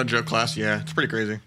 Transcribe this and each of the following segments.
Joke class, yeah, it's pretty crazy.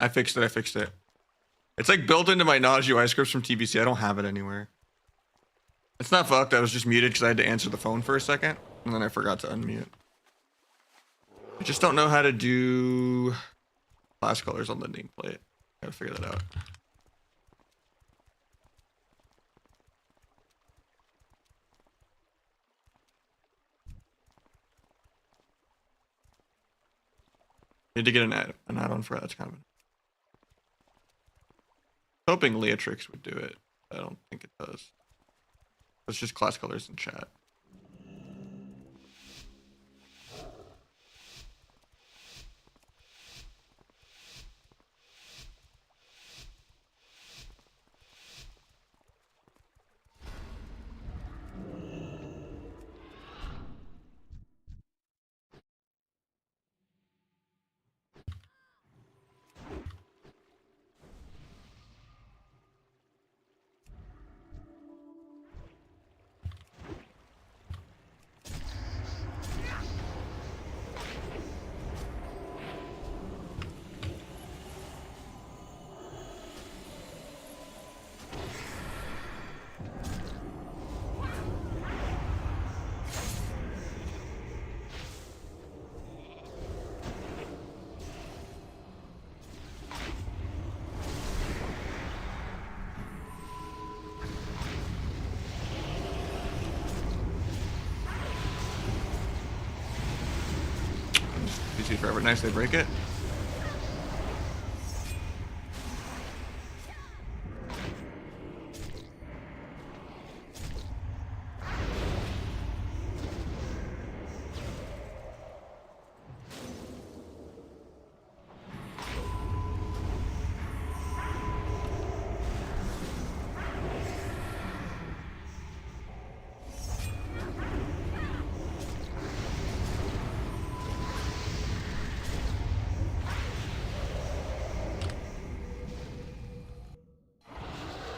I fixed it. I fixed it. It's like built into my Nausea UI scripts from TBC. I don't have it anywhere. It's not fucked. I was just muted because I had to answer the phone for a second, and then I forgot to unmute. I just don't know how to do class colors on the nameplate. Gotta figure that out. Need to get an add-on for that. That's kind of hoping Leatrix would do it. I don't think it does. It's just class colors in chat. TBC forever. Nice, they break it.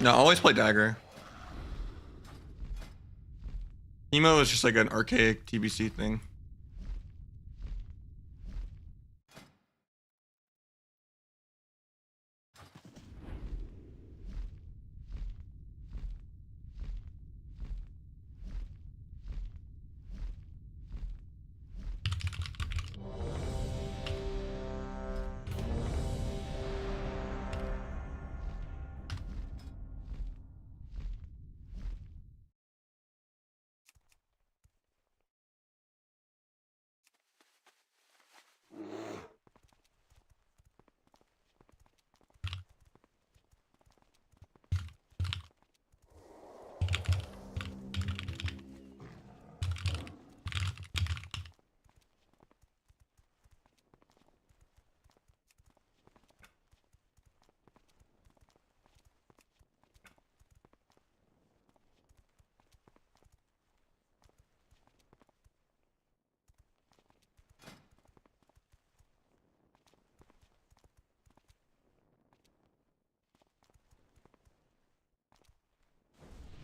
No, always play dagger. Emo is just like an archaic TBC thing.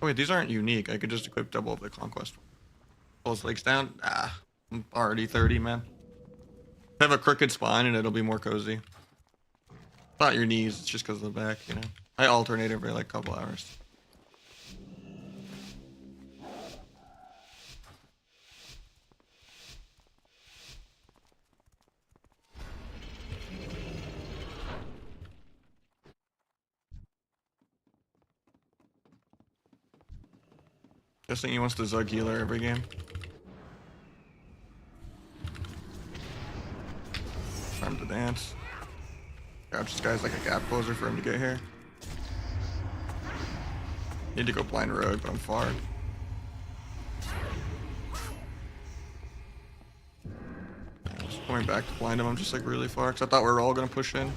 Oh, wait, these aren't unique. I could just equip double of the conquest. Pull his legs down. Ah, I'm already 30, man. Have a crooked spine and it'll be more cozy. Not your knees, it's just because of the back, you know. I alternate every like couple hours. Guessing he wants to Zug healer every game. Time to dance. Grab this guy's like a gap closer for him to get here. Need to go blind rogue, but I'm far. Just going back to blind him, I'm just like really far because I thought we were all gonna push in.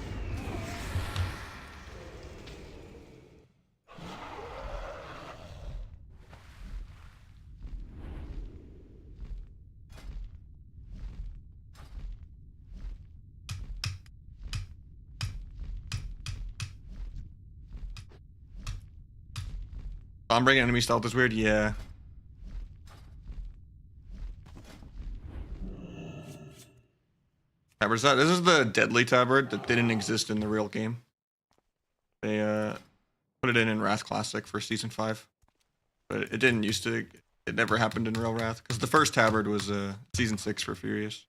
I'm bringing enemy stealth is weird, yeah. Tabard's that. This is the deadly tabard that didn't exist in the real game. They put it in Wrath Classic for season 5, but it didn't used to. It never happened in real Wrath because the first tabard was season 6 for Furious.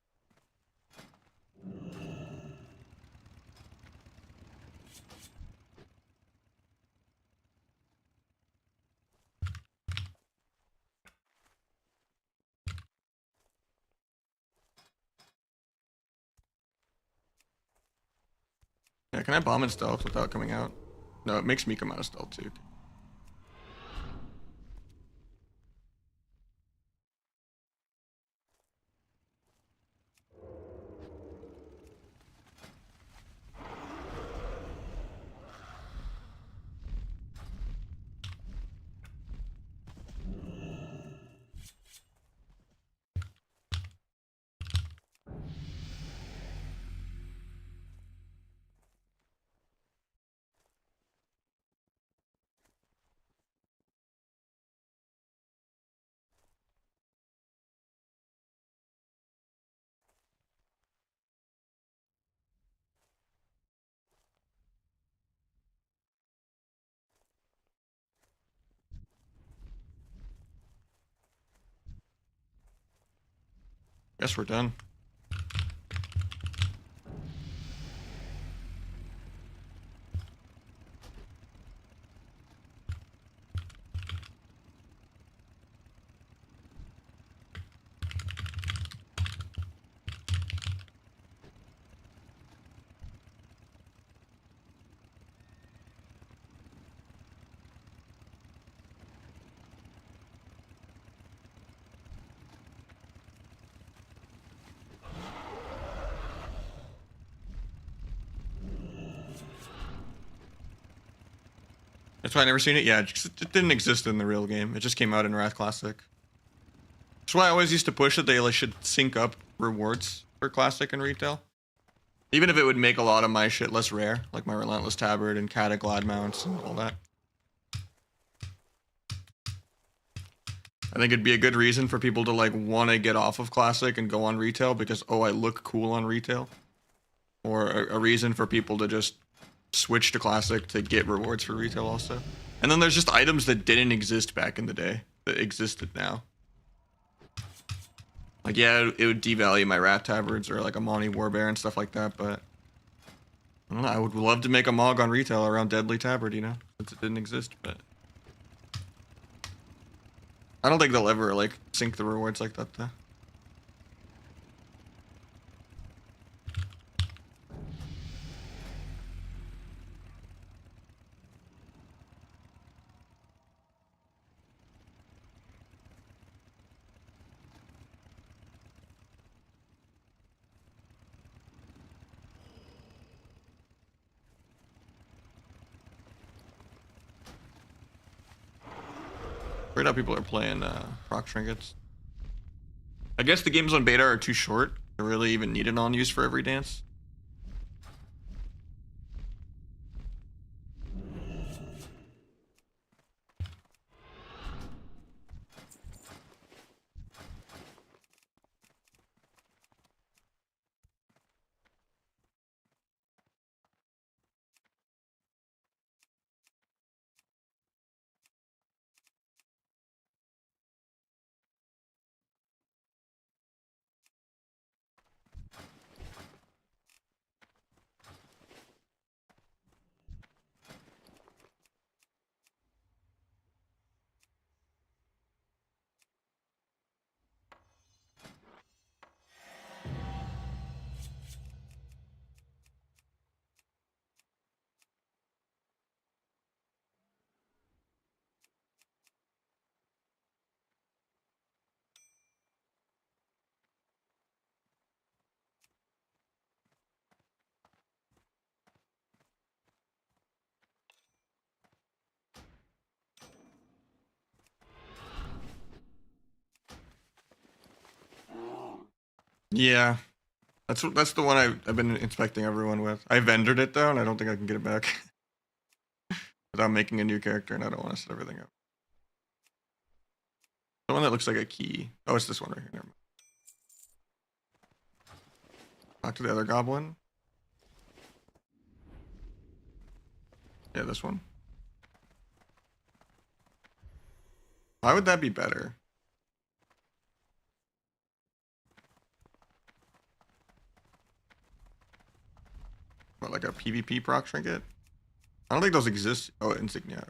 Yeah, can I bomb in stealth without coming out? No, it makes me come out of stealth too. Guess we're done. That's why I never seen it. Yeah, it didn't exist in the real game. It just came out in Wrath Classic. That's why I always used to push that they like should sync up rewards for Classic and Retail. Even if it would make a lot of my shit less rare, like my Relentless Tabard and Kata Glad mounts and all that. I think it'd be a good reason for people to like want to get off of Classic and go on Retail because, oh, I look cool on Retail. Or a reason for people to just switch to Classic to get rewards for Retail also. And then there's just items that didn't exist back in the day that existed now. Like, yeah, it would devalue my Rat Tabards or like a Monty Warbear and stuff like that, but I don't know, I would love to make a Mog on Retail around Deadly Tabard, you know, since it didn't exist, but I don't think they'll ever like sync the rewards like that though. Right now people are playing Rock Trinkets. I guess the games on beta are too short to really even need an on-use for every dance. Yeah, that's the one I've been inspecting everyone with. I vendored it though, and I don't think I can get it back without making a new character, and I don't want to set everything up. The one that looks like a key. Oh, it's this one right here. Never mind. Talk to the other goblin. Yeah, this one. Why would that be better? What, like a PvP proc trinket? I don't think those exist. Oh, insignia.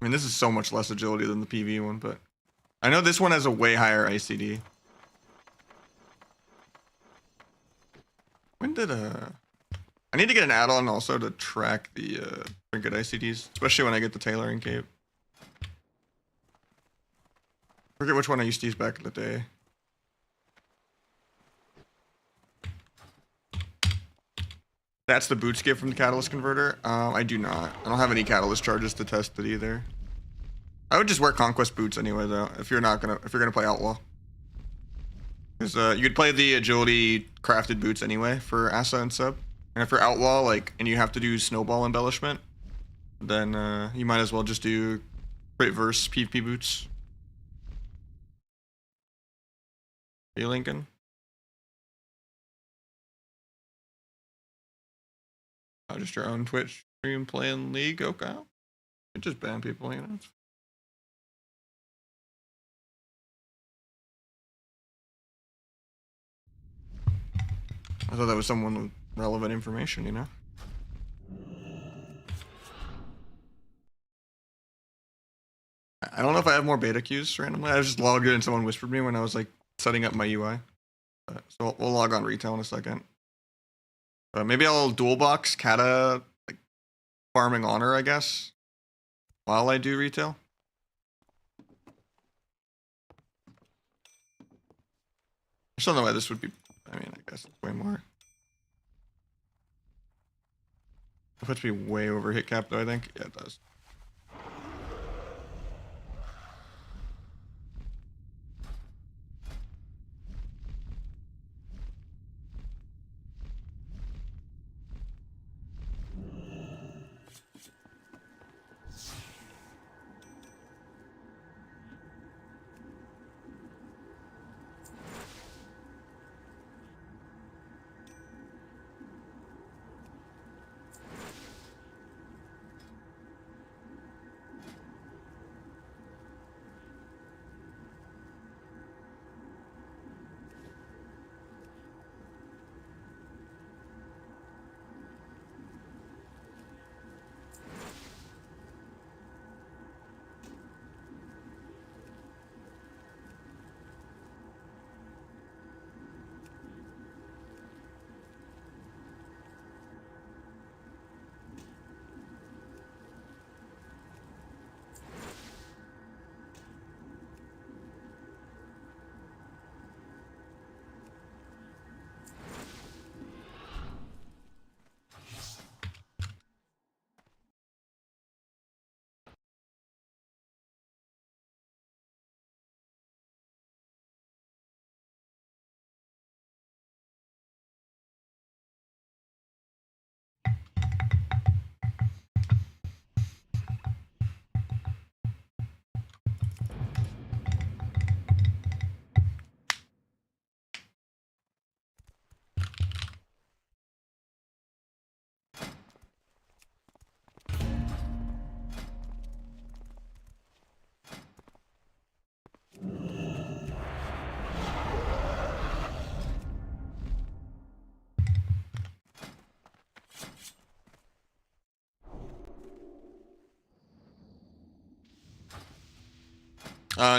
I mean, this is so much less agility than the PV one, but I know this one has a way higher ICD. When did I need to get an add-on also to track the trinket ICDs, especially when I get the tailoring cape. Forget which one I used to use back in the day. That's the boot skip from the catalyst converter. I do not. I don't have any catalyst charges to test it either. I would just wear conquest boots anyway, though. If you're gonna play outlaw, because you could play the agility crafted boots anyway for Asa and sub. And if you're outlaw, like, and you have to do snowball embellishment, then you might as well just do crit verse PvP boots. Hey, Lincoln. Oh, just your own Twitch stream playing League, okay? You just ban people, you know. I thought that was someone with relevant information, you know. I don't know if I have more beta queues randomly. I was just logged in and someone whispered me when I was like setting up my UI. So we'll log on retail in a second. Maybe I'll dual box Kata like farming honor, I guess, while I do retail. I just don't know why this would be. I mean, I guess it's way more. It puts me way over hit cap though, I think. Yeah, it does.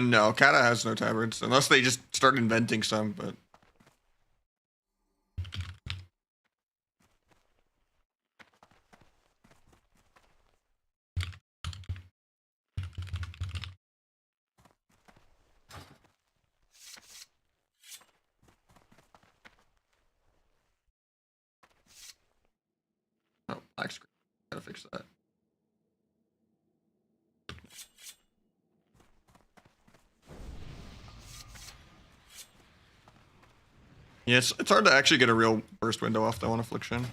No, Kata has no tabards unless they just start inventing some, but oh, black screen. Gotta fix that. Yeah, it's hard to actually get a real burst window off though on Affliction.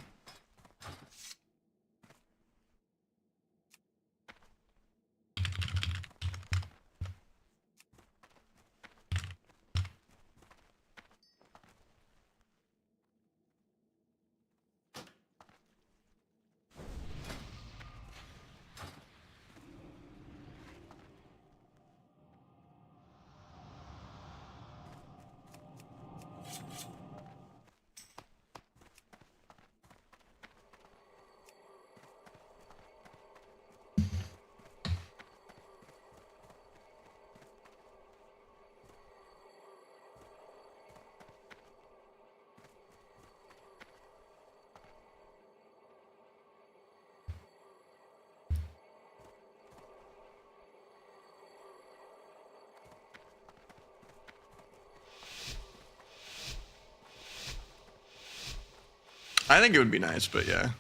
I think it would be nice, but yeah.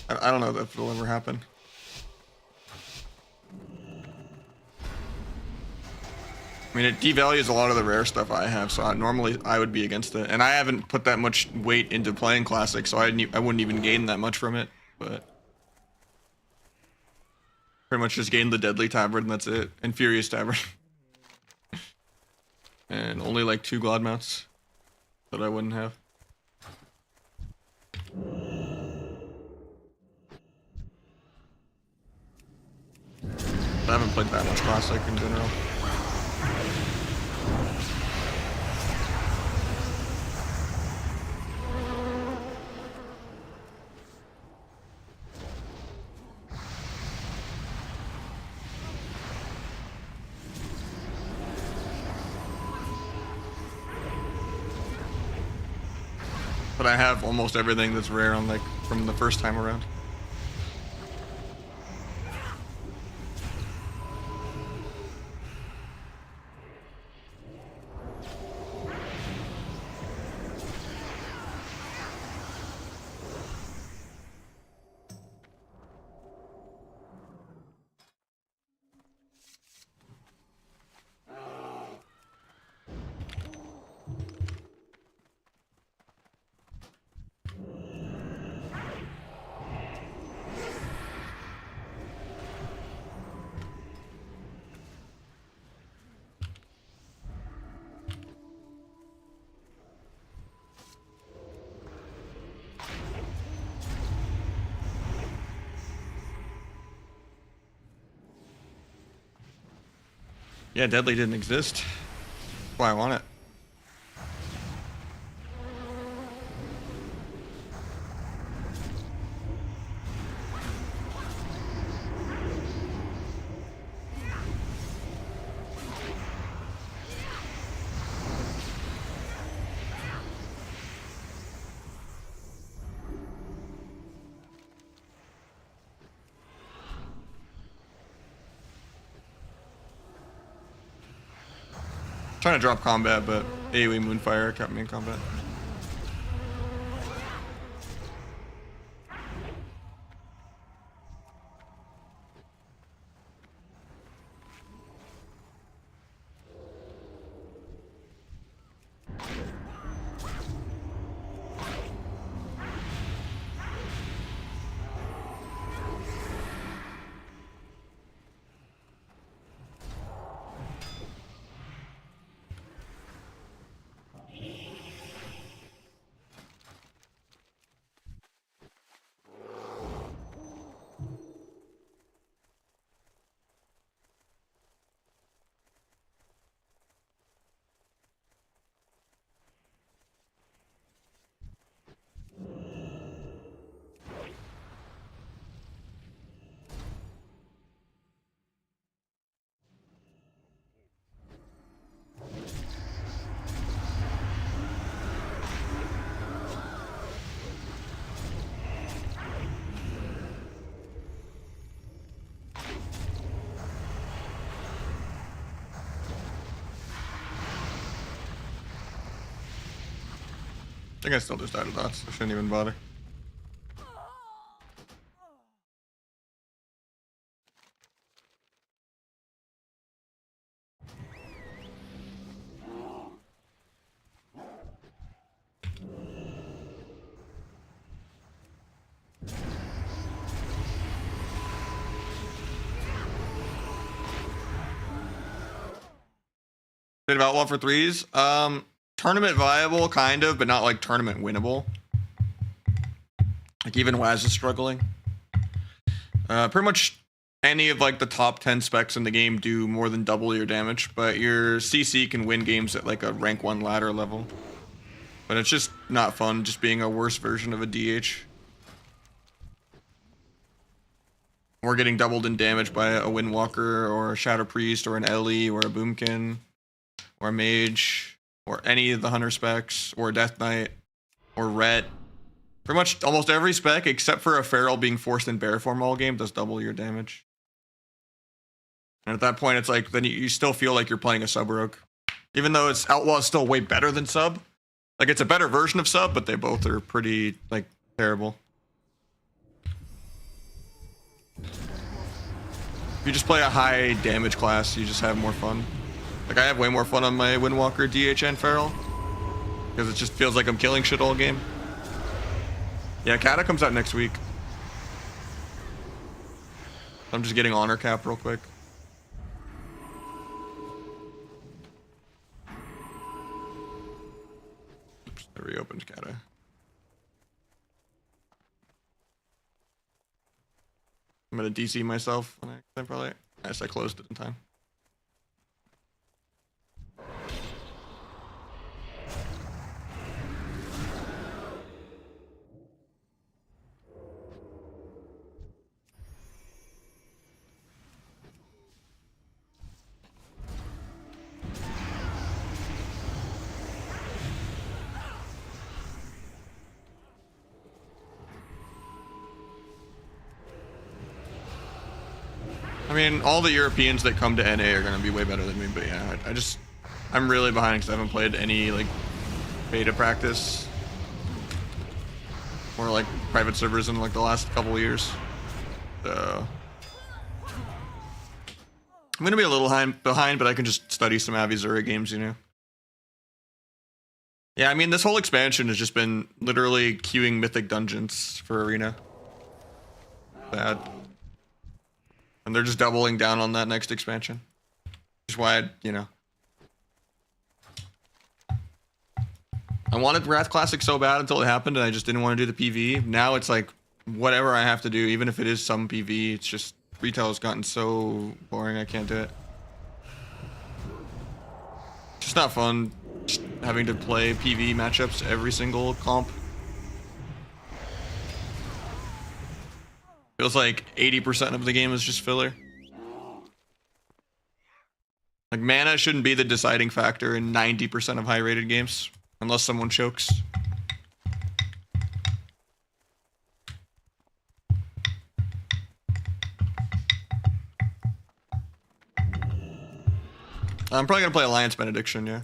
I don't know if it'll ever happen. I mean, it devalues a lot of the rare stuff I have, so normally I would be against it. And I haven't put that much weight into playing Classic, so I wouldn't even gain that much from it. But pretty much just gain the Deadly Tabard and that's it. And Furious Tabard. And only like 2 Glod mounts that I wouldn't have. I haven't played that much Classic in general. But I have almost everything that's rare on like from the first time around. Yeah, Deadly didn't exist. That's why I want it. Trying to drop combat, but AoE Moonfire kept me in combat. I think I still just died of dots. I shouldn't even bother. Bit of Outlaw for threes. Tournament viable, kind of, but not like tournament winnable. Like even Waz is struggling. Pretty much any of like the top 10 specs in the game do more than double your damage, but your CC can win games at like a rank 1 ladder level. But it's just not fun, just being a worse version of a DH. Or getting doubled in damage by a Windwalker, or a Shadow Priest, or an Ellie, or a Boomkin, or a Mage, or any of the Hunter specs, or a Death Knight, or Ret. Pretty much almost every spec, except for a Feral being forced in bear form all game, does double your damage. And at that point, it's like, then you still feel like you're playing a Sub Rogue. Even though it's Outlaw is still way better than Sub. Like, it's a better version of Sub, but they both are pretty, like, terrible. If you just play a high damage class, you just have more fun. Like, I have way more fun on my Windwalker, DH, and Feral. Because it just feels like I'm killing shit all game. Yeah, Kata comes out next week. I'm just getting honor cap real quick. Oops, I reopened Kata. I'm gonna DC myself on accident probably. Yes, I closed it in time. I mean, all the Europeans that come to NA are going to be way better than me, but yeah, I'm really behind because I haven't played any, like, beta practice or, like, private servers in, like, the last couple of years. So I'm going to be a little behind, but I can just study some Avisura games, you know? Yeah, I mean, this whole expansion has just been literally queuing Mythic Dungeons for Arena. Bad. And they're just doubling down on that next expansion. Which is why I wanted Wrath Classic so bad until it happened, and I just didn't want to do the PvE. Now it's like, whatever I have to do, even if it is some PvE, it's just, retail has gotten so boring, I can't do it. It's not fun just having to play PV matchups every single comp. Feels like 80% of the game is just filler. Like, mana shouldn't be the deciding factor in 90% of high-rated games, unless someone chokes. I'm probably gonna play Alliance Benediction, yeah.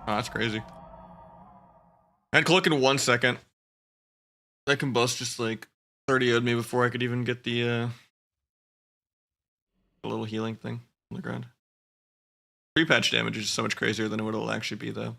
Oh, that's crazy. I had to look in 1 second. That combust just like 30'd me before I could even get the little healing thing on the ground. Pre-patch damage is just so much crazier than what it'll actually be, though.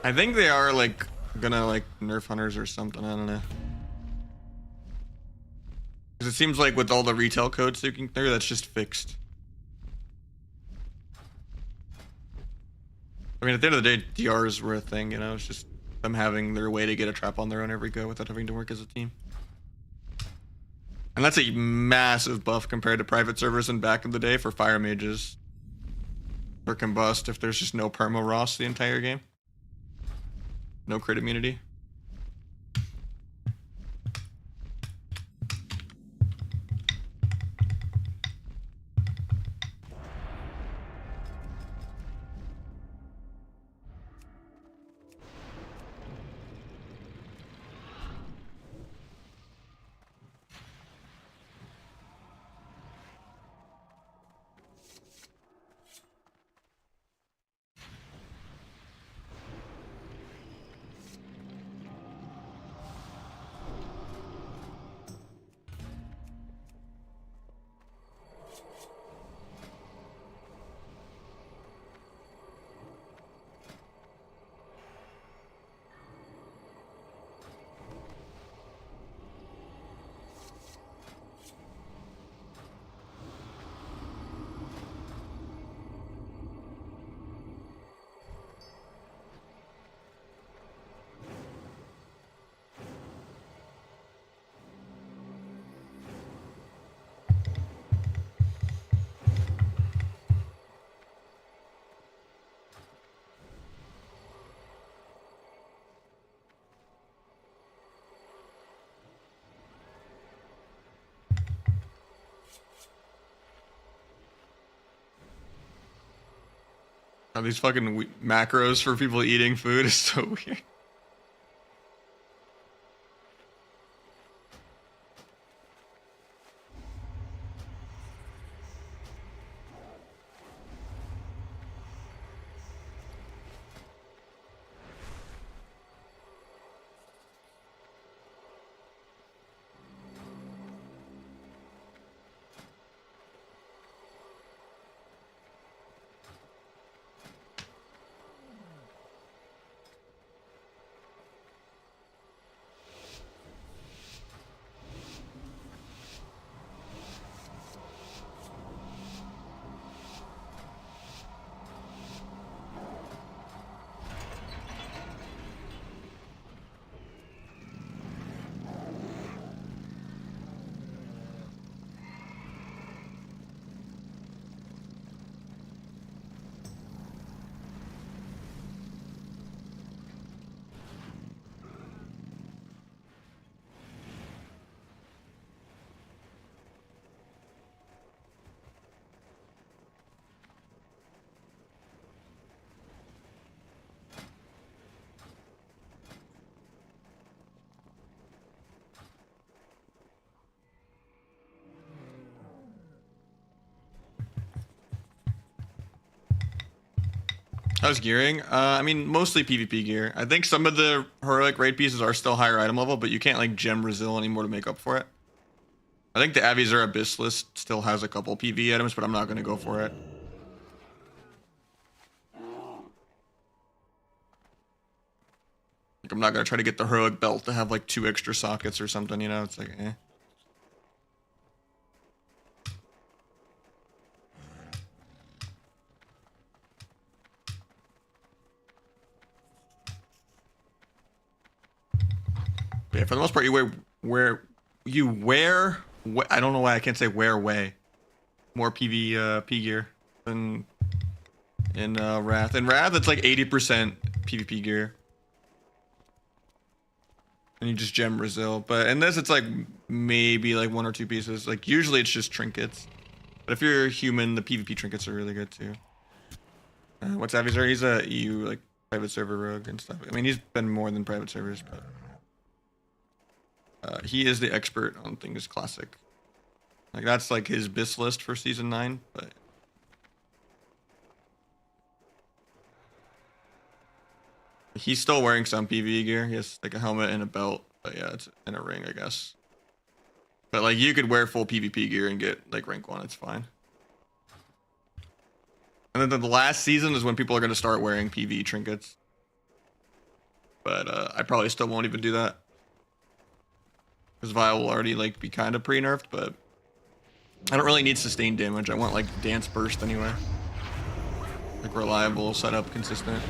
I think they are like gonna like nerf hunters or something. I don't know. Because it seems like with all the retail codes you can clear, that's just fixed. I mean, at the end of the day, DRs were a thing, you know? It's just them having their way to get a trap on their own every go without having to work as a team. And that's a massive buff compared to private servers and back in the day for fire mages. Or combust if there's just no perma Ross the entire game. No crit immunity. These fucking macros for people eating food is so weird. How's gearing? I mean, mostly PvP gear. I think some of the heroic raid pieces are still higher item level, but you can't like gem Brazil anymore to make up for it. I think the Avisor Abyss list still has a couple PvE items, but I'm not going to go for it. Like, I'm not going to try to get the heroic belt to have like 2 extra sockets or something, you know? It's like, eh. Yeah, for the most part, you wear I don't know why I can't say wear way more PvP gear than in Wrath. In Wrath, it's like 80% PvP gear, and you just gem Brazil. But in this, it's like maybe like 1 or 2 pieces. Like usually, it's just trinkets. But if you're human, the PvP trinkets are really good too. What's Avisor? He's a EU like private server rogue and stuff. I mean, he's been more than private servers, but. He is the expert on things classic. Like that's like his bis list for season 9, but he's still wearing some PvE gear. He has like a helmet and a belt, but yeah, it's in a ring, I guess. But like you could wear full PvP gear and get like rank 1, it's fine. And then the last season is when people are going to start wearing PvE trinkets. But I probably still won't even do that. Because Vile will already like be kind of pre-nerfed, but I don't really need sustained damage. I want like dance burst anyway. Like reliable, setup, consistent.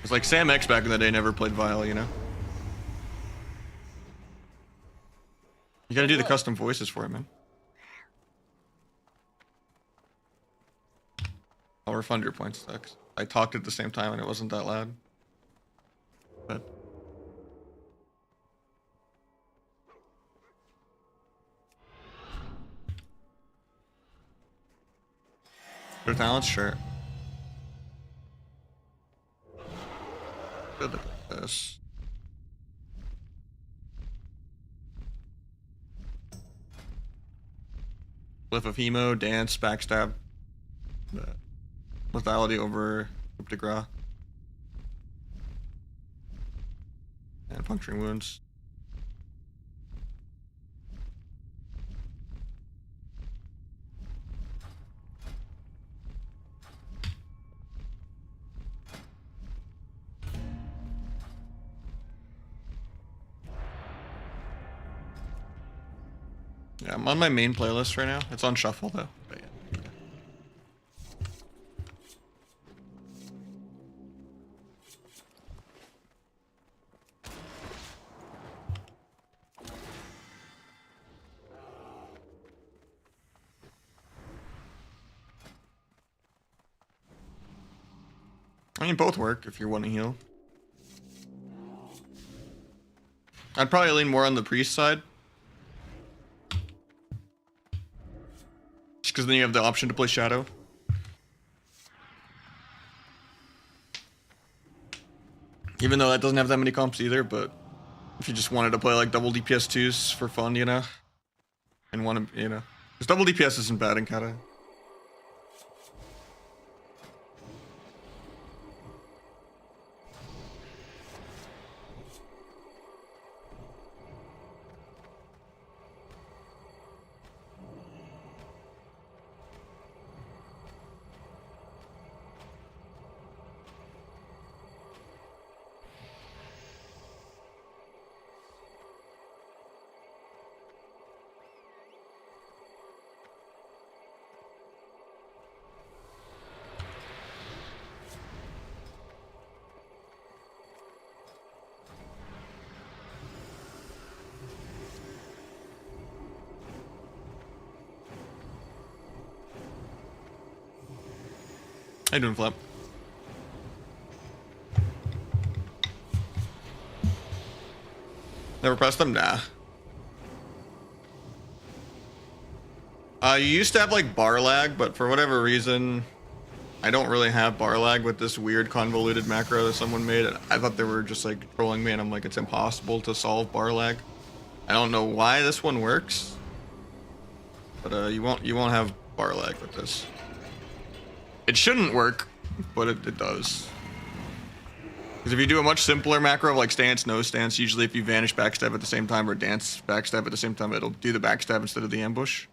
It's like Sam X back in the day never played Vile, you know? You gotta do the custom voices for it, man. I'll refund your points, Dex. I talked at the same time and it wasn't that loud. But their talents, sure. Good look at this. Glyph of Hemo, Dance, Backstab. Lethality over Coup de Grace. And Puncturing Wounds. Yeah, I'm on my main playlist right now. It's on shuffle though. But yeah. I mean, both work if you want to heal. I'd probably lean more on the priest side. Just because then you have the option to play Shadow. Even though that doesn't have that many comps either, but if you just wanted to play like double DPS 2s for fun, you know, and want to, you know, because double DPS isn't bad in Kata. How you doing, Flap? Never pressed them? Nah. You used to have like bar lag, but for whatever reason, I don't really have bar lag with this weird convoluted macro that someone made. I thought they were just like trolling me, and I'm like, it's impossible to solve bar lag. I don't know why this one works, but you won't have bar lag with this. It shouldn't work, but it does. Because if you do a much simpler macro of like stance, no stance, usually if you vanish backstab at the same time or dance backstab at the same time, it'll do the backstab instead of the ambush.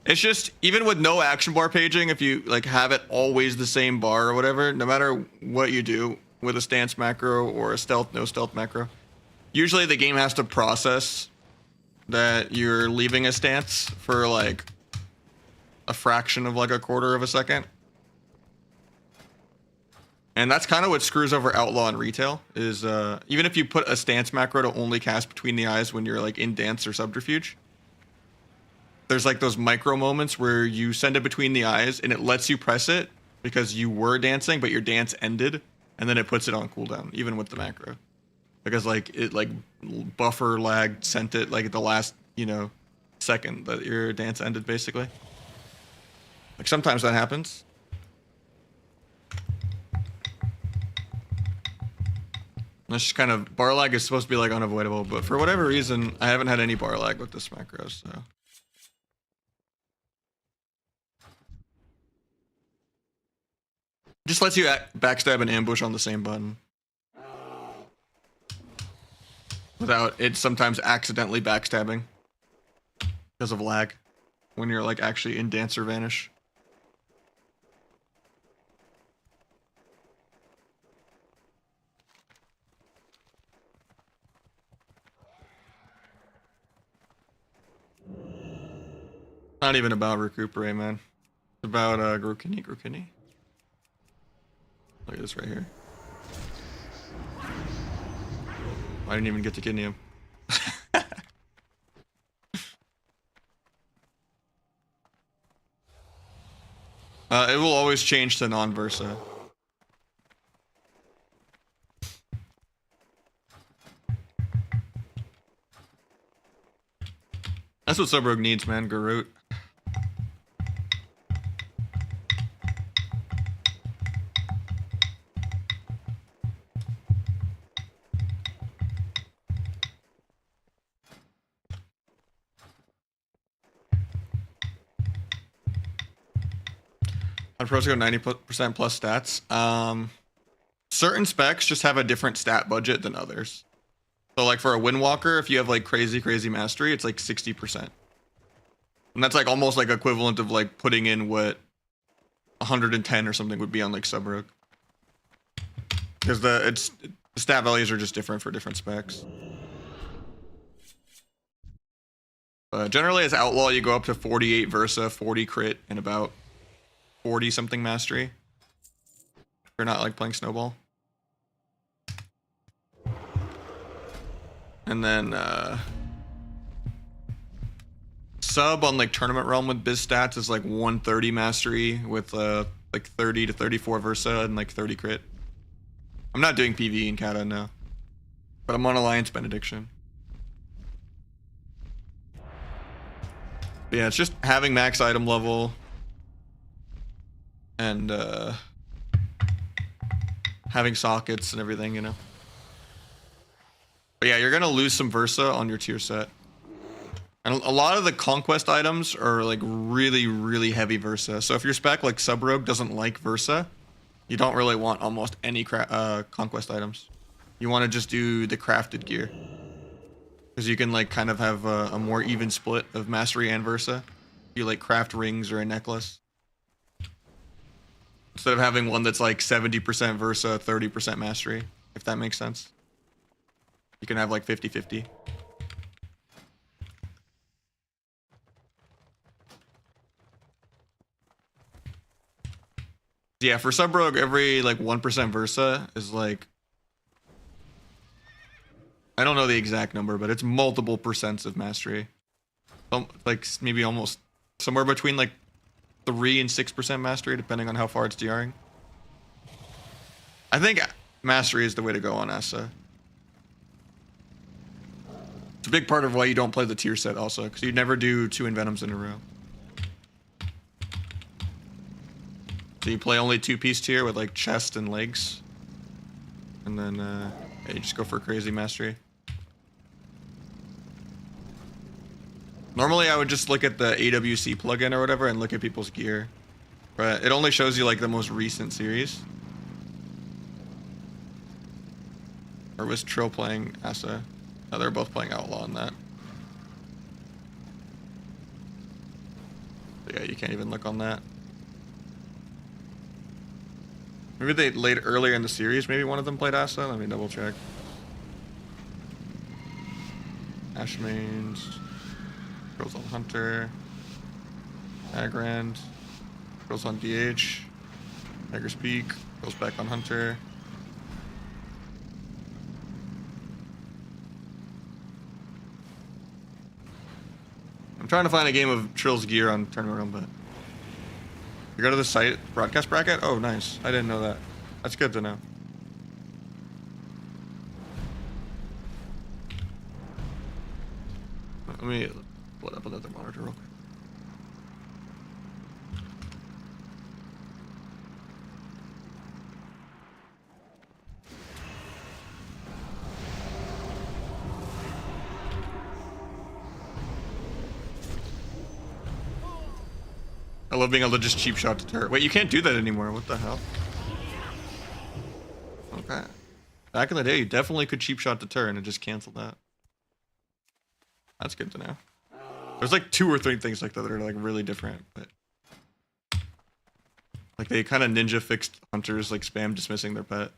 It's just, even with no action bar paging, if you like have it always the same bar or whatever, no matter what you do with a stance macro or a stealth, no stealth macro, usually the game has to process that you're leaving a stance for like a fraction of like a quarter of a second. And that's kind of what screws over Outlaw and Retail, is even if you put a stance macro to only cast between the eyes when you're like in dance or subterfuge, there's like those micro moments where you send it between the eyes and it lets you press it because you were dancing, but your dance ended, and then it puts it on cooldown, even with the macro. Because like it like buffer lag sent it like at the last, you know, second that your dance ended, basically. Like sometimes that happens. That's just kind of, bar lag is supposed to be like unavoidable, but for whatever reason, I haven't had any bar lag with this macro, so. Just lets you backstab and ambush on the same button. Without it sometimes accidentally backstabbing because of lag when you're like actually in dance or vanish. Not even about recuperate, man. It's about Grokini. Look at this right here. I didn't even get to kidney him. It will always change to non-versa. That's what Subrogue needs, man. Garroot. Pros go 90% plus stats. Certain specs just have a different stat budget than others. So like for a Windwalker, if you have like crazy mastery, it's like 60%. And that's like almost like equivalent of like putting in what 110 or something would be on like Subrogue. Because the stat values are just different for different specs. Generally as Outlaw, you go up to 48 Versa, 40 crit, and about 40 something mastery. If you're not like playing Snowball. And then sub on like Tournament Realm with biz stats is like 130 mastery with like 30 to 34 Versa and like 30 crit. I'm not doing PvE in Kata, no. But I'm on Alliance Benediction. But yeah, it's just having max item level. And having sockets and everything, you know. But yeah, you're gonna lose some Versa on your tier set. And a lot of the conquest items are like really, really heavy Versa. So if your spec like Sub Rogue doesn't like Versa, you don't really want almost any conquest items. You want to just do the crafted gear. Because you can like kind of have a more even split of mastery and Versa. You like craft rings or a necklace. Instead of having one that's like 70% Versa, 30% mastery, if that makes sense. You can have like 50-50. Yeah, for Sub Rogue, every like 1% Versa is like, I don't know the exact number, but it's multiple percents of mastery. Like maybe almost somewhere between like 3 and 6% mastery, depending on how far it's DRing. I think mastery is the way to go on Asa. It's a big part of why you don't play the tier set also, because you never do 2 Envenoms in a row. So you play only 2-piece tier with like chest and legs. And then yeah, you just go for crazy mastery. Normally I would just look at the AWC plugin or whatever and look at people's gear. But it only shows you like the most recent series. Or was Trill playing Asa? No, they're both playing Outlaw on that. But yeah, you can't even look on that. Maybe they laid earlier in the series, maybe one of them played Asa? Let me double check. Ashmains. Girls on Hunter. Agrand. Girls on DH. Tiger's Peak. Goes back on Hunter. I'm trying to find a game of Trill's gear on Tournament Realm, but you go to the site broadcast bracket? Oh, nice. I didn't know that. That's good to know. Let me put up another monitor real quick. I love being able to just cheap shot to turret. Wait, you can't do that anymore. What the hell? Okay. Back in the day, you definitely could cheap shot to turret and just cancel that. That's good to know. There's like 2 or 3 things like that that are like really different, but like they kind of ninja fixed hunters like spam dismissing their pet.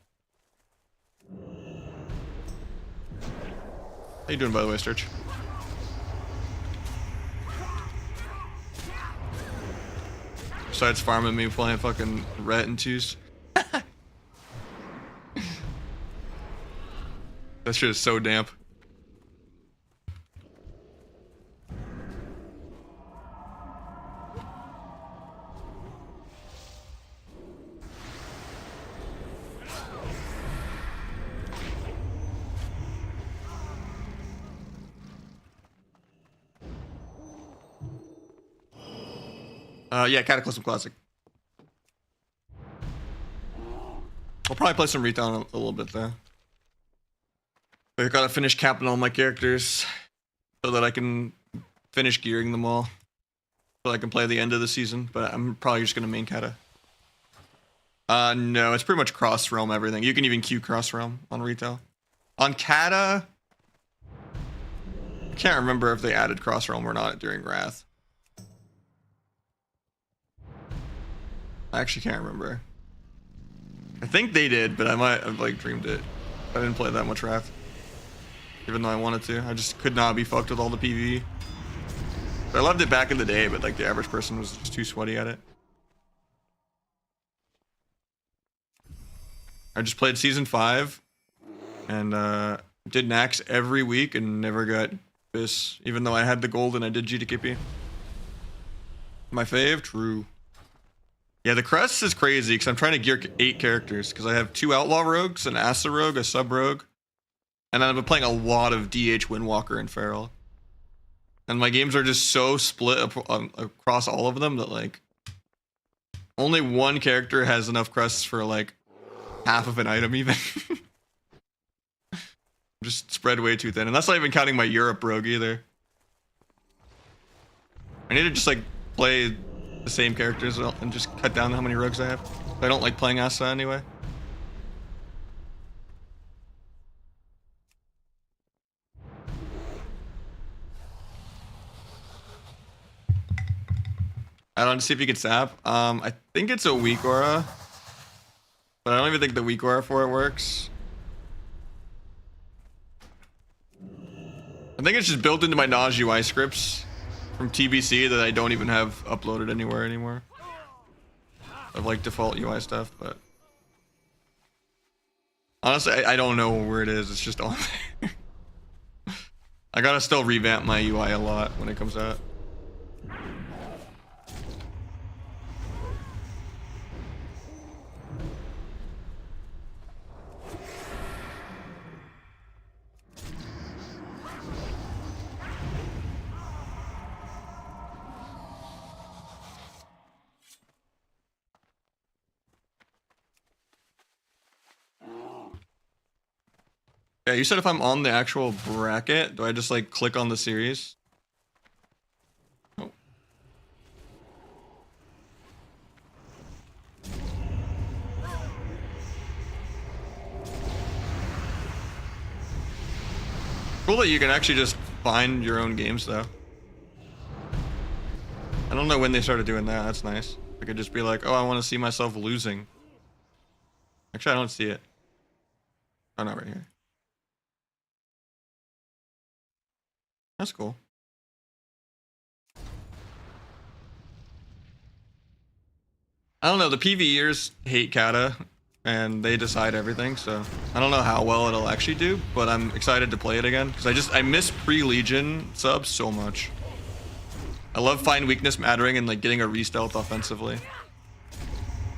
How you doing, by the way, Sturge? Besides farming me playing fucking Ret and Twos. That shit is so damp. Yeah, Cataclysm Classic. I'll probably play some Retail in a little bit though. I gotta finish capping all my characters so that I can finish gearing them all. So I can play the end of the season, but I'm probably just gonna main Kata. No, it's pretty much cross realm everything. You can even queue cross realm on Retail. On Kata, I can't remember if they added cross realm or not during Wrath. I actually can't remember. I think they did, but I might have like dreamed it. I didn't play that much Wrath. Even though I wanted to. I just could not be fucked with all the PvE. I loved it back in the day, but like the average person was just too sweaty at it. I just played Season 5 and did Nax every week and never got this, even though I had the gold and I did GTKP. My fave? True. Yeah, the crest is crazy because I'm trying to gear 8 characters because I have 2 Outlaw Rogues, an Asa Rogue, a Sub Rogue, and then I've been playing a lot of DH Windwalker and Feral. And my games are just so split across all of them that like only one character has enough crests for like half of an item even. Just spread way too thin. And that's not even counting my Europe rogue either. I need to just like play the same characters and just cut down how many rogues I have. I don't like playing Asa anyway. I don't see if you can sap. I think it's a weak aura, but I don't even think the weak aura for it works. I think it's just built into my Naj UI scripts from TBC that I don't even have uploaded anywhere anymore. Of like default UI stuff, but honestly, I don't know where it is. It's just on there. I gotta still revamp my UI a lot when it comes out. Yeah, you said if I'm on the actual bracket, do I just like click on the series? Oh. Cool that you can actually just find your own games though. I don't know when they started doing that. That's nice. I could just be like, oh, I want to see myself losing. Actually, I don't see it. Oh, no, right here. That's cool. I don't know. The PvEers hate Kata, and they decide everything. So I don't know how well it'll actually do, but I'm excited to play it again because I miss pre-Legion subs so much. I love find weakness mattering and like getting a re-stealth offensively,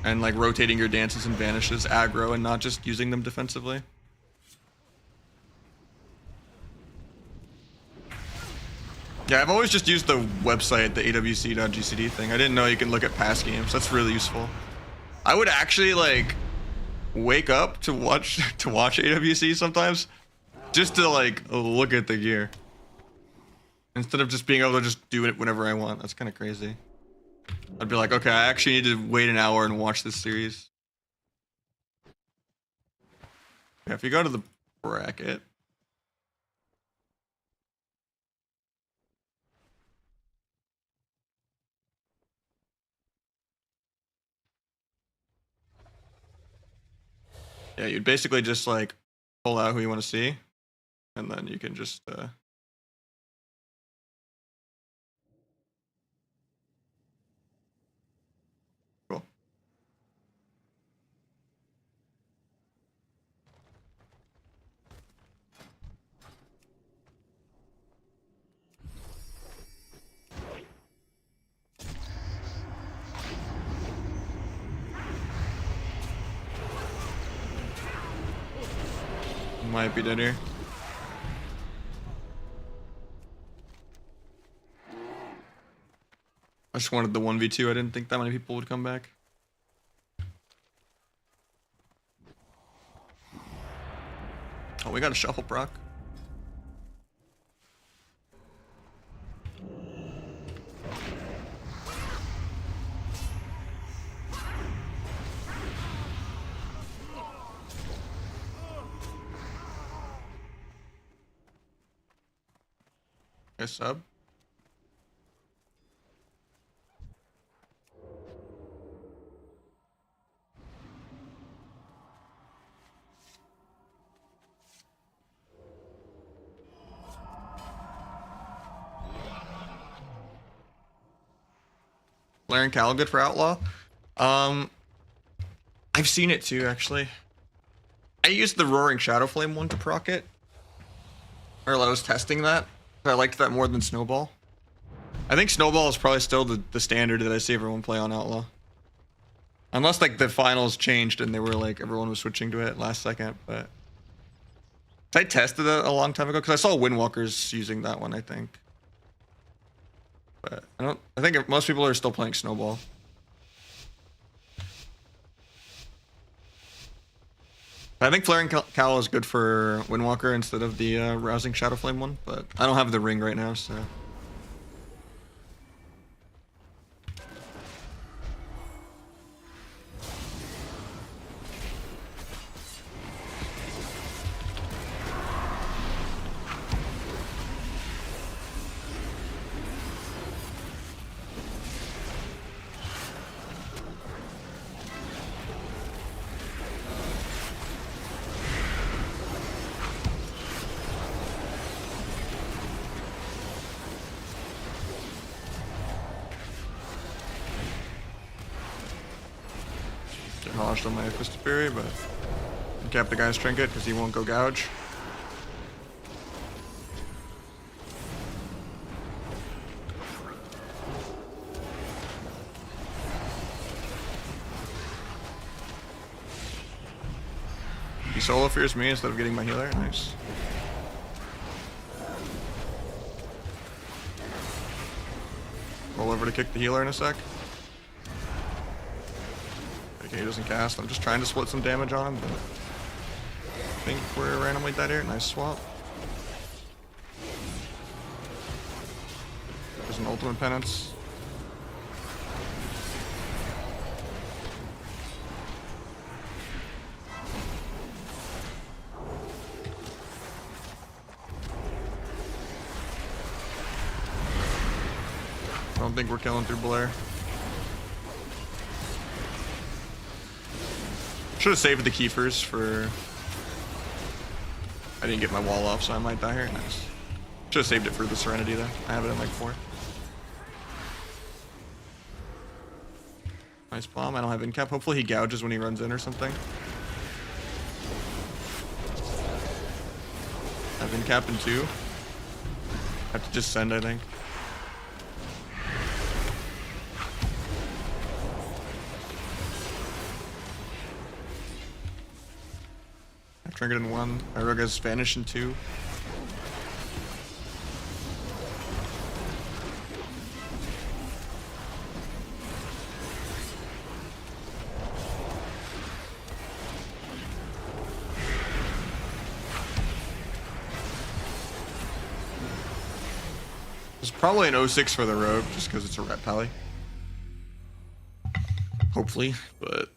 and like rotating your dances and vanishes aggro and not just using them defensively. Yeah, I've always just used the website, the awc.gcd thing. I didn't know you can look at past games. That's really useful. I would actually like wake up to watch AWC sometimes, just to like look at the gear instead of just being able to just do it whenever I want. That's kind of crazy. I'd be like, okay, I actually need to wait an hour and watch this series. Yeah, if you go to the bracket. Yeah, you'd basically just like pull out who you want to see, and then you can just cool. Might be dead here. I just wanted the 1v2. I didn't think that many people would come back. Oh, we got a shuffle proc. Okay, sub. Laren Cal good for Outlaw. I've seen it too, actually. I used the Roaring Shadow Flame one to proc it. Or I was testing that. I liked that more than Snowball. I think Snowball is probably still the standard that I see everyone play on Outlaw. Unless like the finals changed and they were like everyone was switching to it last second, but I tested it a long time ago because I saw Windwalkers using that one, I think. But I think most people are still playing Snowball. I think Flaring Cowl is good for Windwalker instead of the Rousing Shadow Flame one, but I don't have the ring right now, so. Get noshed on my Fisted Fury, but cap the guy's trinket because he won't go gouge. He solo fears me instead of getting my healer. Nice. Roll over to kick the healer in a sec. Okay, he doesn't cast. I'm just trying to split some damage on him, but I think we're randomly dead here. Nice swap. There's an ultimate penance. I don't think we're killing through Blair. Should have saved the Kiefers for... I didn't get my wall off, so I might die here. Nice. Should have saved it for the Serenity though. I have it in like 4. Nice bomb. I don't have incap. Hopefully he gouges when he runs in or something. I have incap in 2. I have to just send, I think. Trinket in 1. Iroga's Vanish in 2. There's probably an 06 for the rogue, just because it's a ret pally. Hopefully, but...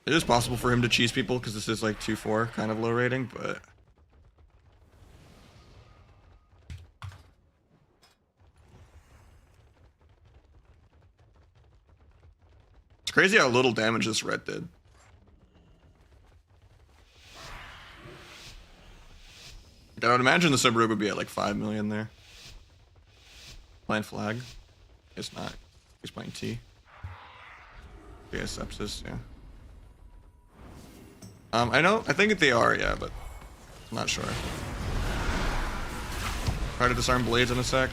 It is possible for him to cheese people because this is like 2-4 kind of low rating, but it's crazy how little damage this red did. Like, I would imagine the sub-rogue would be at like 5 million there. Playing flag. It's not. He's playing T. Yeah, sepsis, yeah. I think they are, yeah, but I'm not sure. Try to disarm blades in a sec.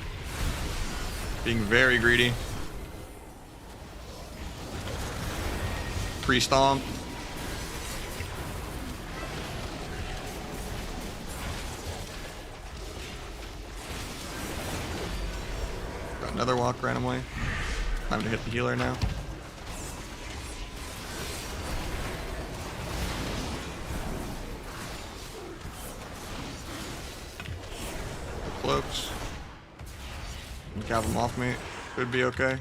Being very greedy. Pre-stomp. Got another walk randomly. Time to hit the healer now. Cloaks. Cap him off me. Should be okay.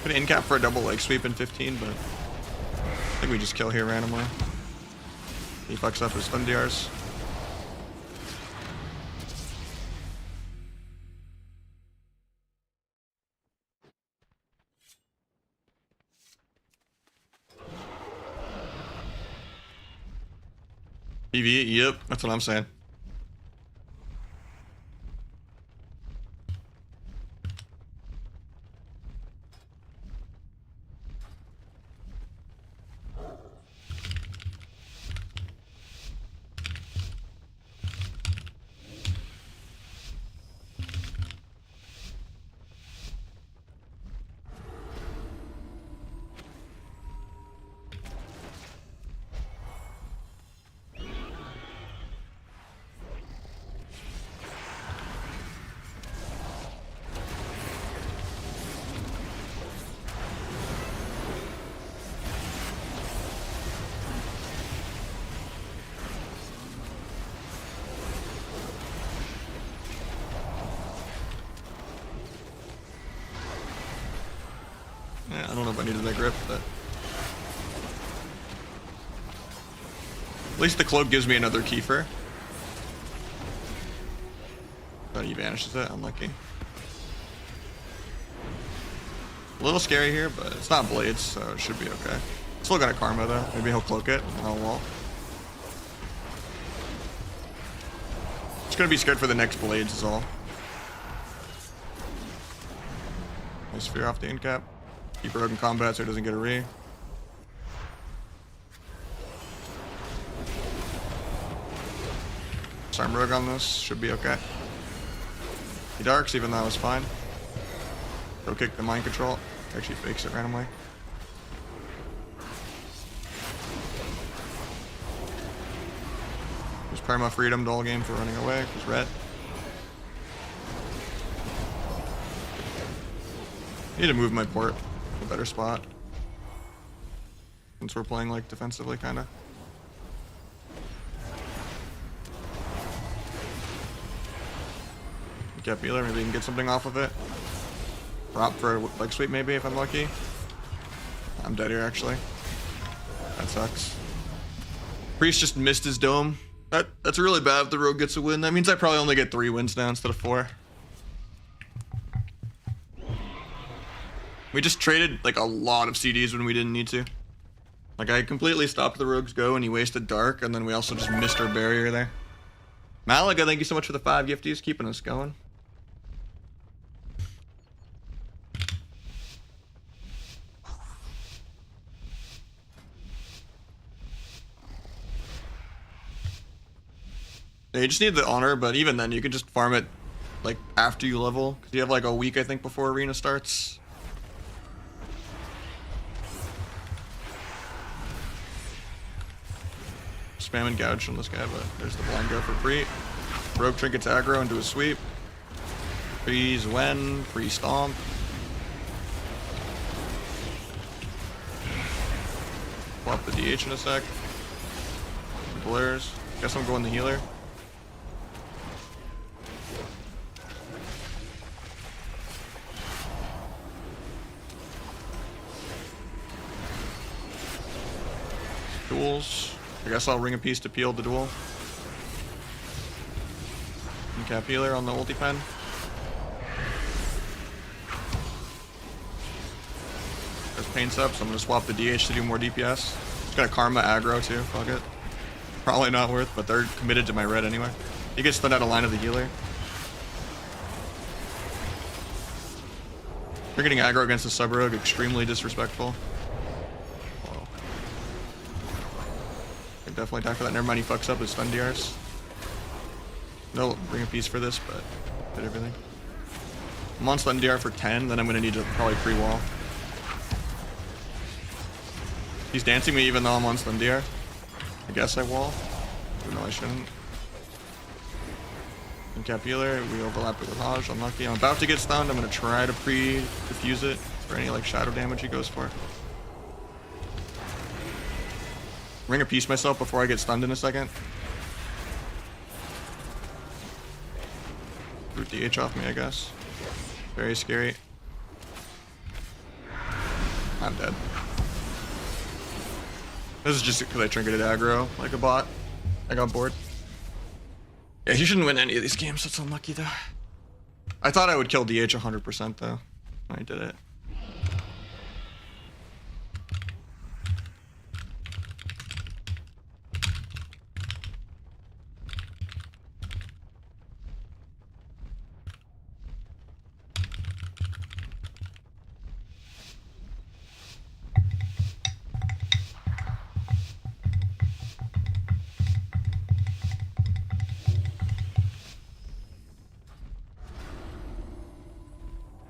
Put in cap for a double leg sweep in 15, but I think we just kill here randomly. He fucks up his stun DRs. EV, yep, that's what I'm saying. if I needed that grip, but at least the cloak gives me another Kiefer. But he vanishes it. Unlucky. A little scary here, but it's not blades, so it should be okay. Still got a karma though. Maybe he'll cloak it and I'll wall. Just gonna be scared for the next blades is all. Nice fear off the end cap. Keep rogue in combat so he doesn't get a re. Disarm rogue on this. Should be okay. He darks, even though that was fine. Go kick the mind control. Actually fakes it randomly. There's Perma Freedom all game for running away, because red. Need to move my port to a better spot. Since we're playing like defensively kinda. Get Healer, maybe we can get something off of it. Prop for leg sweep maybe if I'm lucky. I'm dead here actually. That sucks. Priest just missed his dome. That's really bad if the rogue gets a win. That means I probably only get 3 wins now instead of 4. We just traded like a lot of CDs when we didn't need to. Like I completely stopped the rogue's go and he wasted dark, and then we also just missed our barrier there. Malaga, thank you so much for the 5 gifties, keeping us going. Yeah, you just need the honor, but even then you can just farm it like after you level, because you have like a week I think before arena starts. Spam and gouge on this guy, but there's the blind go for free. Rogue trinkets aggro and do a sweep. Freeze when, free stomp. Swap the DH in a sec. Blurs. Guess I'm going the healer. Duels. I guess I'll ring a piece to peel the duel. Cap healer on the ulti pen. There's paints up, so I'm gonna swap the DH to do more DPS. It's got a karma aggro too, fuck it. Probably not worth, but they're committed to my red anyway. He gets stunned out of line of the healer. They're getting aggro against the sub rogue, extremely disrespectful. Definitely attack for that. Never mind, he fucks up his stun DRs. No, bring a piece for this, but did everything. I'm on stun DR for 10, then I'm gonna need to probably pre-wall. He's dancing me even though I'm on stun DR. I guess I wall. No, I shouldn't. And cap healer, we overlap it with Haj. Unlucky. I'm about to get stunned. I'm gonna try to pre-diffuse it for any like shadow damage he goes for. Ring a piece myself before I get stunned in a second. Root DH off me, I guess. Very scary. I'm dead. This is just because I trinketed aggro like a bot. I got bored. Yeah, he shouldn't win any of these games. That's unlucky though. I thought I would kill DH 100% though. I did it.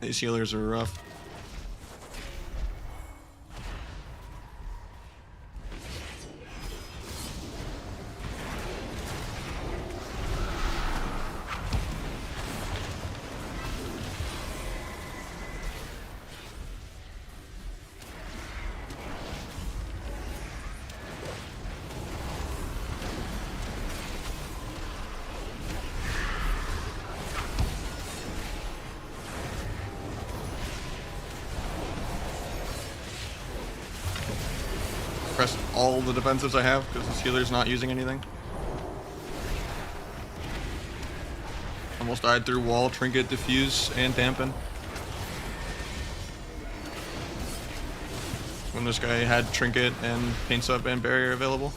These healers are rough. all the defensives I have because this healer's not using anything. Almost died through wall, trinket, diffuse, and dampen. When this guy had trinket and paint sub and barrier available.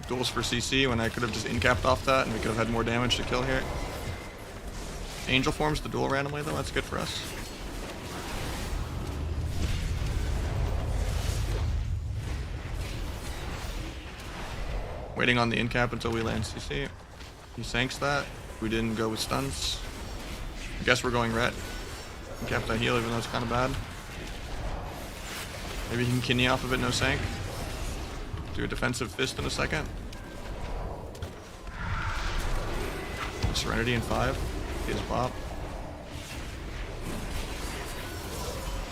Duels for CC when I could have just incapped off that and we could have had more damage to kill here. Angel forms the duel randomly though, that's good for us. Waiting on the incap until we land CC. He sanks that. We didn't go with stuns. I guess we're going red. Incap that heal even though it's kind of bad. Maybe he can kidney off of it, no sank. Do a defensive fist in a second. Serenity in 5. He has pop.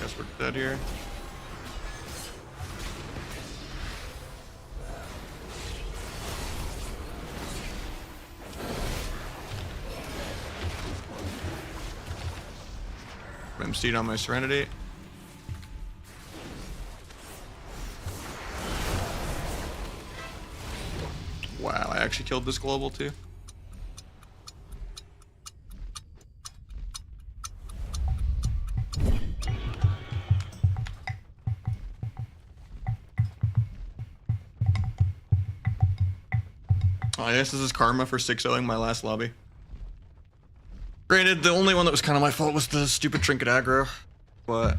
Guess we're dead here. MC'd on my Serenity. Wow, I actually killed this global too. Oh, I guess this is karma for 6-0ing my last lobby. Granted, the only one that was kind of my fault was the stupid trinket aggro, but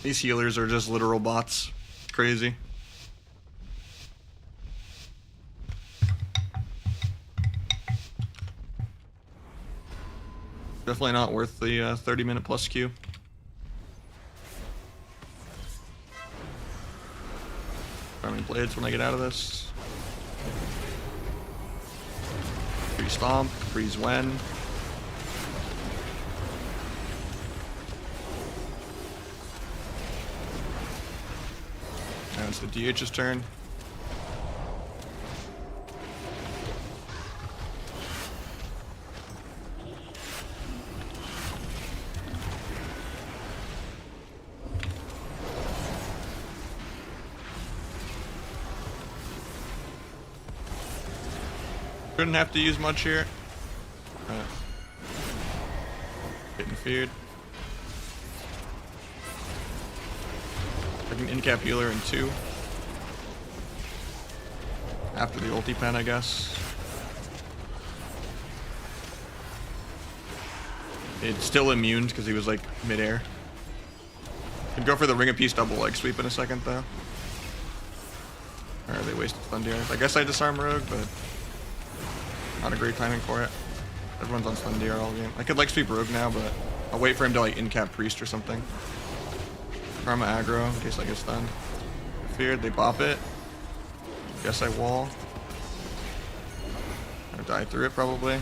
these healers are just literal bots. It's crazy. Definitely not worth the 30-minute plus queue. Farming blades when I get out of this. Free stomp, freeze when. Now it's the DH's turn. Couldn't have to use much here. Getting feared. I can incap healer in 2. After the ulti pen, I guess. It's still immune because he was like midair. Could go for the ring of peace double leg sweep in a second though. Alright, they wasted Thundir. I guess I disarm Rogue, but not a great timing for it. Everyone's on Thundir all game. I could like sweep Rogue now, but I'll wait for him to like incap Priest or something. Karma aggro in case I get stunned. Feared, they bop it. Guess I wall. I'll die through it probably.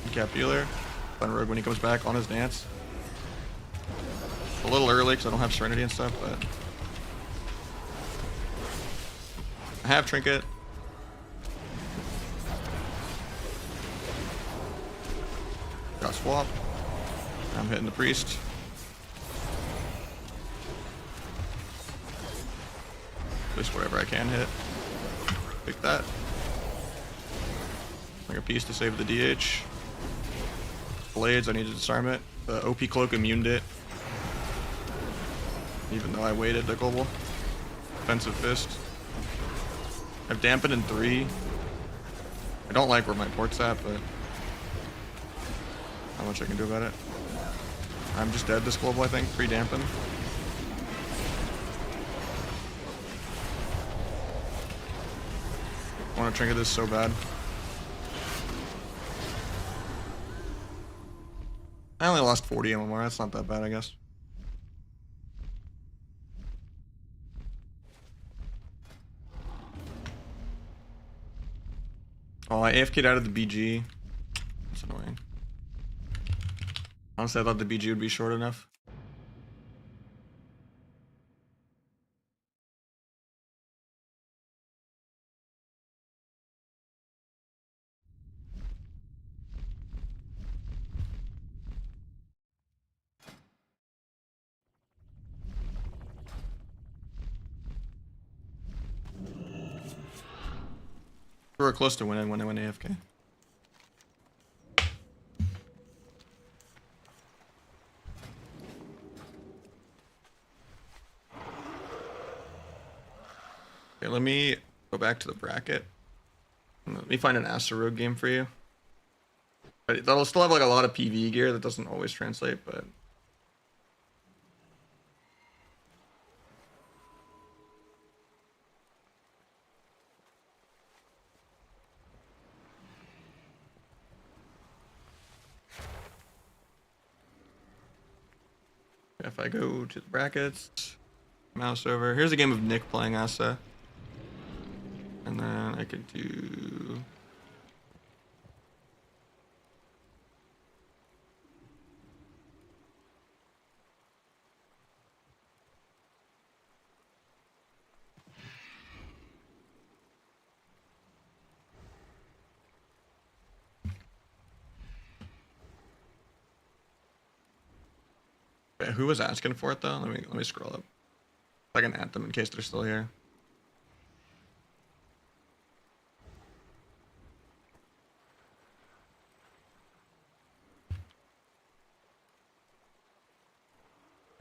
Incap healer. Stun Rogue when he comes back on his dance. A little early because I don't have Serenity and stuff, but I have Trinket. Got swap. I'm hitting the Priest. Just whatever I can hit. Pick that. Bring a piece to save the DH. Blades, I need to disarm it. The OP cloak immuned it. Even though I waited the global. Defensive fist. I've dampened in 3. I don't like where my port's at, but not much I can do about it. I'm just dead this global, I think. 3 dampen. I want to trinket this so bad. I only lost 40 MMR. That's not that bad, I guess. Oh, I AFK'd out of the BG. That's annoying. Honestly, I thought the BG would be short enough. We were close to winning when I went AFK. Okay, let me go back to the bracket. Let me find an Aster Rogue game for you. But that'll still have like a lot of PvE gear that doesn't always translate, but if I go to the brackets, mouse over. Here's a game of Nick playing Asa. And then I could do... Okay, who was asking for it though? Let me scroll up. I can add them in case they're still here.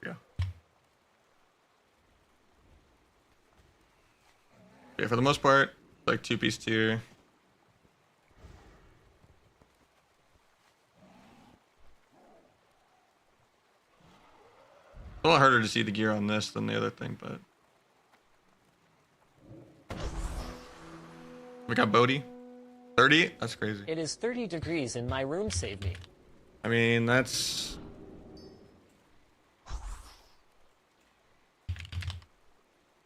Yeah. Okay, for the most part, like 2-piece tier. A little harder to see the gear on this than the other thing, but we got Bodhi. 30? That's crazy. It is 30 degrees in my room, save me. I mean, that's...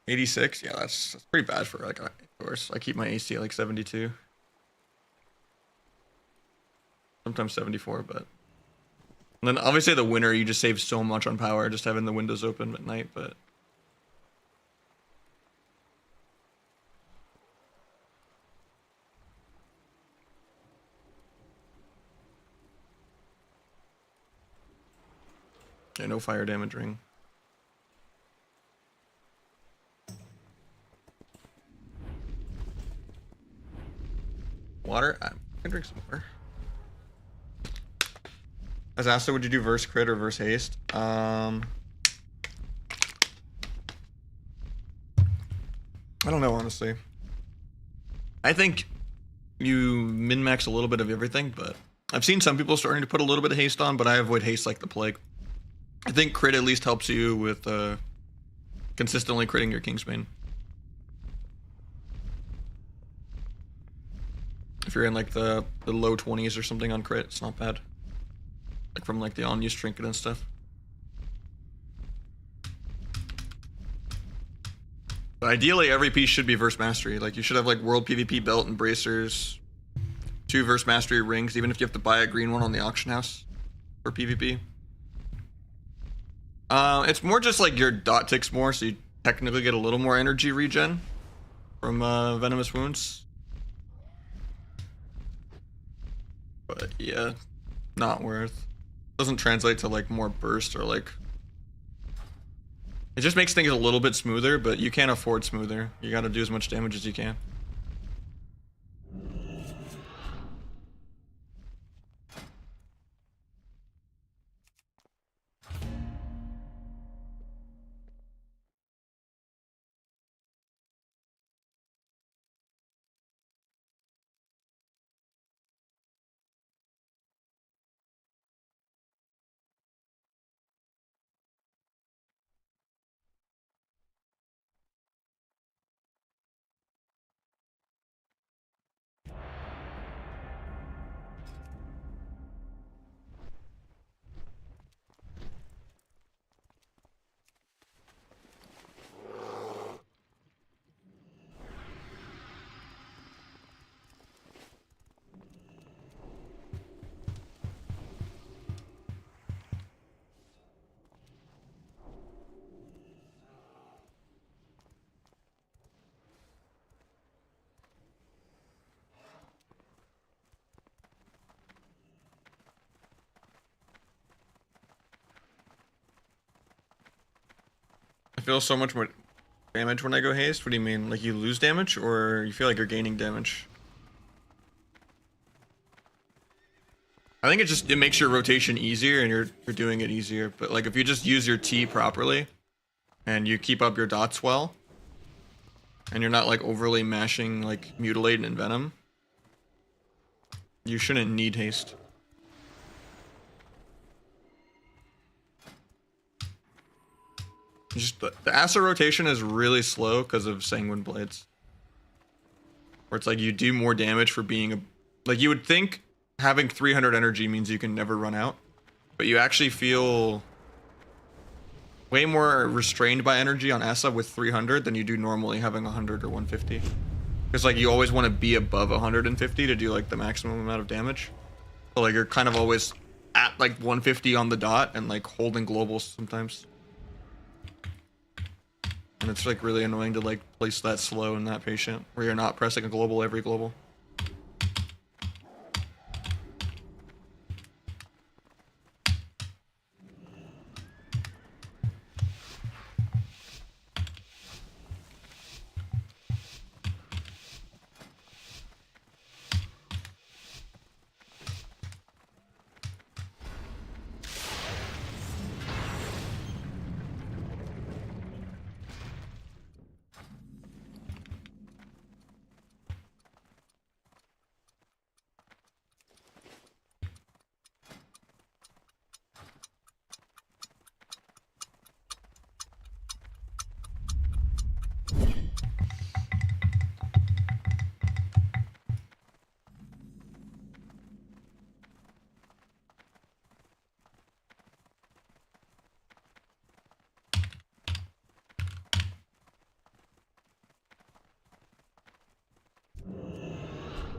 $86? Yeah, that's pretty bad for like a course. I keep my AC at like 72. Sometimes 74, but... And then obviously the winter, you just save so much on power just having the windows open at night, but... Yeah, no fire damage ring. Water? I can drink some water. As Asta, would you do verse crit or verse haste? I don't know, honestly. I think you min-max a little bit of everything, but I've seen some people starting to put a little bit of haste on, but I avoid haste like the plague. I think crit at least helps you with consistently critting your Kingsbane. If you're in like the low 20s or something on crit, it's not bad. Like from like the on-use trinket and stuff. But ideally, every piece should be verse mastery. Like you should have like world PvP belt and bracers, 2 verse mastery rings, even if you have to buy a green one on the auction house for PvP. It's more just like your dot ticks more, so you technically get a little more energy regen from venomous wounds. But yeah, not worth. Doesn't translate to like more burst or like... It just makes things a little bit smoother, but you can't afford smoother. You gotta do as much damage as you can. I feel so much more damage when I go haste. What do you mean? Like you lose damage or you feel like you're gaining damage? I think it makes your rotation easier and you're doing it easier. But like if you just use your T properly and you keep up your dots well, and you're not like overly mashing like Mutilate and Venom, you shouldn't need haste. Just the Asa rotation is really slow because of Sanguine Blades. Where it's like you do more damage for being a... Like you would think having 300 energy means you can never run out. But you actually feel way more restrained by energy on Asa with 300 than you do normally having 100 or 150. Because like you always want to be above 150 to do like the maximum amount of damage. So like you're kind of always at like 150 on the dot and like holding globals sometimes. And it's like really annoying to like place that slow and that patient where you're not pressing a global every global.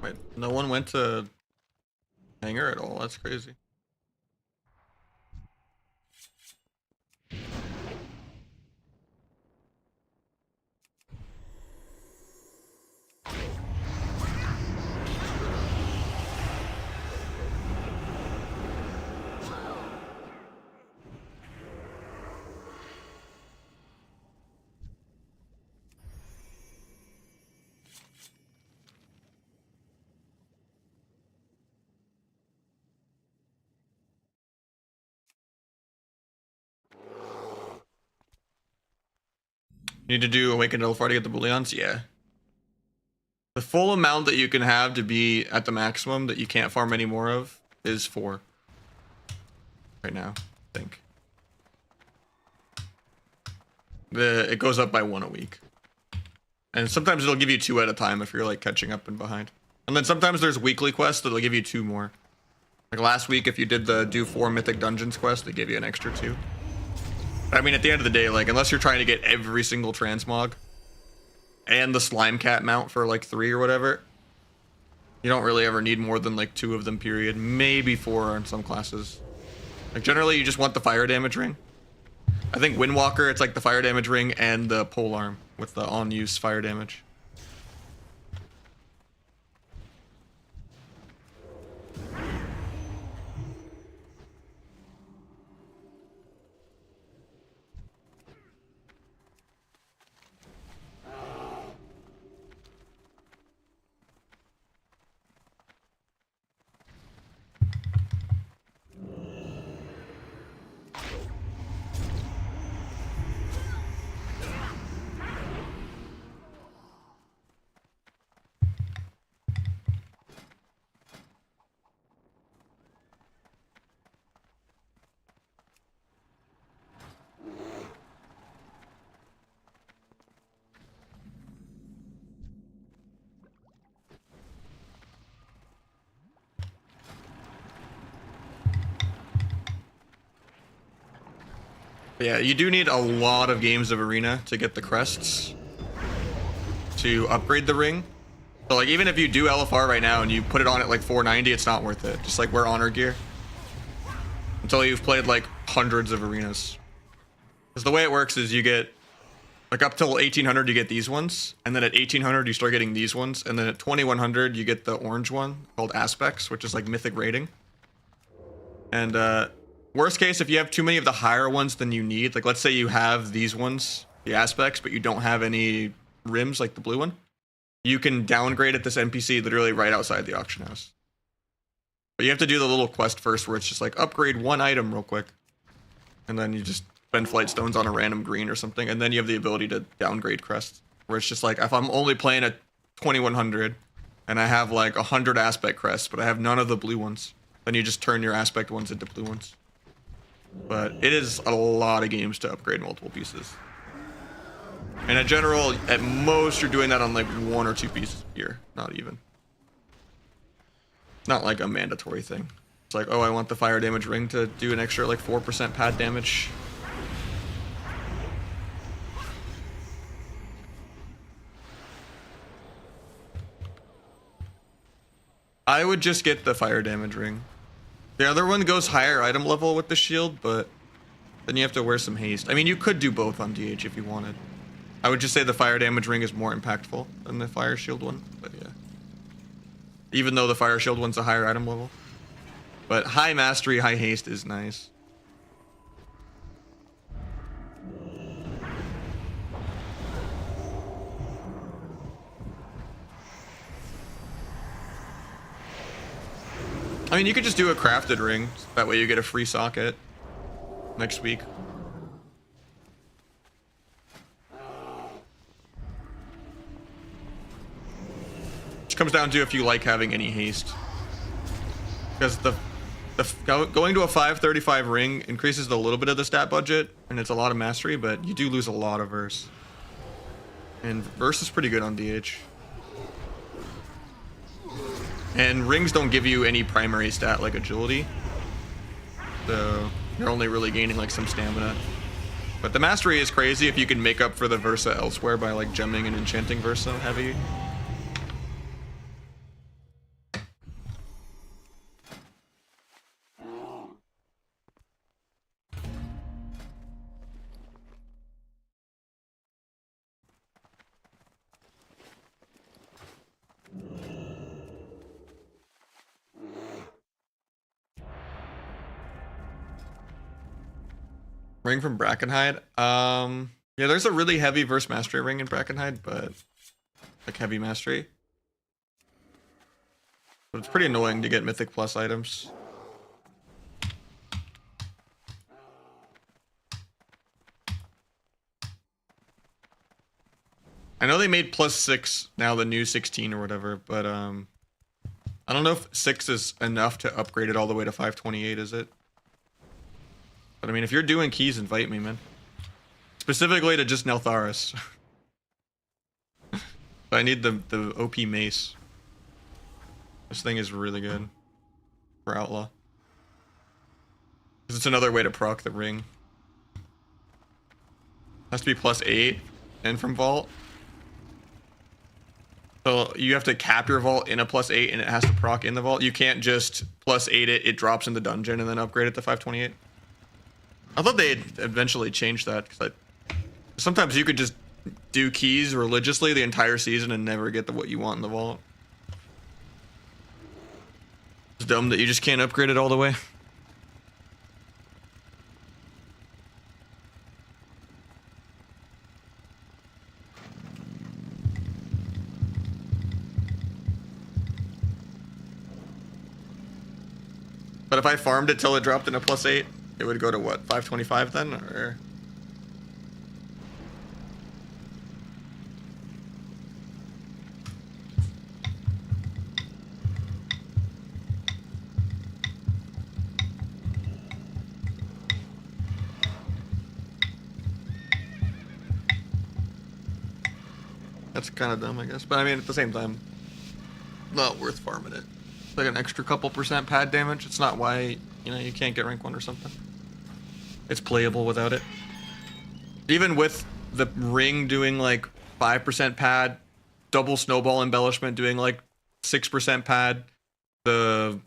Wait, no one went to Hangar at all? That's crazy. Need to do Awakened Elfar to get the Booleans? Yeah. The full amount that you can have to be at the maximum that you can't farm any more of is 4. Right now, I think. It goes up by 1 a week. And sometimes it'll give you 2 at a time if you're like catching up and behind. And then sometimes there's weekly quests that'll give you 2 more. Like last week, if you did the do 4 Mythic Dungeons quest, they give you an extra 2. I mean, at the end of the day, like, unless you're trying to get every single transmog and the Slime Cat mount for like 3 or whatever, you don't really ever need more than like 2 of them, period. Maybe 4 in some classes. Like, generally, you just want the fire damage ring. I think Windwalker, it's like the fire damage ring and the pole arm with the on-use fire damage. Yeah, you do need a lot of games of Arena to get the crests to upgrade the ring. So like even if you do LFR right now and you put it on at like 490, it's not worth it. Just like wear honor gear until you've played like hundreds of arenas. Because the way it works is you get like up till 1800 you get these ones, and then at 1800 you start getting these ones, and then at 2100 you get the orange one called Aspects, which is like mythic rating. And worst case, if you have too many of the higher ones than you need, like let's say you have these ones, the Aspects, but you don't have any rims like the blue one, you can downgrade at this NPC literally right outside the auction house. But you have to do the little quest first where it's just like upgrade one item real quick. And then you just spend flight stones on a random green or something. And then you have the ability to downgrade crests. Where it's just like, if I'm only playing at 2100 and I have like 100 aspect crests, but I have none of the blue ones, then you just turn your aspect ones into blue ones. But it is a lot of games to upgrade multiple pieces. And in general, at most, you're doing that on like 1 or 2 pieces a year. Not even. It's not like a mandatory thing. It's like, oh, I want the fire damage ring to do an extra like 4% pad damage. I would just get the fire damage ring. The other one goes higher item level with the shield, but then you have to wear some haste. I mean, you could do both on DH if you wanted. I would just say the fire damage ring is more impactful than the fire shield one, but yeah. Even though the fire shield one's a higher item level. But high mastery, high haste is nice. I mean, you could just do a crafted ring. That way you get a free socket next week. Which comes down to if you like having any haste. Because going to a 535 ring increases a little bit of the stat budget, and it's a lot of mastery, but you do lose a lot of verse. And verse is pretty good on DH. And rings don't give you any primary stat like agility. So you're only really gaining like some stamina. But the mastery is crazy if you can make up for the Versa elsewhere by like gemming and enchanting Versa heavy. Ring from Brackenhide. Yeah, there's a really heavy verse mastery ring in Brackenhide, but like heavy mastery. But it's pretty annoying to get Mythic Plus items. I know they made +6 now, the new 16 or whatever, but I don't know if 6 is enough to upgrade it all the way to 528, is it? But I mean, if you're doing keys, invite me, man. Specifically to just Neltharis. I need the OP mace. This thing is really good for Outlaw. Because it's another way to proc the ring. Has to be +8 and from Vault. So you have to cap your Vault in a +8 and it has to proc in the Vault. You can't just +8 it drops in the dungeon and then upgrade it to 528. I thought they'd eventually change that, because sometimes you could just do keys religiously the entire season and never get what you want in the vault. It's dumb that you just can't upgrade it all the way. But if I farmed it till it dropped in a +8, it would go to what, 525 then, or? That's kind of dumb, I guess. But I mean, at the same time, not worth farming it. It's like an extra couple % pad damage. It's not why, you know, you can't get rank 1 or something. It's playable without it. Even with the ring doing like 5% pad, double snowball embellishment doing like 6% pad, the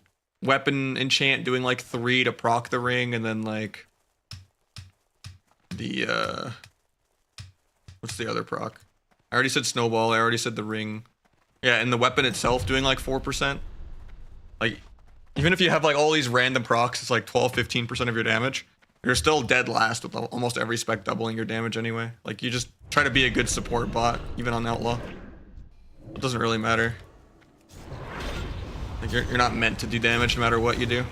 weapon enchant doing like 3 to proc the ring, and then like the what's the other proc? I already said snowball, I already said the ring. Yeah, and the weapon itself doing like 4%. Like, even if you have like all these random procs, it's like 12-15% of your damage. You're still dead last with almost every spec doubling your damage anyway. Like, you just try to be a good support bot, even on Outlaw. It doesn't really matter. Like you're not meant to do damage no matter what you do.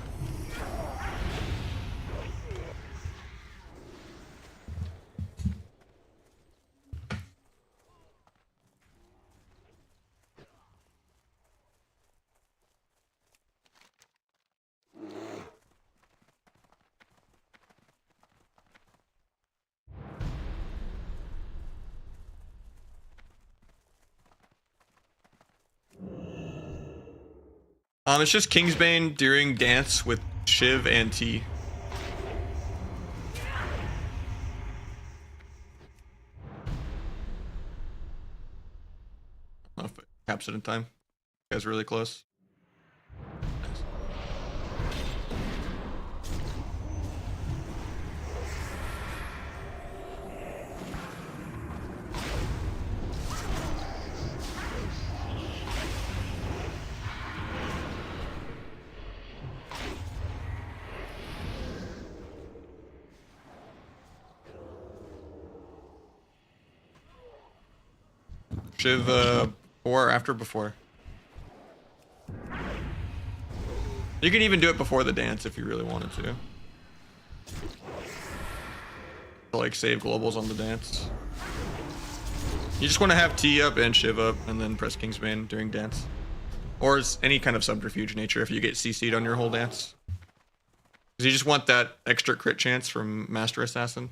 It's just Kingsbane during dance with Shiv and T. I don't know if it caps it in time. You guys are really close. Nice. Shiv, or after before. You can even do it before the dance if you really wanted to. To like save globals on the dance. You just want to have T up and Shiv up and then press Kingsbane during dance. Or as any kind of subterfuge nature if you get CC'd on your whole dance. Because you just want that extra crit chance from Master Assassin.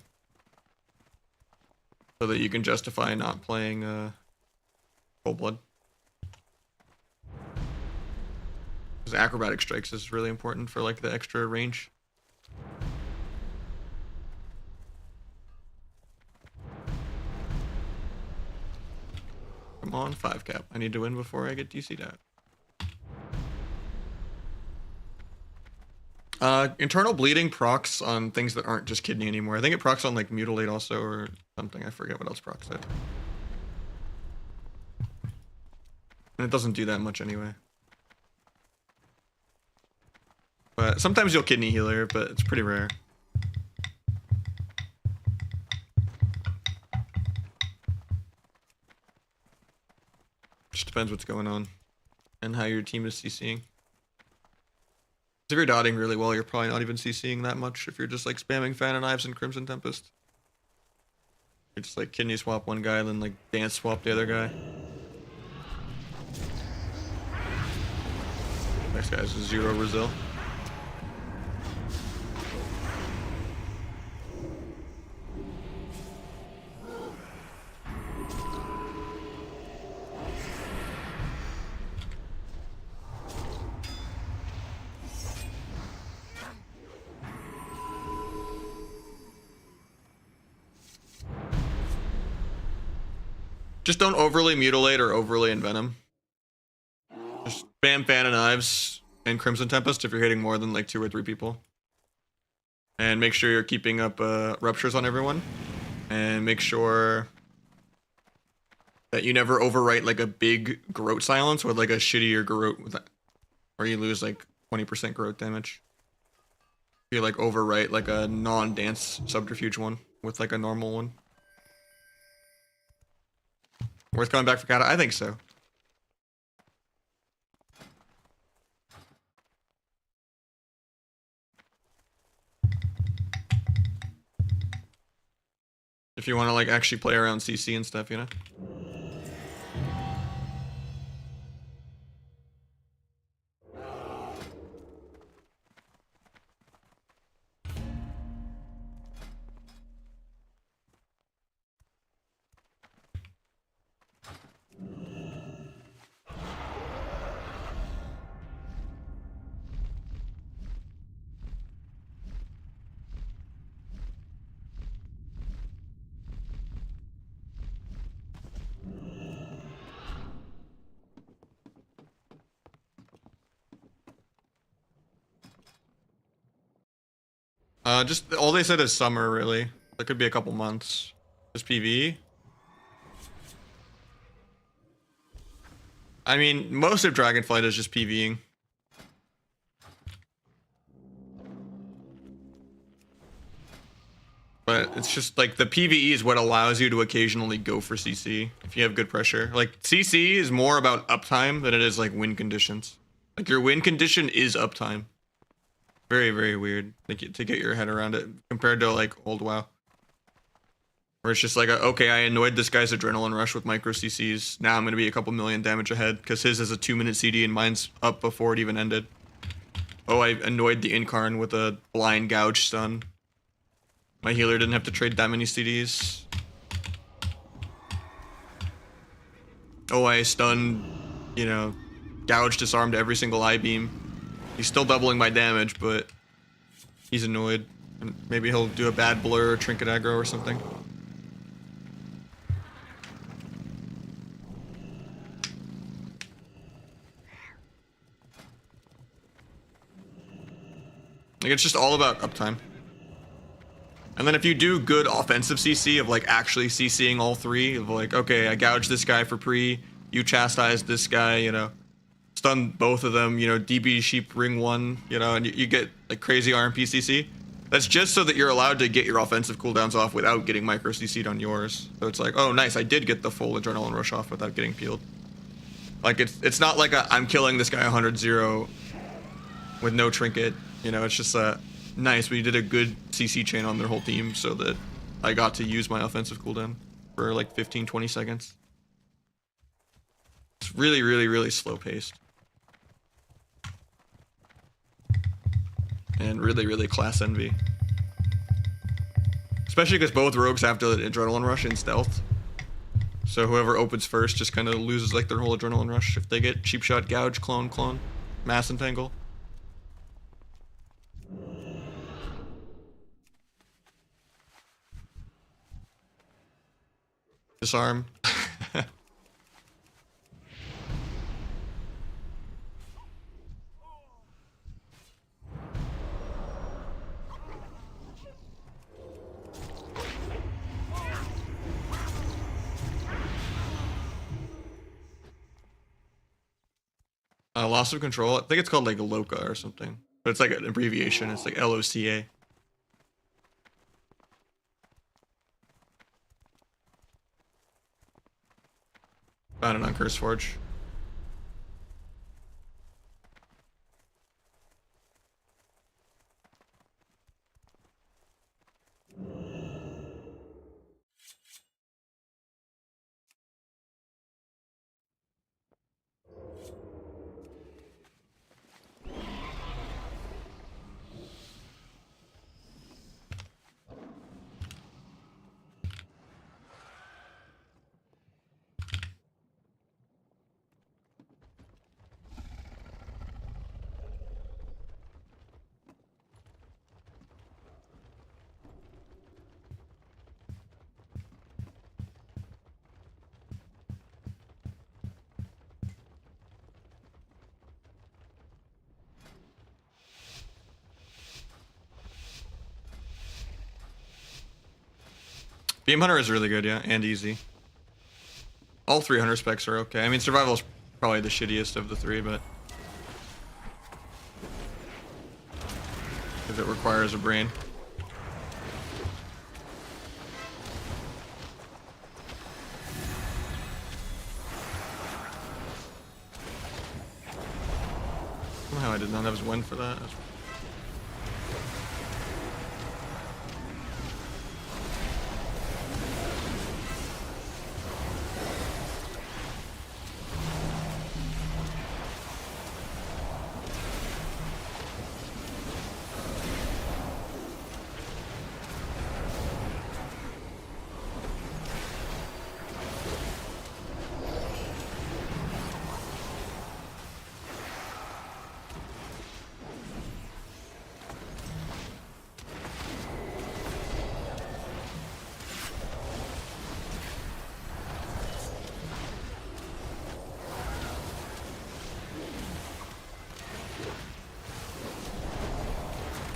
So that you can justify not playing Cold Blood. Because acrobatic strikes is really important for like the extra range. Come on, 5 cap. I need to win before I get DC'd out. Internal bleeding procs on things that aren't just kidney anymore. I think it procs on like mutilate also or something. I forget what else procs it. And it doesn't do that much anyway. But sometimes you'll kidney healer, but it's pretty rare. Just depends what's going on and how your team is CCing. If you're dotting really well, you're probably not even CCing that much if you're just like spamming Fan of Knives and Crimson Tempest. You just like kidney swap one guy, then like dance swap the other guy. Next guy's a 0 Brazil. Just don't overly mutilate or overly envenom. Just spam Fan of Knives and Crimson Tempest if you're hitting more than like 2 or 3 people. And make sure you're keeping up ruptures on everyone. And make sure that you never overwrite like a big Garrote silence with like a shittier Garrote with that, or you lose like 20% Garrote damage. You like overwrite like a non-dance subterfuge one with like a normal one. Worth coming back for Kata? I think so. If you want to like actually play around CC and stuff, you know? Just all they said is summer, really. That could be a couple months. Just PvE. I mean, most of Dragonflight is just PvEing. But it's just like the PvE is what allows you to occasionally go for CC if you have good pressure. Like CC is more about uptime than it is like win conditions. Like your win condition is uptime. Very, very weird to get your head around it compared to like old WoW. Where it's just like, okay, I annoyed this guy's adrenaline rush with micro CCs. Now I'm going to be a couple million damage ahead because his is a 2-minute CD and mine's up before it even ended. Oh, I annoyed the Incarn with a blind gouge stun. My healer didn't have to trade that many CDs. Oh, I stunned, you know, gouge disarmed every single I-beam. He's still doubling my damage, but he's annoyed. And maybe he'll do a bad blur or trinket aggro or something. Like, it's just all about uptime. And then if you do good offensive CC of like actually CCing all three, of like, okay, I gouged this guy for pre, you chastised this guy, you know, stun both of them, you know, DB sheep ring one, you know, and you get like crazy RMP CC. That's just so that you're allowed to get your offensive cooldowns off without getting micro CC'd on yours. So it's like, oh, nice, I did get the full adrenaline rush off without getting peeled. Like, it's not like I'm killing this guy 100-0 with no trinket, you know, it's just nice, we did a good CC chain on their whole team so that I got to use my offensive cooldown for like 15-20 seconds. It's really, really, really slow paced. And really, really class envy. Especially because both rogues have to adrenaline rush in stealth. So whoever opens first just kind of loses like their whole adrenaline rush if they get cheap shot, gouge, clone, mass entangle. Disarm. Loss of control. I think it's called like LOCA or something, but it's like an abbreviation. It's like LOCA. Found it on CurseForge. Beam Hunter is really good, yeah, and easy. All 300 specs are okay. I mean, Survival's probably the shittiest of the three, but because it requires a brain. Somehow I did not have his win for that.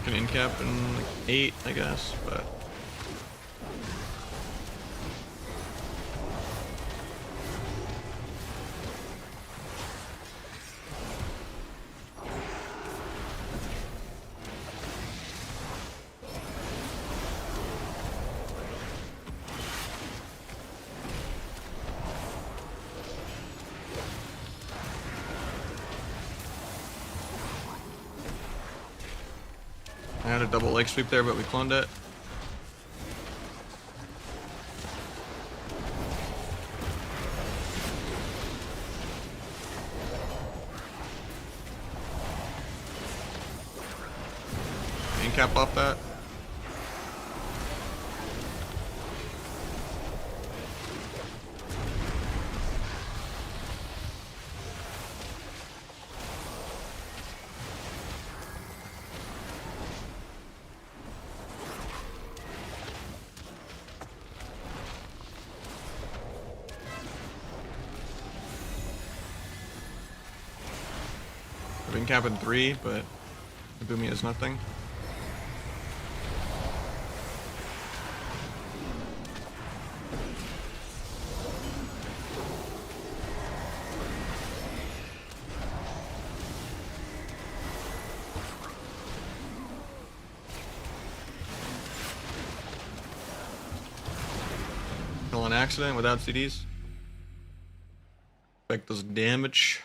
Can in-cap in like 8, I guess, but I had a double leg sweep there, but we cloned it. Main cap off that. I've been capping 3, but Ibumi is nothing. Kill an accident without CDs. Expect this damage.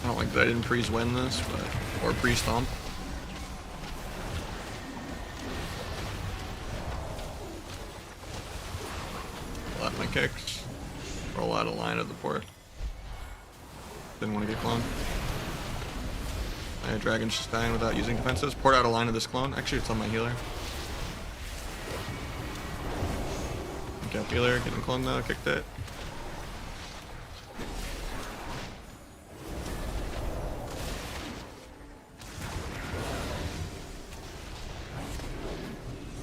I don't like that I didn't freeze win this, but or pre-stomp. Lot my kicks. Roll out of line of the port. Didn't want to get cloned. My dragon's just dying without using defenses. Port out of line of this clone. Actually, it's on my healer. Cap healer, getting cloned now, kicked it.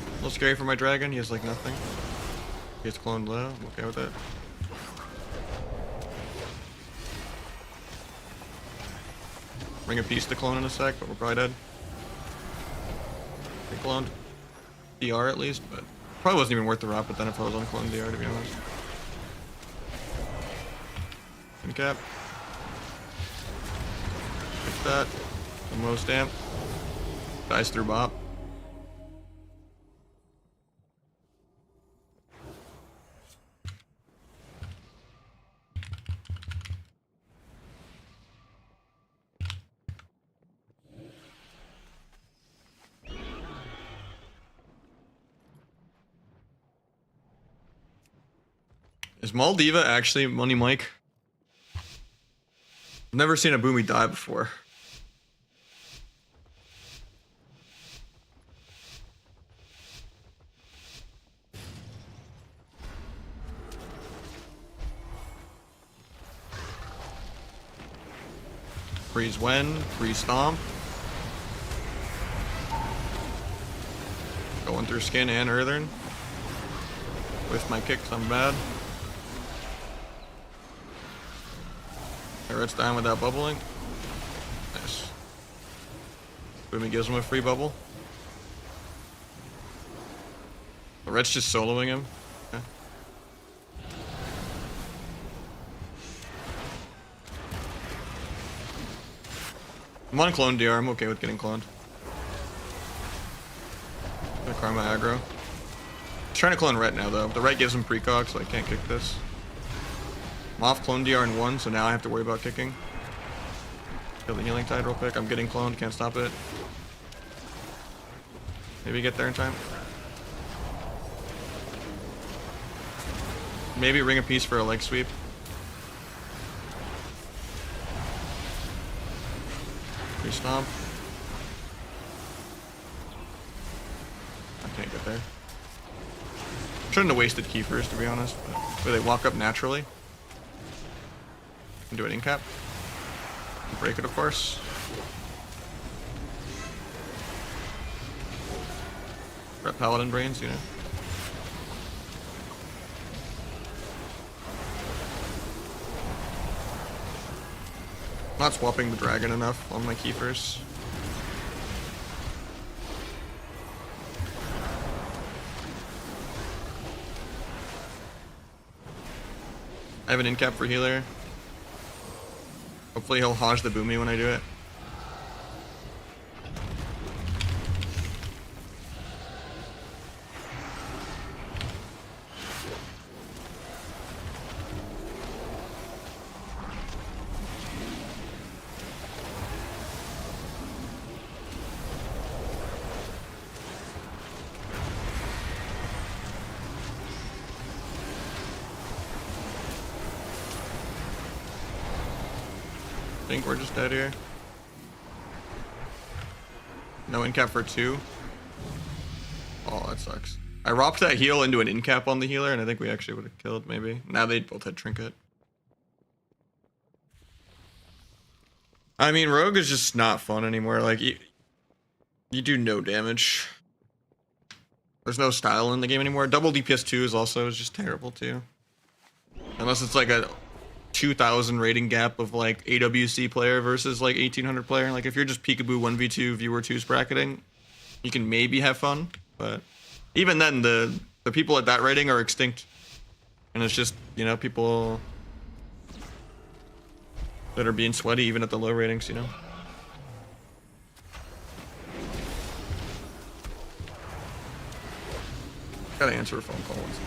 A little scary for my dragon, he has like nothing. He gets cloned low, I'm okay with it. Bring a piece to clone in a sec, but we're probably dead. Get cloned. DR at least, but probably wasn't even worth the route, but then if I was on clone DR to be honest. Cap. Fix that. The most stamp. Dies through bop. Is Maldiva actually Money Mike? I've never seen a Boomy die before. Freeze when, freeze stomp. Going through skin and earthern. With my kicks, I'm bad. Red's dying without bubbling. Nice. Boomy gives him a free bubble. The Red's just soloing him. Okay. I'm on clone DR, I'm okay with getting cloned. I'm gonna karma aggro. I'm trying to clone Ret now though. The Ret gives him precog, so I can't kick this. I'm off clone DR in 1, so now I have to worry about kicking. Kill the healing tide real quick. I'm getting cloned, can't stop it. Maybe get there in time. Maybe ring a piece for a leg sweep. Re-stomp. I can't get there. Shouldn't have wasted Keepers, to be honest. But where they walk up naturally. Can do it in cap. Break it, of course. Red Paladin brains, you know. Not swapping the dragon enough on my Keepers. I have an in cap for healer. Hopefully he'll Hajj the Boomy when I do it. I think we're just dead here. No in cap for 2. Oh, that sucks. I ropped that heal into an in cap on the healer, and I think we actually would have killed, maybe. Now they both had trinket. I mean, Rogue is just not fun anymore. Like, you do no damage. There's no style in the game anymore. Double DPS 2 is also just terrible, too. Unless it's like a 2,000 rating gap of like AWC player versus like 1,800 player. Like if you're just peekaboo 1v2 viewer 2's bracketing, you can maybe have fun, but even then the people at that rating are extinct, and it's just, you know, people that are being sweaty even at the low ratings, you know. Gotta answer a phone call once.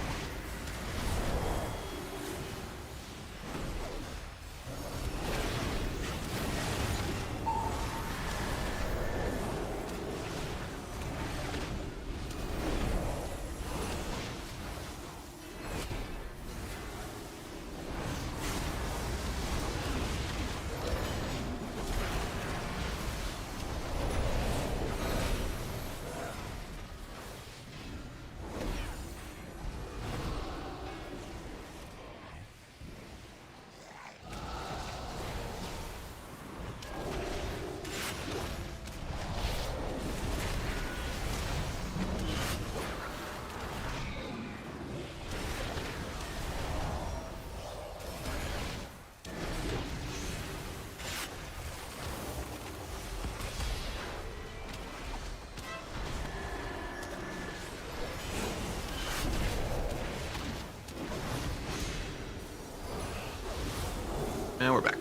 And we're back.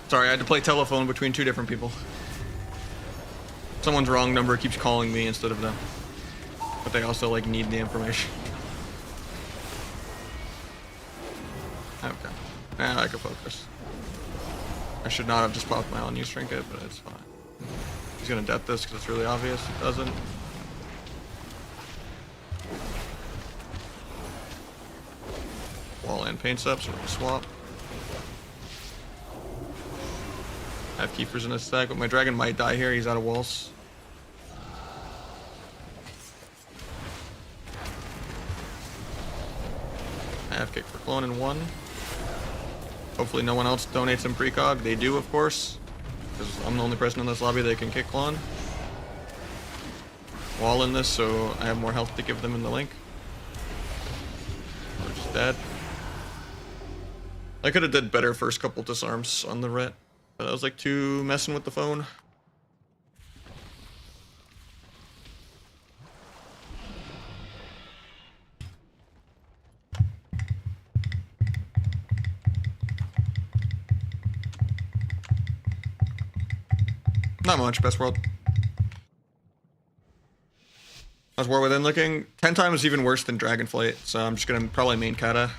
Sorry, I had to play telephone between 2 different people. Someone's wrong number keeps calling me instead of them. But they also, like, need the information. Okay. Now I can focus. I should not have just popped my unused trinket, but it's fine. He's gonna death this because it's really obvious. It doesn't. Wall and paints up, so we're gonna swap. I have Keepers in a stack, but my dragon might die here. He's out of walls. I have kick for clone in 1. Hopefully no one else donates him precog. They do, of course, because I'm the only person in this lobby that can kick clone. Wall in this, so I have more health to give them in the link. We're just dead. I could have did better first couple disarms on the ret. But I was like too messing with the phone. Not much, best world. How's War Within looking? 10 times even worse than Dragonflight, so I'm just gonna probably main Kata.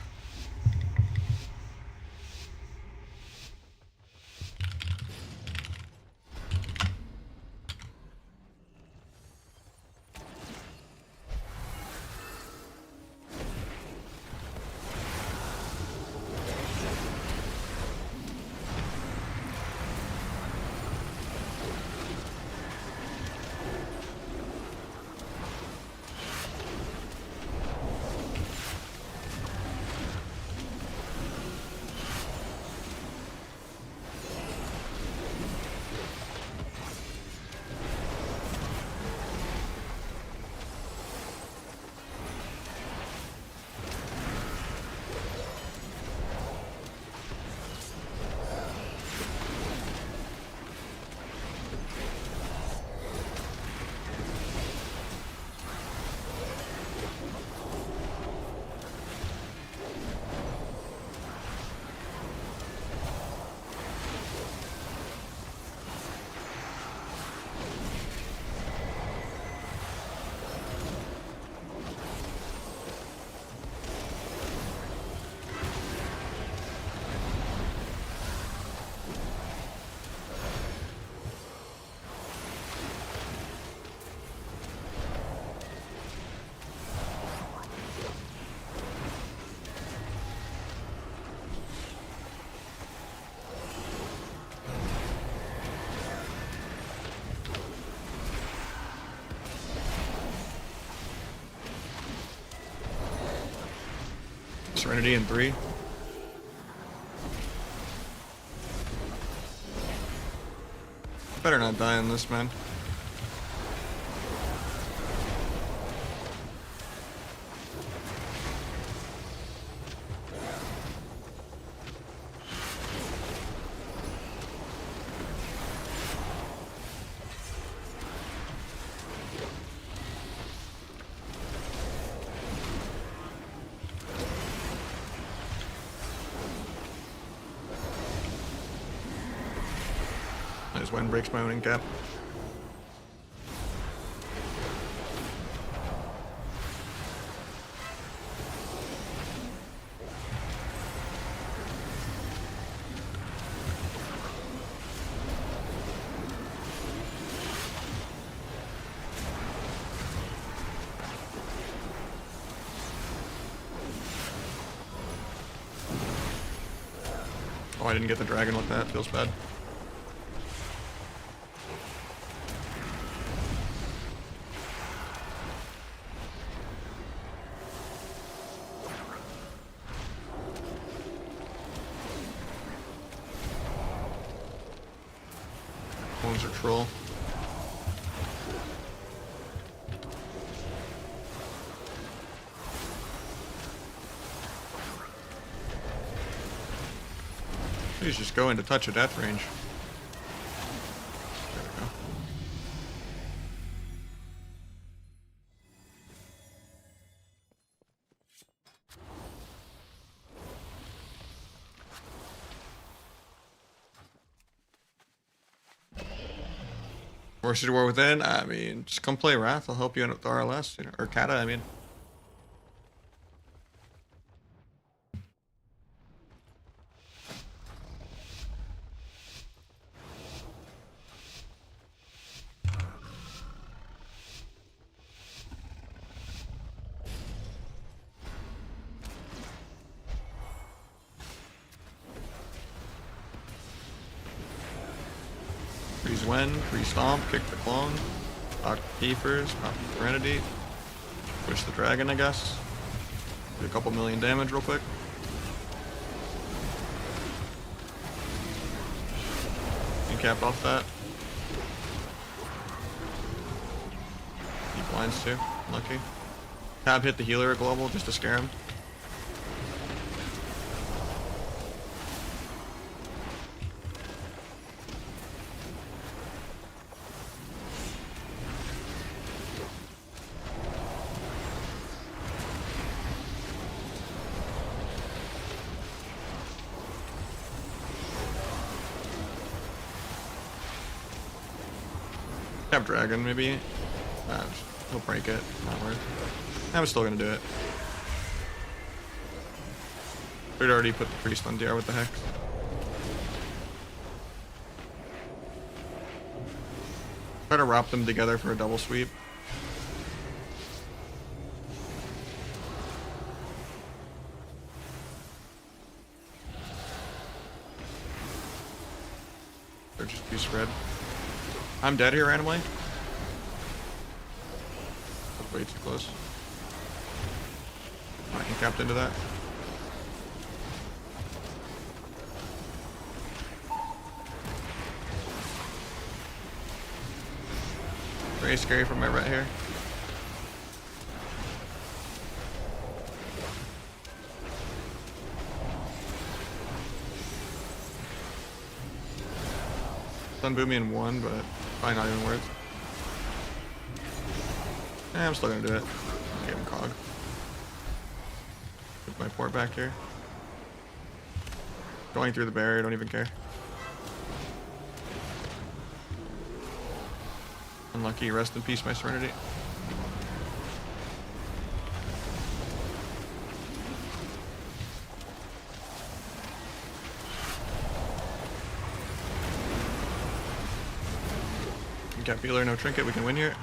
Serenity in 3. Better not die on this, man. Nice wind breaks my own cap. Oh, I didn't get the dragon with that. Feels bad. One's a troll. Please just go into touch of death range. There we go. Force you to war within? I mean, just come play Wrath. I'll help you out with RLS, you know, or Kata, I mean. Freeze Wen, free Stomp, kick the clone, knock the Keepers, pop the Serenity, push the dragon, I guess. Do a couple million damage real quick. And cap off that. He blinds too, lucky. Tab hit the healer at global just to scare him. Cap dragon, maybe. He'll break it. Not worth. I'm still gonna do it. We'd already put the priest on DR. What the heck? Try to wrap them together for a double sweep. They're just too spread. I'm dead here randomly. That's way too close. I can capped into that. Very scary from my right here. Sun boom me in 1, but probably not even worth. I'm still gonna do it. Give him cog. Put my port back here. Going through the barrier, don't even care. Unlucky, rest in peace, my Serenity. Got healer, no trinket, we can win here.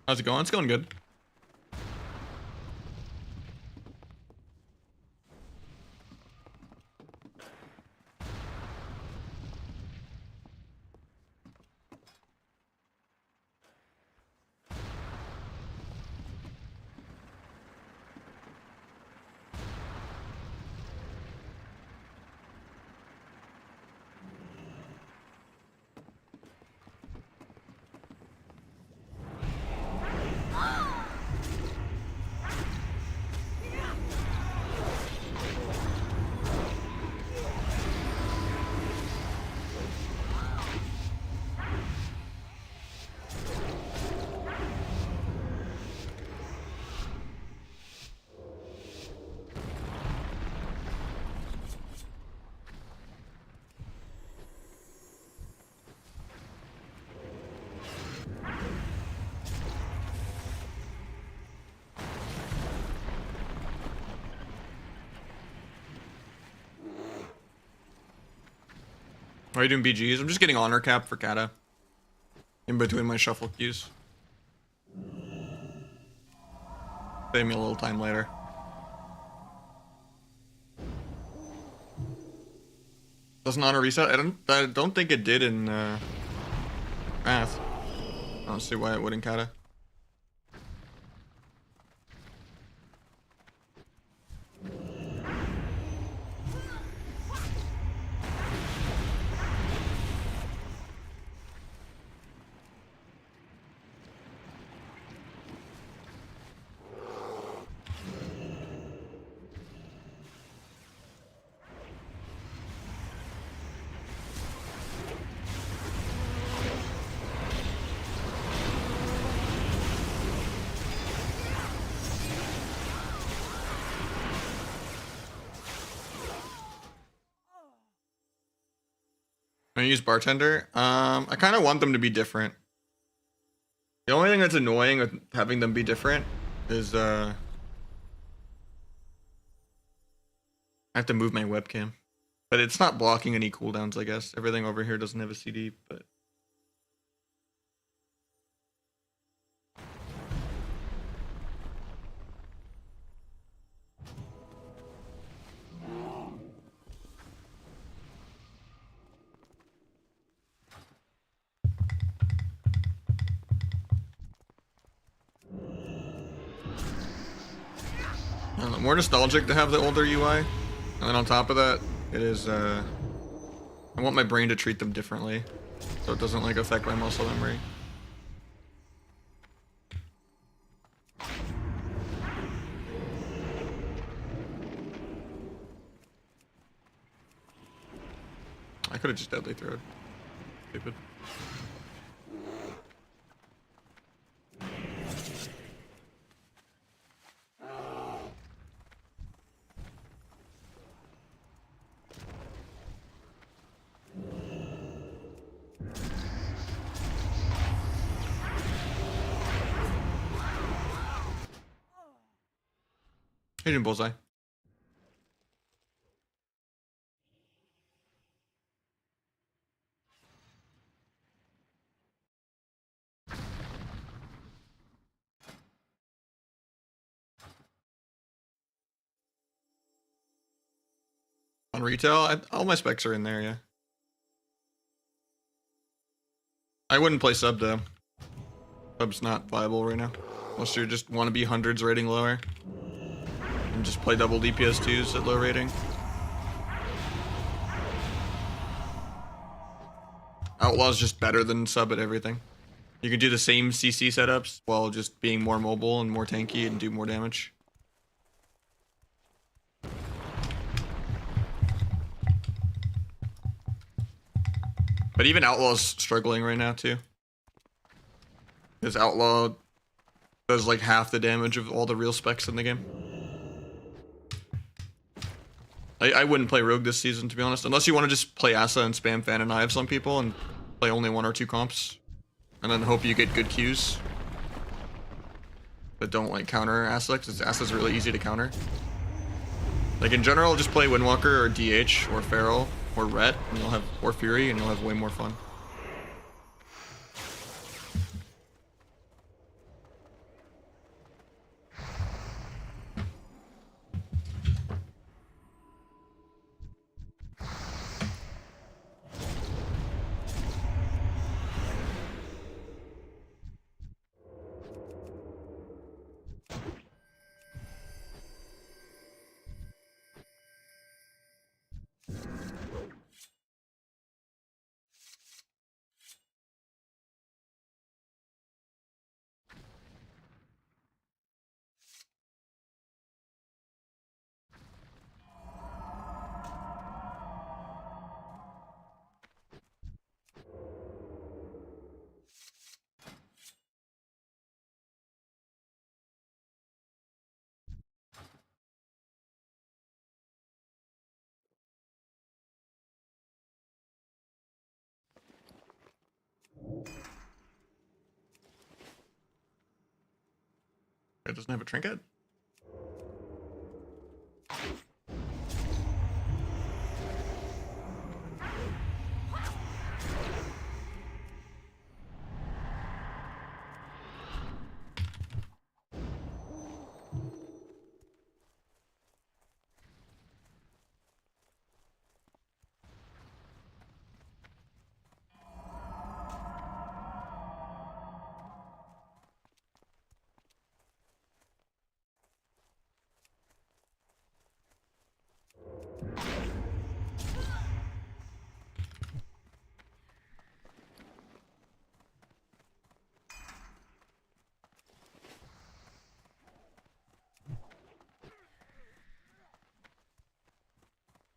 How's it going? It's going good. Are you doing BGs? I'm just getting honor cap for Kata. In between my shuffle queues. Save me a little time later. Doesn't honor reset? I don't think it did in Math. I don't see why it would in Kata. I use bartender. I kind of want them to be different. The only thing that's annoying with having them be different is I have to move my webcam, but it's not blocking any cooldowns. I guess everything over here doesn't have a CD, but. I don't know, more nostalgic to have the older UI, and then on top of that, it is I want my brain to treat them differently, so it doesn't like affect my muscle memory. I could have just deadly thrown. Stupid. Agent Bullseye. On retail, all my specs are in there, yeah. I wouldn't play sub though. Sub's not viable right now. Unless you just want to be hundreds rating lower. And just play double DPS 2s at low rating. Outlaw's just better than sub at everything. You can do the same CC setups while just being more mobile and more tanky and do more damage. But even Outlaw's struggling right now too. Because Outlaw does like half the damage of all the real specs in the game. I wouldn't play Rogue this season, to be honest. Unless you want to just play Asa and spam Fan and Knives on people and play only 1 or 2 comps. And then hope you get good Qs that don't like counter Asa, because Asa's really easy to counter. Like in general, just play Windwalker or DH or Feral or Ret, and you'll have, or Fury, and you'll have way more fun. It doesn't have a trinket?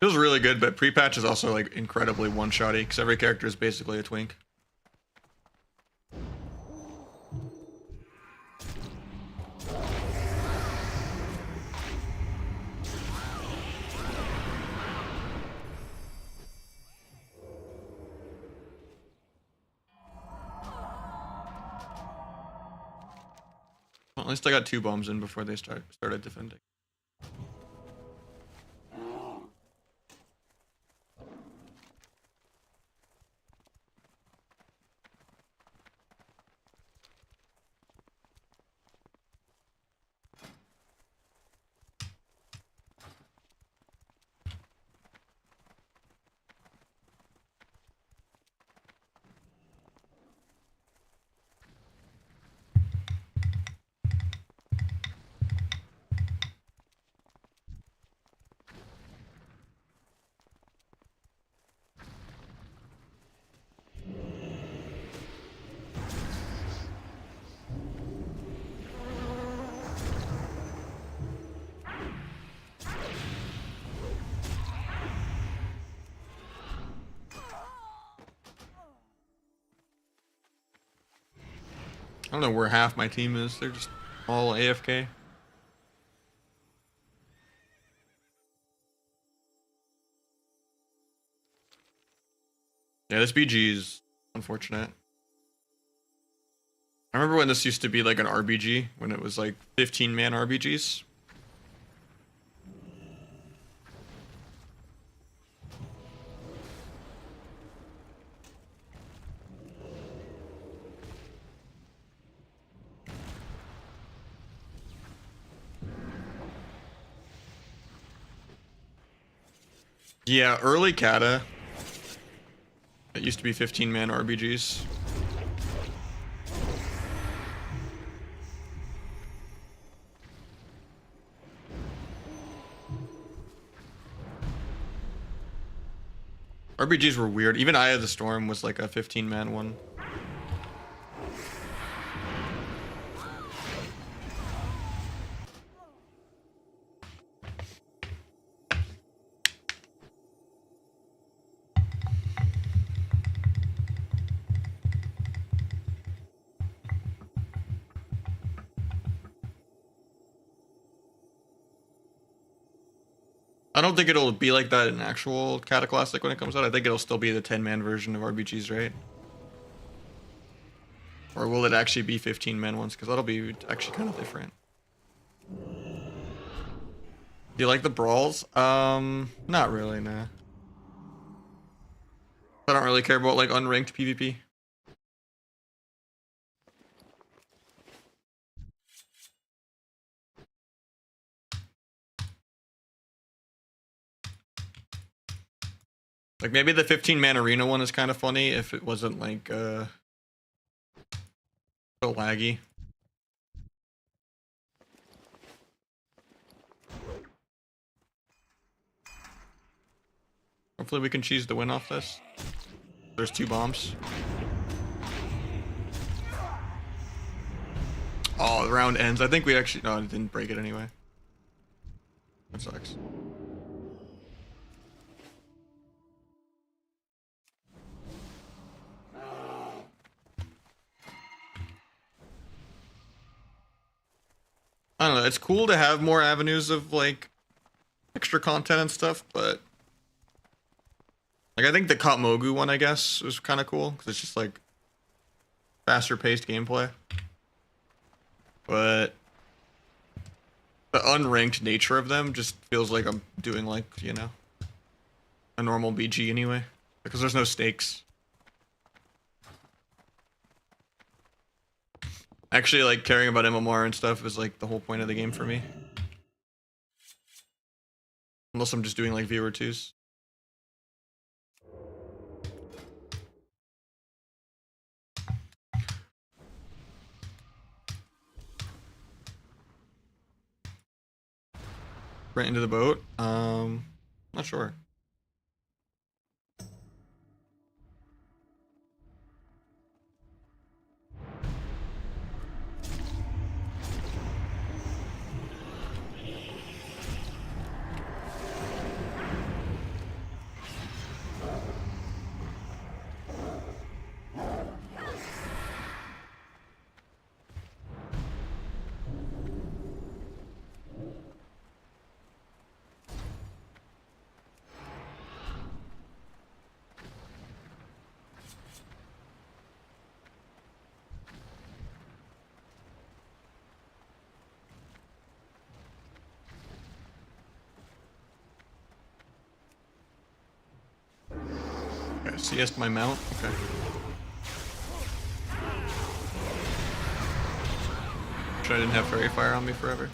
Feels really good, but pre-patch is also like incredibly one-shotty because every character is basically a twink. Well, at least I got 2 bombs in before they started defending. I don't know where half my team is. They're just all AFK. Yeah, this BG is unfortunate. I remember when this used to be like an RBG, when it was like 15-man RBGs. Yeah, early Kata. It used to be 15-man RBGs. RBGs were weird. Even Eye of the Storm was like a 15-man one. I don't think it'll be like that in actual Cataclassic when it comes out. I think it'll still be the 10-man version of RBGs, right? Or will it actually be 15-man ones? Because that'll be actually kind of different. Do you like the brawls? Not really, nah. I don't really care about like unranked PvP. Like maybe the 15-man arena one is kind of funny if it wasn't like so laggy. Hopefully we can cheese the win off this. There's 2 bombs. Oh, the round ends. I think we actually... No, it didn't break it anyway. That sucks. I don't know. It's cool to have more avenues of like extra content and stuff, but like I think the Kot Mogu one, I guess, was kind of cool because it's just like faster paced gameplay. But unranked nature of them just feels like I'm doing like, you know, a normal BG anyway. Because there's no stakes. Actually, like, caring about MMR and stuff is like the whole point of the game for me. Unless I'm just doing like viewer twos. Right into the boat. Not sure. Okay, CS my mount. Okay. Sure I didn't have fairy fire on me forever.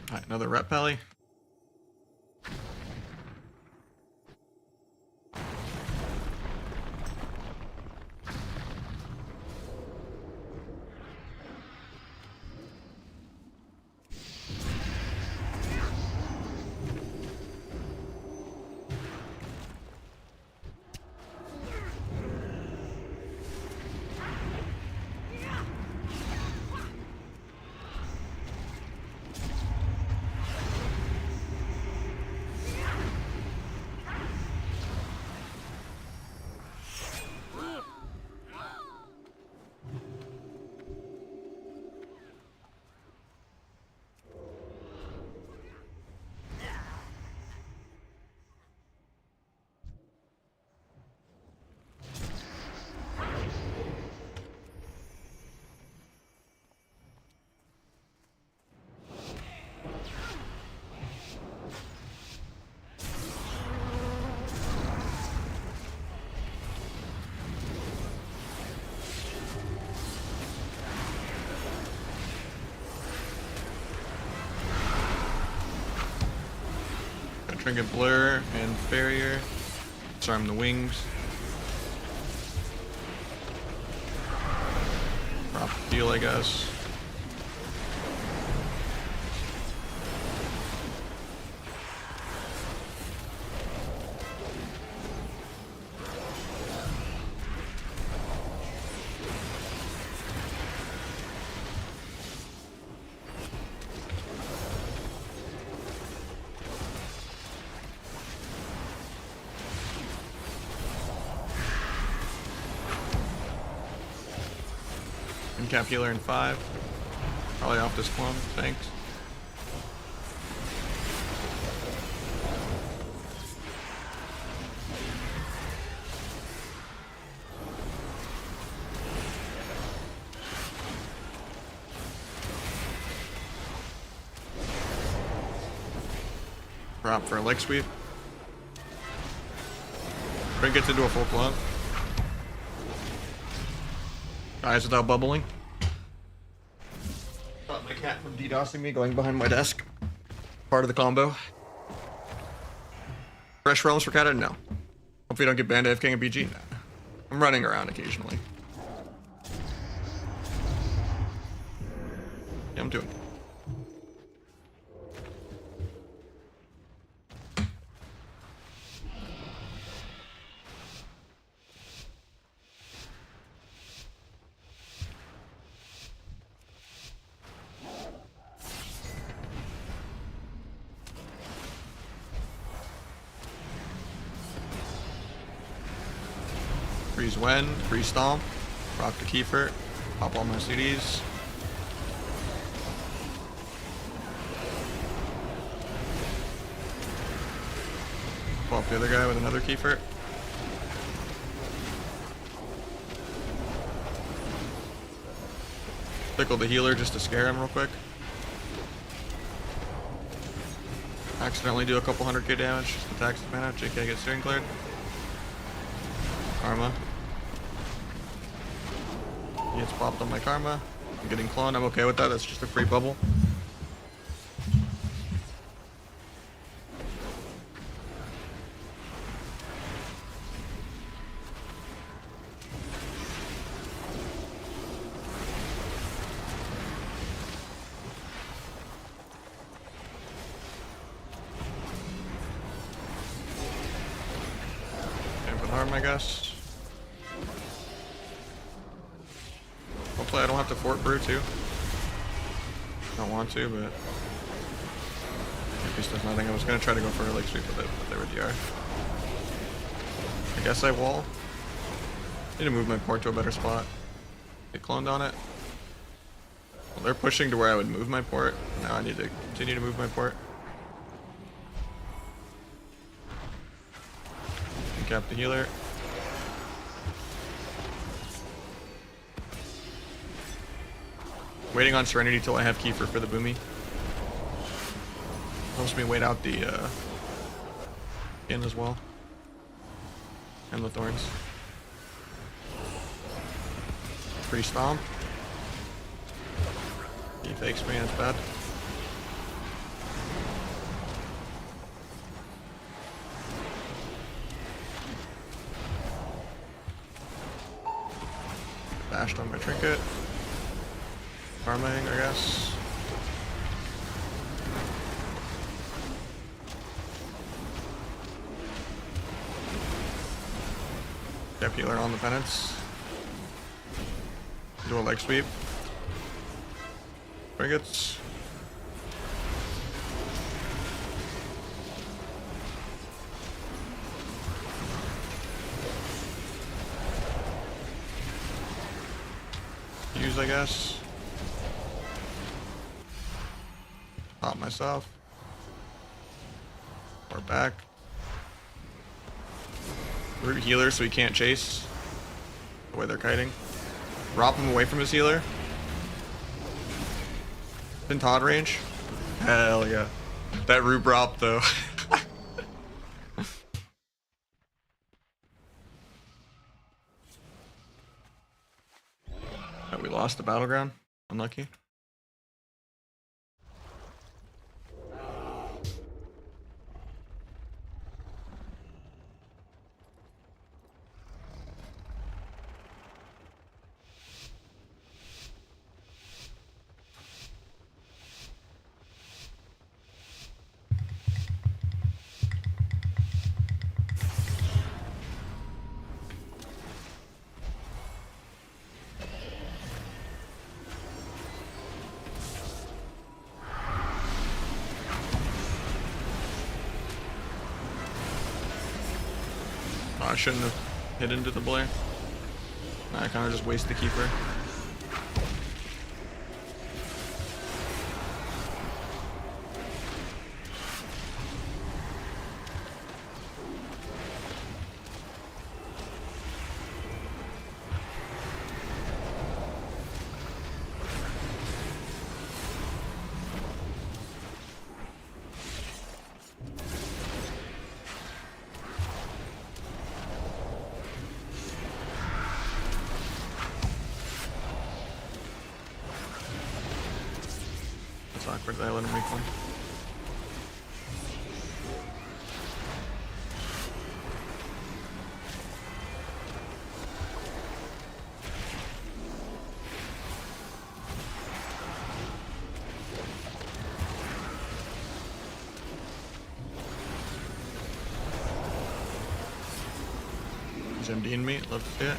Alright, another rep pally. Trinket Blur and Farrier. Disarm the wings. Drop the deal, I guess. Incap healer in 5. Probably off this clone, thanks. Drop for a leg sweep. Brink gets into a full club. Eyes without bubbling. Stop my cat from DDoSing me going behind my desk. Part of the combo. Fresh realms for Kata? No. Hope we don't get banned AFK and BG? No. I'm running around occasionally. Yeah, I'm doing it. Freeze Wen, free Stomp, rock the Kiefer, pop all my CDs. Cap the other guy with another Kiefer. Tickle the healer just to scare him real quick. Accidentally do a couple 100k damage. Just attacks the mana. JK gets steering cleared. Karma. He gets popped on my Karma. I'm getting cloned. I'm okay with that. That's just a free bubble. Harm, I guess. Hopefully I don't have to fort brew too. Don't want to, but at least there's nothing. I was gonna try to go for a leg sweep with it, but they were DR. I guess I wall. Need to move my port to a better spot. Get cloned on it. Well, they're pushing to where I would move my port. Now I need to continue to move my port. Cap the healer. Waiting on Serenity till I have Kiefer for the Boomy. Helps me wait out the in as well. And the Thorns. Free Stomp. He fakes me, that's bad. Bashed on my trinket. Farming, I guess. Cap healer on the penance. Do a leg sweep. Trinkets. Use, I guess. Pop myself. Or back. Root healer so he can't chase. The way they're kiting. Drop him away from his healer. In Todd range. Hell yeah. That root drop though. We lost the battleground. Unlucky. I shouldn't have hit into the Blair. I kind of just waste the Keeper. Awkward that I let him make one. He's MDing me, love to see it.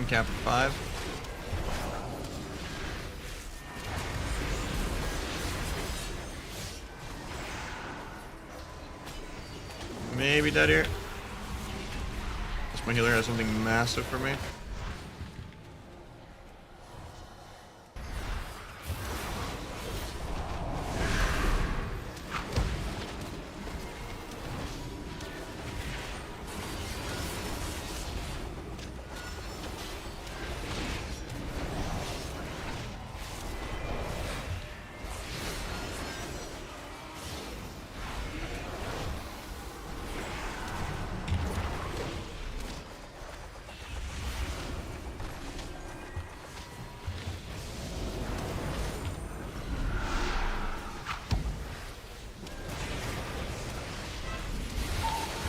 Cap at 5. Maybe dead here. Just My healer has something massive for me.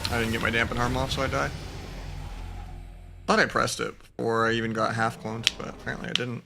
I didn't get my dampen harm off, so I died. Thought I pressed it before I even got half cloned, but apparently I didn't.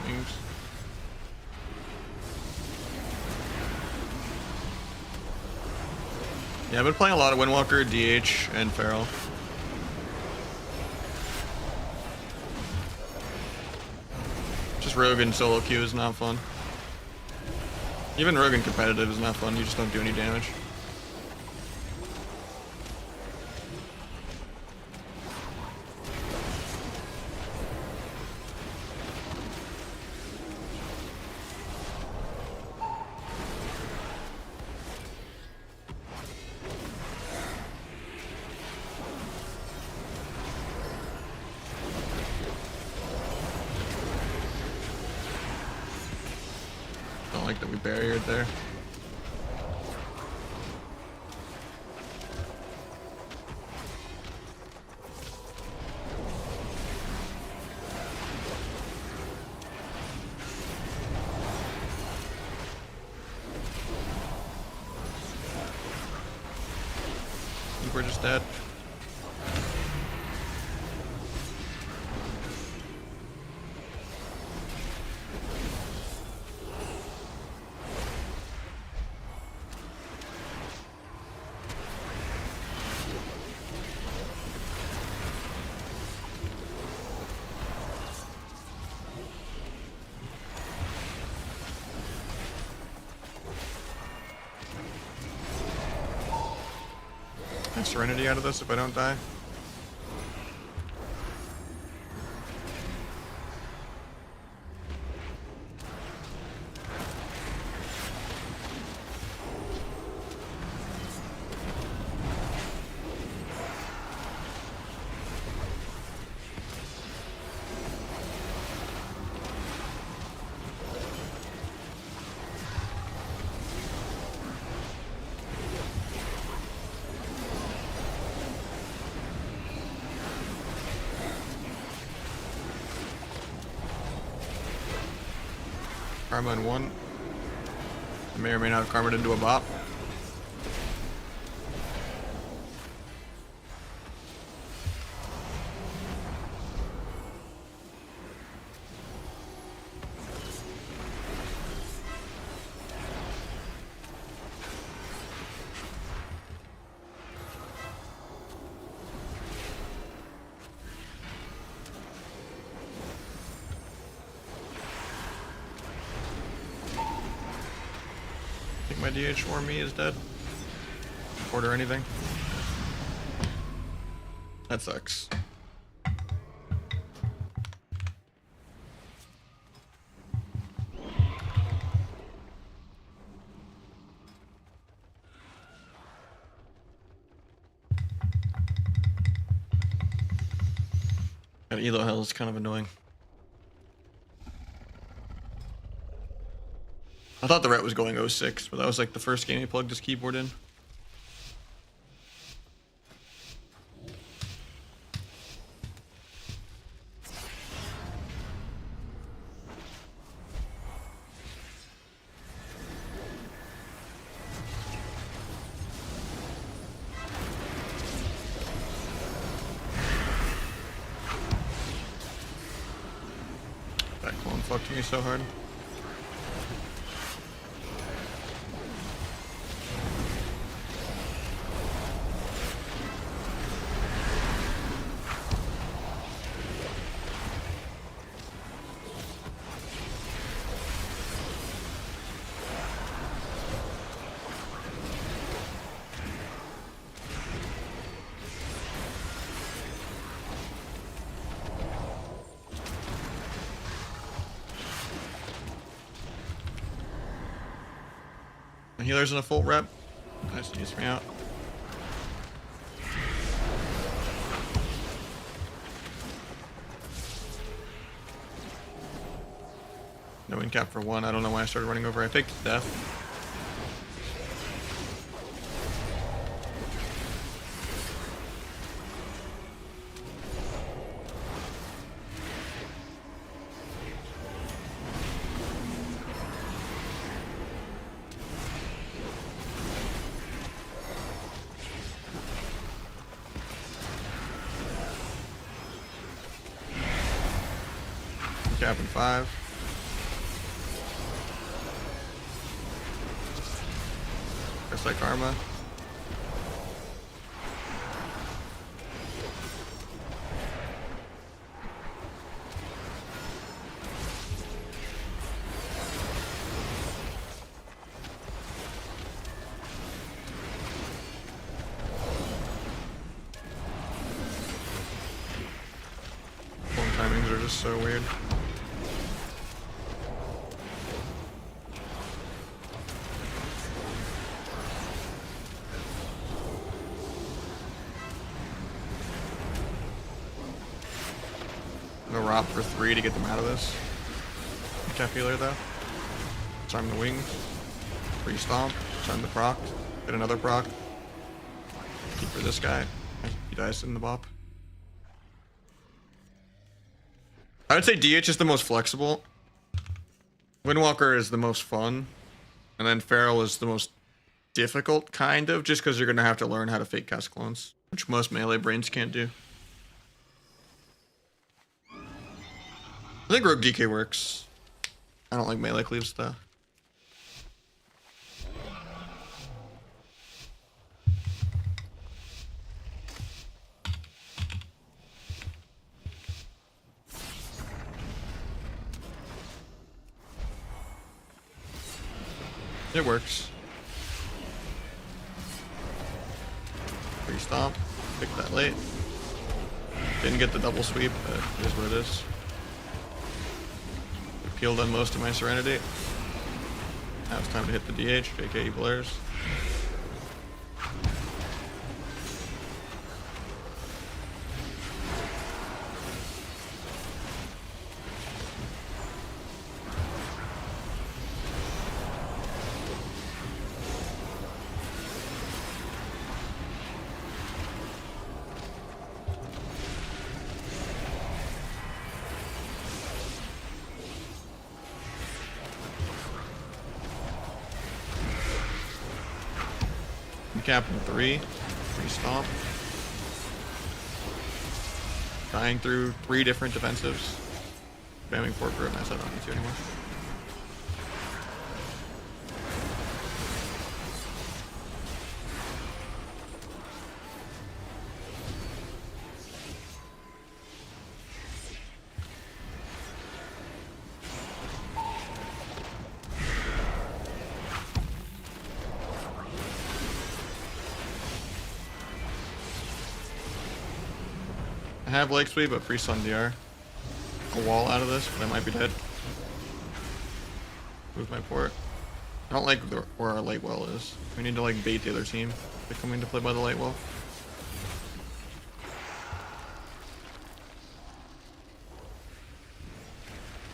Wings. Yeah, I've been playing a lot of Windwalker, DH, and Feral. Just Rogan solo queue is not fun. Even Rogan competitive is not fun, you just don't do any damage. Don't like that we barriered there. I think we're just dead. Serenity out of this if I don't die. Karma in one. I may or may not have karmaed into a bot. I think my DH or me is dead. Order anything. That sucks. That Elo hell is kind of annoying. I thought the ret was going 06, but that was like the first game he plugged his keyboard in. fucked me so hard. My healer's in a full rep. Nice to use me out. No win cap for 1. I don't know why I started running over. I faked death. Cap in 5. Just like Karma. Phone timings are just so weird. I'm gonna ROP for 3 to get them out of this. Cap healer though. Time the wings. Free stomp. Time the proc. Get another proc. Keep for this guy. He dies in the bop. I would say DH is the most flexible. Windwalker is the most fun. And then Feral is the most difficult, kind of, just because you're gonna have to learn how to fake cast clones, which most melee brains can't do. I think Rogue DK works. I don't like melee cleaves though. It works. Free stomp. Pick that late. Didn't get the double sweep, but it is what it is. Peeled on most of my Serenity. Now it's time to hit the DH, JK Evil Airs. Cap in 3. Free stomp. Dying through 3 different defensives. Spamming fork root. Nice, I don't need to anymore. I have leg sweep, but free stun DR. A wall out of this, but I might be dead. Move my port. I don't like where our light well is. We need to like bait the other team to come into play by the light well.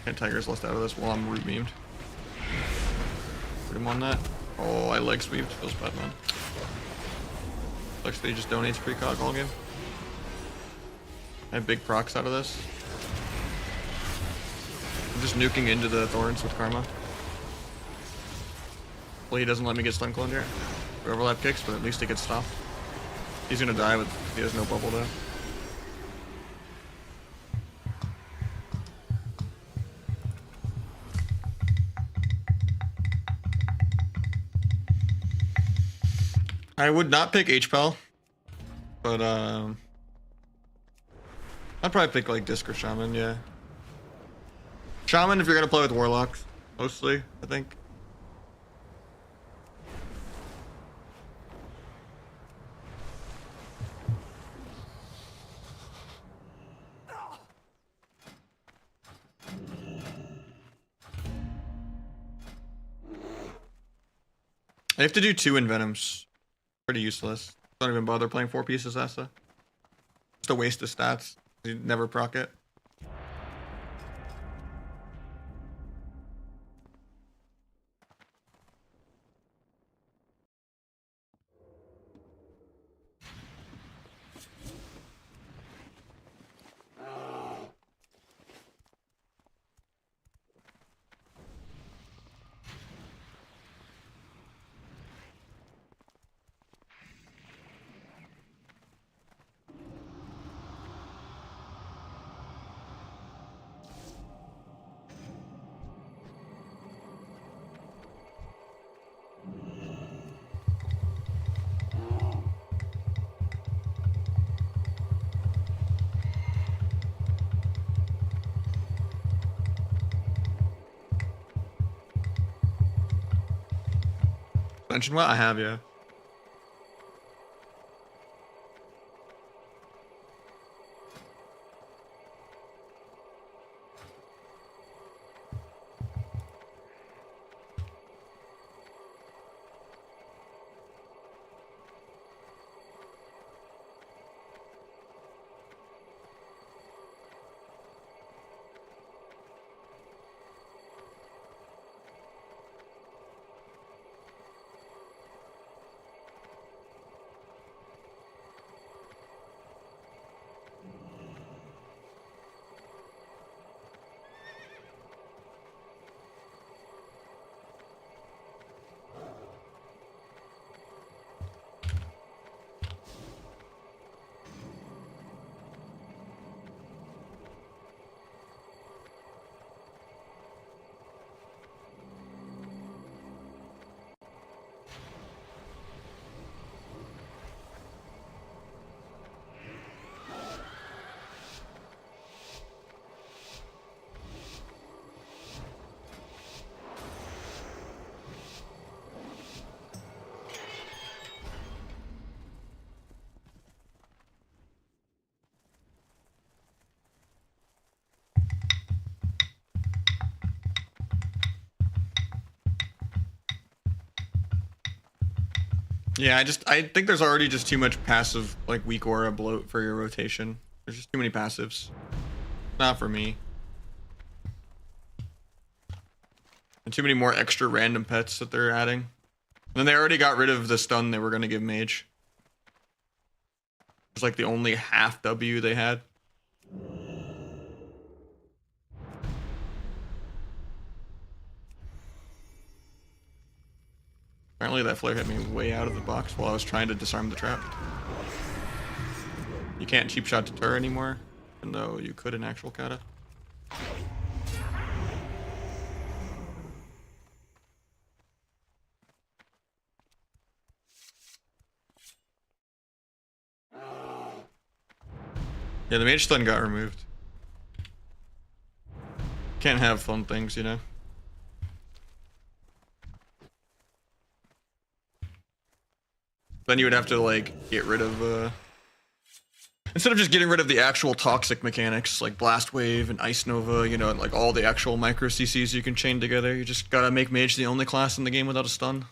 And Tiger's left out of this while I'm root beamed. Put him on that. Oh, I leg sweeped. Feels bad, man. Looks like he just donates precog all game. I have big procs out of this. I'm just nuking into the thorns with Karma. Well, he doesn't let me get stun cloned here. Overlap kicks, but at least it gets stopped. He's gonna die with, he has no bubble though. I would not pick HPEL, but I'd probably pick like Disc or Shaman, yeah. Shaman if you're gonna play with Warlocks, mostly, I think. I have to do 2 Envenoms. Pretty useless. Don't even bother playing 4 pieces Asa. Just a waste of stats. You never proc it. Mention what? I have, yeah. Yeah, I think there's already just too much passive, like, weak aura bloat for your rotation. There's just too many passives. Not for me. And too many more extra random pets that they're adding. And then they already got rid of the stun they were going to give Mage. It's like the only half W they had. Apparently that flare hit me way out of the box while I was trying to disarm the trap. You can't cheap shot deter anymore, even though you could in actual kata. Yeah, the mage stun got removed. Can't have fun things, you know? Then you would have to, like, get rid of, instead of just getting rid of the actual toxic mechanics, like Blast Wave and Ice Nova, you know, and like all the actual micro CCs you can chain together, you just gotta make Mage the only class in the game without a stun.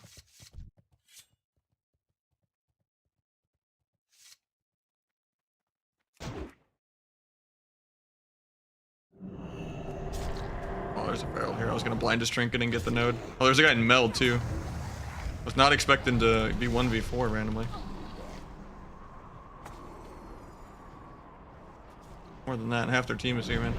Oh, there's a barrel here. I was gonna blind his trinket and get the node. Oh, there's a guy in Meld, too. Was not expecting to be 1v4 randomly. More than that, half their team is here, man.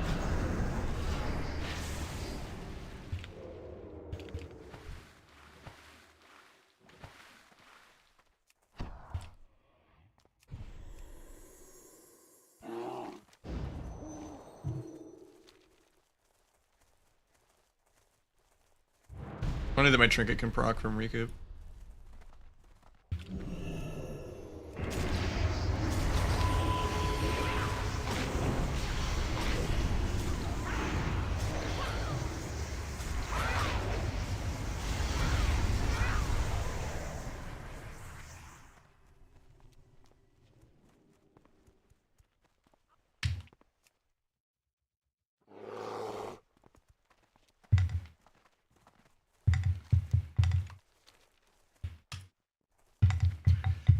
Funny that my trinket can proc from Recoup.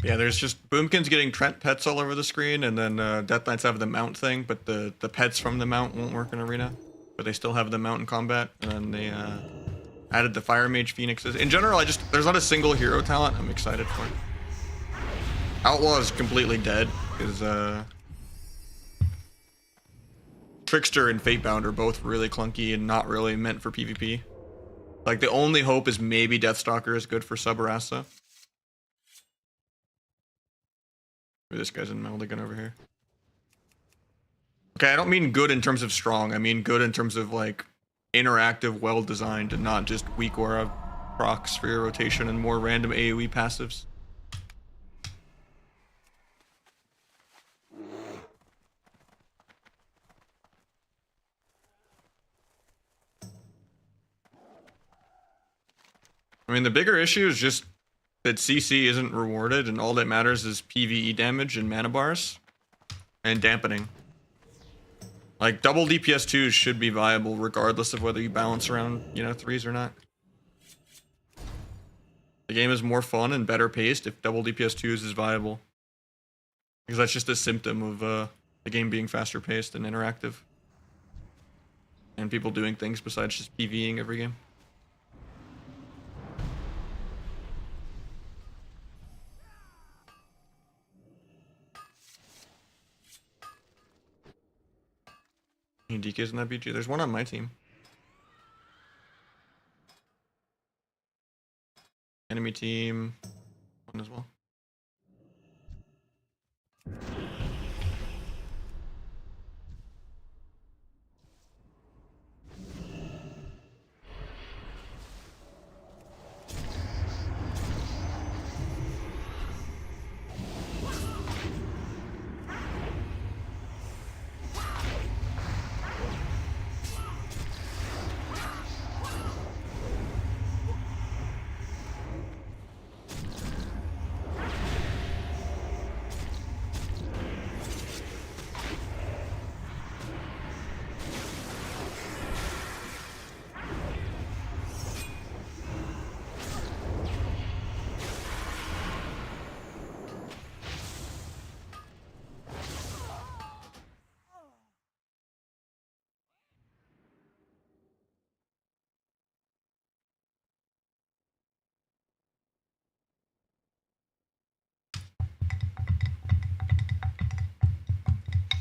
Yeah, there's just Boomkins getting Trent pets all over the screen, and then Death Knights have the mount thing, but the pets from the mount won't work in Arena. But they still have the mount in combat, and then they added the Fire Mage Phoenixes. In general, there's not a single hero talent I'm excited for. Outlaw is completely dead, because Trickster and Fatebound are both really clunky and not really meant for PvP. Like, the only hope is maybe Deathstalker is good for Sub-Arasa. This guy's in Meldigan over here. Okay, I don't mean good in terms of strong. I mean good in terms of, like, interactive, well-designed, and not just weak aura procs for your rotation and more random AoE passives. I mean, the bigger issue is just that CC isn't rewarded, and all that matters is PvE damage and mana bars and dampening. Like, double DPS 2s should be viable regardless of whether you balance around, you know, 3s or not. The game is more fun and better paced if double DPS 2s is viable. Because that's just a symptom of the game being faster paced and interactive. And people doing things besides just PvEing every game. Any DKs in that BG? There's one on my team. Enemy team, one as well.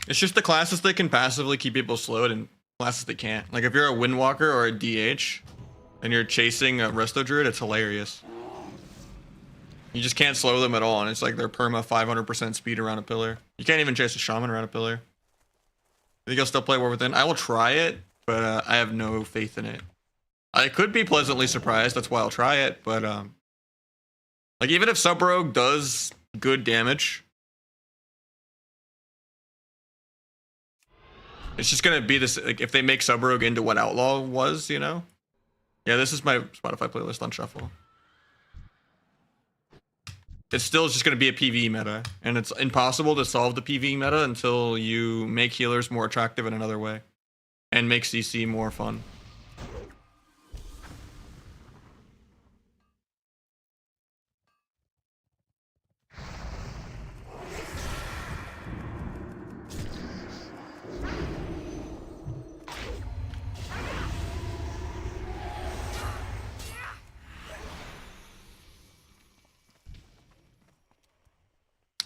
It's just the classes that can passively keep people slowed and classes that can't. Like, if you're a Windwalker or a DH and you're chasing a Resto Druid, it's hilarious. You just can't slow them at all, and it's like they're perma 500% speed around a pillar. You can't even chase a Shaman around a pillar. I think I'll still play War Within. I will try it, but I have no faith in it. I could be pleasantly surprised, that's why I'll try it, but like, even if Sub Rogue does good damage, it's just gonna be this, like, if they make Sub Rogue into what Outlaw was, you know? Yeah, this is my Spotify playlist on shuffle. It's still just gonna be a PvE meta, and it's impossible to solve the PvE meta until you make healers more attractive in another way, and make CC more fun.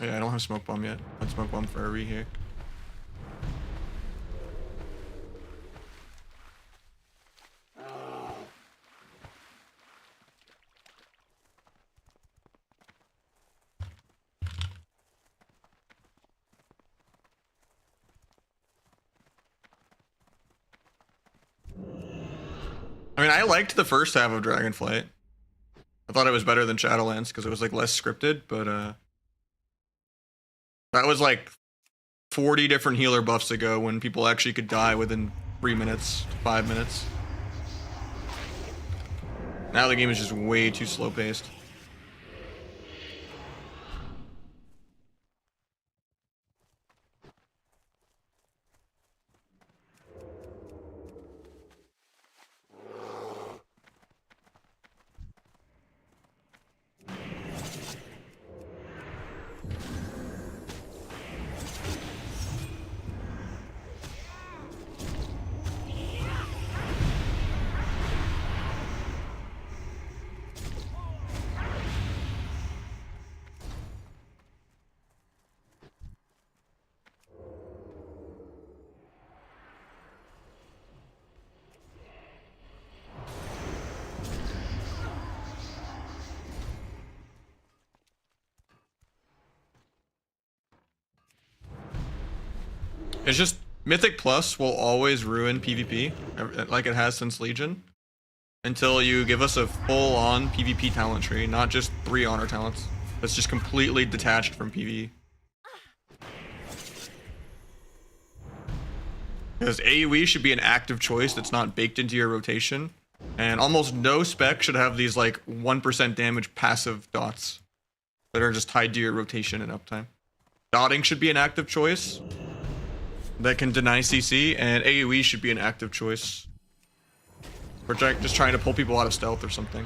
Yeah, I don't have Smoke Bomb yet. I have Smoke Bomb for a re here. I mean, I liked the first half of Dragonflight. I thought it was better than Shadowlands because it was, like, less scripted, but that was like 40 different healer buffs ago when people actually could die within 3 minutes, 5 minutes. Now the game is just way too slow paced. It's just Mythic Plus will always ruin PvP, like it has since Legion, until you give us a full-on PvP talent tree, not just 3 honor talents. That's just completely detached from PvE. Because AoE should be an active choice that's not baked into your rotation. And almost no spec should have these like 1% damage passive dots that are just tied to your rotation and uptime. Dotting should be an active choice that can deny CC, and AoE should be an active choice. We're just trying to pull people out of stealth or something.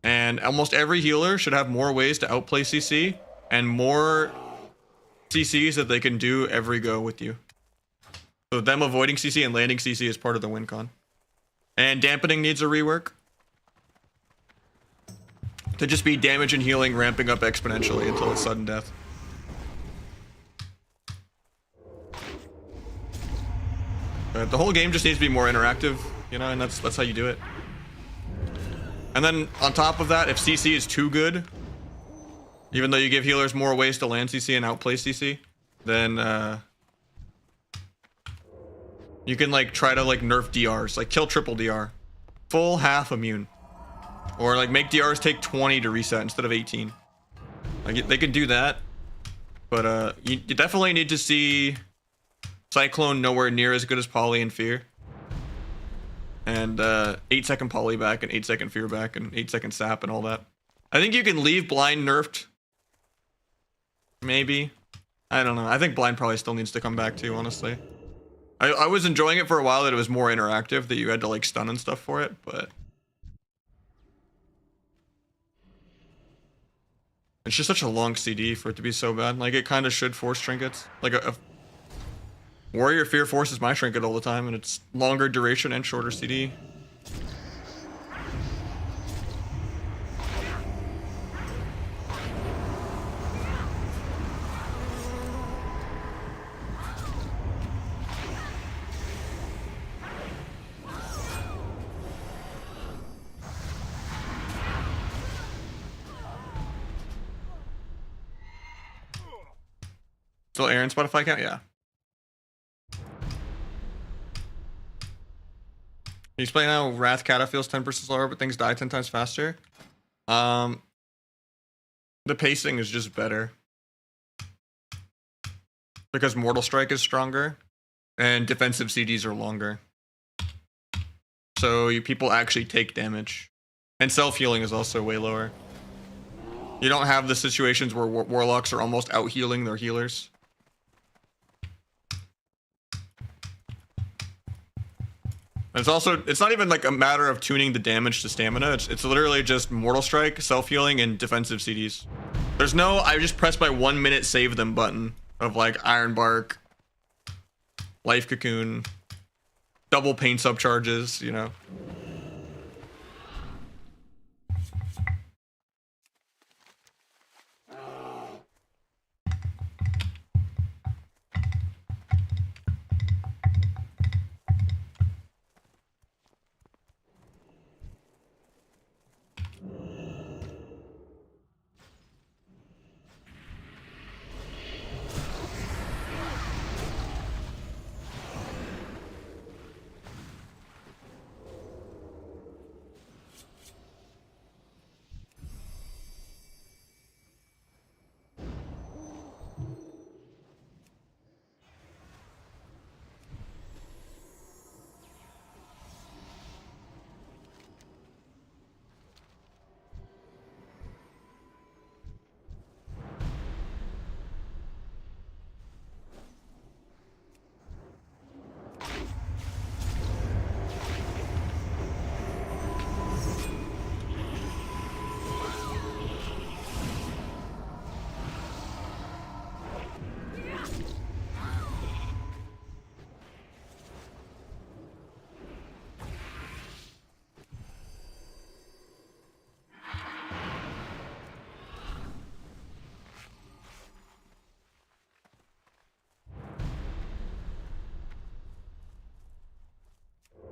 And almost every healer should have more ways to outplay CC and more CCs that they can do every go with you. So them avoiding CC and landing CC is part of the win con. And dampening needs a rework. To just be damage and healing ramping up exponentially until it's sudden death. But the whole game just needs to be more interactive, you know, and that's how you do it. And then on top of that, if CC is too good, even though you give healers more ways to land CC and outplay CC, then you can like try to like nerf DRs, like kill triple DR, full half immune, or like make DRs take 20 to reset instead of 18. Like they can do that, but you definitely need to see Cyclone nowhere near as good as Poly and Fear. And 8-second Poly back and 8-second Fear back and 8-second Sap and all that. I think you can leave Blind nerfed. Maybe. I don't know. I think Blind probably still needs to come back too, honestly. I was enjoying it for a while that it was more interactive, that you had to like stun and stuff for it, but it's just such a long CD for it to be so bad. Like it kind of should force trinkets. Like a Warrior Fear forces my trinket all the time, and it's longer duration and shorter CD. Still Aaron Spotify count? Yeah. Can you explain how Wrath Kata feels 10% slower, but things die 10 times faster? The pacing is just better. Because Mortal Strike is stronger, and defensive CDs are longer. So people actually take damage. And self-healing is also way lower. You don't have the situations where Warlocks are almost out-healing their healers. It's not even like a matter of tuning the damage to stamina. It's literally just Mortal Strike, self-healing, and defensive CDs. There's no, I just press my 1 minute save them button of like Iron Bark, Life Cocoon, double pain subcharges, you know.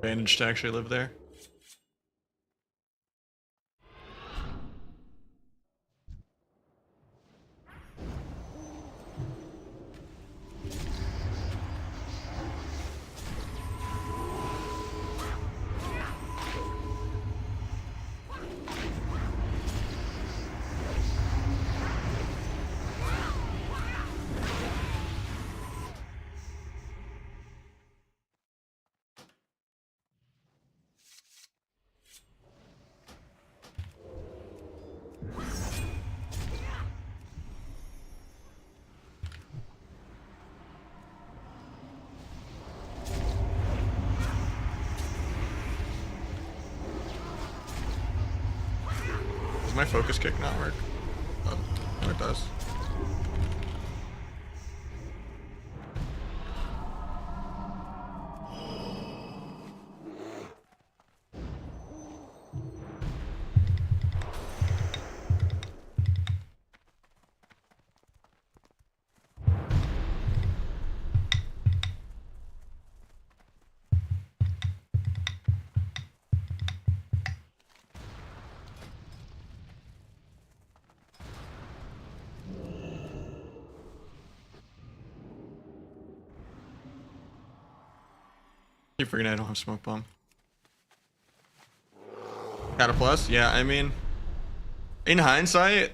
Advantage to actually live there. my focus kick not work? Oh, no, it does. Keep forgetting I don't have smoke bomb. Got a plus? Yeah, I mean, in hindsight,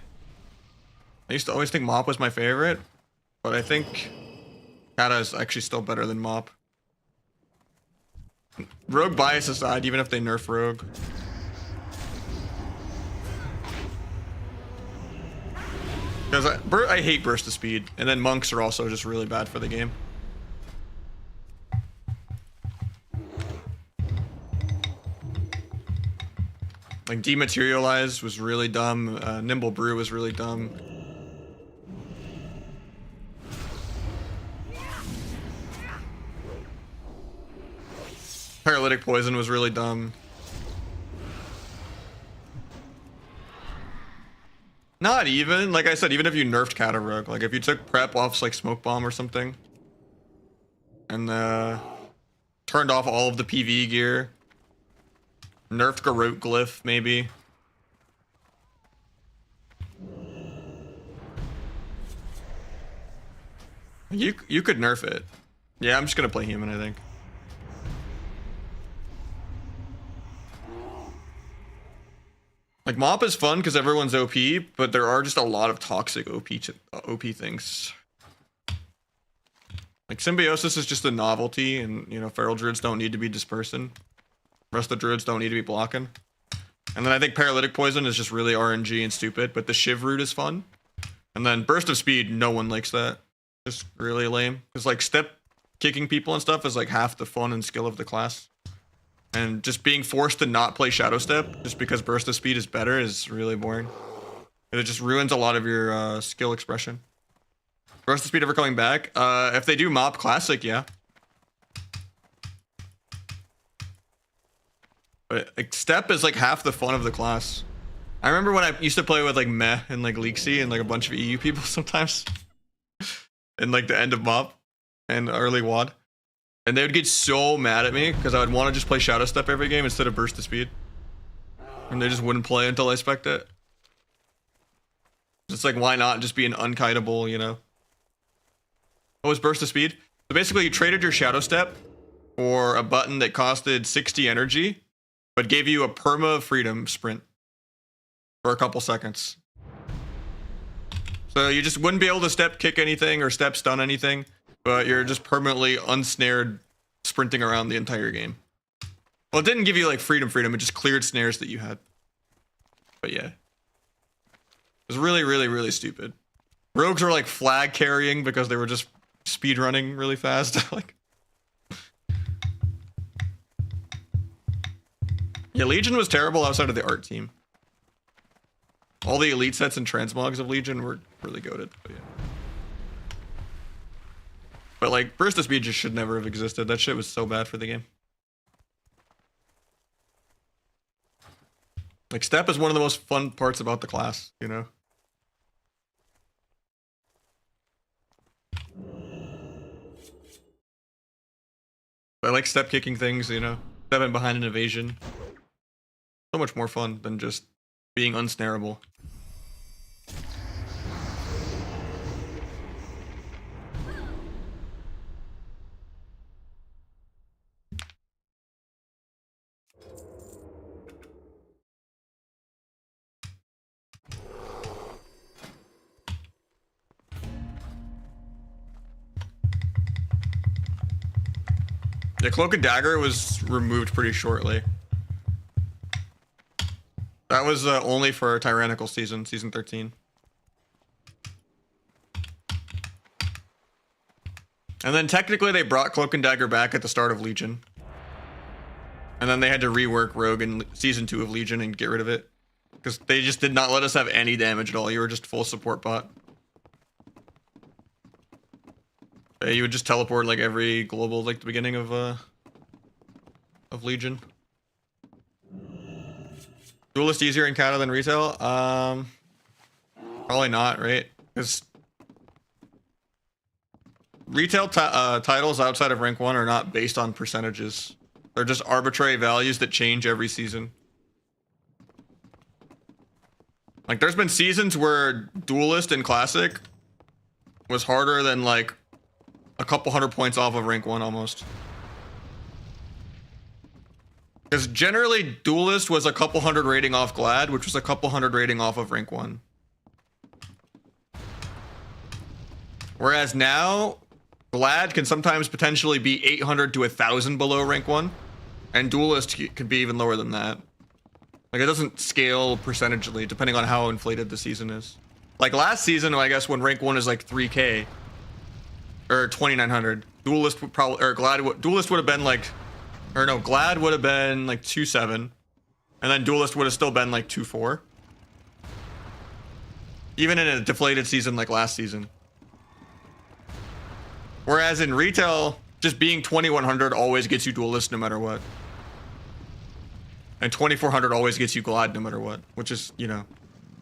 I used to always think Mop was my favorite, but I think Kata is actually still better than Mop. Rogue bias aside, even if they nerf Rogue. Because I hate burst of speed, and then monks are also just really bad for the game. Like dematerialize was really dumb. Nimble brew was really dumb. Paralytic poison was really dumb. Not even, like I said, even if you nerfed Kata Rogue, like if you took prep off like smoke bomb or something, and turned off all of the PV gear. Nerfed Garrote Glyph, maybe. You could nerf it. Yeah, I'm just gonna play human, I think. Like Mop is fun because everyone's OP, but there are just a lot of toxic OP things. Like Symbiosis is just a novelty, and you know, Feral Druids don't need to be dispersing. Rest of the druids don't need to be blocking. And then I think Paralytic Poison is just really RNG and stupid, but the Shiv route is fun. And then Burst of Speed, no one likes that. Just really lame. Because like step kicking people and stuff is like half the fun and skill of the class. And just being forced to not play Shadow Step just because Burst of Speed is better is really boring. It just ruins a lot of your skill expression. Burst of Speed ever coming back? If they do Mop Classic, yeah. But like step is like half the fun of the class. I remember when I used to play with like Meh and like Leaksy and like a bunch of EU people sometimes. In like the end of Mop and early WAD. And they would get so mad at me because I would want to just play Shadow Step every game instead of Burst of Speed. And they just wouldn't play until I spec'd it. It's like, why not just be an unkiteable, you know? What was Burst of Speed? So basically you traded your Shadow Step for a button that costed 60 energy, but gave you a perma freedom sprint for a couple seconds. So you just wouldn't be able to step kick anything or step stun anything, but you're just permanently unsnared sprinting around the entire game. Well, it didn't give you like freedom, it just cleared snares that you had. But yeah. It was really, really, really stupid. Rogues were like flag carrying because they were just speed running really fast. Like, yeah, Legion was terrible outside of the art team. All the elite sets and transmogs of Legion were really goated, but yeah. But like, Burst of Speed just should never have existed. That shit was so bad for the game. Like, Step is one of the most fun parts about the class, you know? I like step kicking things, you know? Stepping behind an evasion. So much more fun than just being unsnarable. Yeah, Cloak and Dagger was removed pretty shortly. That was only for Tyrannical season 13. And then technically they brought Cloak and Dagger back at the start of Legion. And then they had to rework Rogue in season 2 of Legion and get rid of it. because they just did not let us have any damage at all. You were just full support bot. Yeah, you would just teleport like every global, like the beginning of Legion. Duelist easier in Kata than retail? Probably not, right? Because retail titles outside of rank 1 are not based on percentages. They're just arbitrary values that change every season. Like, there's been seasons where Duelist in Classic was harder than, like, a couple hundred points off of rank 1 almost. Because generally, Duelist was a couple hundred rating off Glad, which was a couple hundred rating off of rank 1. Whereas now, Glad can sometimes potentially be 800 to 1,000 below rank 1. And Duelist could be even lower than that. Like, it doesn't scale percentagely, depending on how inflated the season is. Like, last season, I guess, when rank 1 is like 3K, or 2,900, Duelist would probably, or Duelist would have been like, or no, Glad would have been like 2.7, and then Duelist would have still been like 2.4. Even in a deflated season like last season. Whereas in retail, just being 2,100 always gets you Duelist no matter what. And 2,400 always gets you Glad no matter what, which is, you know,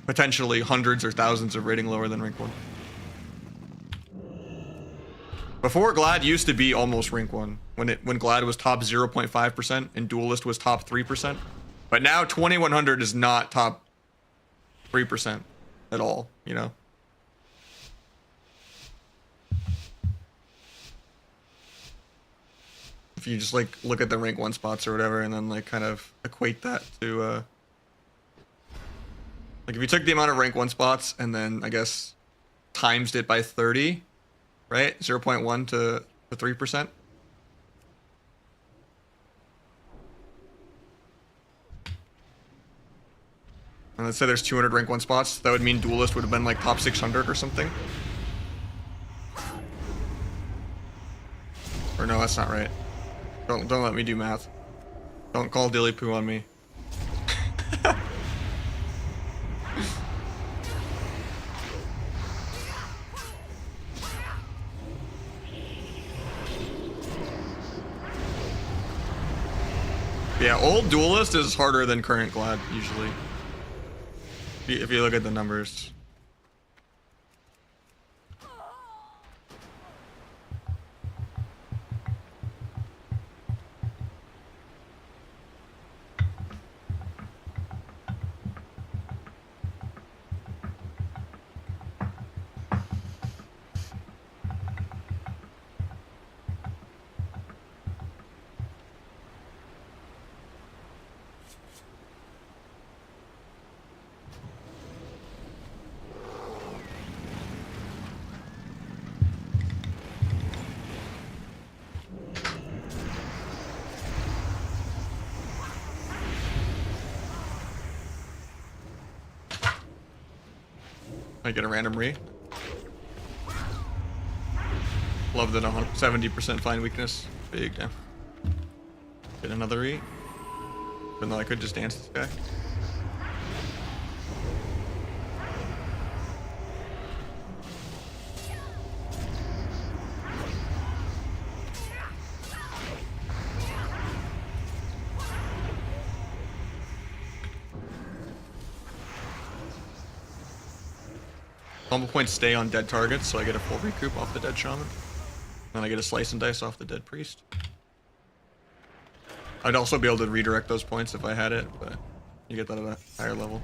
potentially hundreds or thousands of rating lower than rank 1. Before, Glad used to be almost rank 1 when Glad was top 0.5% and Duelist was top 3%. But now 2,100 is not top 3% at all, you know. If you just like look at the rank 1 spots or whatever and then like kind of equate that to like if you took the amount of rank 1 spots and then I guess times it by 30, right? 0.1 to 3%. And let's say there's 200 rank 1 spots, that would mean Duelist would have been like top 600 or something. Or no, that's not right. Don't let me do math. Don't call Dilly Poo on me. Yeah, old Duelist is harder than current Glad, usually. If you look at the numbers. I get a random re. Love that 70% find weakness. Big damn. Get another re. Even though I could just dance this guy. Combo points stay on dead targets, so I get a full recoup off the dead shaman. Then I get a slice and dice off the dead priest. I'd also be able to redirect those points if I had it, but you get that at a higher level.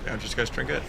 Yeah, just guys trinket.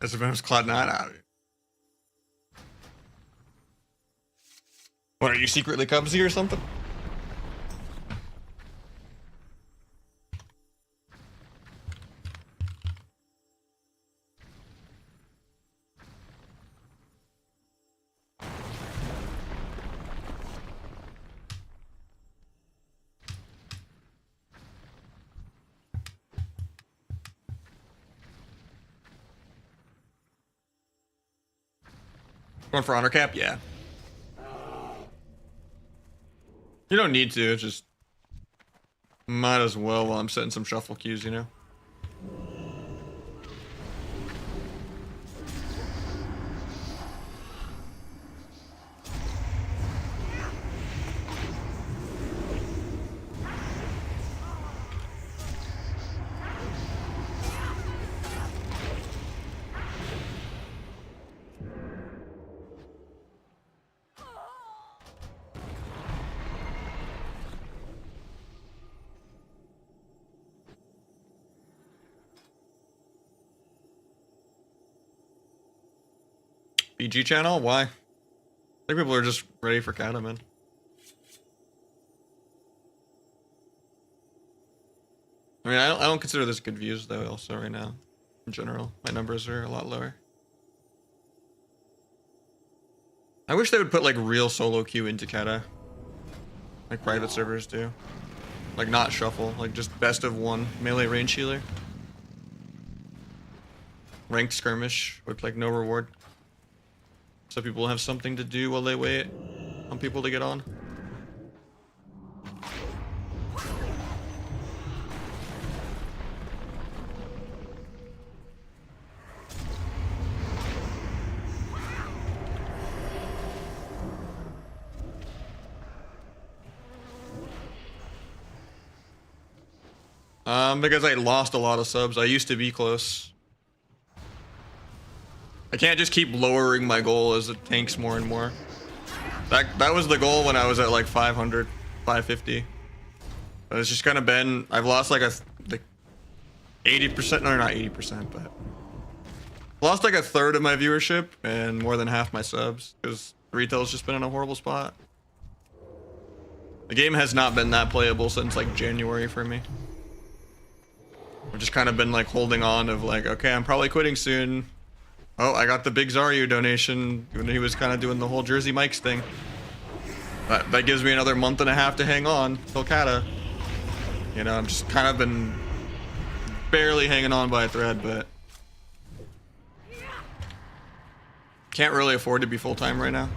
As if it was Cloud9 out. What, are you secretly Cubsy or something? Going for honor cap? Yeah. You don't need to, it's just might as well while I'm setting some shuffle cues, you know? BG channel? Why? I think people are just ready for Kata, man. I mean, I don't consider this good views though. Also, right now, in general, my numbers are a lot lower. I wish they would put like real solo queue into Kata, like private servers do. Like not shuffle, like just best of one melee range healer. Ranked skirmish with like no reward. So people have something to do while they wait on people to get on. Because I lost a lot of subs. I used to be close. I can't just keep lowering my goal as it tanks more and more. That was the goal when I was at like 500, 550. But it's just kind of been, I've lost like 80%, no, not 80%, but lost like a third of my viewership and more than half my subs because retail's just been in a horrible spot. The game has not been that playable since like January for me. I've just kind of been like holding on of like, okay, I'm probably quitting soon. Oh, I got the big Zaryu donation when he was kind of doing the whole Jersey Mike's thing. That gives me another month and a half to hang on till Kata. You know, I'm just kind of been barely hanging on by a thread, but can't really afford to be full-time right now.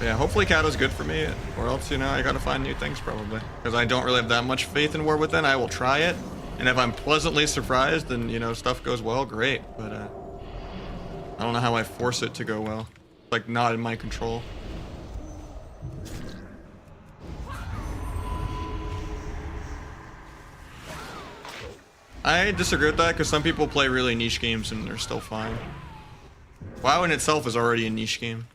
Yeah, hopefully Kata's good for me, or else, you know, I gotta find new things probably. Because I don't really have that much faith in War Within. I will try it, and if I'm pleasantly surprised and, you know, stuff goes well, great. But I don't know how I force it to go well. It's like not in my control. I disagree with that because some people play really niche games and they're still fine. WoW in itself is already a niche game.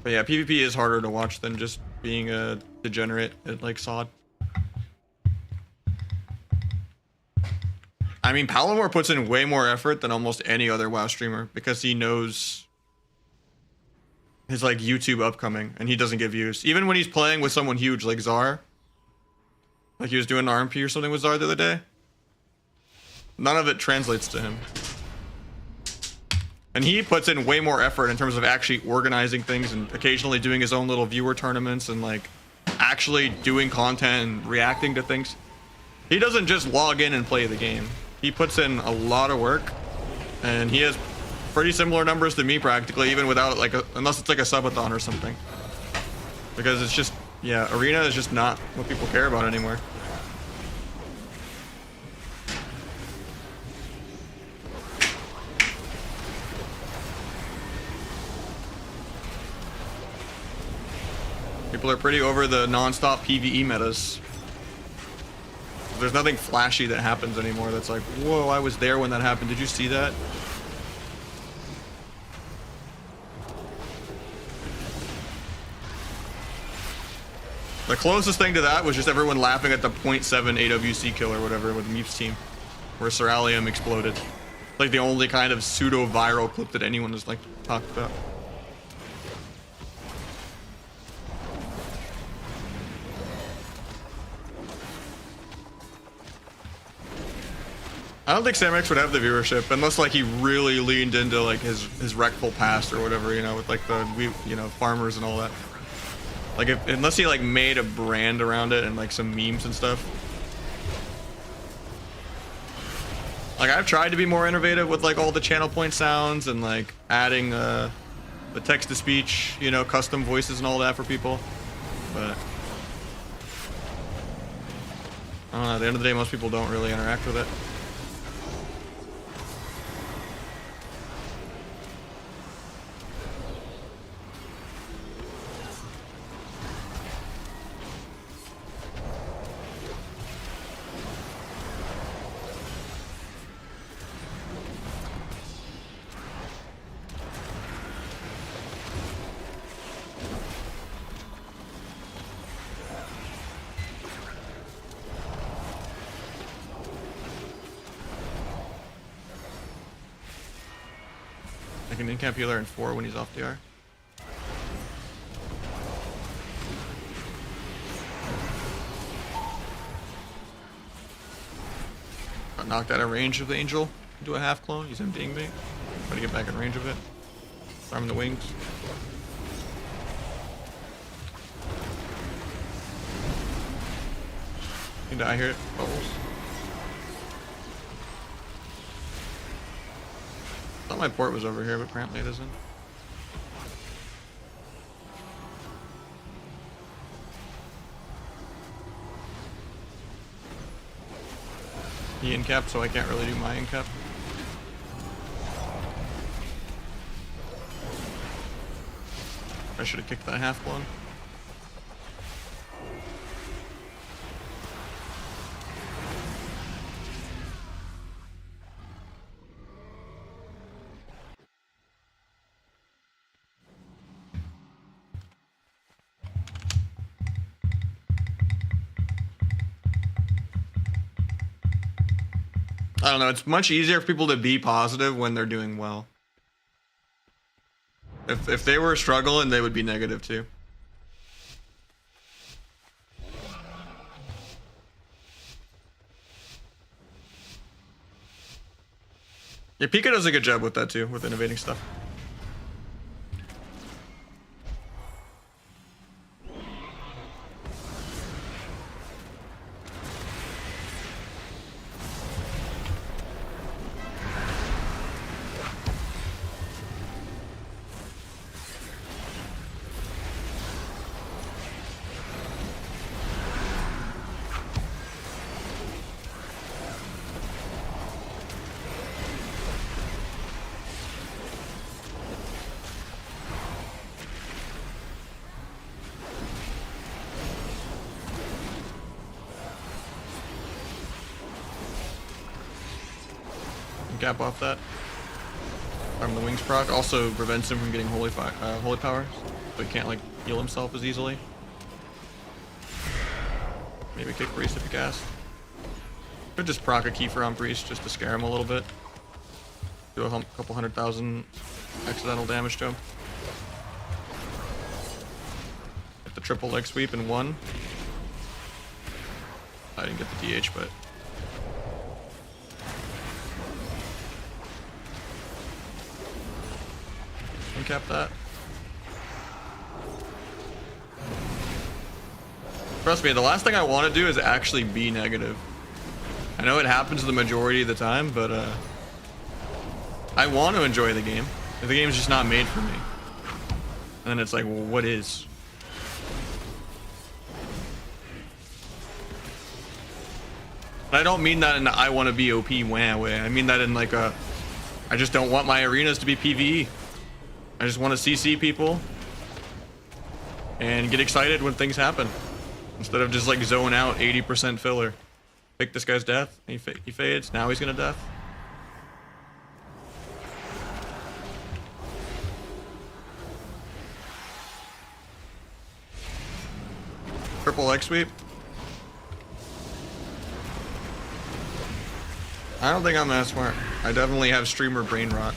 But yeah, PvP is harder to watch than just being a degenerate at like SOD. I mean, Palomar puts in way more effort than almost any other WoW streamer because he knows his like YouTube upcoming and he doesn't get views. Even when he's playing with someone huge like Czar, like he was doing an RMP or something with Czar the other day, none of it translates to him. And he puts in way more effort in terms of actually organizing things and occasionally doing his own little viewer tournaments and like actually doing content and reacting to things. He doesn't just log in and play the game. He puts in a lot of work and he has pretty similar numbers to me practically, even without like unless it's like a subathon or something. Because it's just, yeah, Arena is just not what people care about anymore. People are pretty over the non-stop PvE metas. There's nothing flashy that happens anymore that's like, whoa, I was there when that happened. Did you see that? The closest thing to that was just everyone laughing at the .7 AWC kill or whatever with Meep's team, where Ceralium exploded. Like the only kind of pseudo-viral clip that anyone has like talked about. I don't think Samex would have the viewership unless like he really leaned into like his wreckful past or whatever, you know, with like the farmers and all that. Like unless he like made a brand around it and like some memes and stuff. Like I've tried to be more innovative with like all the channel point sounds and like adding the text to speech, you know, custom voices and all that for people. But I don't know, at the end of the day most people don't really interact with it. I can in-camp healer in 4 when he's off DR. Got knocked out of range of the Angel into a half clone. He's emptying me. Try to get back in range of it. Farming the wings. You can die here. Bubbles. I thought my port was over here, but apparently it isn't. He in-capped, so I can't really do my in-cap. I should have kicked that half clone. I don't know, it's much easier for people to be positive when they're doing well. If they were struggling, they would be negative too. Yeah, Pika does a good job with that too, with innovating stuff. Gap off that. Farm the wings proc. Also prevents him from getting holy power, so he can't like heal himself as easily. Maybe kick priest if he cast. Could just proc a Kiefer on priest just to scare him a little bit. Do a couple 100,000 accidental damage to him. Get the triple leg sweep in 1. I didn't get the DH, but. Cap that. Trust me, the last thing I want to do is actually be negative. I know it happens the majority of the time, but I want to enjoy the game. If the game's just not made for me. And then it's like, well, what is? And I don't mean that in the I want to be OP wah way. I mean that in like a, I just don't want my arenas to be PvE. I just want to CC people and get excited when things happen instead of just like zone out 80% filler. Pick this guy's death. He fades. Now he's gonna death. triple leg sweep. I don't think I'm that smart. I definitely have streamer brain rot.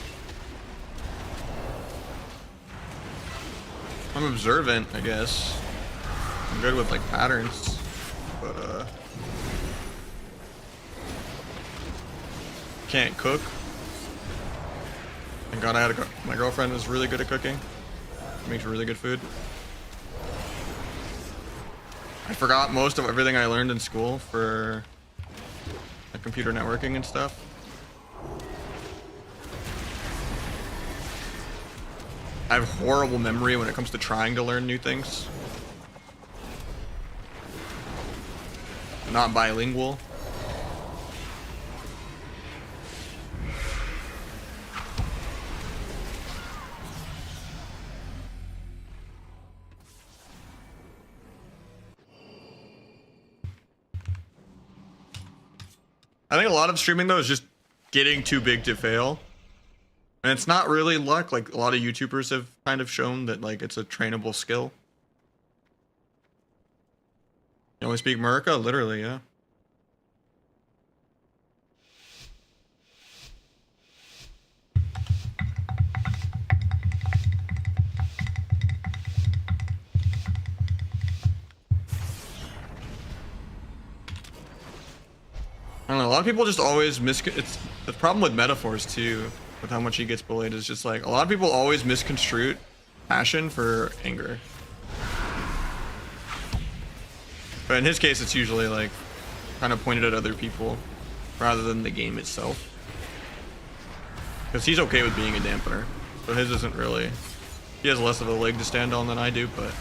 I'm observant, I guess. I'm good with like patterns, but can't cook. Thank God I had my girlfriend is really good at cooking. She makes really good food. I forgot most of everything I learned in school for like computer networking and stuff. I have horrible memory when it comes to trying to learn new things. I'm not bilingual. I think a lot of streaming though is just getting too big to fail. And it's not really luck. Like a lot of YouTubers have kind of shown that like it's a trainable skill. You only speak Murica? Literally, yeah. I don't know, a lot of people just always it's the problem with metaphors too, with how much he gets bullied, is just like a lot of people always misconstrue passion for anger. But in his case, it's usually like kind of pointed at other people rather than the game itself. Because he's okay with being a dampener. So his isn't really, he has less of a leg to stand on than I do, but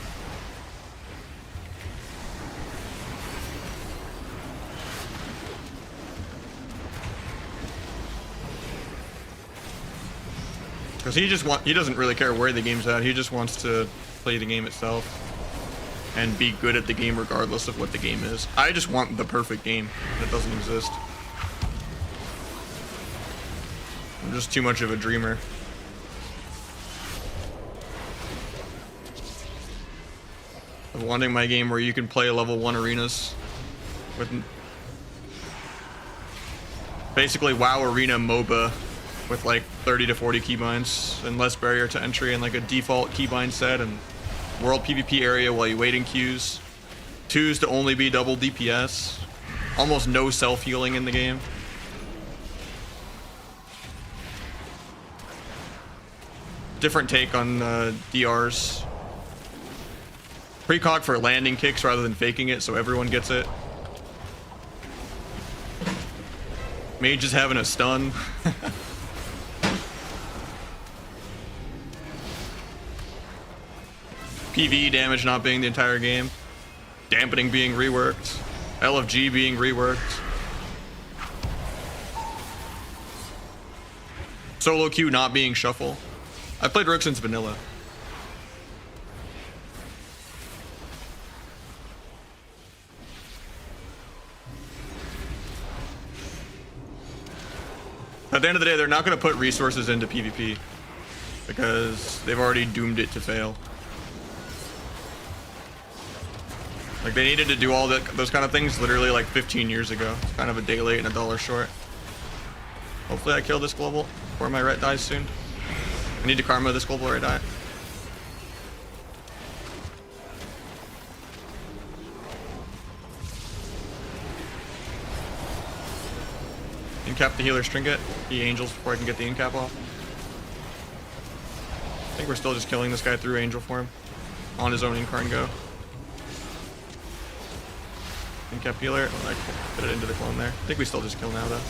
because he doesn't really care where the game's at. He just wants to play the game itself and be good at the game regardless of what the game is. I just want the perfect game that doesn't exist. I'm just too much of a dreamer. Of wanting my game where you can play level 1 arenas with basically WoW Arena MOBA with like 30 to 40 keybinds and less barrier to entry and like a default keybind set and world PvP area while you wait in queues. 2s to only be double DPS. Almost no self-healing in the game. Different take on DRs. Precog for landing kicks rather than faking it so everyone gets it. Mage is having a stun. PvE damage not being the entire game. Dampening being reworked. LFG being reworked. Solo queue not being shuffle. I've played Rook since vanilla. At the end of the day, they're not going to put resources into PvP because they've already doomed it to fail. Like they needed to do all those kind of things literally like 15 years ago. It's kind of a day late and a dollar short. Hopefully I kill this global before my ret dies soon. I need to karma this global or I die. Incap the healer trinket. The angels before I can get the incap off. I think we're still just killing this guy through angel form. On his own incarn go. Incap healer. Oh, I put it into the clone there. I think we still just kill now though.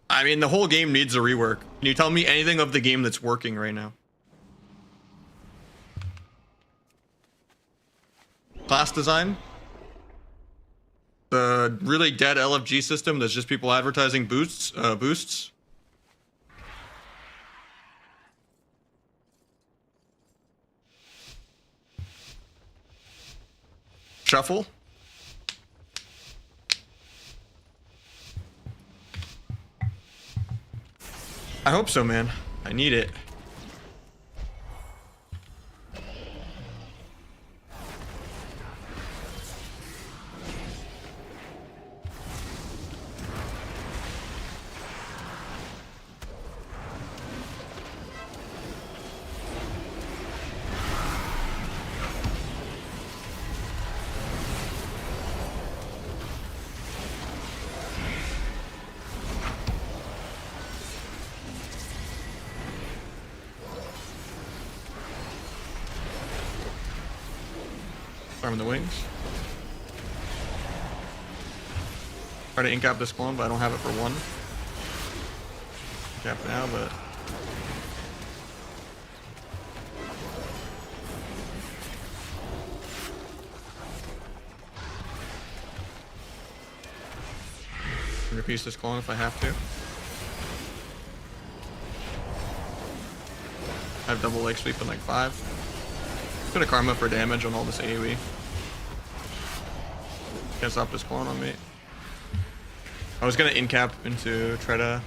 I mean, the whole game needs a rework. Can you tell me anything of the game that's working right now? Class design? The really dead LFG system that's just people advertising boosts. Shuffle. I hope so, man. I need it. Farming the wings. Try to incap this clone, but I don't have it for one. Incap now, but repiece this clone if I have to. I have double leg sweep in like 5. Gonna karma for damage on all this AoE. Can't stop this clone on me. I was gonna incap into try to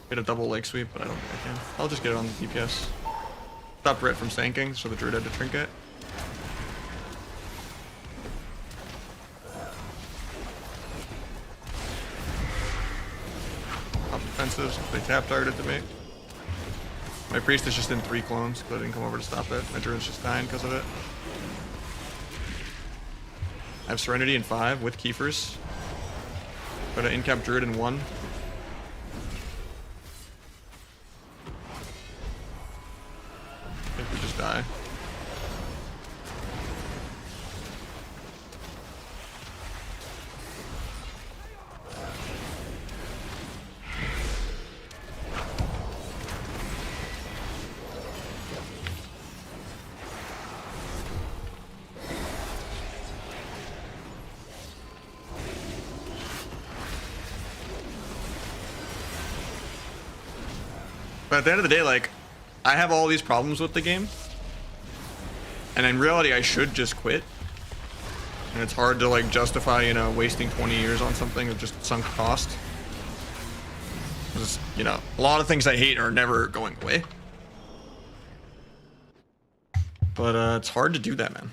get a double leg sweep, but I don't think I can. I'll just get it on the DPS. Stop Rit from sanking, so the Druid had to trinket. Off defensive, since they tap targeted to me. My priest is just in 3 clones, but I didn't come over to stop it. My druid's just dying because of it. I have Serenity in 5 with Keepers. Got an incap druid in 1. I think we just die. But at the end of the day, like, I have all these problems with the game. And in reality, I should just quit. And it's hard to, like, justify, you know, wasting 20 years on something of just sunk cost. Because, you know, a lot of things I hate are never going away. But it's hard to do that, man.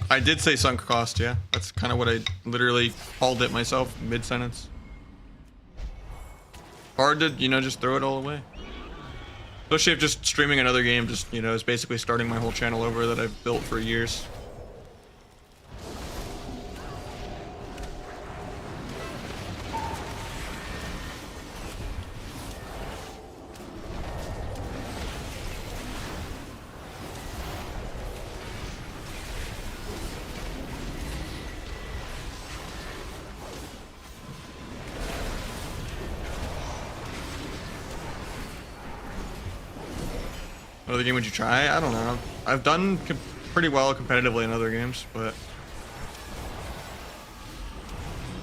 I did say sunk cost, yeah. That's kind of what I literally called it myself mid-sentence. Hard to, you know, just throw it all away. Especially if just streaming another game just, you know, is basically starting my whole channel over that I've built for years. What other game would you try? I don't know. I've done pretty well competitively in other games, but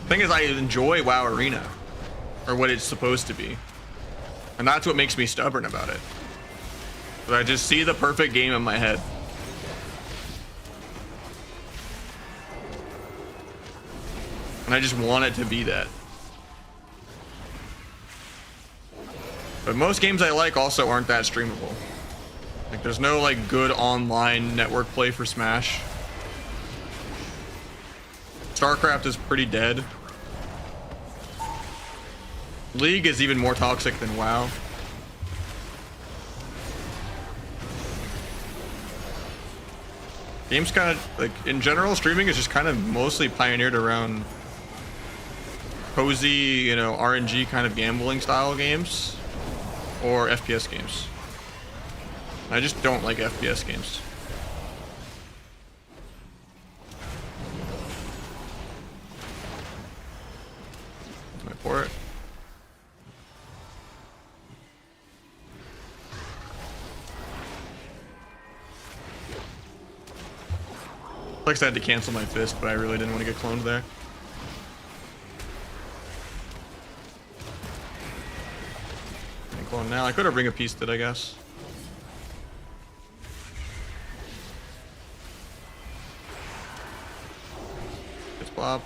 the thing is, I enjoy WoW Arena, or what it's supposed to be, and that's what makes me stubborn about it. But I just see the perfect game in my head. And I just want it to be that. But most games I like also aren't that streamable. Like, there's no, like, good online network play for Smash. StarCraft is pretty dead. League is even more toxic than WoW. Games kind of, like, in general, streaming is just kind of mostly pioneered around cozy, you know, RNG kind of gambling style games or FPS games. I just don't like FPS games. My port. Like I had to cancel my fist, but I really didn't want to get cloned there. Can't clone now. I could have bring a piece to it, I guess. Bobbed.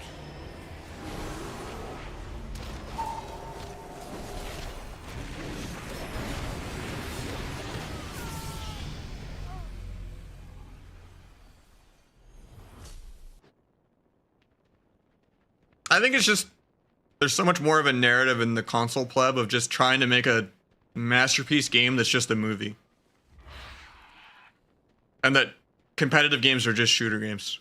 I think it's just There's so much more of a narrative in the console pleb of just trying to make a masterpiece game that's just a movie. And that competitive games are just shooter games.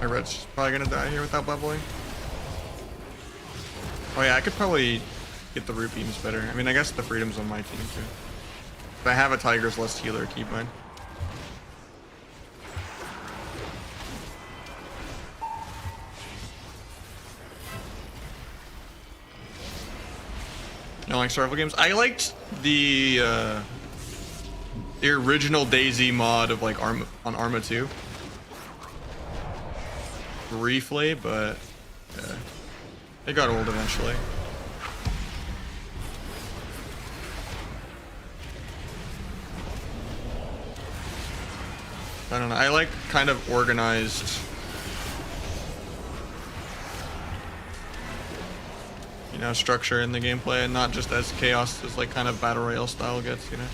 My red's probably gonna die here without bubbling. Oh yeah, I could probably get the root beams better. I mean, I guess the freedom's on my team too. But I have a Tiger's Lust healer, keep mine. You like survival games? I liked the original DayZ mod of like on Arma 2. Briefly, but yeah, it got old eventually. I don't know. I like kind of organized, you know, structure in the gameplay, and not just as chaos as like kind of battle royale style gets, you know.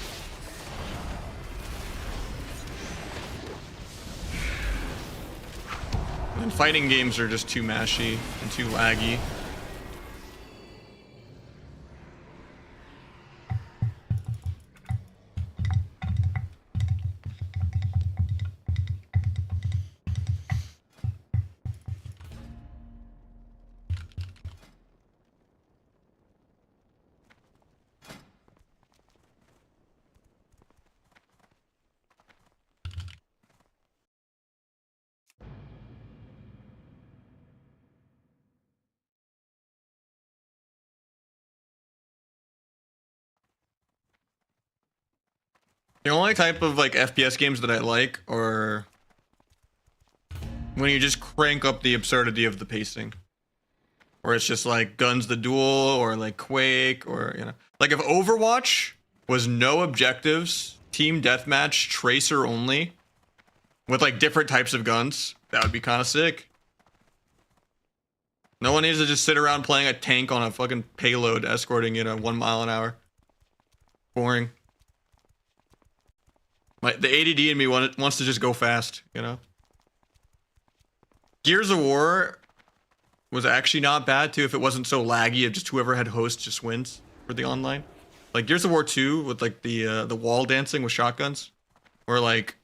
And fighting games are just too mashy and too laggy. The only type of like FPS games that I like are when you just crank up the absurdity of the pacing. Or it's just like Guns the Duel or like Quake or, you know. Like if Overwatch was no objectives, team deathmatch, tracer only, with like different types of guns, that would be kind of sick. No one needs to just sit around playing a tank on a fucking payload escorting it at 1 mile an hour. Boring. Like the ADD in me wants to just go fast, you know? Gears of War was actually not bad too if it wasn't so laggy of just whoever had host just wins for the online. Like Gears of War 2 with like the wall dancing with shotguns, or like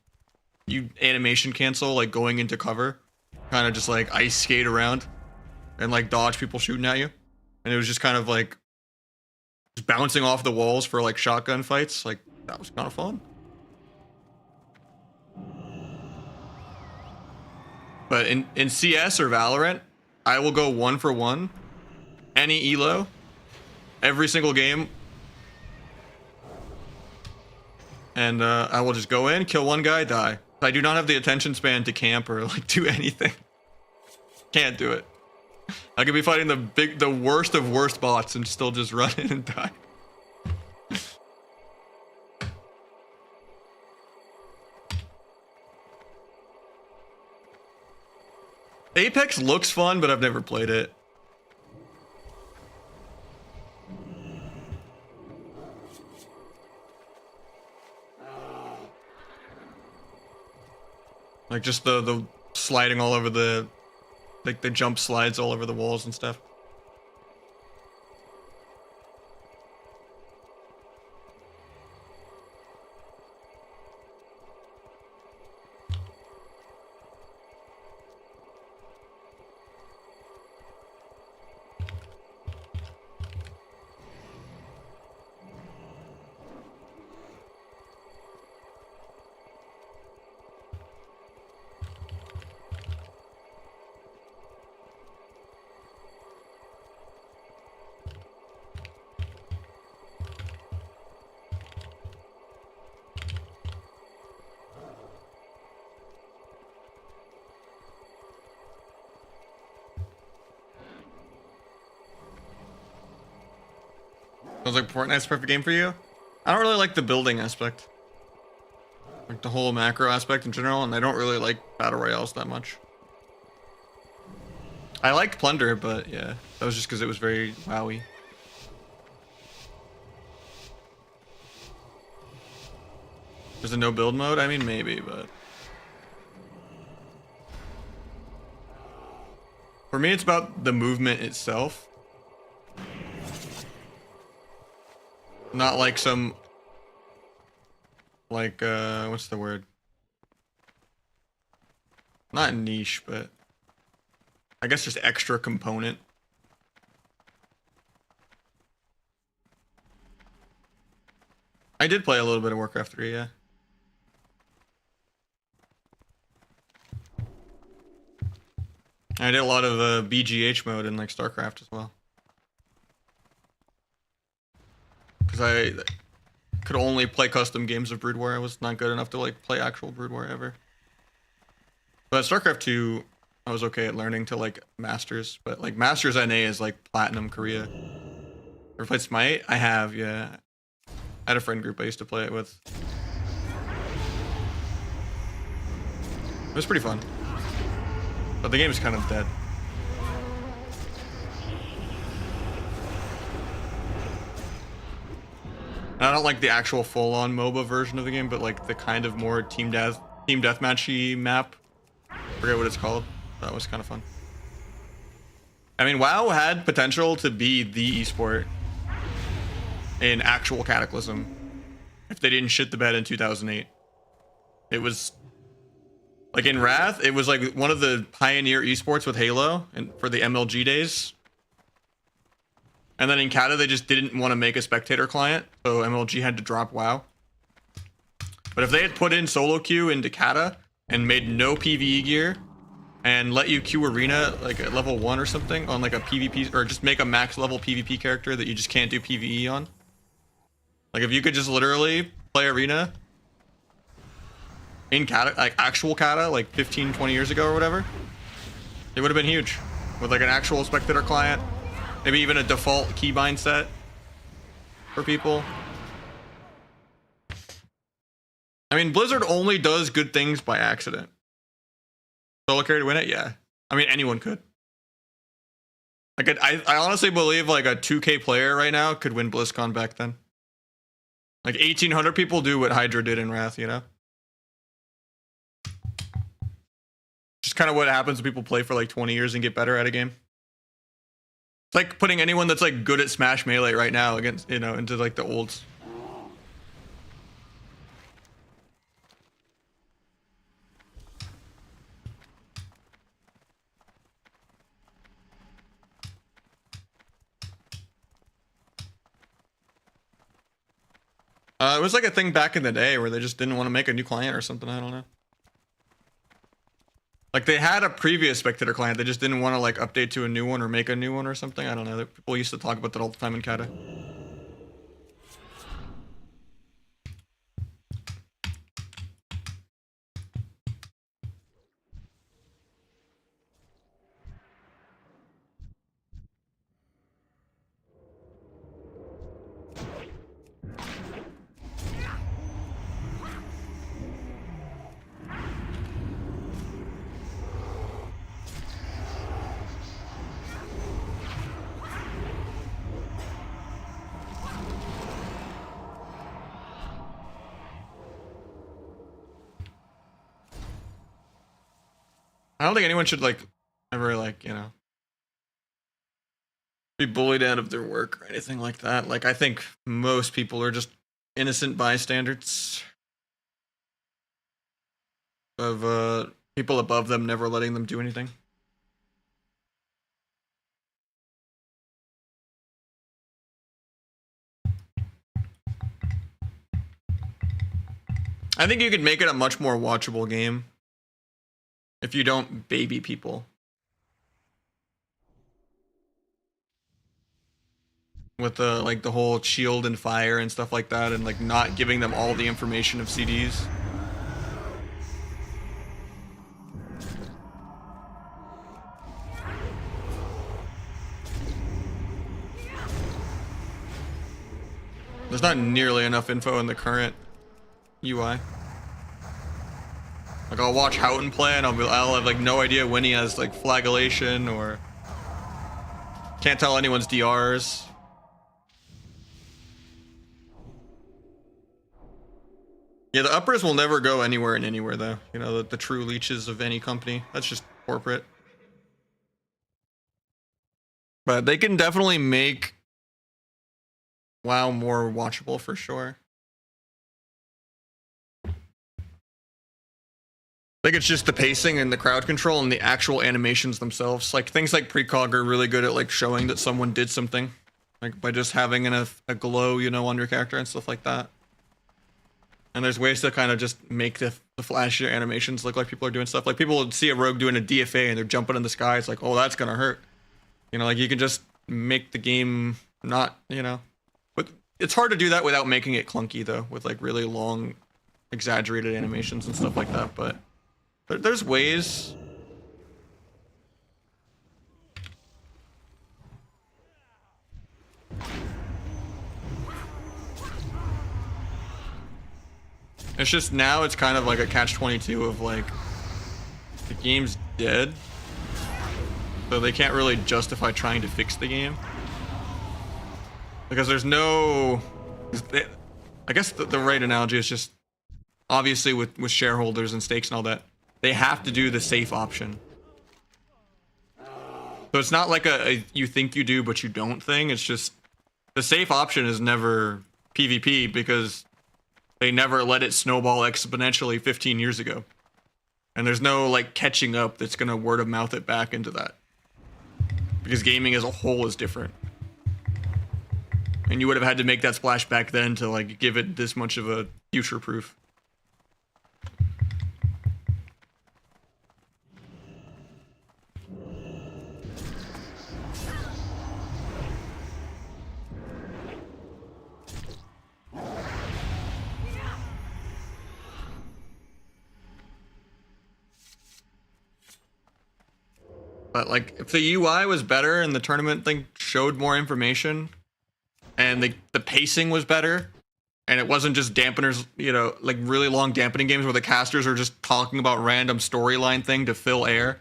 you animation cancel like going into cover, kind of just like ice skate around and like dodge people shooting at you, and it was just kind of like just bouncing off the walls for like shotgun fights. Like that was kind of fun. But in CS or Valorant, I will go 1 for 1, any elo, every single game, and I will just go in, kill one guy, die. I do not have the attention span to camp or like do anything. Can't do it. I could be fighting the worst of worst bots and still just run in and die. Apex looks fun, but I've never played it. Like just the sliding all over the, like the jump slides all over the walls and stuff. Sounds like Fortnite's perfect game for you. I don't really like the building aspect. Like the whole macro aspect in general, and I don't really like battle royales that much. I liked Plunder, but yeah, that was just because it was very wowy. There's a no build mode? I mean, maybe, but... For me, it's about the movement itself. Not like some, like, what's the word? Not niche, but I guess just extra component. I did play a little bit of Warcraft 3, yeah. I did a lot of BGH mode in like StarCraft as well. Because I could only play custom games of Brood War. I was not good enough to like play actual Brood War ever. But StarCraft 2, I was okay at learning to like Masters. But like Masters NA is like Platinum Korea. Ever played Smite? I have, yeah. I had a friend group I used to play it with. It was pretty fun. But the game is kind of dead. I don't like the actual full-on MOBA version of the game, but like the kind of more team deathmatchy map. Forget what it's called. That was kind of fun. I mean, WoW had potential to be the esport in actual Cataclysm if they didn't shit the bed in 2008. It was like in Wrath, it was like one of the pioneer esports with Halo and for the MLG days. And then in Kata, they just didn't want to make a spectator client, so MLG had to drop WoW. But if they had put in solo queue into Kata and made no PvE gear and let you queue arena like at level 1 or something on like a PvP, or just make a max level PvP character that you just can't do PvE on. Like if you could just literally play arena in Kata, like actual Kata, like 15, 20 years ago or whatever, it would have been huge with like an actual spectator client. Maybe even a default keybind set for people. I mean, Blizzard only does good things by accident. Solo carry to win it? Yeah. I mean, anyone could. Like, I honestly believe like a 2K player right now could win BlizzCon back then. Like 1,800 people do what Hydra did in Wrath, you know? Just kind of what happens when people play for like 20 years and get better at a game. It's like putting anyone that's like good at Smash Melee right now against, you know, into like the olds. It was like a thing back in the day where they just didn't want to make a new client or something. I don't know. Like they had a previous spectator client, they just didn't want to like update to a new one or make a new one or something. I don't know. People used to talk about that all the time in Kata. I don't think anyone should like ever like, you know, be bullied out of their work or anything like that. Like I think most people are just innocent bystanders of people above them never letting them do anything. I think you could make it a much more watchable game if you don't baby people. With the like the whole shield and fire and stuff like that, and like not giving them all the information of CDs. There's not nearly enough info in the current UI. Like I'll watch Houghton play and I'll have like no idea when he has like flagellation or can't tell anyone's DRs. Yeah, the uppers will never go anywhere and anywhere though. You know, the true leeches of any company. That's just corporate. But they can definitely make WoW more watchable for sure. I think it's just the pacing and the crowd control and the actual animations themselves. Like things like precog are really good at like showing that someone did something, like by just having a glow, you know, on your character and stuff like that. And there's ways to kind of just make the flashier animations look like people are doing stuff. Like people would see a rogue doing a DFA and they're jumping in the sky. It's like, oh, that's gonna hurt. You know, like you can just make the game not, you know. But it's hard to do that without making it clunky though, with like really long, exaggerated animations and stuff like that. But there's ways. It's just now it's kind of like a catch-22 of like the game's dead, so they can't really justify trying to fix the game because there's no. I guess the right analogy is just obviously with shareholders and stakes and all that, they have to do the safe option. So it's not like a you think you do but you don't thing. It's just the safe option is never PvP because they never let it snowball exponentially 15 years ago. And there's no like catching up that's gonna word of mouth it back into that. Because gaming as a whole is different. And you would have had to make that splash back then to like give it this much of a future proof. But like, if the UI was better and the tournament thing showed more information, and the pacing was better, and it wasn't just dampeners, you know, like really long dampening games where the casters are just talking about random storyline thing to fill air.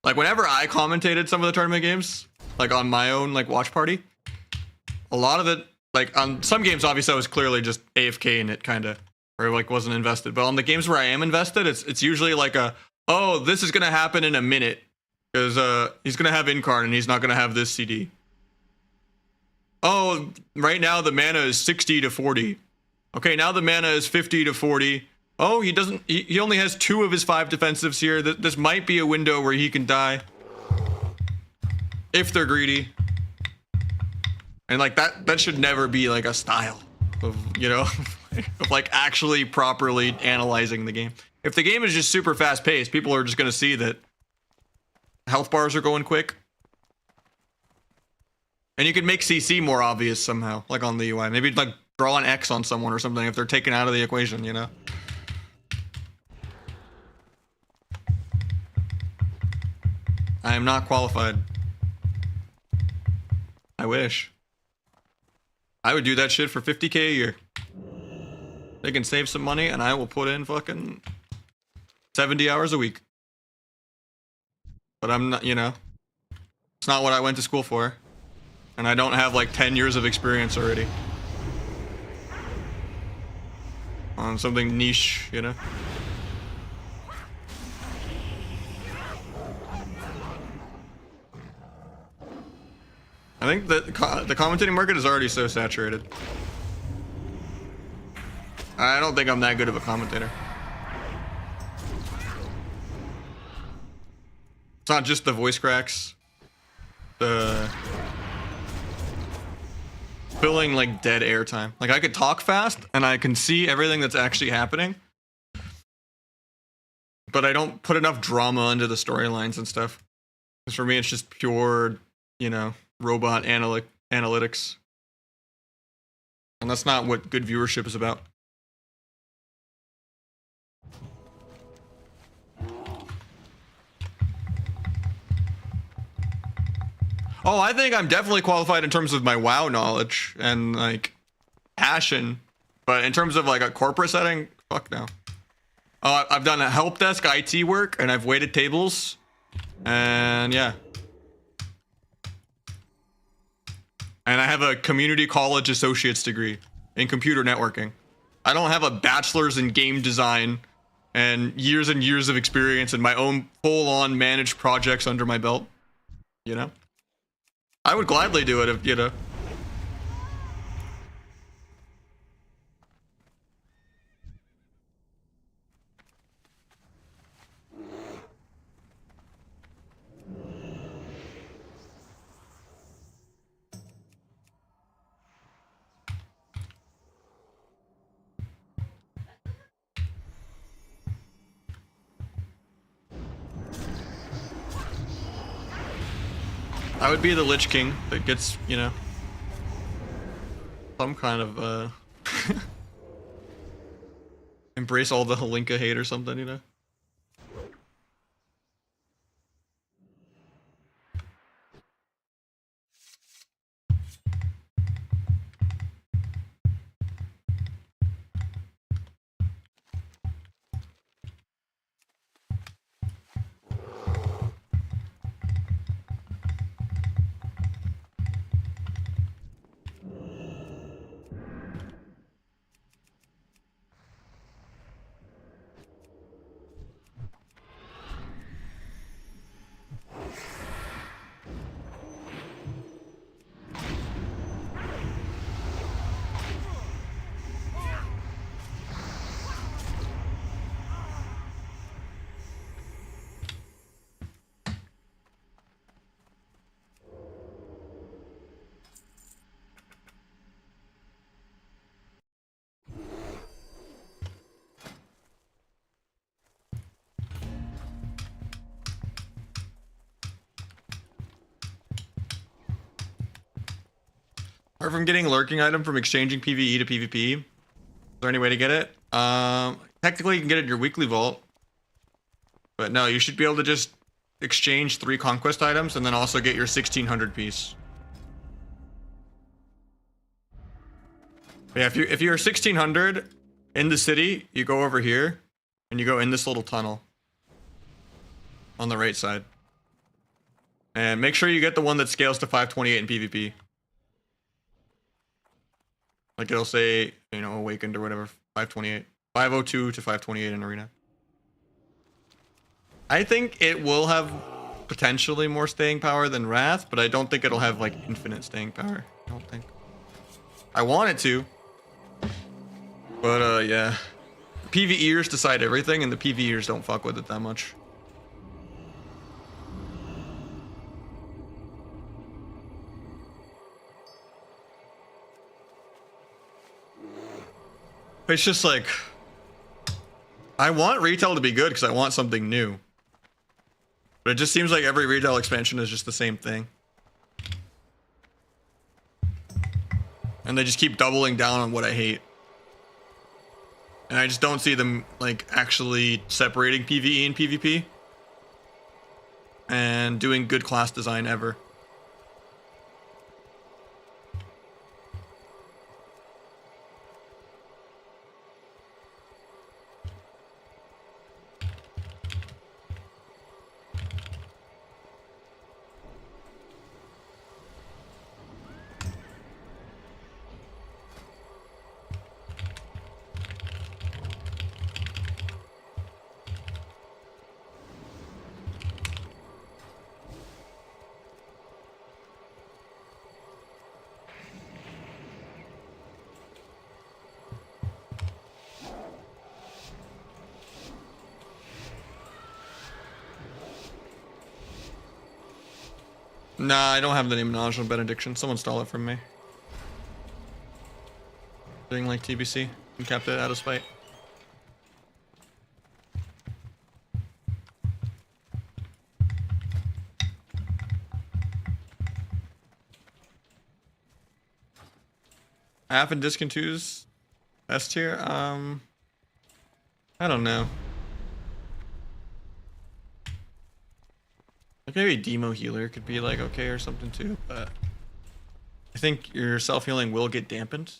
Like whenever I commentated some of the tournament games, like on my own like watch party, a lot of it, like on some games, obviously I was clearly just AFK in it, kind of, or like wasn't invested. But on the games where I am invested, it's usually like oh, this is gonna happen in a minute. Because he's going to have Incarn and he's not going to have this CD. Oh, right now the mana is 60 to 40. Okay, now the mana is 50 to 40. Oh, he only has 2 of his 5 defensives here. This might be a window where he can die. If they're greedy. And like that should never be like a style of, you know, of like actually properly analyzing the game. If the game is just super fast paced, people are just going to see that health bars are going quick. And you could make CC more obvious somehow, like on the UI. Maybe like draw an X on someone or something if they're taken out of the equation, you know? I am not qualified. I wish. I would do that shit for 50K a year. They can save some money and I will put in fucking 70 hours a week. But I'm not, you know, it's not what I went to school for. And I don't have like 10 years of experience already. On something niche, you know? I think that the commentating market is already so saturated. I don't think I'm that good of a commentator. It's not just the voice cracks. The filling like dead air time. Like I could talk fast and I can see everything that's actually happening, but I don't put enough drama into the storylines and stuff. Because for me, it's just pure, you know, robot analytics, and that's not what good viewership is about. Oh, I think I'm definitely qualified in terms of my WoW knowledge and like passion, but in terms of like a corporate setting, fuck no. I've done a help desk IT work and I've waited tables, and yeah. And I have a community college associate's degree in computer networking. I don't have a bachelor's in game design and years of experience and my own full-on managed projects under my belt, you know? I would gladly do it if, you know. I would be the Lich King that gets, you know, some kind of, embrace all the Halinka hate or something, you know? Or from getting lurking item from exchanging PvE to PvP. Is there any way to get it? Technically you can get it in your weekly vault. But no, you should be able to just exchange 3 conquest items and then also get your 1600 piece. But yeah, if you're 1600 in the city, you go over here and you go in this little tunnel on the right side. And make sure you get the one that scales to 528 in PvP. Like it'll say, you know, awakened or whatever, 528. 502 to 528 in arena. I think it will have potentially more staying power than Wrath, but I don't think it'll have like infinite staying power. I don't think. I want it to. But yeah. PvEers decide everything and the PvEers don't fuck with it that much. It's just like, I want retail to be good because I want something new. But it just seems like every retail expansion is just the same thing. And they just keep doubling down on what I hate. And I just don't see them like actually separating PvE and PvP. And doing good class design ever. Nah, I don't have the name Nausea Benediction. Someone stole it from me. Doing like TBC and kept it out of spite. Half and Discon 2's S tier? I don't know. Like maybe Demo Healer could be like okay or something too, but I think your self-healing will get dampened.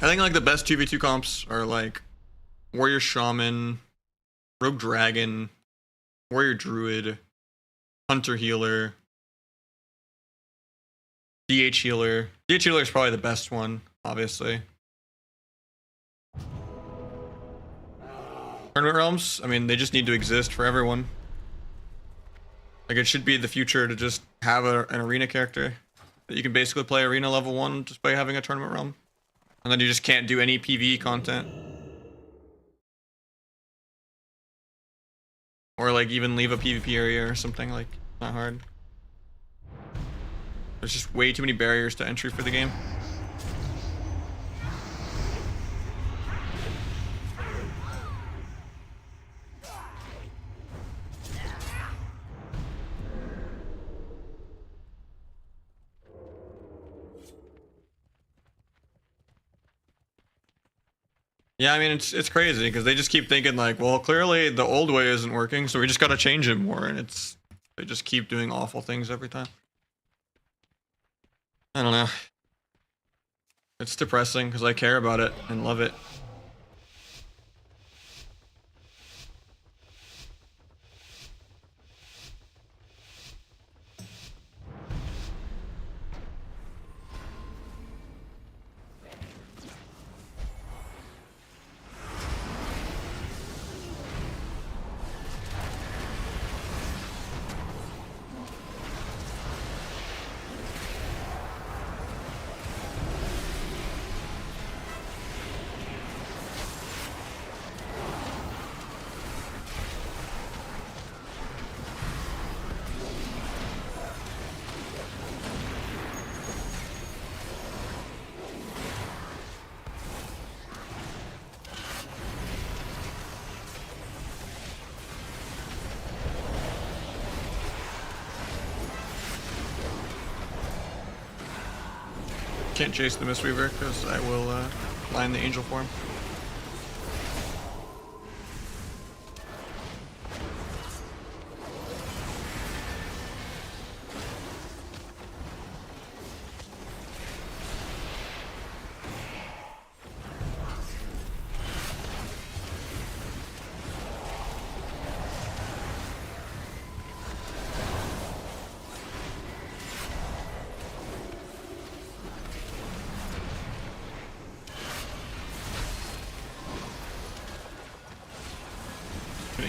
I think like the best 2v2 comps are like Warrior Shaman, Rogue Dragon, Warrior Druid, Hunter Healer, DH Healer. DH Healer is probably the best one, obviously. Tournament Realms, I mean, they just need to exist for everyone. Like it should be the future to just have an arena character that you can basically play arena level 1 just by having a Tournament Realm. And then you just can't do any PvE content. Or like even leave a PvP area or something, like not hard. There's just way too many barriers to entry for the game. Yeah, I mean it's crazy because they just keep thinking like, well, clearly the old way isn't working, so we just gotta change it more, and they just keep doing awful things every time. I don't know. It's depressing because I care about it and love it. Can't chase the Mistweaver because I will line the Angel form.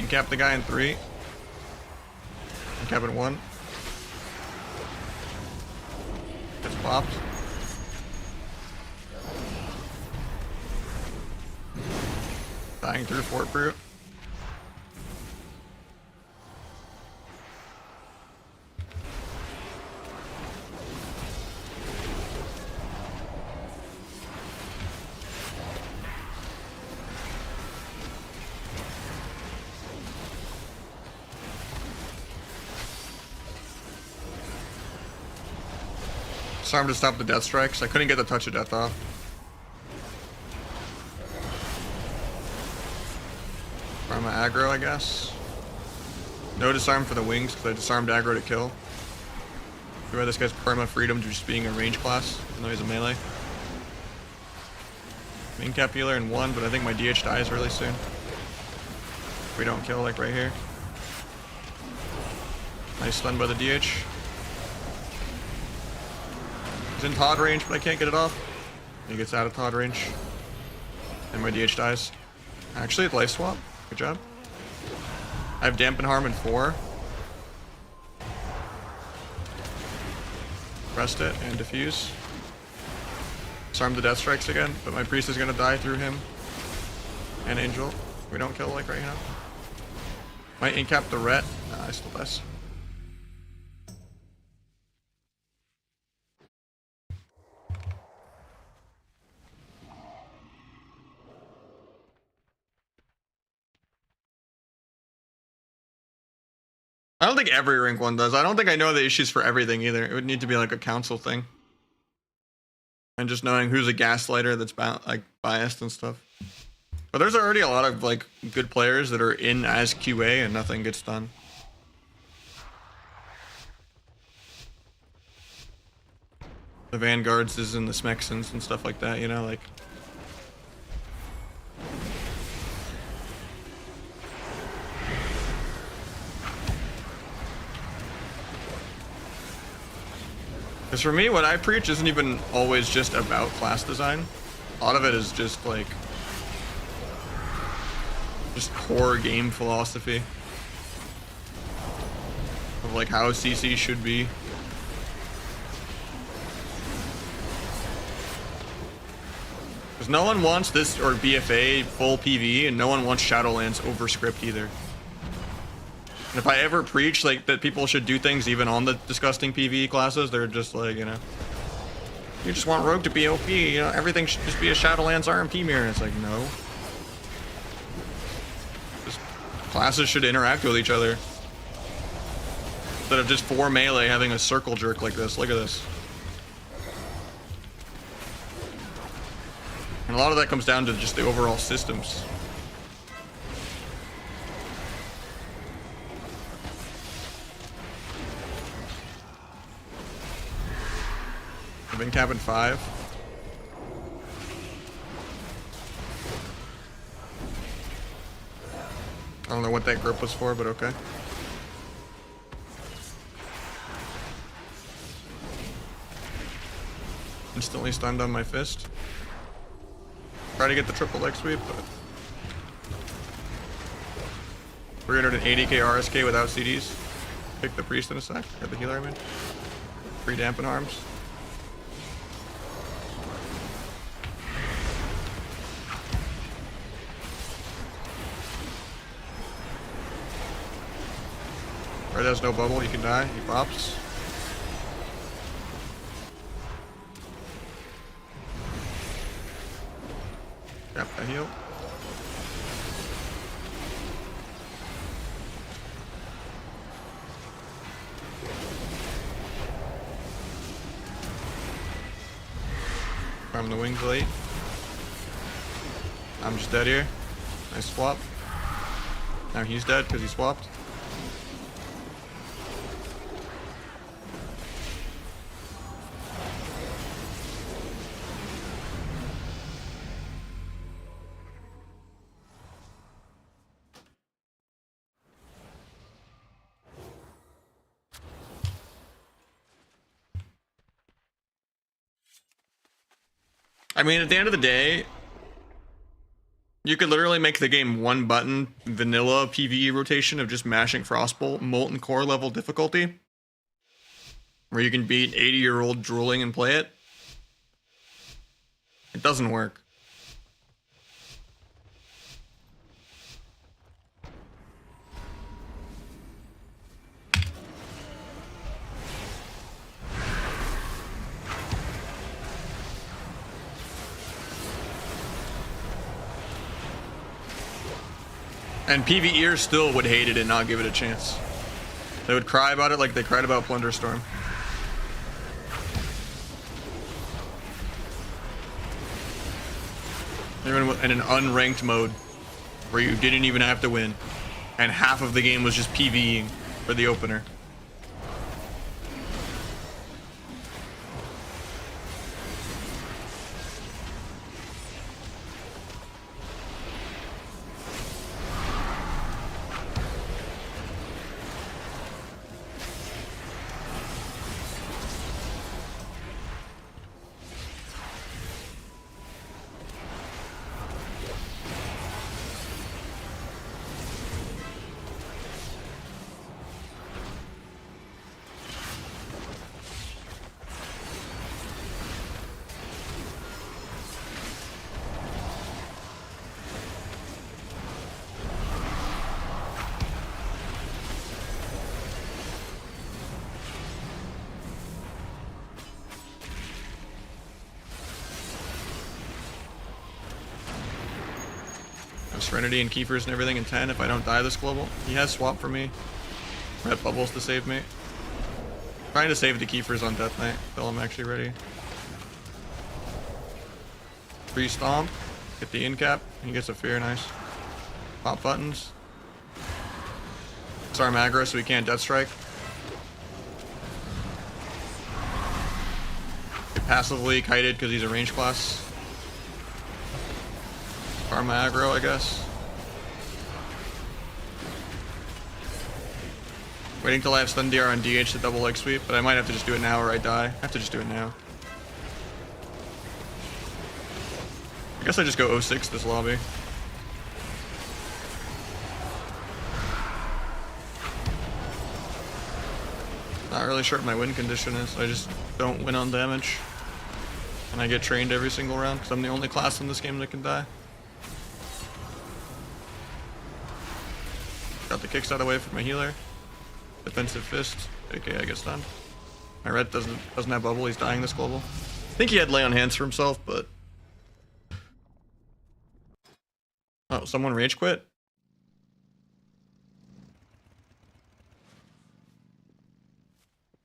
Cap the guy in 3. Cap in 1. Gets popped. Dying through Fort Brute. Disarm to stop the death strikes. I couldn't get the touch of death off. Disarm my aggro, I guess. No disarm for the wings because I disarmed aggro to kill. Why this guy's perma freedom to just being a range class, even though he's a melee. Main cap healer in 1, but I think my DH dies really soon. If we don't kill, like right here. Nice stun by the DH. He's in Todd range, but I can't get it off. He gets out of Todd range. And my DH dies. Actually, it's life swap. Good job. I have Dampen Harm in 4. Rest it and diffuse. Disarm the death strikes again, but my priest is gonna die through him. And angel. We don't kill like right now. Might incap the ret. Nah, I still pass. I don't think every rank one does. I don't think I know the issues for everything either. It would need to be like a council thing. And just knowing who's a gaslighter that's like biased and stuff. But there's already a lot of like good players that are in as QA and nothing gets done. The Vanguards is in the Smexons and stuff like that, you know, like. Because for me, what I preach isn't even always just about class design. A lot of it is just like core game philosophy of like how CC should be. Because no one wants this or BFA full PV, and no one wants Shadowlands over script either. And if I ever preach like that people should do things even on the disgusting PvE classes, they're just like, you know, you just want Rogue to be OP, you know, everything should just be a Shadowlands RMP mirror. And it's like, no. Just classes should interact with each other. Instead of just 4 melee having a circle jerk like this. Look at this. And a lot of that comes down to just the overall systems. I've been capping 5. I don't know what that grip was for, but okay. Instantly stunned on my fist. Try to get the triple leg sweep, but 380k RSK without CDs. Pick the priest in a sec. Got the healer, I mean. 3 dampen arms. Red has no bubble, he can die, he pops. Yep, I heal. Farm the wings late. I'm just dead here. Nice swap. Now he's dead because he swapped. I mean, at the end of the day, you could literally make the game one button vanilla PvE rotation of just mashing Frostbolt Molten Core level difficulty, where you can beat 80-year-old drooling and play it. It doesn't work. And PvEers still would hate it and not give it a chance. They would cry about it like they cried about Plunderstorm. Even in an unranked mode, where you didn't even have to win, and half of the game was just PvEing for the opener. Serenity and Keepers and everything in 10 if I don't die this global. He has swap for me. Red bubbles to save me. Trying to save the Keepers on Death Knight until I'm actually ready. Free Stomp. Get the in cap. He gets a Fear, nice. Pop buttons. It's our aggro, so we can't Death Strike. Get passively kited because he's a range class. Karma aggro, I guess. Waiting till I have stun DR on DH to double leg sweep, but I might have to just do it now or I die. I have to just do it now. I guess I just go 06 this lobby. Not really sure what my win condition is. I just don't win on damage. And I get trained every single round because I'm the only class in this game that can die. Got the kickstart away from my healer. Defensive fist. Okay, I get stunned. My red doesn't have bubble. He's dying this global. I think he had lay on hands for himself, but oh, someone rage quit.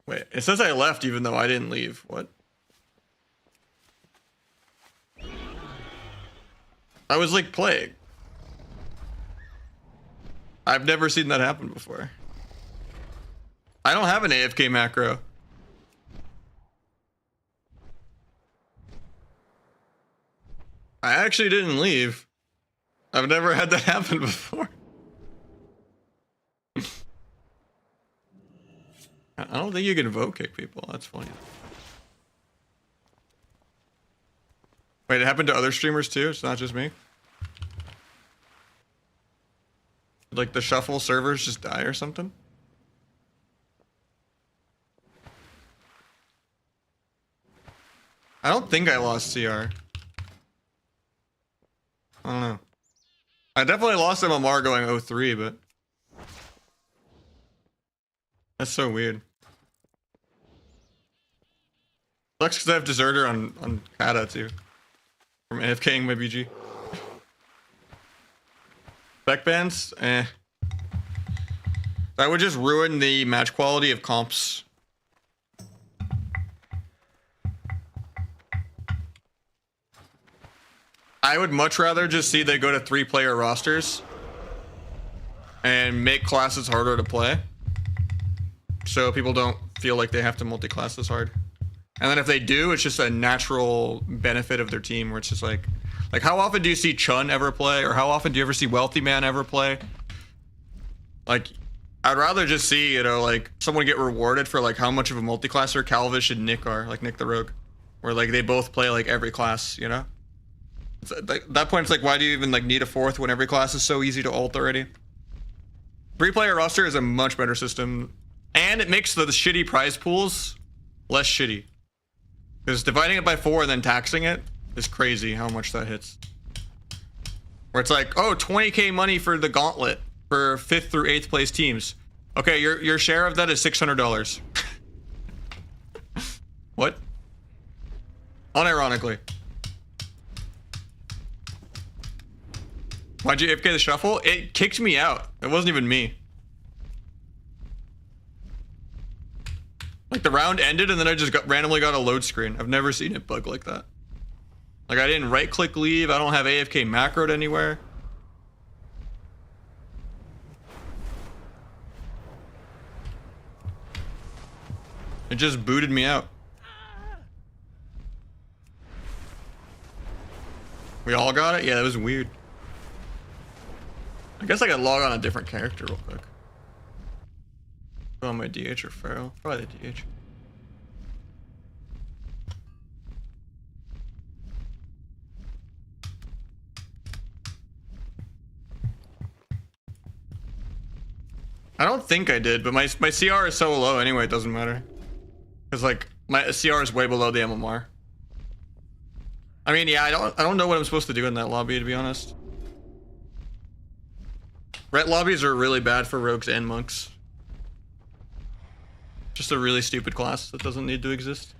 Wait, it says I left even though I didn't leave. What? I was like playing. I've never seen that happen before. I don't have an AFK macro. I actually didn't leave. I've never had that happen before. I don't think you can vote kick people. That's funny. Wait, it happened to other streamers too? It's not just me? Like the shuffle servers just die or something? I don't think I lost CR. I don't know. I definitely lost MMR going 03, but that's so weird. Sucks because I have Deserter on Kata too. From AFKing my BG. Spec bans? Eh. That would just ruin the match quality of comps. I would much rather just see they go to 3-player rosters and make classes harder to play so people don't feel like they have to multi-class this hard. And then if they do, it's just a natural benefit of their team where it's just like how often do you see Chun ever play, or how often do you ever see Wealthy Man ever play? Like, I'd rather just see, you know, like someone get rewarded for like how much of a multi-classer Calvish and Nick are, like Nick the Rogue, where like they both play like every class, you know? It's, like, that point, it's like, why do you even like need a fourth when every class is so easy to ult already? 3-player roster is a much better system, and it makes the shitty prize pools less shitty. Because dividing it by 4 and then taxing it is crazy how much that hits. Where it's like, oh, 20k money for the gauntlet for 5th through 8th place teams. Okay, your share of that is $600. What? Unironically. Why'd you AFK the shuffle? It kicked me out. It wasn't even me. Like the round ended and then I just randomly got a load screen. I've never seen it bug like that. Like I didn't right click leave. I don't have AFK macroed anywhere. It just booted me out. We all got it? Yeah, that was weird. I guess I could log on a different character real quick. On my DH or Pharaoh? Probably the DH. I don't think I did, but my CR is so low anyway, it doesn't matter. Because like my CR is way below the MMR. I mean, yeah, I don't know what I'm supposed to do in that lobby, to be honest. Ret lobbies are really bad for rogues and monks. Just a really stupid class that doesn't need to exist.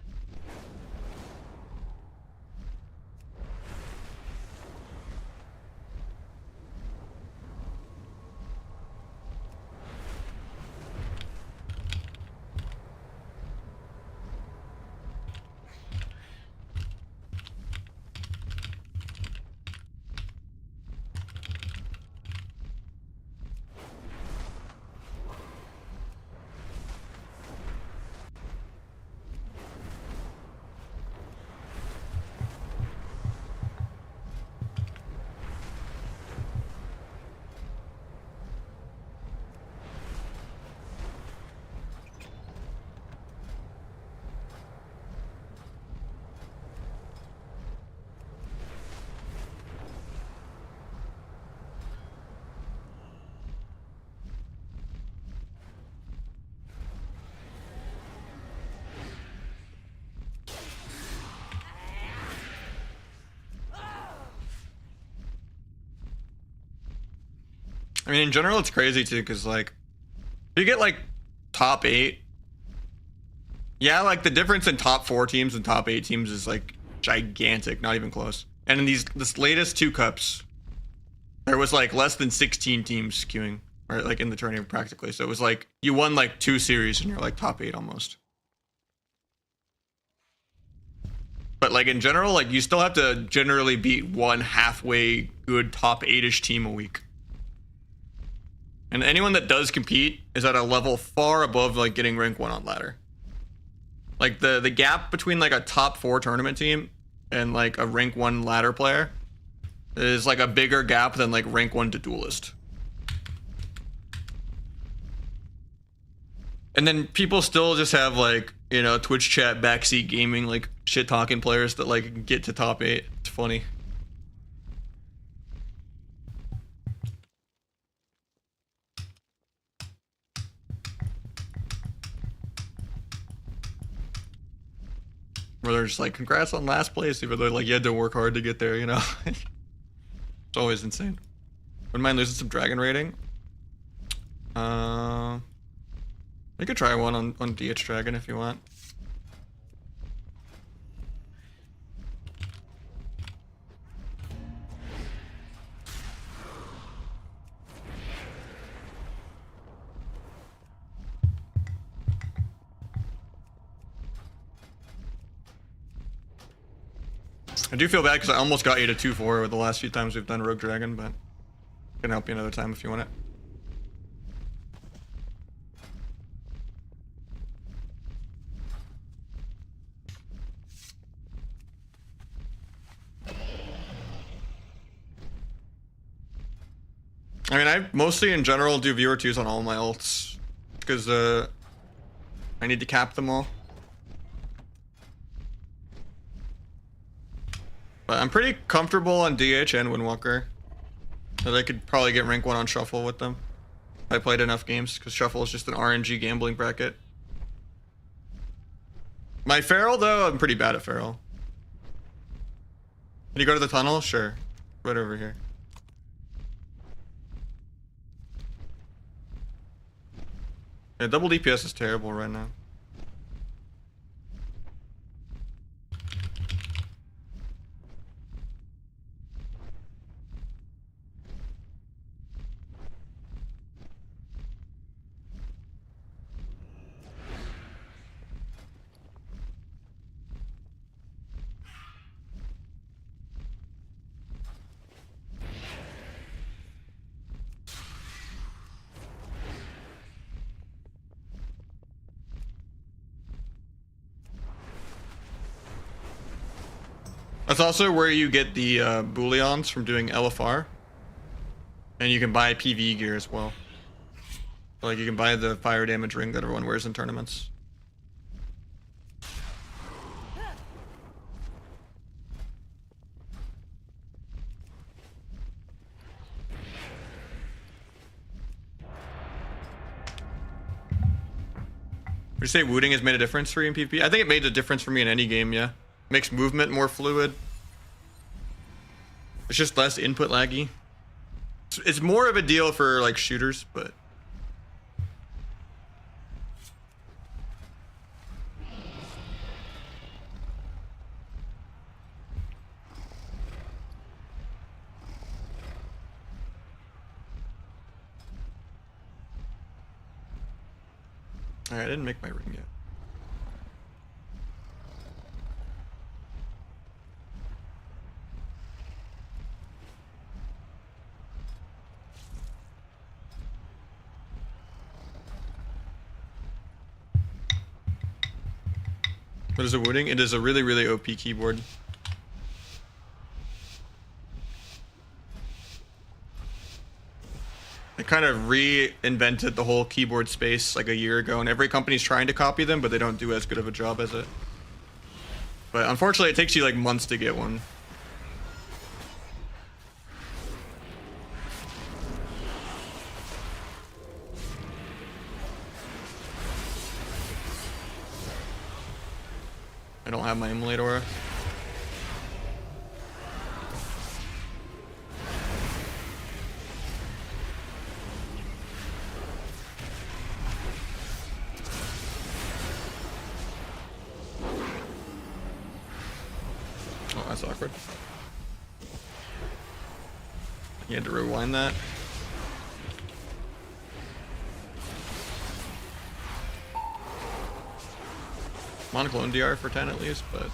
I mean, in general, it's crazy too, because like, if you get like top 8, yeah, like the difference in top 4 teams and top 8 teams is like gigantic, not even close. And in this latest 2 cups, there was like less than 16 teams queuing, or like in the tournament practically. So it was like you won like 2 series and you're like top 8 almost. But like in general, like you still have to generally beat one halfway good top 8-ish team a week. And anyone that does compete is at a level far above like getting rank 1 on ladder. Like the gap between like a top 4 tournament team and like a rank 1 ladder player is like a bigger gap than like rank 1 to duelist. And then people still just have like, you know, Twitch chat backseat gaming, like shit talking players that like get to top 8. It's funny. Where they're just like, congrats on last place, even though like you had to work hard to get there, you know? It's always insane. Wouldn't mind losing some dragon rating. We could try one on DH Dragon if you want. I do feel bad because I almost got you to 2-4 with the last few times we've done Rogue Dragon, but I can help you another time if you want it. I mean, I mostly in general do viewer 2s on all my ults because I need to cap them all. But I'm pretty comfortable on DH and Windwalker. That I could probably get rank 1 on Shuffle with them. If I played enough games, because Shuffle is just an RNG gambling bracket. My Feral, though, I'm pretty bad at Feral. Can you go to the tunnel? Sure. Right over here. Yeah, double DPS is terrible right now. That's also where you get the Booleans from doing LFR. And you can buy PvE gear as well. So, like you can buy the fire damage ring that everyone wears in tournaments. Would you say wooting has made a difference for you in PvP? I think it made a difference for me in any game, yeah. Makes movement more fluid. It's just less input laggy. It's more of a deal for like shooters, but alright, I didn't make my ring yet. What is it wooting? It is a really, really OP keyboard. They kind of reinvented the whole keyboard space like a year ago, and every company's trying to copy them, but they don't do as good of a job as it. But unfortunately, it takes you like months to get one. I don't have my Immolate Aura. That's awkward. You had to rewind that. Monoclone DR for 10 at least, but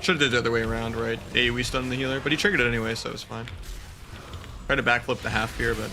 should have did the other way around, right? AoE stun the healer, but he triggered it anyway, so it was fine. Tried to backflip the half here, but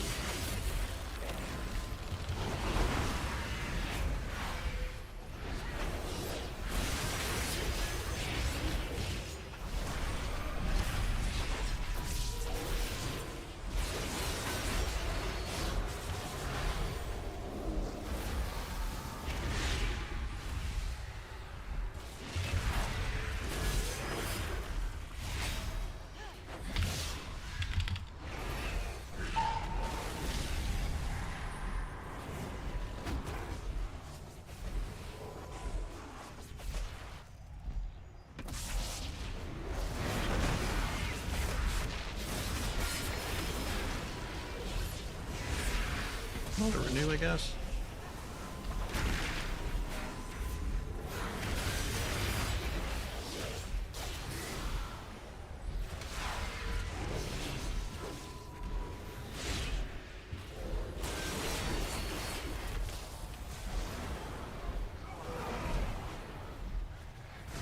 I'll renew, I guess.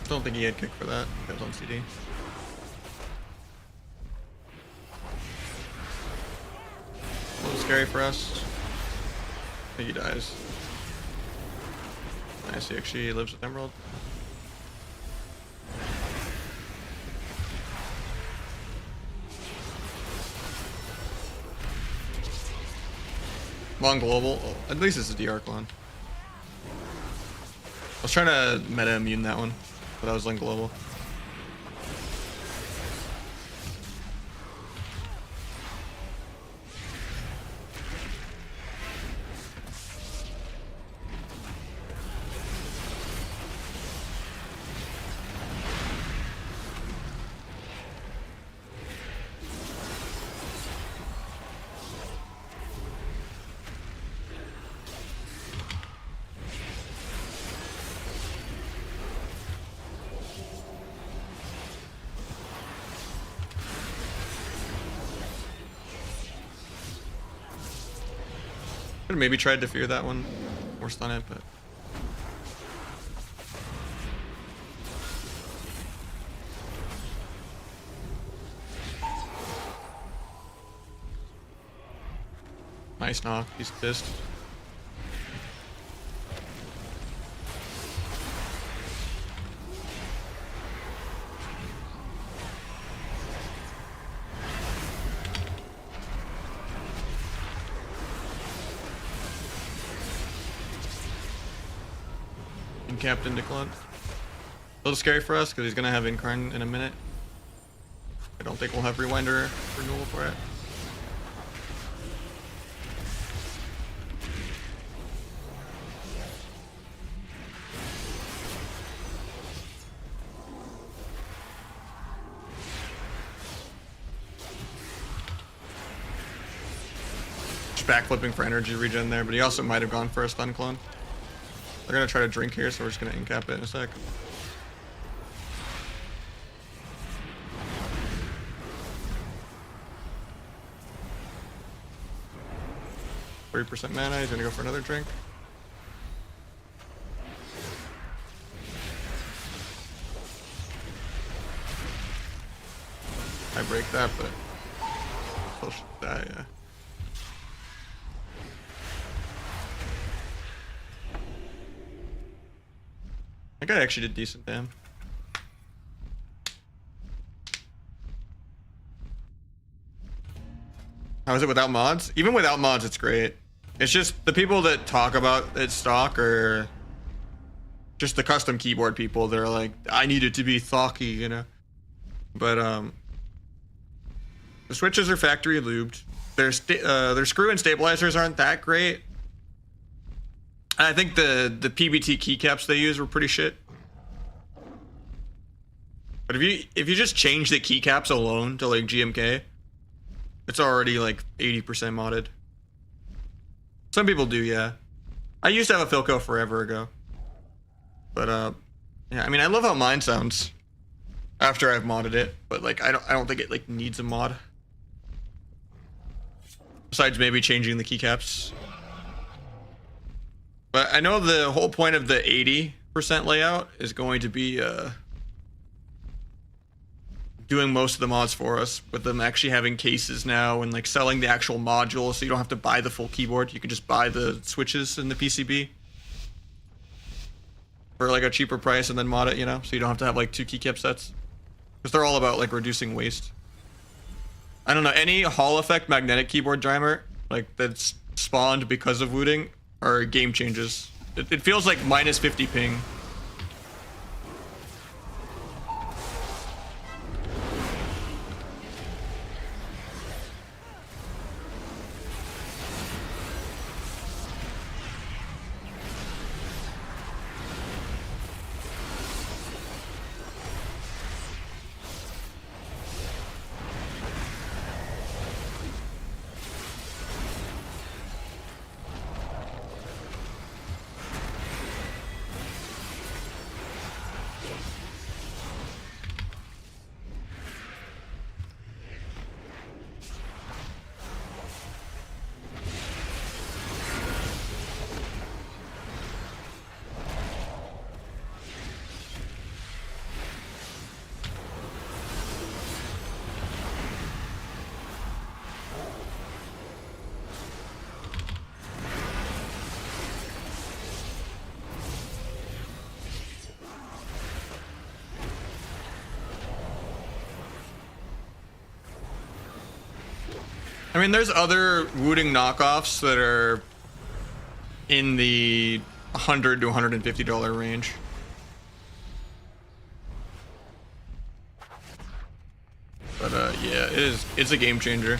Don't think he had kick for that. That was on CD. A little scary for us. I think he dies. Nice, he actually lives with Emerald. Long global. Oh, at least it's a DR clone. I was trying to meta immune that one, but I was on global. Could have maybe tried to fear that one or stun it, but nice knock. He's pissed. Captain Declan. A little scary for us because he's gonna have Incarn in a minute. I don't think we'll have Rewinder renewal for it. Just backflipping for energy regen there, but he also might have gone for a stun clone. They're gonna try to drink here, so we're just gonna incap it in a sec. %, mana, he's gonna go for another drink. I break that, but still should die, yeah. That guy actually did decent damn. How is it without mods? Even without mods, it's great. It's just the people that talk about its stock are just the custom keyboard people that are like, I need it to be thocky, you know. But the switches are factory lubed. Their screw and stabilizers aren't that great. And I think the PBT keycaps they use were pretty shit. But if you just change the keycaps alone to like GMK, it's already like 80% modded. Some people do, yeah. I used to have a Philco forever ago. But yeah, I mean, I love how mine sounds after I've modded it, but like I don't think it like needs a mod. Besides maybe changing the keycaps. But I know the whole point of the 80% layout is going to be doing most of the mods for us, with them actually having cases now and like selling the actual module, so you don't have to buy the full keyboard. You can just buy the switches in the PCB for like a cheaper price and then mod it, you know, so you don't have to have like 2 keycap sets, because they're all about like reducing waste. I don't know, any Hall effect magnetic keyboard driver like that's spawned because of looting are game changes. It feels like minus 50 ping. I mean, there's other Wooting knockoffs that are in the $100 to $150 range. But yeah, it's a game changer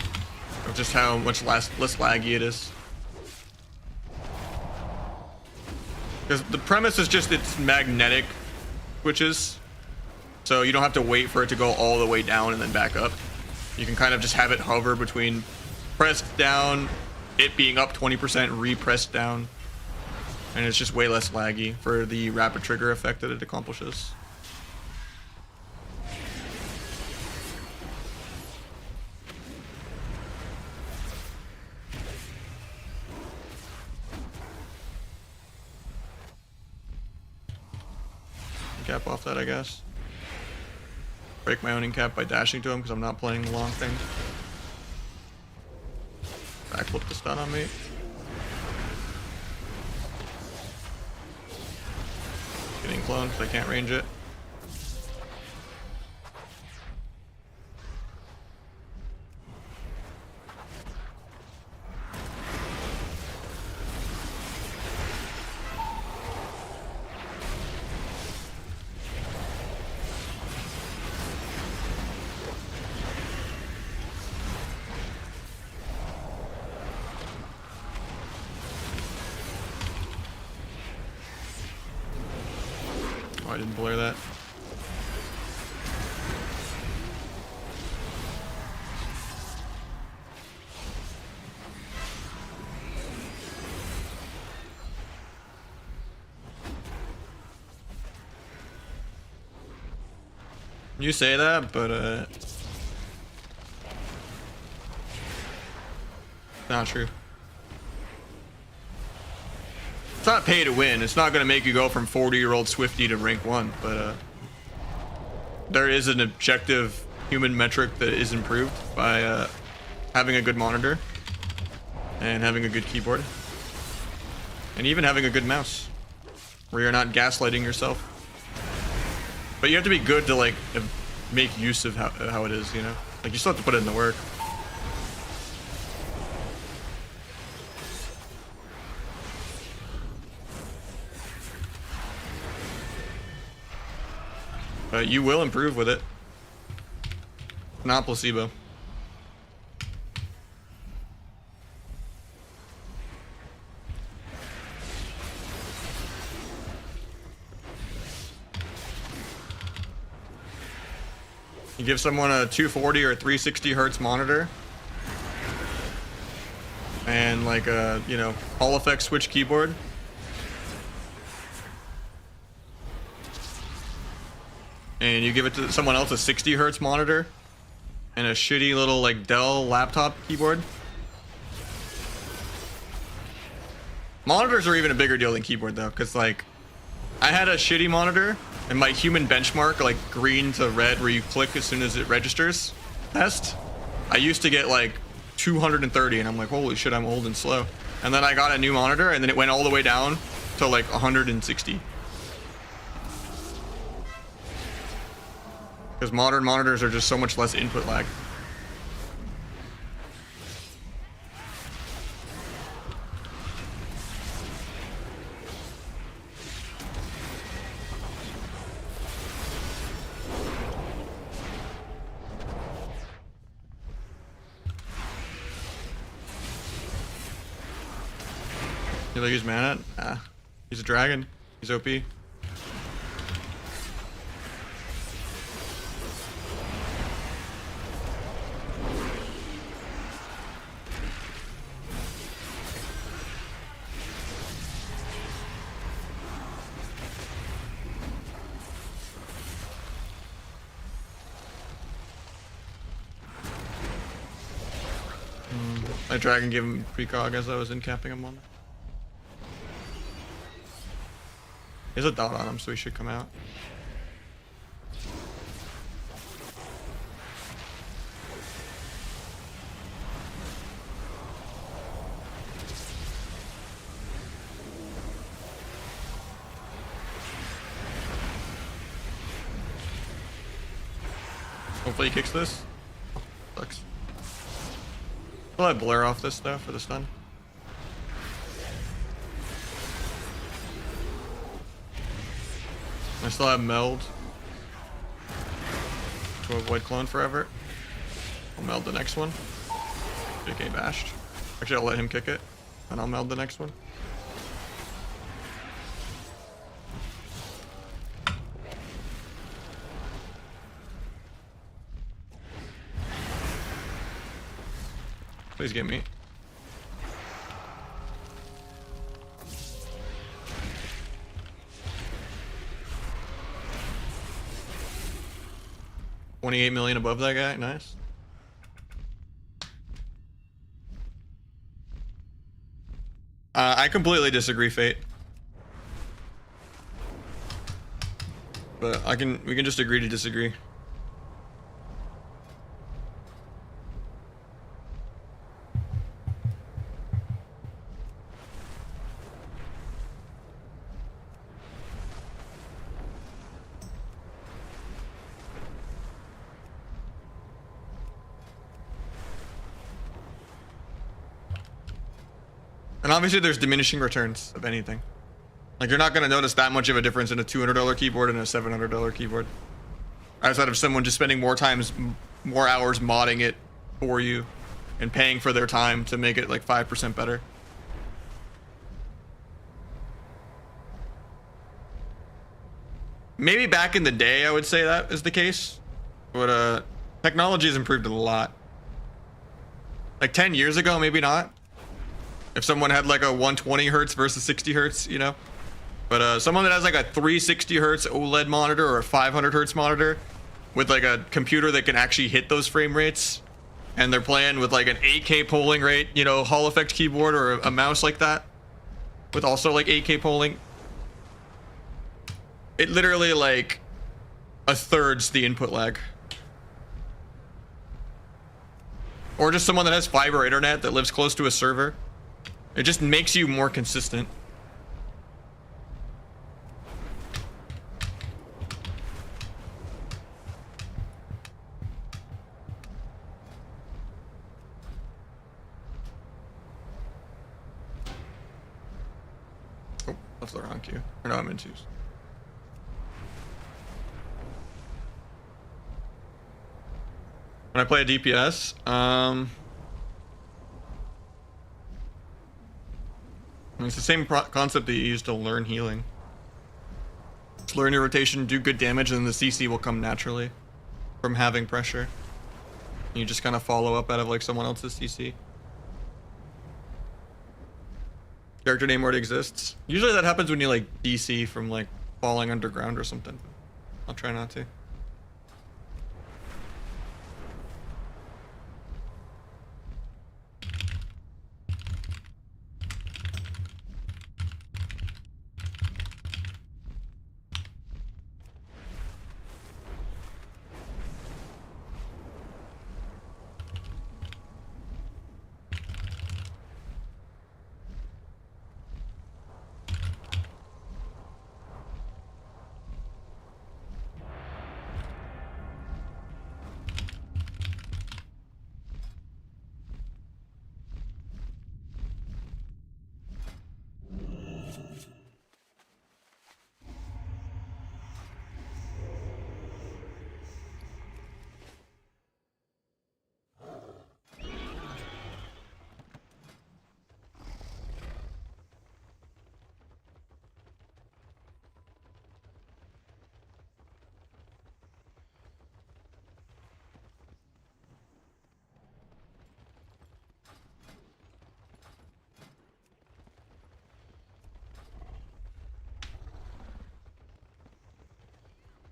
of just how much less laggy it is. Because the premise is just it's magnetic switches, so you don't have to wait for it to go all the way down and then back up. You can kind of just have it hover between pressed down, it being up 20%, re-pressed down, and it's just way less laggy for the rapid trigger effect that it accomplishes. Cap off that, I guess. Break my own cap by dashing to him because I'm not playing the long thing. Backflip the stun on me. Getting cloned because I can't range it. I didn't blur that. You say that, but not true. It's not pay to win. It's not going to make you go from 40-year-old Swifty to rank 1, but there is an objective human metric that is improved by having a good monitor and having a good keyboard and even having a good mouse where you're not gaslighting yourself. But you have to be good to like make use of how it is, you know? Like you still have to put it in the work. But you will improve with it. Not placebo. You give someone a 240 or 360 hertz monitor and like a, you know, Hall effect switch keyboard. And you give it to someone else a 60 hertz monitor and a shitty little like Dell laptop keyboard. Monitors are even a bigger deal than keyboard though, because like I had a shitty monitor and my human benchmark, like green to red where you click as soon as it registers test. I used to get like 230 and I'm like, holy shit, I'm old and slow. And then I got a new monitor and then it went all the way down to like 160. Because modern monitors are just so much less input lag. Did I use mana? Nah. He's a dragon. He's OP. My dragon gave him precog as I was incapping him on. He has a dot on him, so he should come out. Hopefully he kicks this. Sucks. Will I blur off this though for the stun? I still have meld to avoid clone forever. I'll meld the next one. JK bashed. Actually, I'll let him kick it, and I'll meld the next one. Please get me. $28 million above that guy, nice. I completely disagree, Fate. But we can just agree to disagree. And obviously there's diminishing returns of anything. Like you're not going to notice that much of a difference in a $200 keyboard and a $700 keyboard. Outside of someone just spending more hours modding it for you and paying for their time to make it like 5% better. Maybe back in the day I would say that is the case. But technology has improved a lot. Like 10 years ago, maybe not. If someone had like a 120 hertz versus 60 hertz, you know. But someone that has like a 360 hertz OLED monitor or a 500 hertz monitor with like a computer that can actually hit those frame rates, and they're playing with like an 8K polling rate, you know, Hall effect keyboard or a mouse like that with also like 8K polling, it literally like a third's the input lag. Or just someone that has fiber internet that lives close to a server. It just makes you more consistent. Oh, that's the wrong queue. Or no, I'm in twos. When I play a DPS, it's the same concept that you use to learn healing. Just learn your rotation, do good damage, and then the CC will come naturally from having pressure. You just kind of follow up out of like someone else's CC. Character name already exists. Usually that happens when you like DC from like falling underground or something. I'll try not to.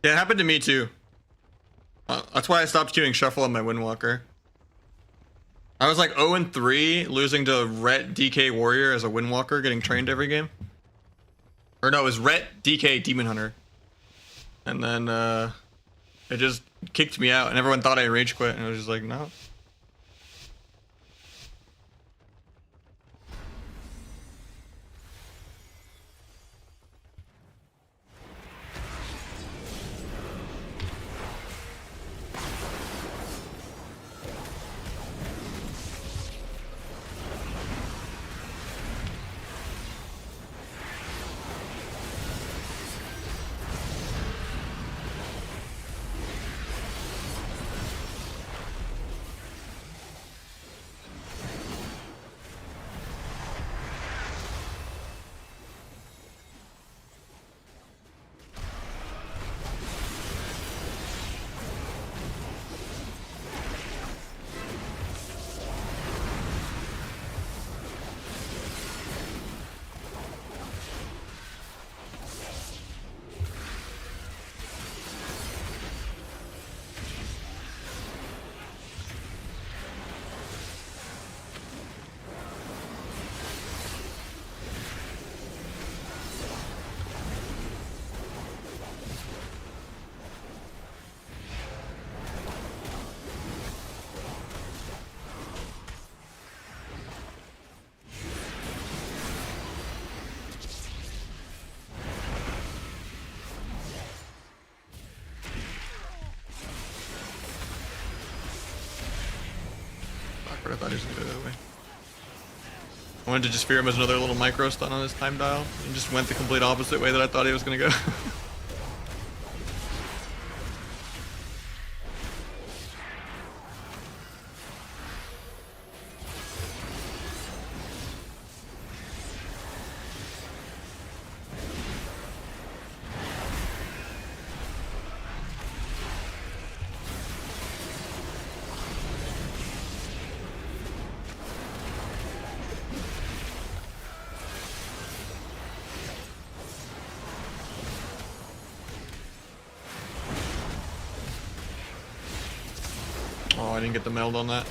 Yeah, it happened to me too. That's why I stopped queuing Shuffle on my Windwalker. I was like 0-3, losing to Ret DK Warrior as a Windwalker, getting trained every game. Or no, it was Ret DK Demon Hunter. And then it just kicked me out, and everyone thought I rage quit, and I was just like, no. I thought he was gonna go that way. I wanted to just fear him as another little micro stun on his time dial, and just went the complete opposite way that I thought he was gonna go. Oh, I didn't get the meld on that.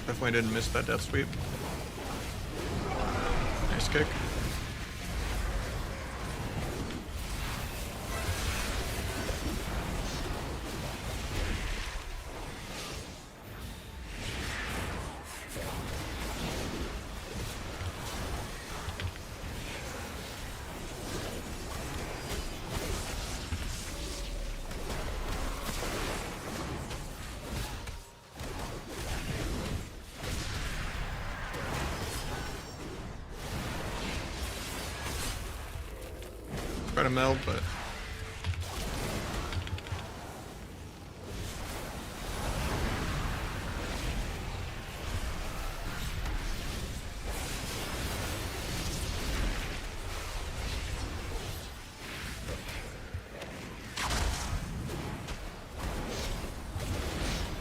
Definitely didn't miss that death sweep. Nice kick. Try to meld, but you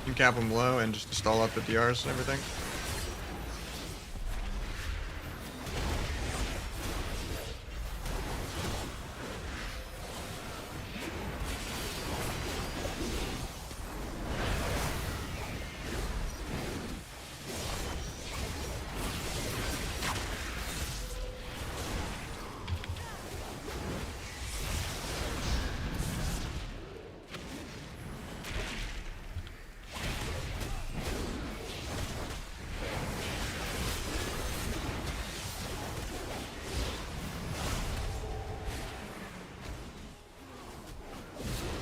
can cap them low and just stall out the DRs and everything.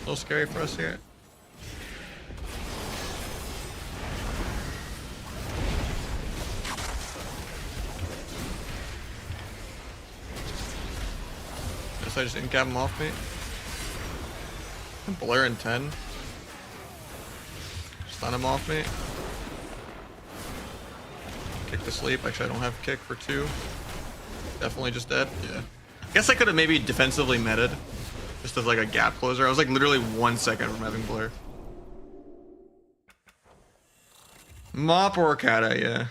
A little scary for us here. Guess I just in-cap him off me. Blur in 10. Stun him off me. Kick to sleep. Actually, I don't have kick for 2. Definitely just dead. Yeah. Guess I could have maybe defensively meted. Just as like a gap closer. I was like literally 1 second from having Blur. Mop or Kata, yeah.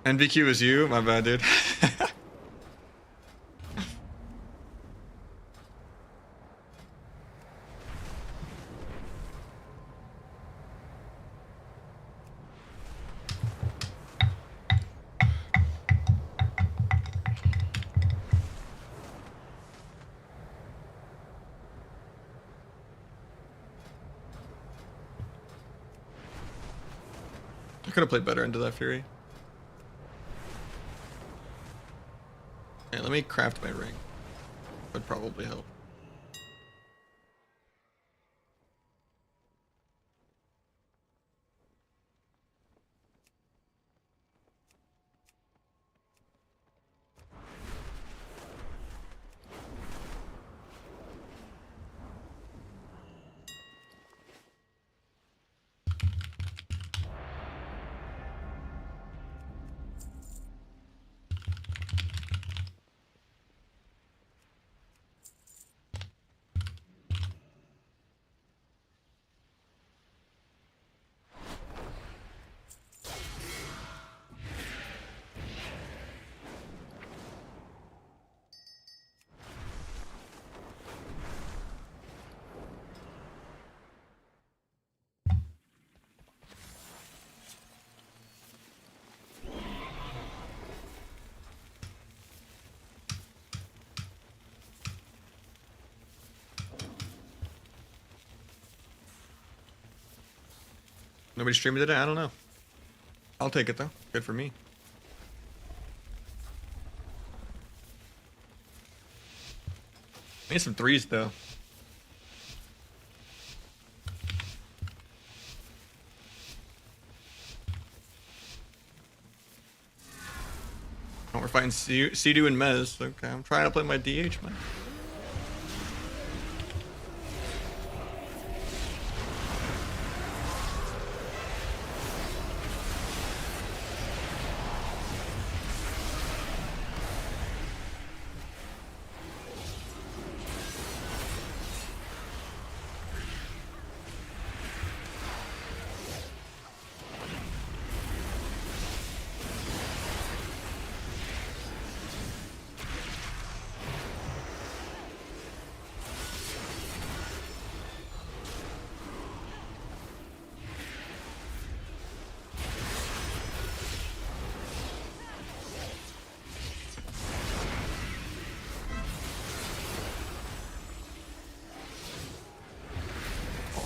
NVQ is you? My bad, dude. I could have played better into that Fury. Hey, let me craft my ring. Would probably help. Nobody streamed today? I don't know. I'll take it though. Good for me. Made some threes though. Oh, we're fighting Sidu and Mez. Okay, I'm trying to play my DH, man.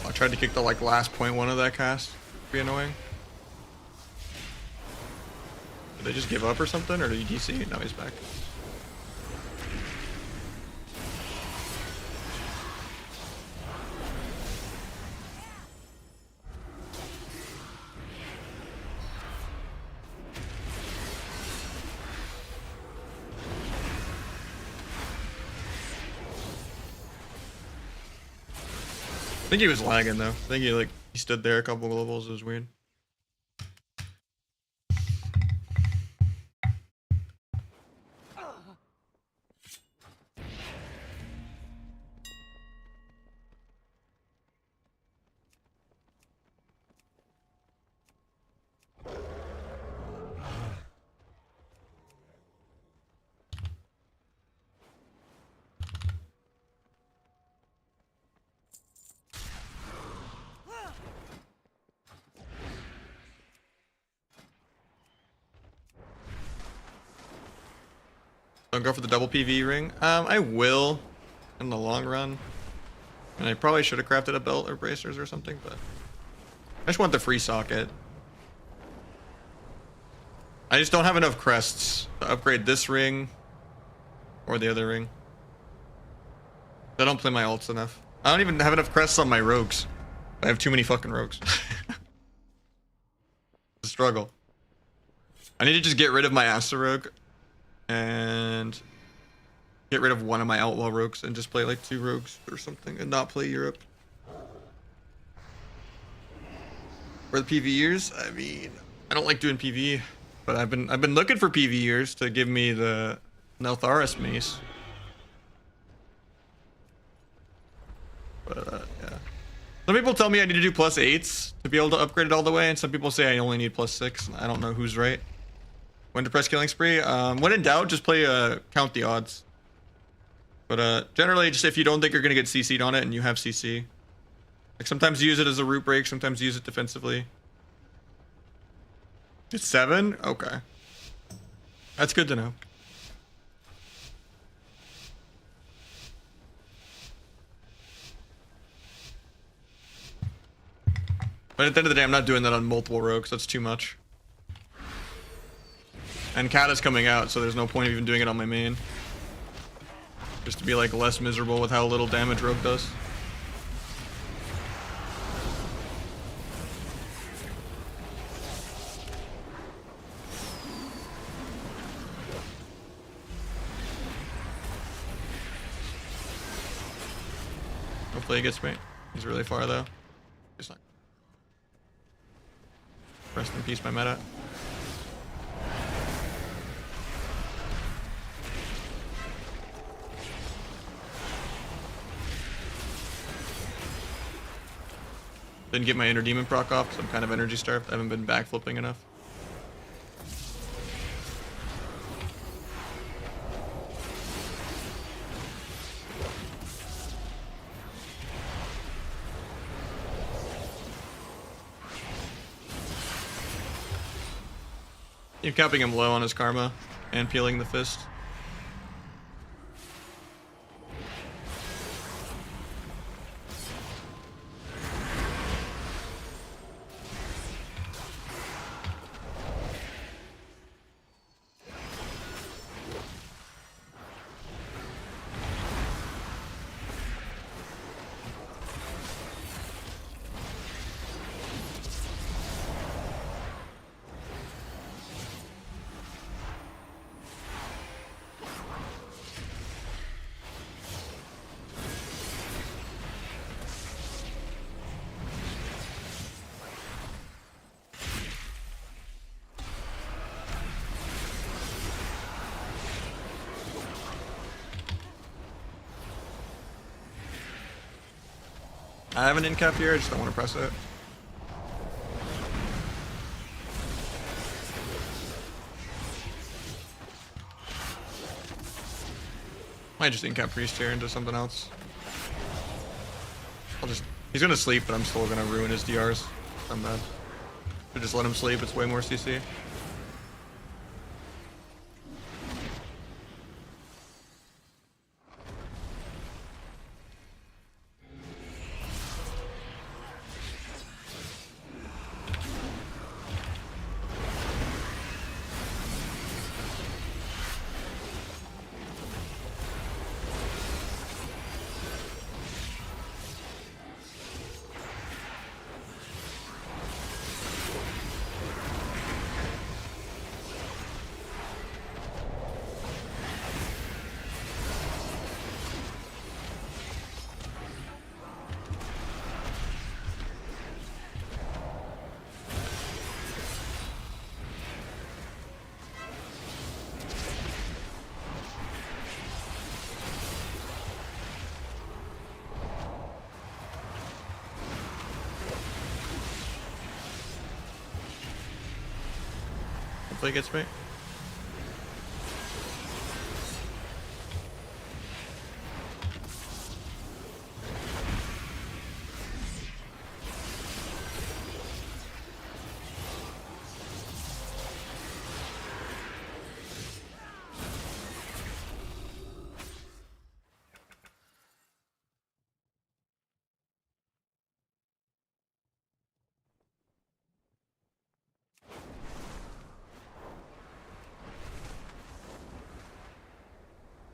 I tried to kick the like last .1 of that cast. Be annoying. Did they just give up or something, or did he DC? No, he's back. think he was lagging though. I think he stood there a couple of levels. It was weird. Don't go for the double PV ring. I will in the long run. And I probably should have crafted a belt or bracers or something, but I just want the free socket. I just don't have enough crests to upgrade this ring or the other ring. I don't play my ults enough. I don't even have enough crests on my rogues. I have too many fucking rogues. It's a struggle. I need to just get rid of my Asta rogue and get rid of one of my outlaw rogues and just play like 2 rogues or something and not play Europe. For the PvEers, I mean, I don't like doing PvE, but I've been looking for PvEers to give me the Neltharis mace. But yeah. Some people tell me I need to do +8s to be able to upgrade it all the way, and some people say I only need +6, and I don't know who's right. When to press Killing Spree? When in doubt, just play count the odds. But generally, just if you don't think you're gonna get CC'd on it and you have CC, like sometimes use it as a root break, sometimes use it defensively. It's 7? Okay, that's good to know. But at the end of the day, I'm not doing that on multiple rogues. That's too much. And Cat is coming out, so there's no point of even doing it on my main. Just to be like less miserable with how little damage Rogue does. Hopefully he gets me. He's really far though. He's not. Rest in peace, my meta. Didn't get my inner demon proc off, so I'm kind of energy starved. I haven't been backflipping enough. You're capping him low on his karma and peeling the fist. I have an in-cap here, I just don't want to press it. Might just in-cap priest here into something else. He's gonna sleep, but I'm still gonna ruin his DRs. I'm bad. Should just let him sleep, it's way more CC. Hopefully it gets me.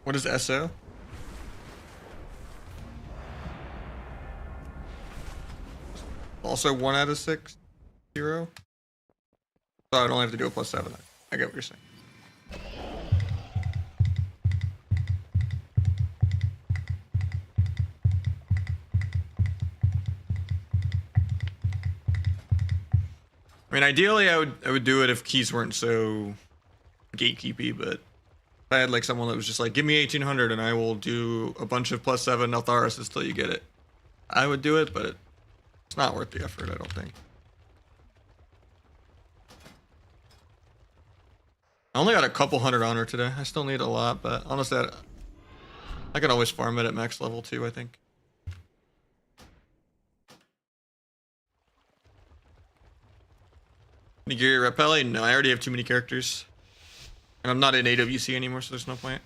What is SO? Also 1 out of 6, 0. So I'd only have to do a +7. I get what you're saying. I mean, ideally, I would do it if keys weren't so gatekeepy, but if I had like someone that was just like, give me 1800 and I will do a bunch of +7 Altharis until you get it, I would do it, but it's not worth the effort, I don't think. I only got a couple hundred honor today. I still need a lot, but honestly, I can always farm it at max level too, I think. Nigiri Repelli? No, I already have too many characters. And I'm not in AWC anymore, so there's no point.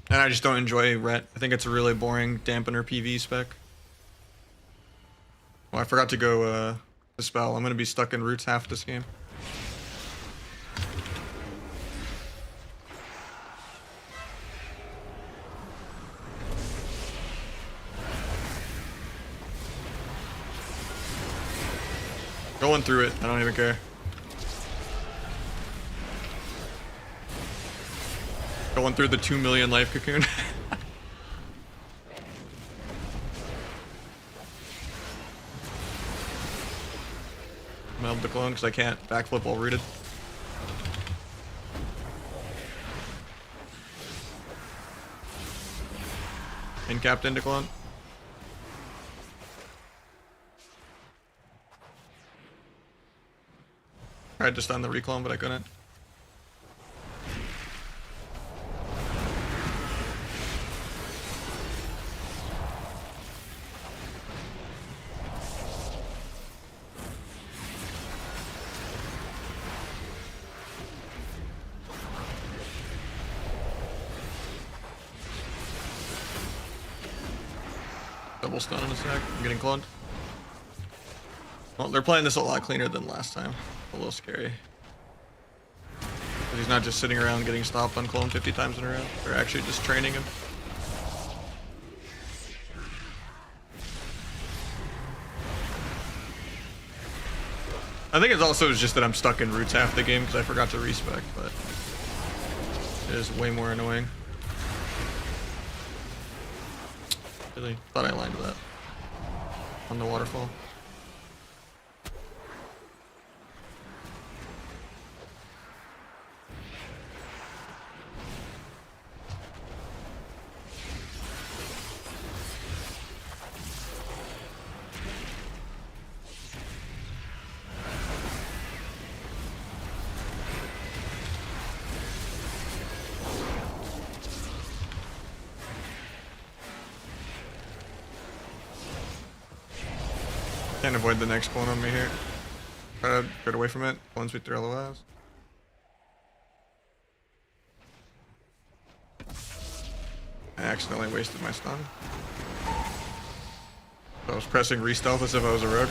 And I just don't enjoy Ret. I think it's a really boring dampener PV spec. Well, I forgot to go Dispel. I'm going to be stuck in Roots half this game. Going through it. I don't even care. Going through the 2 million life cocoon. Meld the clone because I can't backflip while rooted. Incapped into clone. Tried to stun the reclone, but I couldn't. Double stun in a sec. I'm getting cloned. Well, they're playing this a lot cleaner than last time. A little scary. But he's not just sitting around getting stopped on clone 50 times in a row. They're actually just training him. I think it's also just that I'm stuck in Roots half the game because I forgot to respec, but it is way more annoying. Really thought I aligned with that on the waterfall. Can't avoid the next clone on me here. Try to get away from it. Clones me through LOS. I accidentally wasted my stun. I was pressing re-stealth as if I was a rogue.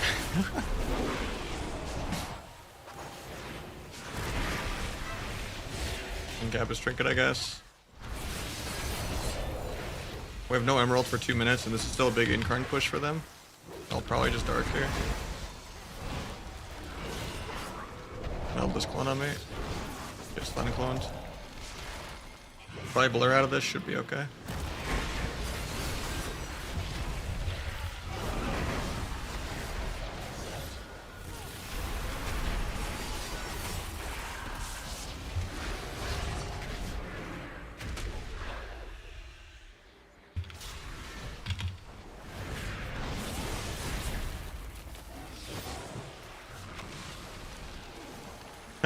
Incap his trinket, I guess. We have no emerald for 2 minutes, and this is still a big incarn push for them. I'll probably just dark here. Meld this clone on me. Get stun cloned. Probably blur out of this, should be okay.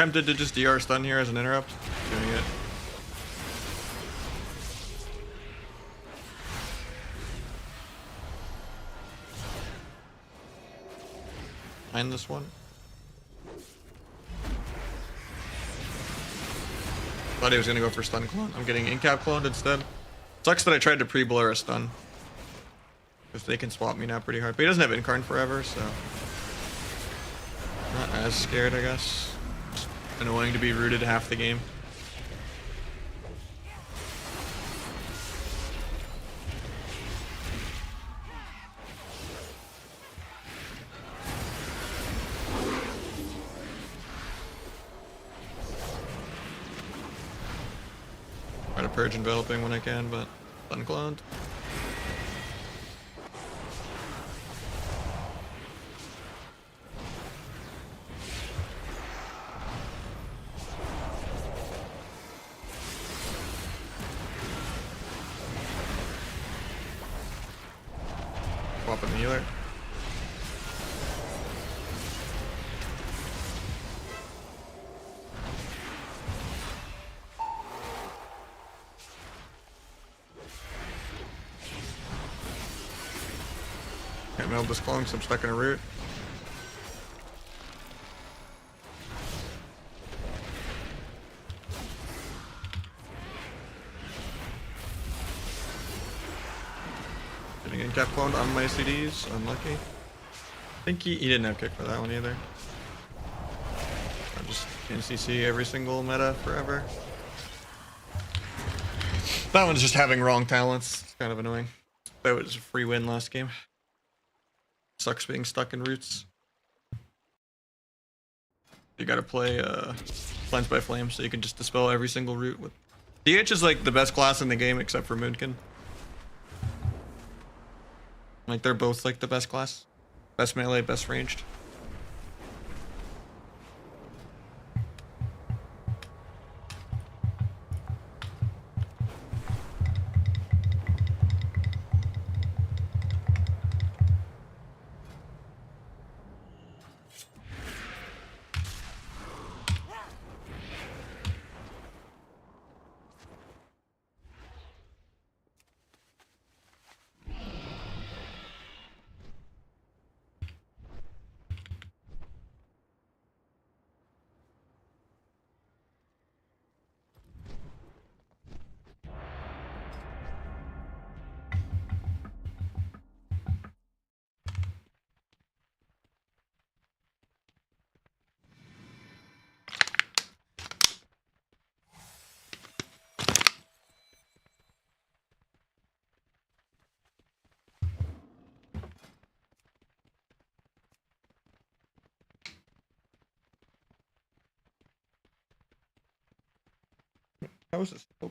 Tempted to just DR stun here as an interrupt. Doing it. Find this one. Thought he was gonna go for stun clone. I'm getting incap cloned instead. Sucks that I tried to pre-blur a stun. Because they can swap me now pretty hard. But he doesn't have Incarn forever, so... Not as scared, I guess. Just annoying to be rooted half the game. Try to purge enveloping when I can, but uncloned. Swap a healer. Can't meld this clone because I'm stuck in a root. Getting incap cloned on my CDs. Unlucky. I think he didn't have kick for that one either. I just NCC every single meta forever. That one's just having wrong talents. It's kind of annoying. That was a free win last game. Sucks being stuck in roots. You gotta play Cleanse by Flame so you can just dispel every single root with... DH is like the best class in the game except for Moonkin. Like they're both like the best class. Best melee, best ranged. How was this? Oh.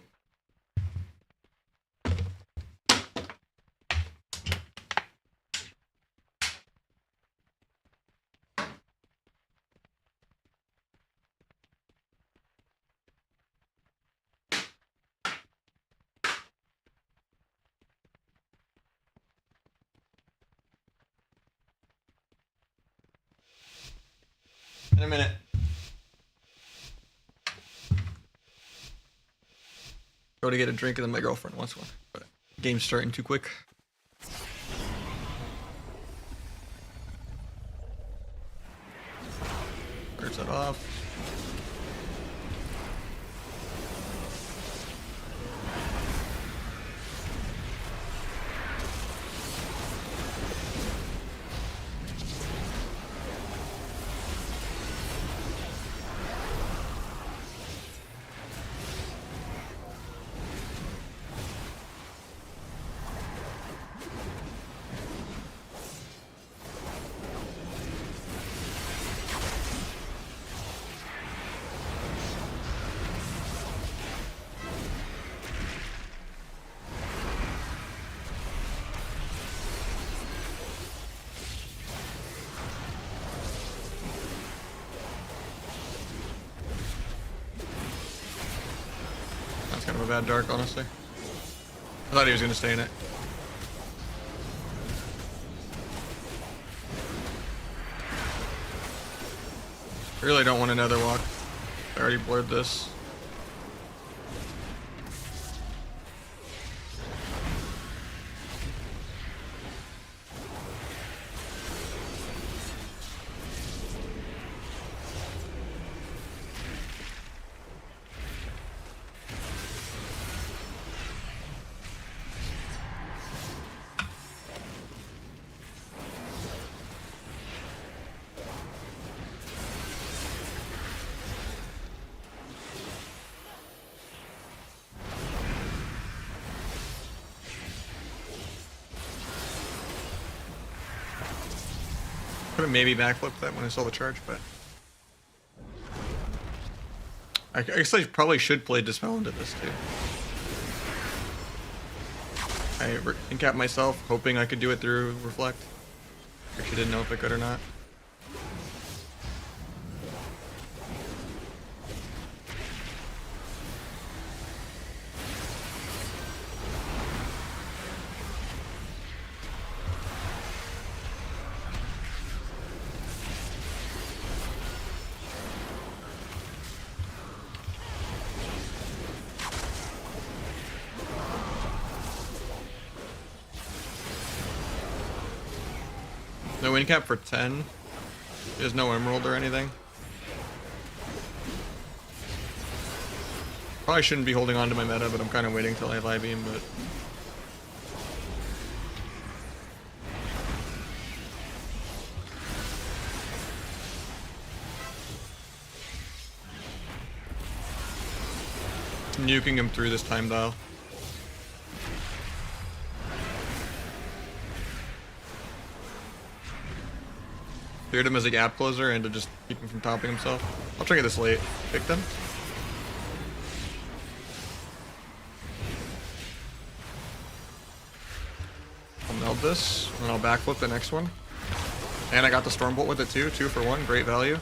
In a minute. Go to get a drink and then my girlfriend wants one. But game's starting too quick. Turns that off. Kind of a bad dark, honestly. I thought he was gonna stay in it. Really don't want another walk. I already blurred this. Could have maybe backflipped that when I saw the charge, but I guess I probably should play Dispel into this too. I incapped myself, hoping I could do it through Reflect. Actually didn't know if I could or not. No win cap for 10. There's no emerald or anything. Probably shouldn't be holding on to my meta, but I'm kind of waiting till I have I-beam, but... nuking him through this time dial. Cleared him as a gap closer and to just keep him from topping himself. I'll try to get this late. Pick them. I'll meld this, and then I'll backflip the next one. And I got the Stormbolt with it too. 2 for 1. Great value.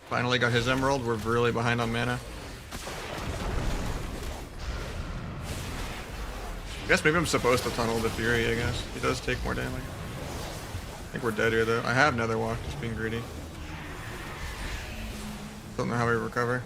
Finally got his emerald. We're really behind on mana. I guess maybe I'm supposed to tunnel the Fury, I guess. He does take more damage. I think we're dead here though. I have Netherwalk, just being greedy. Don't know how we recover.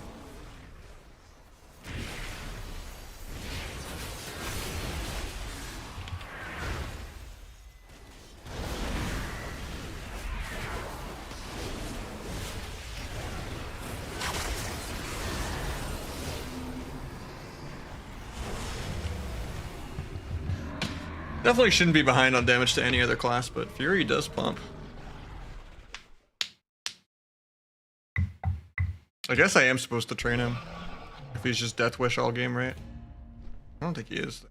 Definitely shouldn't be behind on damage to any other class, but Fury does pump. I guess I am supposed to train him. If he's just Death Wish all game, right? I don't think he is.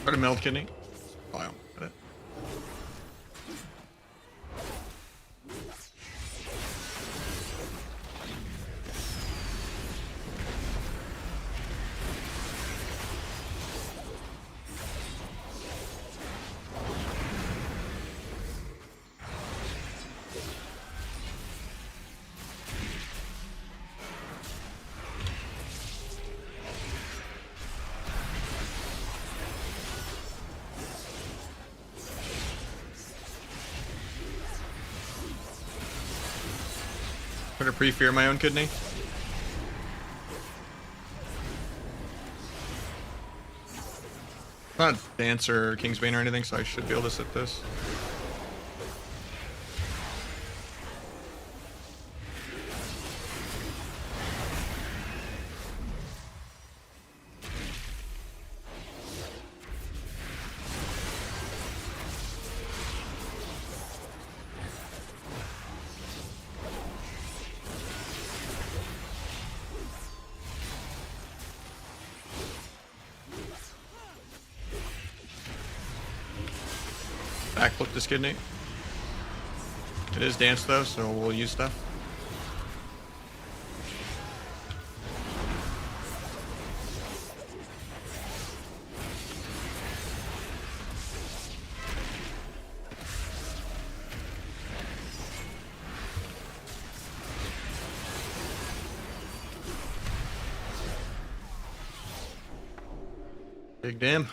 Try to meld kidney. Wow. Got it. Try to pre-fear my own kidney. Not Dance or Kingsbane or anything, so I should be able to sit this. Backflip this kidney. It is Dance though, so we'll use stuff. Big damn.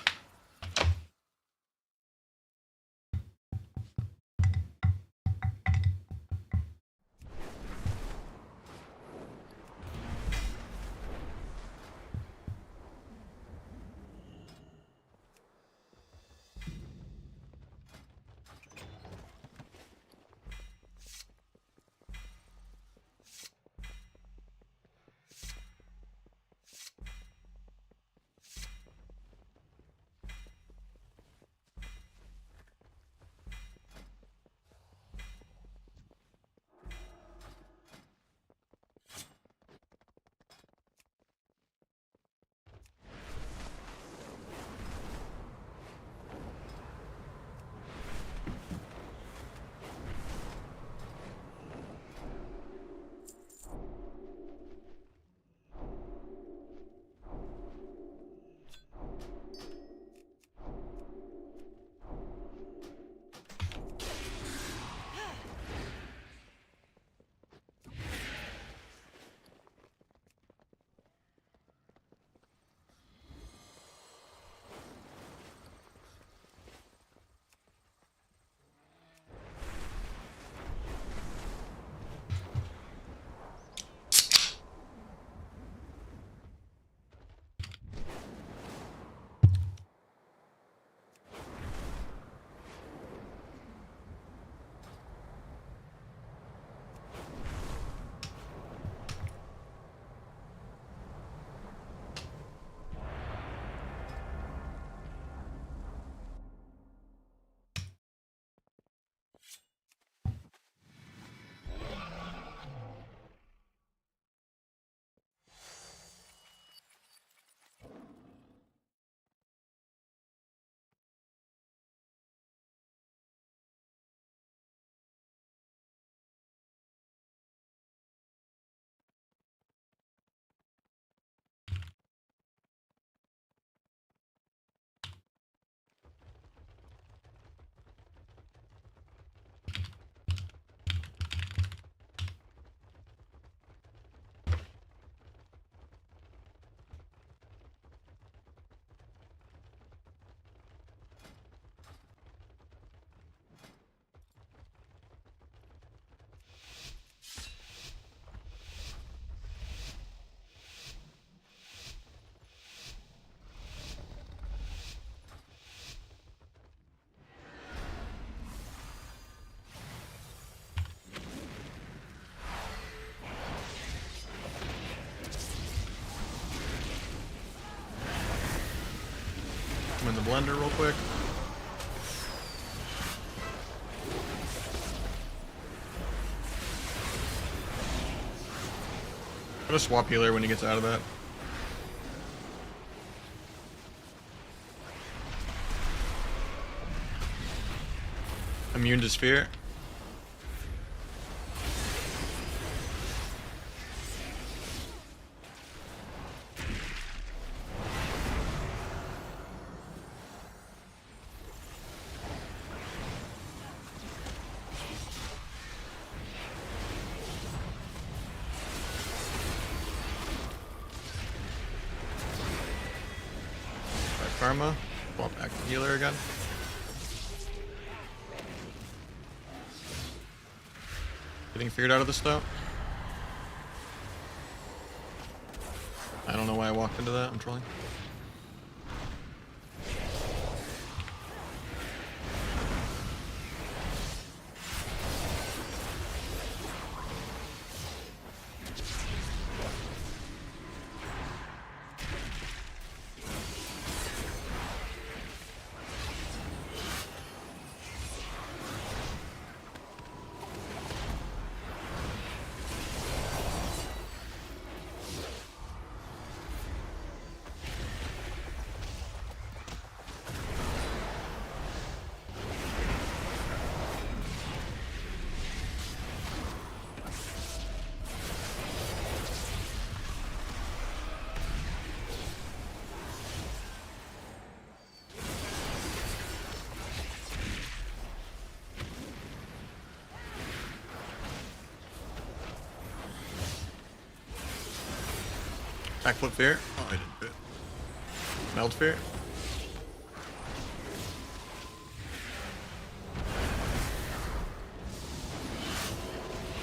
In the blender real quick. I'm gonna swap healer when he gets out of that. Immune to sphere. Karma. Swap back to healer again. Getting feared out of this though. I don't know why I walked into that. I'm trolling. Backflip fear. Oh, I didn't fit. Meld fear.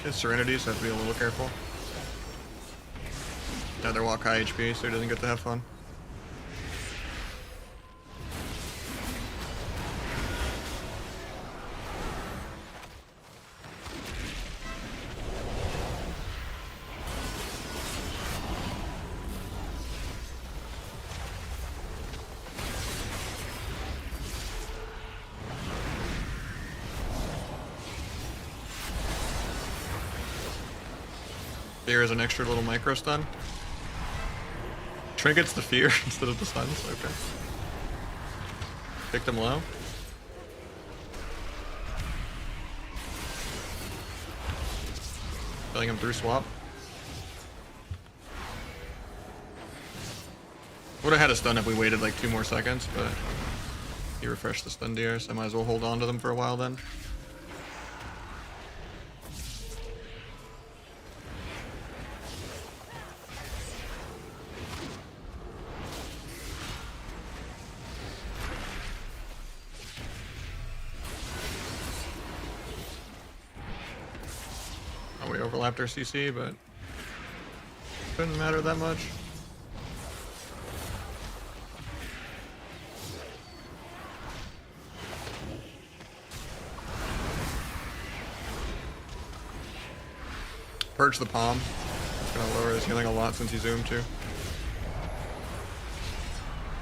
His Serenities have to be a little careful. Nether walk high HP so he doesn't get to have fun. Fear is an extra little micro stun. Trinkets the fear instead of the stuns. Okay. Picked him low. Killing him through swap. Would have had a stun if we waited like 2 more seconds, but he refreshed the stun DR, so I might as well hold on to them for a while then. We overlapped our CC, but couldn't matter that much. Purge the palm. It's gonna lower his healing a lot since he zoomed too.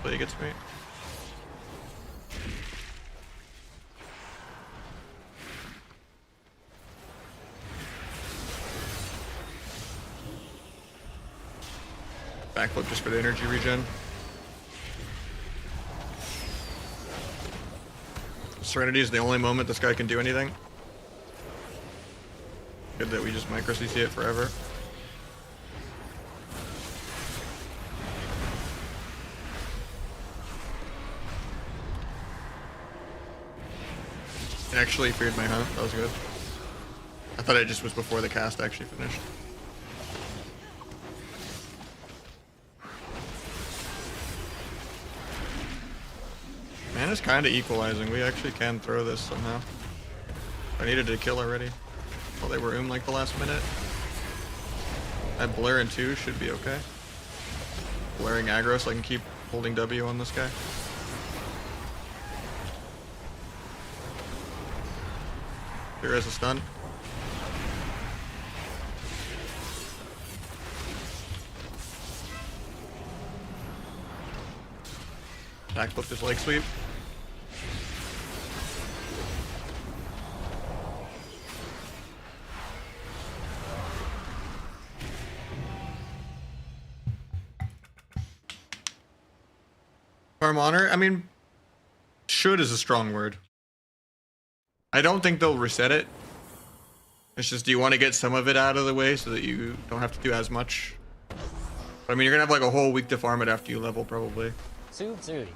But he gets me. Backflip just for the energy regen. Serenity is the only moment this guy can do anything. Good that we just micro CC it forever. It actually feared my hunt. That was good. I thought it just was before the cast actually finished. Mana's kind of equalizing. We actually can throw this somehow. I needed to kill already. Well, they were like the last minute. That Blur in 2 should be okay. Blaring aggro so I can keep holding W on this guy. Here is a stun. Backflip his leg sweep. Farm honor? I mean, should is a strong word. I don't think they'll reset it. It's just, do you want to get some of it out of the way so that you don't have to do as much? I mean, you're gonna have like a whole week to farm it after you level, probably. Zooty.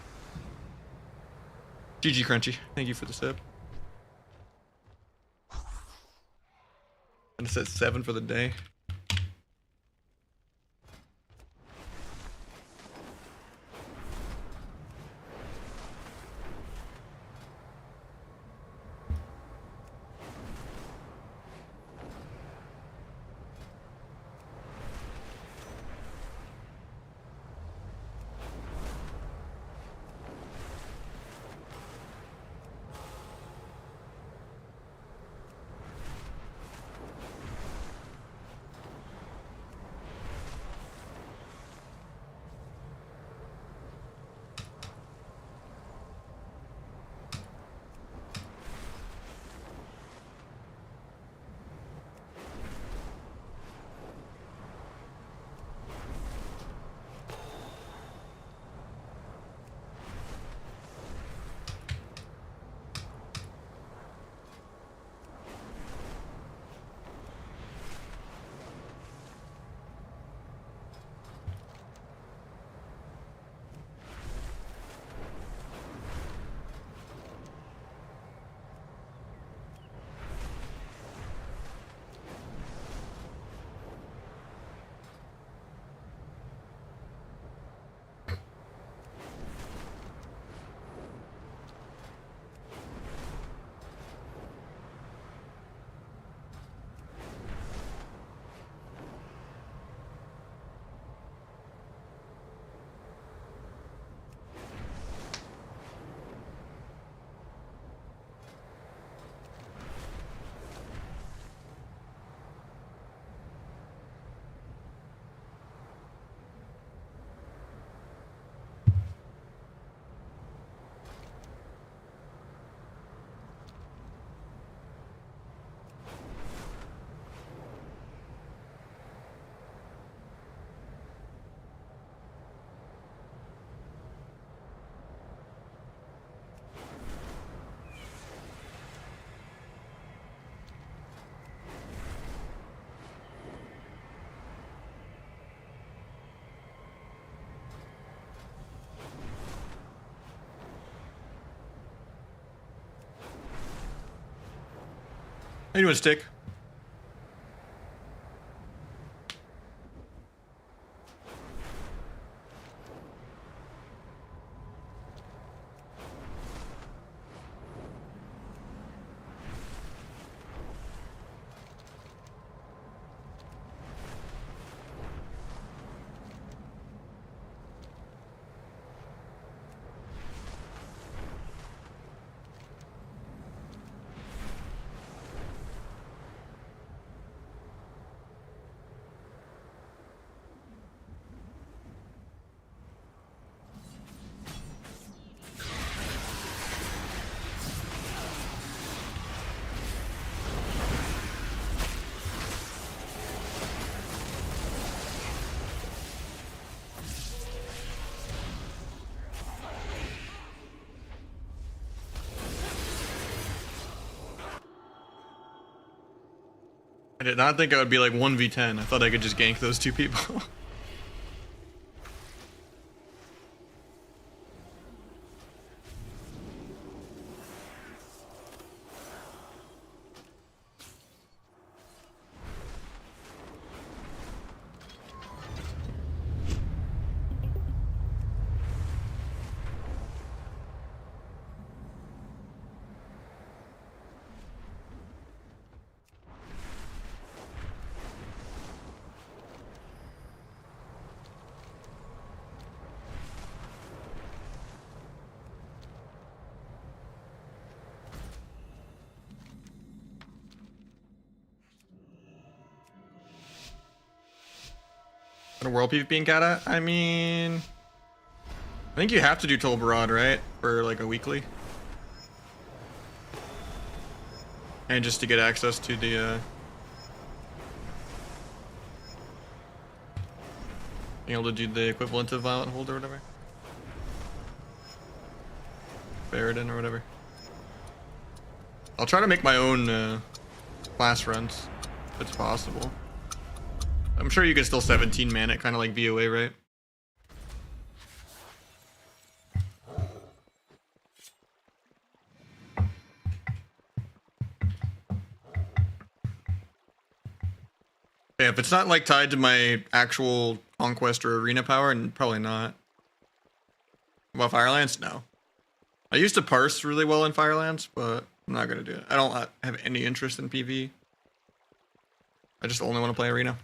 GG Crunchy, thank you for the sub. And it says 7 for the day. How you doing, Stick? I did not think I would be like 1v10. I thought I could just gank those two people. A world PvP in Kata? I mean, I think you have to do Tol Barad, right? For like a weekly. And just to get access to the being able to do the equivalent of Violent Hold or whatever. Baradin or whatever. I'll try to make my own class runs if it's possible. I'm sure you can still 17 man it, kind of like VOA, right? Yeah, if it's not like tied to my actual conquest or arena power, and probably not. Well, Firelands, no. I used to parse really well in Firelands, but I'm not gonna do it. I don't have any interest in PvE. I just only want to play arena.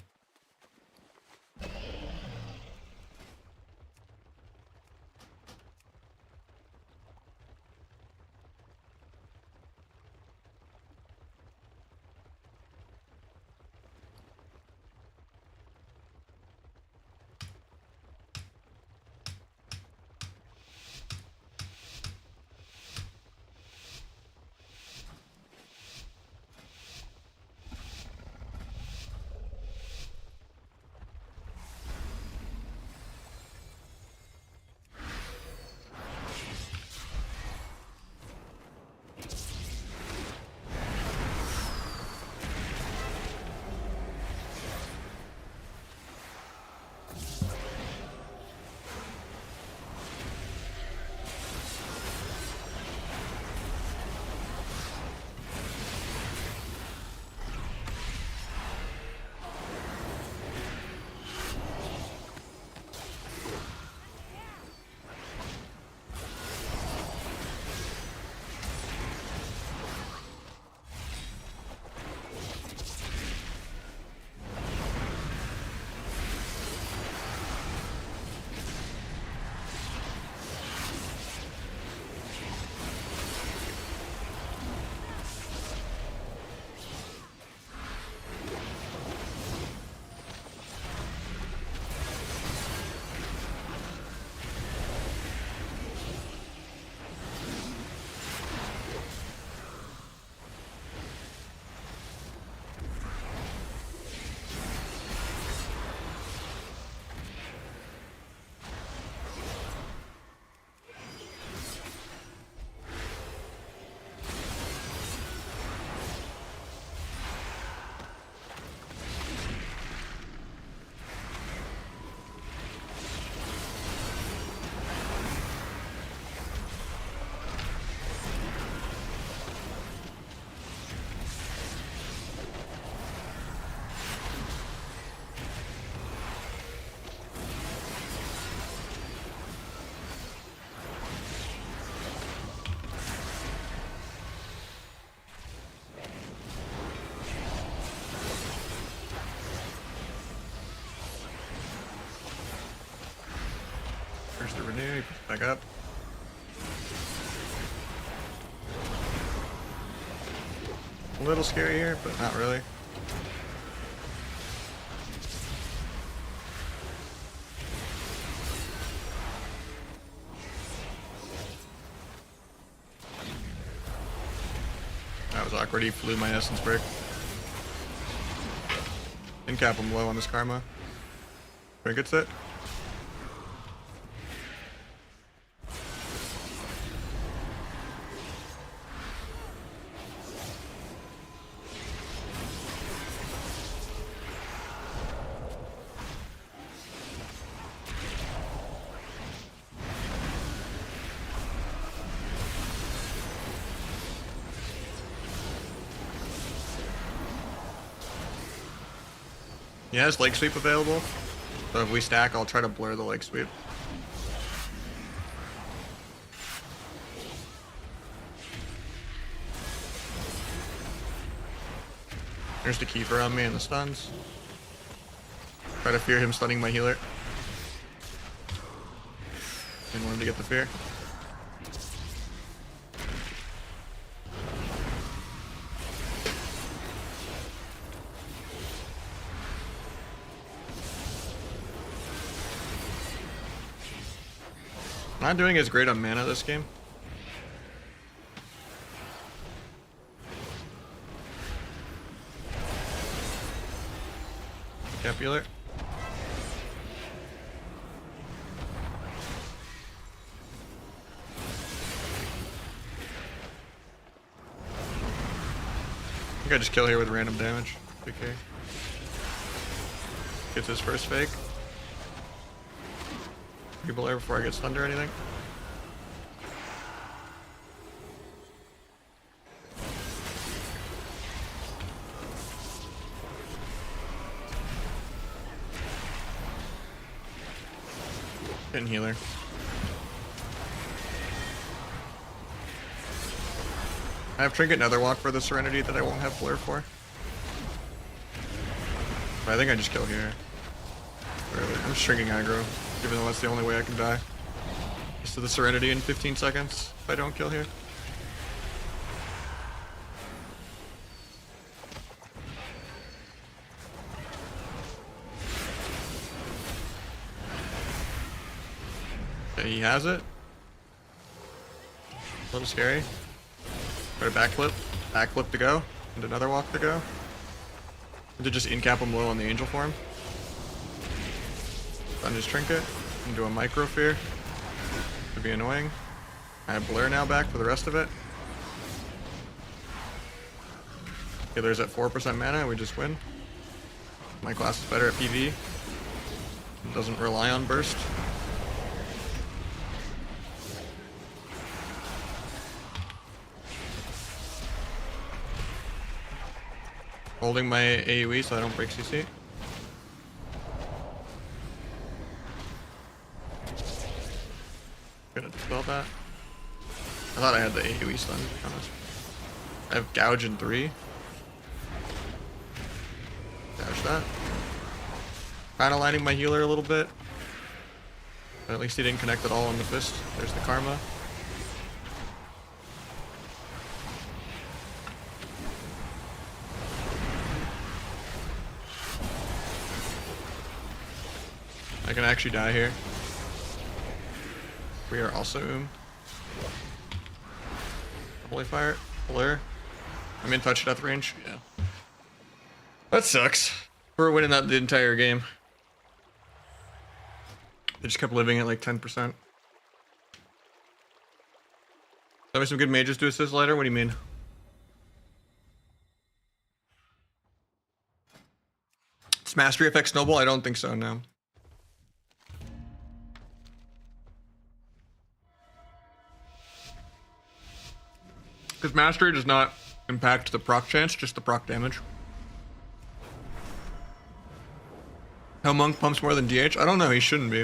There's the renew, he puts it back up. A little scary here, but not really. That was awkward, he flew my essence brick. And cap him low on this karma. Trinkets it. He has leg sweep available, so if we stack, I'll try to blur the leg sweep. There's the Kiefer on me and the stuns. Try to fear him stunning my healer. Didn't want him to get the fear. Not doing as great on mana this game. Capular. think I just kill here with random damage. Okay. Gets his first fake. People there before I get stunned or anything. Getting healer. I have Trinket Netherwalk for the Serenity that I won't have Flare for. But I think I just kill here. Really, I'm just shrinking aggro, even though that's the only way I can die. Just to the Serenity in 15 seconds if I don't kill here. Okay, he has it. A little scary. Try to backflip to go, and another walk to go. And to just incap him low on the angel form. Stun his trinket, and do a micro fear. Could be annoying. I have Blur now back for the rest of it. Okay, there's at 4% mana, we just win. My class is better at PV. It doesn't rely on burst. Holding my AoE so I don't break CC. Gonna dispel that. I thought I had the AoE stun, to be honest. I have Gouge in 3. Gouge that. Kinda lining my healer a little bit. But at least he didn't connect at all on the fist. There's the karma. I can actually die here. We are also Holy Fire, Blur. I'm in touch death range. Yeah. That sucks. We're winning that the entire game. They just kept living at like 10%. Tell me some good mages to assist later? What do you mean? It's Mastery Effect Snowball? I don't think so, no. Because Mastery does not impact the proc chance, just the proc damage. How Monk pumps more than DH? I don't know, he shouldn't be.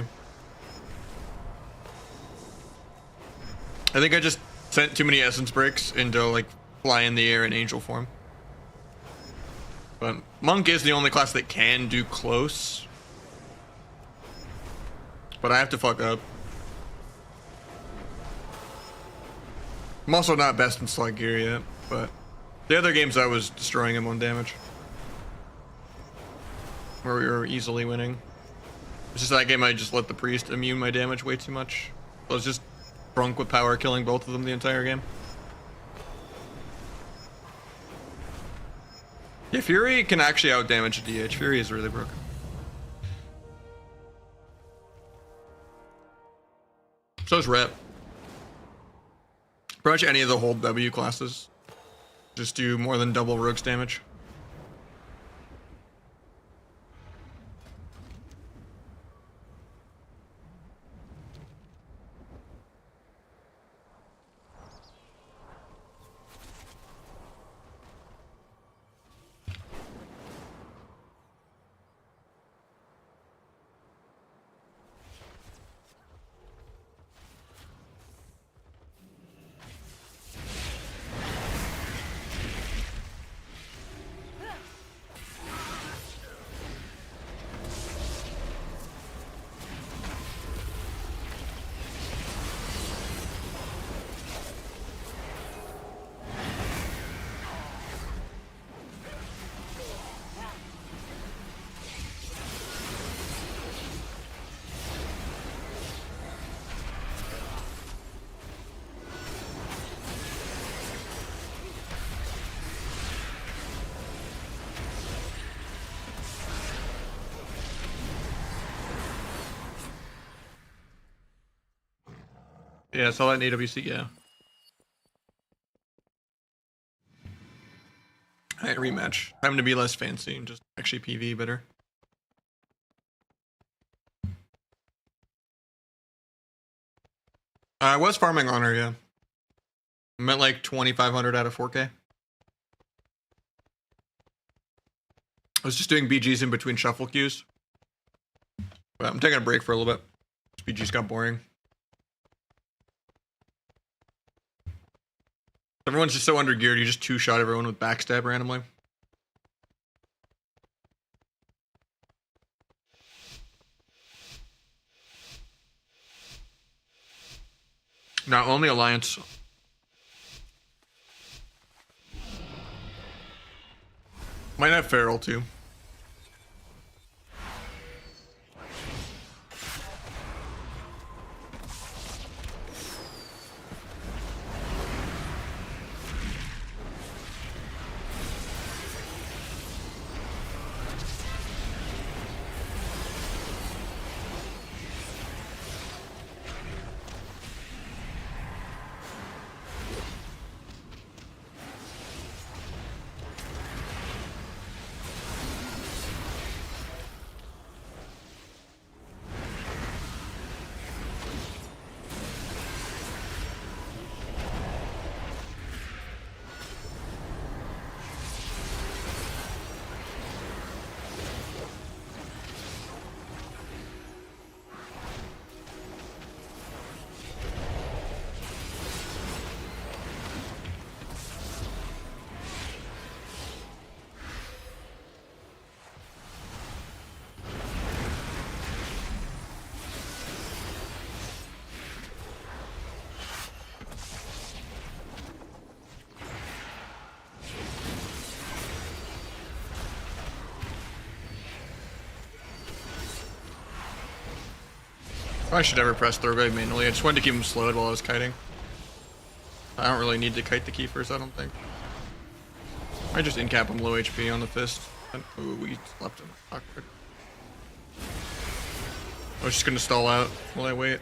I think I just sent too many essence breaks into like fly in the air in angel form. But Monk is the only class that can do close. But I have to fuck up. I'm also not best in slug gear yet, but the other games I was destroying him on damage. Where we were easily winning. It's just that game I just let the priest immune my damage way too much. I was just drunk with power killing both of them the entire game. Yeah, Fury can actually outdamage a DH. Fury is really broken. So is Rep. Pretty much any of the hold W classes just do more than double Rogue's damage. Yeah, I saw that in AWC, yeah. Alright, rematch. Time to be less fancy and just actually PV better. I was farming on her, yeah. I'm at like 2,500 out of 4K. I was just doing BGs in between shuffle queues. But I'm taking a break for a little bit. BGs got boring. Everyone's just so undergeared, you just two-shot everyone with backstab randomly. Not only Alliance. Might have Feral too. I should never press Thurgoid manually. I just wanted to keep him slowed while I was kiting. I don't really need to kite the Keepers, I don't think. I just incap him low HP on the fist. And, ooh, we left him. Awkward. I was just gonna stall out while I wait.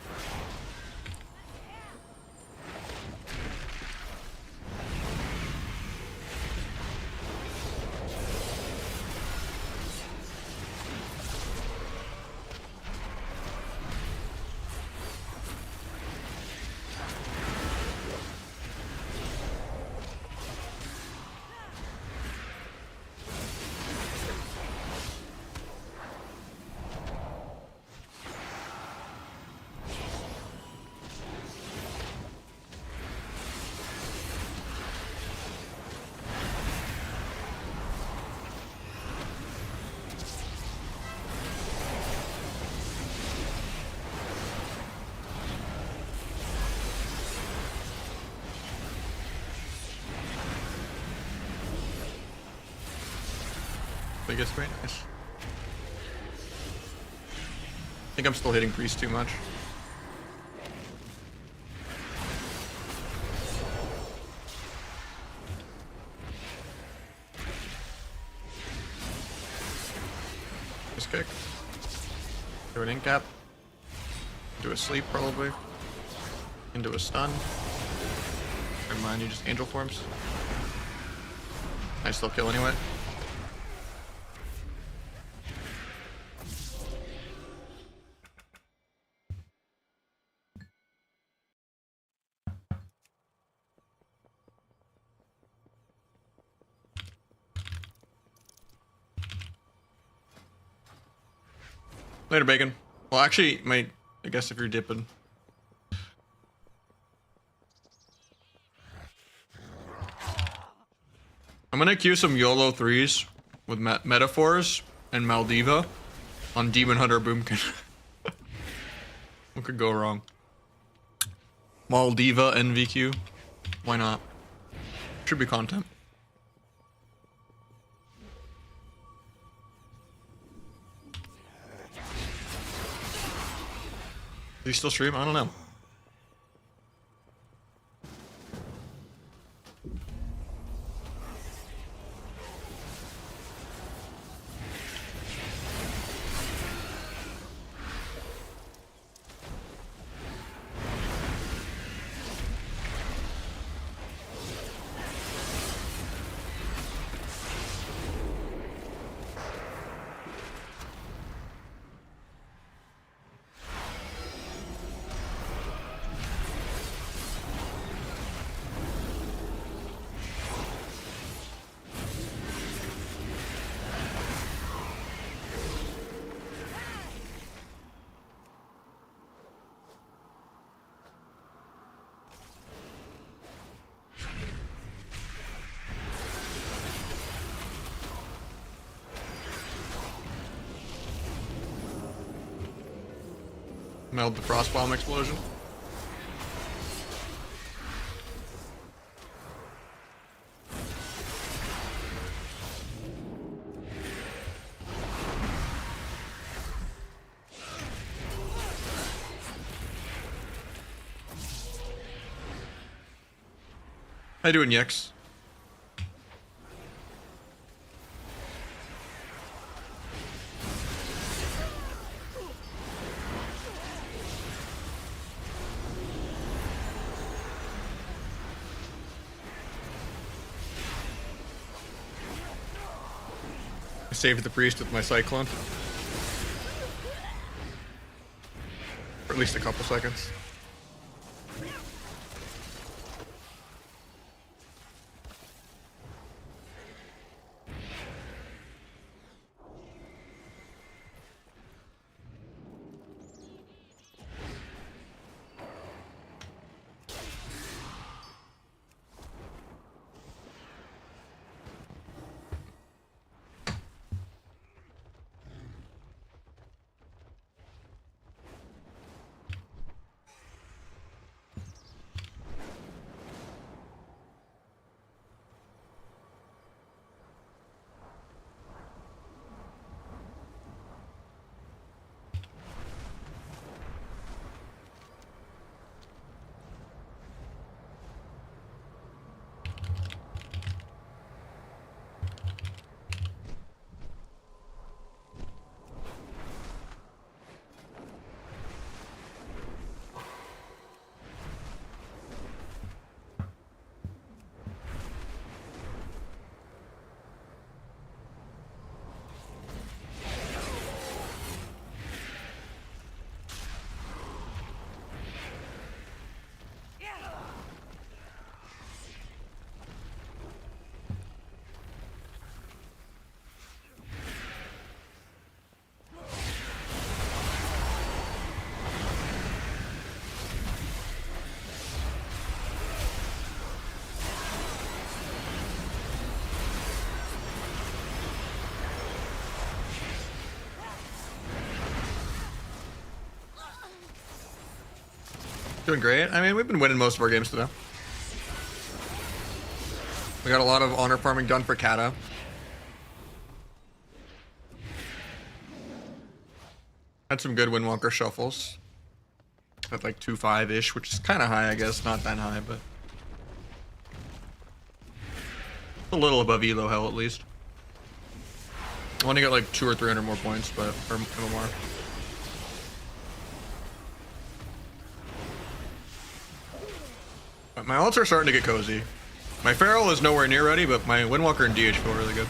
I guess very nice. I think I'm still hitting Priest too much. Just kick. Do an incap. Do a sleep probably. Into a stun. Never mind, you just angel forms. I still kill anyway. Later, Bacon. Well, actually, I guess if you're dipping. I'm gonna queue some YOLO 3s with Metaphors and Maldiva on Demon Hunter Boomkin. What could go wrong? Maldiva NVQ. Why not? Should be content. Is he still stream? I don't know. Meld the frost bomb explosion. How you doing, Yex? I saved the priest with my cyclone. For at least a couple seconds. Doing great. I mean, we've been winning most of our games today. We got a lot of honor farming done for Kata. Had some good Windwalker shuffles. At like 2-5-ish, which is kind of high, I guess. Not that high, but a little above Elo hell at least. I want to get like 200 or 300 more points, but or more. But my ults are starting to get cozy. My Feral is nowhere near ready, but my Windwalker and DH feel really good.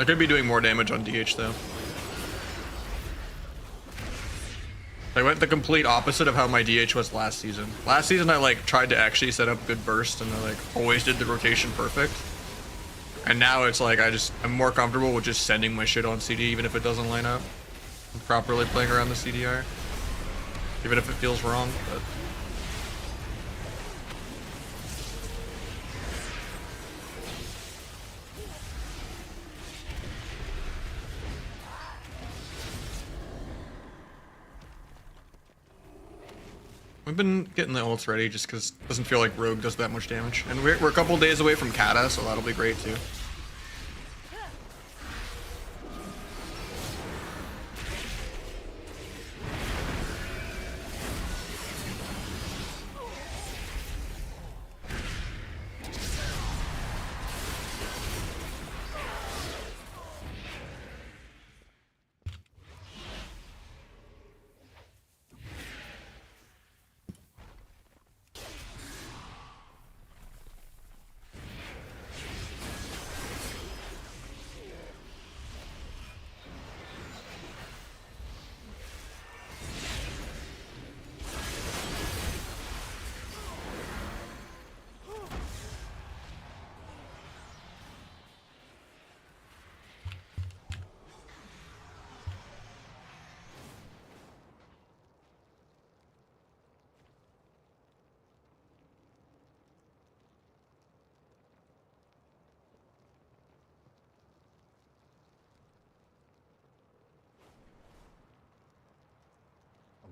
I could be doing more damage on DH though. I went the complete opposite of how my DH was last season. Last season I like tried to actually set up good burst and I like always did the rotation perfect. And now it's like I'm more comfortable with just sending my shit on CD even if it doesn't line up. I'm properly playing around the CDR. Even if it feels wrong, but we've been getting the ults ready just because it doesn't feel like Rogue does that much damage. And we're a couple days away from Kata, so that'll be great too.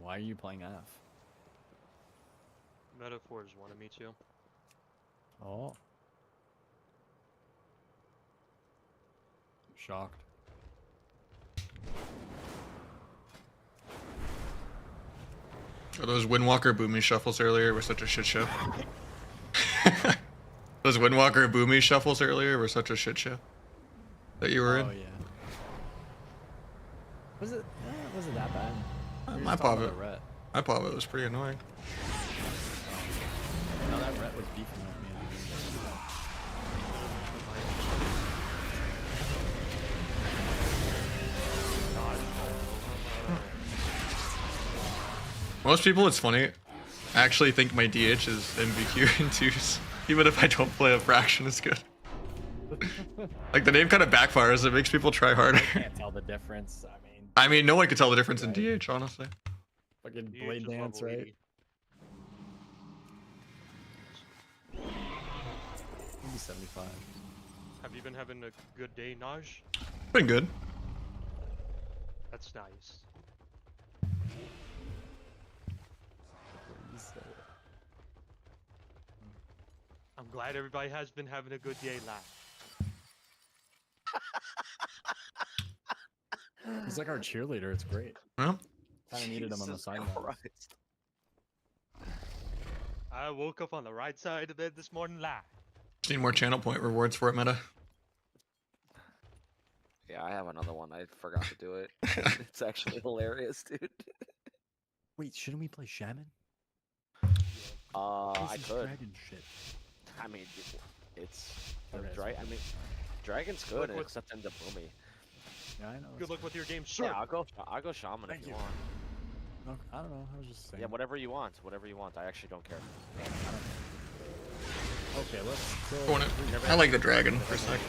Why are you playing F? Metaphors wanted me to. Oh. Shocked. Oh, those Windwalker Boomy shuffles earlier were such a shit show. Those Windwalker Boomy shuffles earlier were such a shit show that you were in. Oh yeah. Was it? Was it that bad? We were My just talking pop about it. the Ret. My pop it was pretty annoying. No, that Ret was beefing with me. Most people, it's funny, actually think my DH is MVQ in twos, even if I don't play a fraction as good. Like the name kind of backfires. It makes people try harder. Can't tell the difference. I mean, no one can tell the difference in DH, honestly. Fucking DH blade is dance, level right? 80. Maybe 75. Have you been having a good day, Naj? Been good. That's nice. I'm glad everybody has been having a good day live. He's like our cheerleader. It's great. Well, Kind of needed him on the Jesus sideline. Christ. I woke up on the right side of bed this morning live. just need more channel point rewards for it, meta. Yeah, I have another one. I forgot to do it. It's actually hilarious, dude. Wait, shouldn't we play Shaman? I This is could. Dragon shit. I mean, it's Okay, it's I fine. mean, Dragon's Look good what- except in the Boomy. Yeah, I know. Good it's luck with your game, Yeah, sir. I'll go Shaman Thank if you you. want. No, I don't know. I was just saying. Yeah, whatever you want. Whatever you want. I actually don't care. Okay, let's go. Going it. I like the dragon for a sec.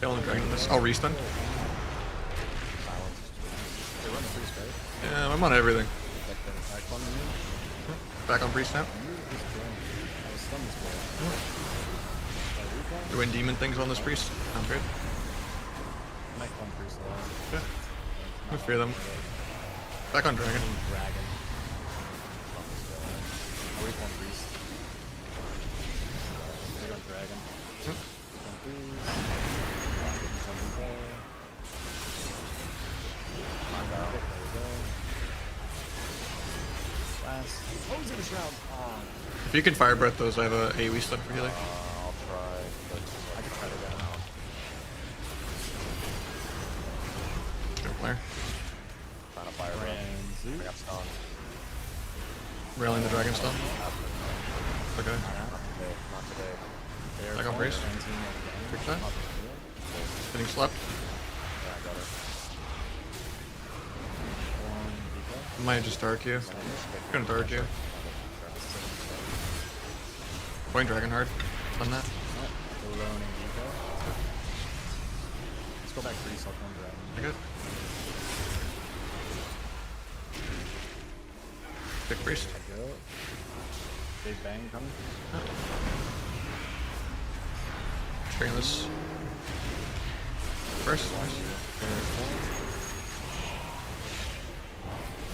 Killing the dragon. I'll restun. They run the priest, right? Yeah, I'm on everything. Alright, clone me in. Back on priest now. You just join. I was stunned this boy. Recon? Doing demon things on this priest. I'm good. Might clone priest a lot. Yeah. I fear them. Back on dragon. Dragon. I'll recon priest. Recon dragon. Recon priest. Recon recon. There we go. Last. Close in this round. If you can fire breath those, I have a AoE stun for healer. I'll try. But I can try to get him out. Good player. trying to fire breath. I Ranzu. got stun. Railing the dragon stun. Okay. Not today. Not today. Bear Back on clone, priest. Ranzu, again. Quick shot. Pop it through. Getting slept. Yeah, I got her. Clone, Vika. I might just dark you. Gonna dark you. Going dragon hard. On that. Alone and Vika. Let's go back priest. I'll clone dragon. I good. Big priest. Go. Big bang coming. Trailing this. First. Nice.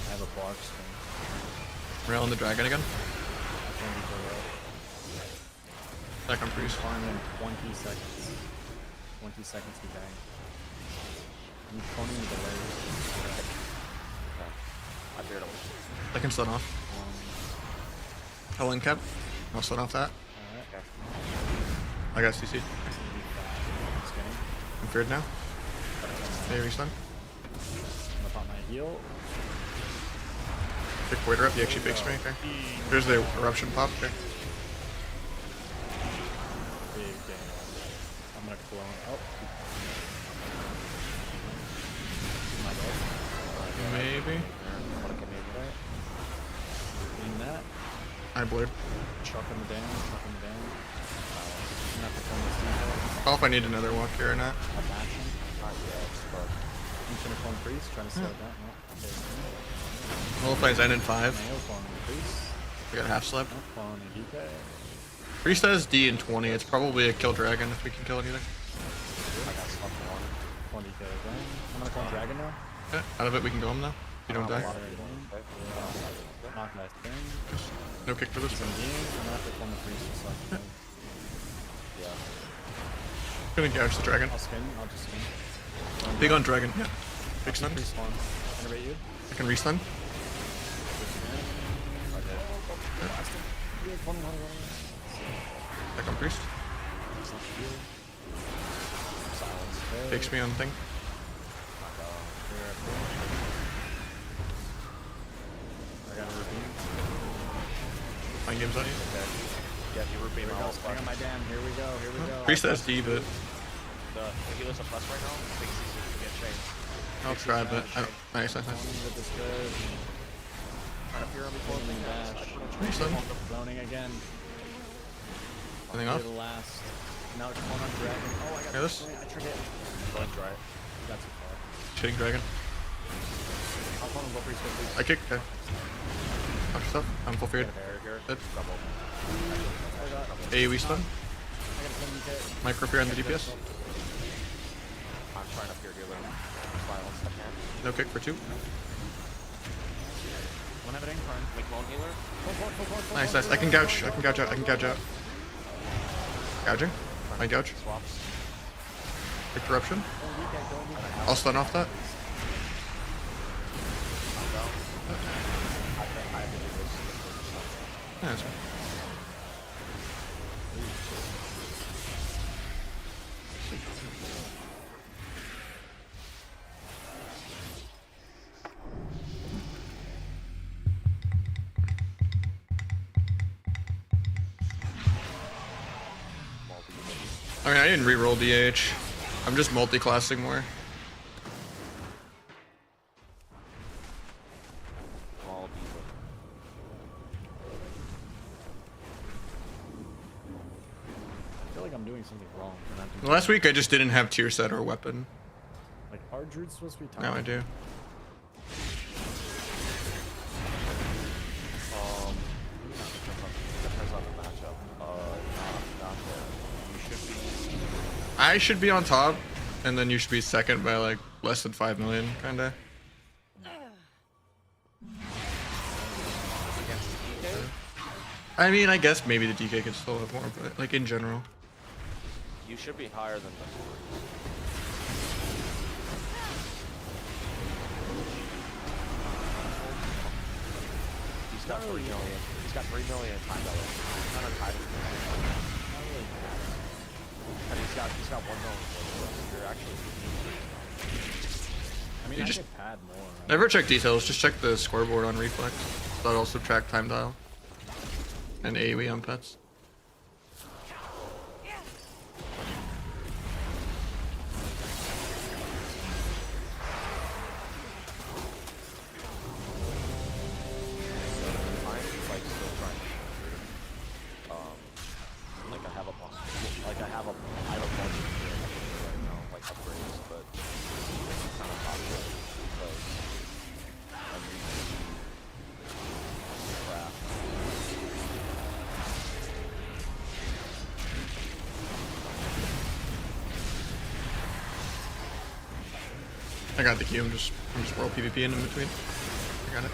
I have a bark string. Railing the dragon again. I can Vika roll. Back on priest. Farm in 20 seconds. 20 seconds to bang. I'm cloning the layers. I feared him. Second stun off. I'll end cap. I'll stun off that. Alright. Okay. I got CC. This is game. I'm feared now. AoE stun. I'm gonna pop my heal. Big voider up. He actually bakes me. Okay. There's the eruption pop. Okay. Big game. I'm gonna clone. Oh. My bad. Maybe. What a commander. In that. I blurred. Chucking the down. Chucking the down. I'm gonna have to clone this default. Call if I need another walk here or not. I'll bash him. Not yet, but I'm gonna clone priest. Trying to slow it down. No. Okay. Well, plays end in 5. Nail cloning priest. I got half slept. No cloning DK. Priest has D in 20. It's probably a kill dragon if we can kill anything. I got stuff on. Clone DK again. I'm gonna clone dragon now. Okay. Out of it, we can go him now. If you don't die. Water again. Knock that thing. No kick for this one. I'm gonna have to form the priest just so I can Yeah. Gonna gouge the dragon. I'll spin. I'll just spin. Big on dragon. Yeah. Big stun. Priest spawn. Innervate you. I can restun. Back on priest. Takes me on thing. I got a routine. Playing games on you. Yeah, you were being all Hang on my dam. Here we go. Here we go. Priest SD, but The healer's a plus right now. I think it's easier to get chained. I'll try, but nice. With this good. Trying to fear him before Floating dash. Restun. Floating again. Anything To off? the last. Now it's one on dragon. Oh, I got Hear this? I triggered it. Going dry. Got too far. Shitting dragon. I'll phone him. Go priest. Go priest. I kick. Okay. Watch yourself. I'm full feared. Here, here. Dead. Double. I got AoE stun. I got a 10 DK. Micro fear on the DPS. I'm trying to fear healer. Silence the hand. No kick for 2. One have it in card. Make lone healer. Nice. I can gouge. I can gouge out. Gouging. I gouge. Swaps. Kick corruption. I'll stun off that. Yeah, that's right. I mean, I didn't re-roll DH. I'm just multi-classing more. Small diva. I feel like I'm doing something wrong. And I have to Last week I just didn't have tier set or weapon. like, are druids supposed to be Now I do. Depends on the matchup. Not there. You should be. I should be on top, and then you should be second by like less than 5 million, kinda. Against DK? I mean, I guess maybe the DK could still have more, but like in general. You should be higher than the. He's got 3 million. He's got 3 million in time dollar. He's not entitled to that. And he's got 1 million. You're actually. I mean, You I just- could pad more. Right? Never check details, just check the scoreboard on reflex. That'll also track time dial. And AoE on pets. I'm like still trying to. Like I have a bunch. Like I have a bunch of gear right now, like upgrades, but it's kind of popular because I mean, crap. I got the Q, I'm just roll PvP in between. I got it.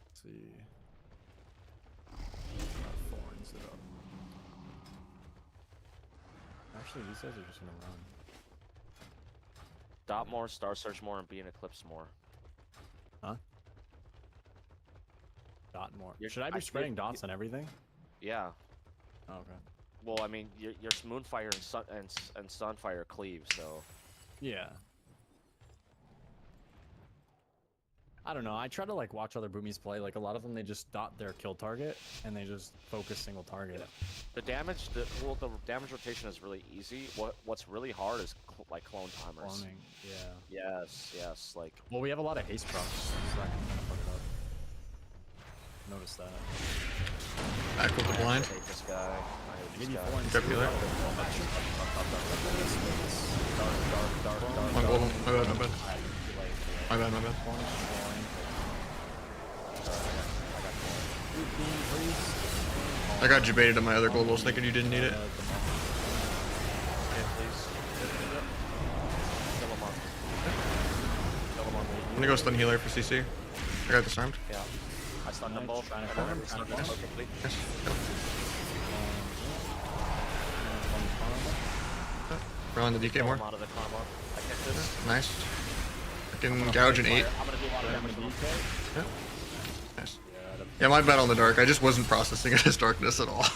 Let's see. Thorns it up. Actually, these guys are just gonna run. Dot more, star search more, and be an eclipse more. Huh? Dot more. You're- Should I be spreading dots on everything? Yeah. Oh, okay. Well, I mean, your Moonfire and Sunfire cleave, so. Yeah. I don't know. I try to like watch other boomies play. Like a lot of them, they just dot their kill target and they just focus single target. The damage, the damage rotation is really easy. What's really hard is like clone timers. Cloning. Yeah. Yes, like Well, we have a lot of haste procs, so that can kind of fuck it up. Notice that. Back with the blind. I hate this guy. I hate this Maybe guy. Thorns. Grab healer. One global. My bad. My bad. I got debated on my other globals thinking you didn't need it. Okay, please. Kill him on. Kill him on. I'm gonna go stun healer for CC. I got disarmed. Yeah. I stunned them both. Trying to And kill then him, I stunned trying them to perfectly. Yes. We're on the DK Kill more. him out of the combo. I get this. Nice. I can gouge an 8. I'm gonna do a lot of damage to him. Nice. Yeah, my battle in the dark. I just wasn't processing it as darkness at all.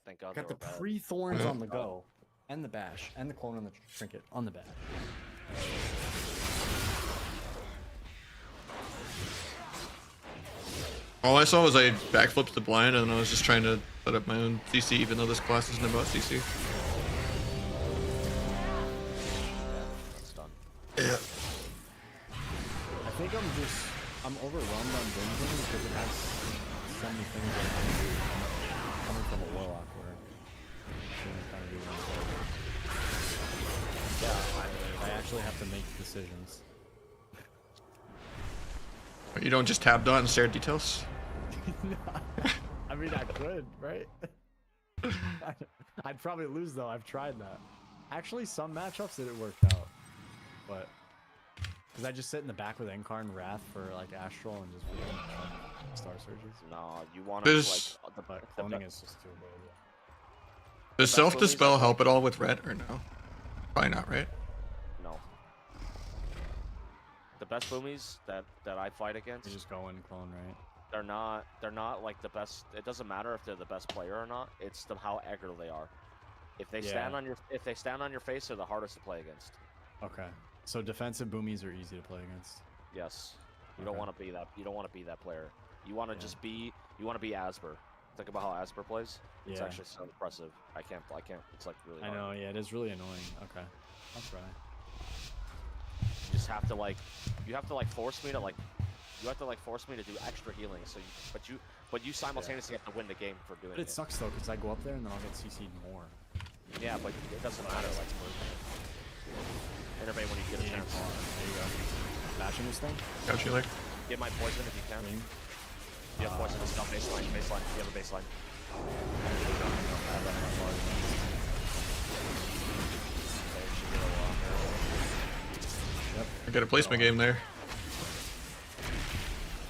Thank God Got they the were bad. pre-thorns Yeah. on the go, and the bash, and the clone and the trinket on the bash. All I saw was I backflipped the blind and I was just trying to set up my own CC even though this class isn't about CC. That's done. Yeah. I think I'm overwhelmed on Doomsday because it has so many things that I can do. Coming from a warlock where you can kind of do one thing. Yeah, I actually have to make decisions. You don't just tab dot and stare at details? I mean, I could, right? I'd probably lose though. I've tried that. Actually, some matchups it worked out, but because I just sit in the back with Incarn Wrath for like Astral and just freaking Star Surges. No, you want to There's- like But cloning is just too bad. Does best self-dispel movies- help at all with red or no? Probably not, right? No. The best boomies that I fight against, You just go in clone, right? they're not like the best. It doesn't matter if they're the best player or not. It's how aggro they are. If they stand on your face, they're the hardest to play against. Okay. So defensive boomies are easy to play against. Yes. You don't Okay. want to be that. You don't want to be that player. You want to Yeah. just be. You want to be Asper. Think about how Asper plays. It's Yeah. actually so impressive. I can't. It's like really. I hard. know, yeah, it is really annoying. Okay. I'll try. You just have to like. You have to like force me to like. You have to like force me to do extra healing. So, but you simultaneously have to win the game for doing But it it. sucks though, because I go up there and then I'll get CC'd more. Yeah, but it doesn't matter. Like, innovate when you get a chance. There you go. Bashing this thing? Gouge healer. Get my poison if you can. Green. You have poison. It's not baseline. Baseline. You have a baseline. Okay, should get a lot here. I got a placement game there.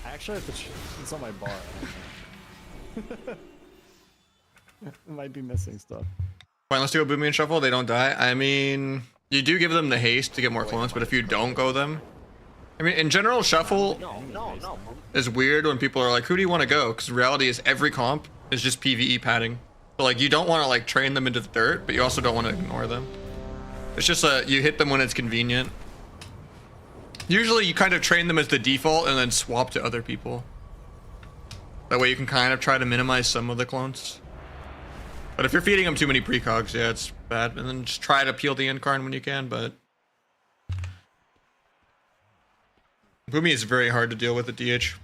I actually have to. It's on my bar. I don't know. It might be missing stuff. Fine, let's do a Boomy and Shuffle. They don't die. I mean, you do give them the haste to get more clones, but if you don't go them... I mean, in general, Shuffle No. is weird when people are like, who do you want to go? Because the reality is every comp is just PvE padding. So, like, you don't want to, like, train them into the dirt, but you also don't want to ignore them. It's just you hit them when it's convenient. Usually, you kind of train them as the default and then swap to other people. That way you can kind of try to minimize some of the clones. But if you're feeding them too many precogs, yeah, it's bad. And then just try to peel the Incarn when you can, but... Boomy is very hard to deal with at DH.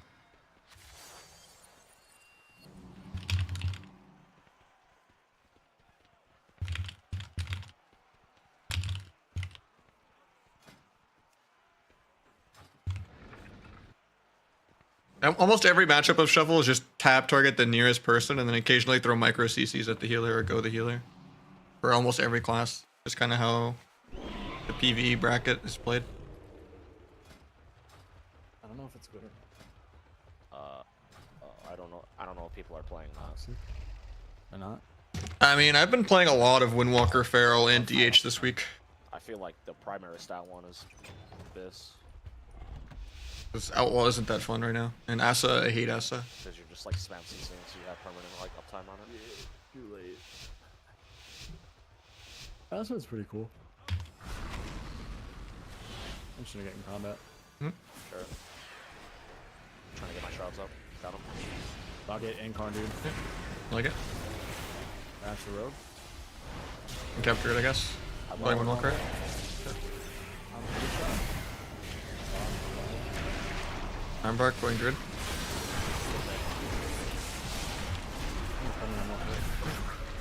Almost every matchup of Shuffle is just tap target the nearest person and then occasionally throw micro CCs at the healer or go the healer. For almost every class. Just kind of how the PvE bracket is played. I don't know if it's good or I don't know. I don't know if people are playing that. not. Or not. I mean, I've been playing a lot of Windwalker, Feral, and DH this week. I feel like the primary stat one is this. This Outlaw isn't that fun right now. And Asa, I hate Asa. Because you're just like spam CCing, so you have permanent like uptime on it. Too late. That one's pretty cool. I'm just gonna get in combat. Sure. Trying to get my shrouds up. Got him. I'll get Incarn, dude. Like it? Bash the rogue. And capture it, I guess. Playing Windwalker. I'm pretty sure. Armbark, going Druid.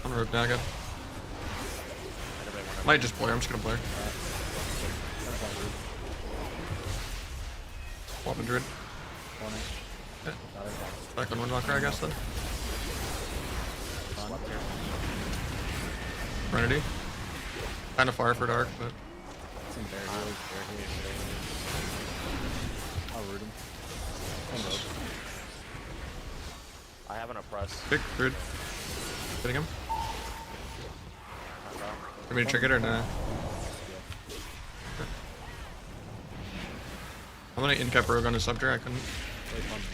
I'm gonna rope back up. Might just blare, I'm just gonna blare. Swap a Druid. Yeah. Back on Windwalker, I guess then. Serenity. Kind of far for Dark, but Some bear heals, bear heals. I'll root him. And rope. I have an oppress. big rude. Hitting him. Want me to trick it or no? I'm gonna incap Rogue on his Subter. I couldn't. Wait, fun, man.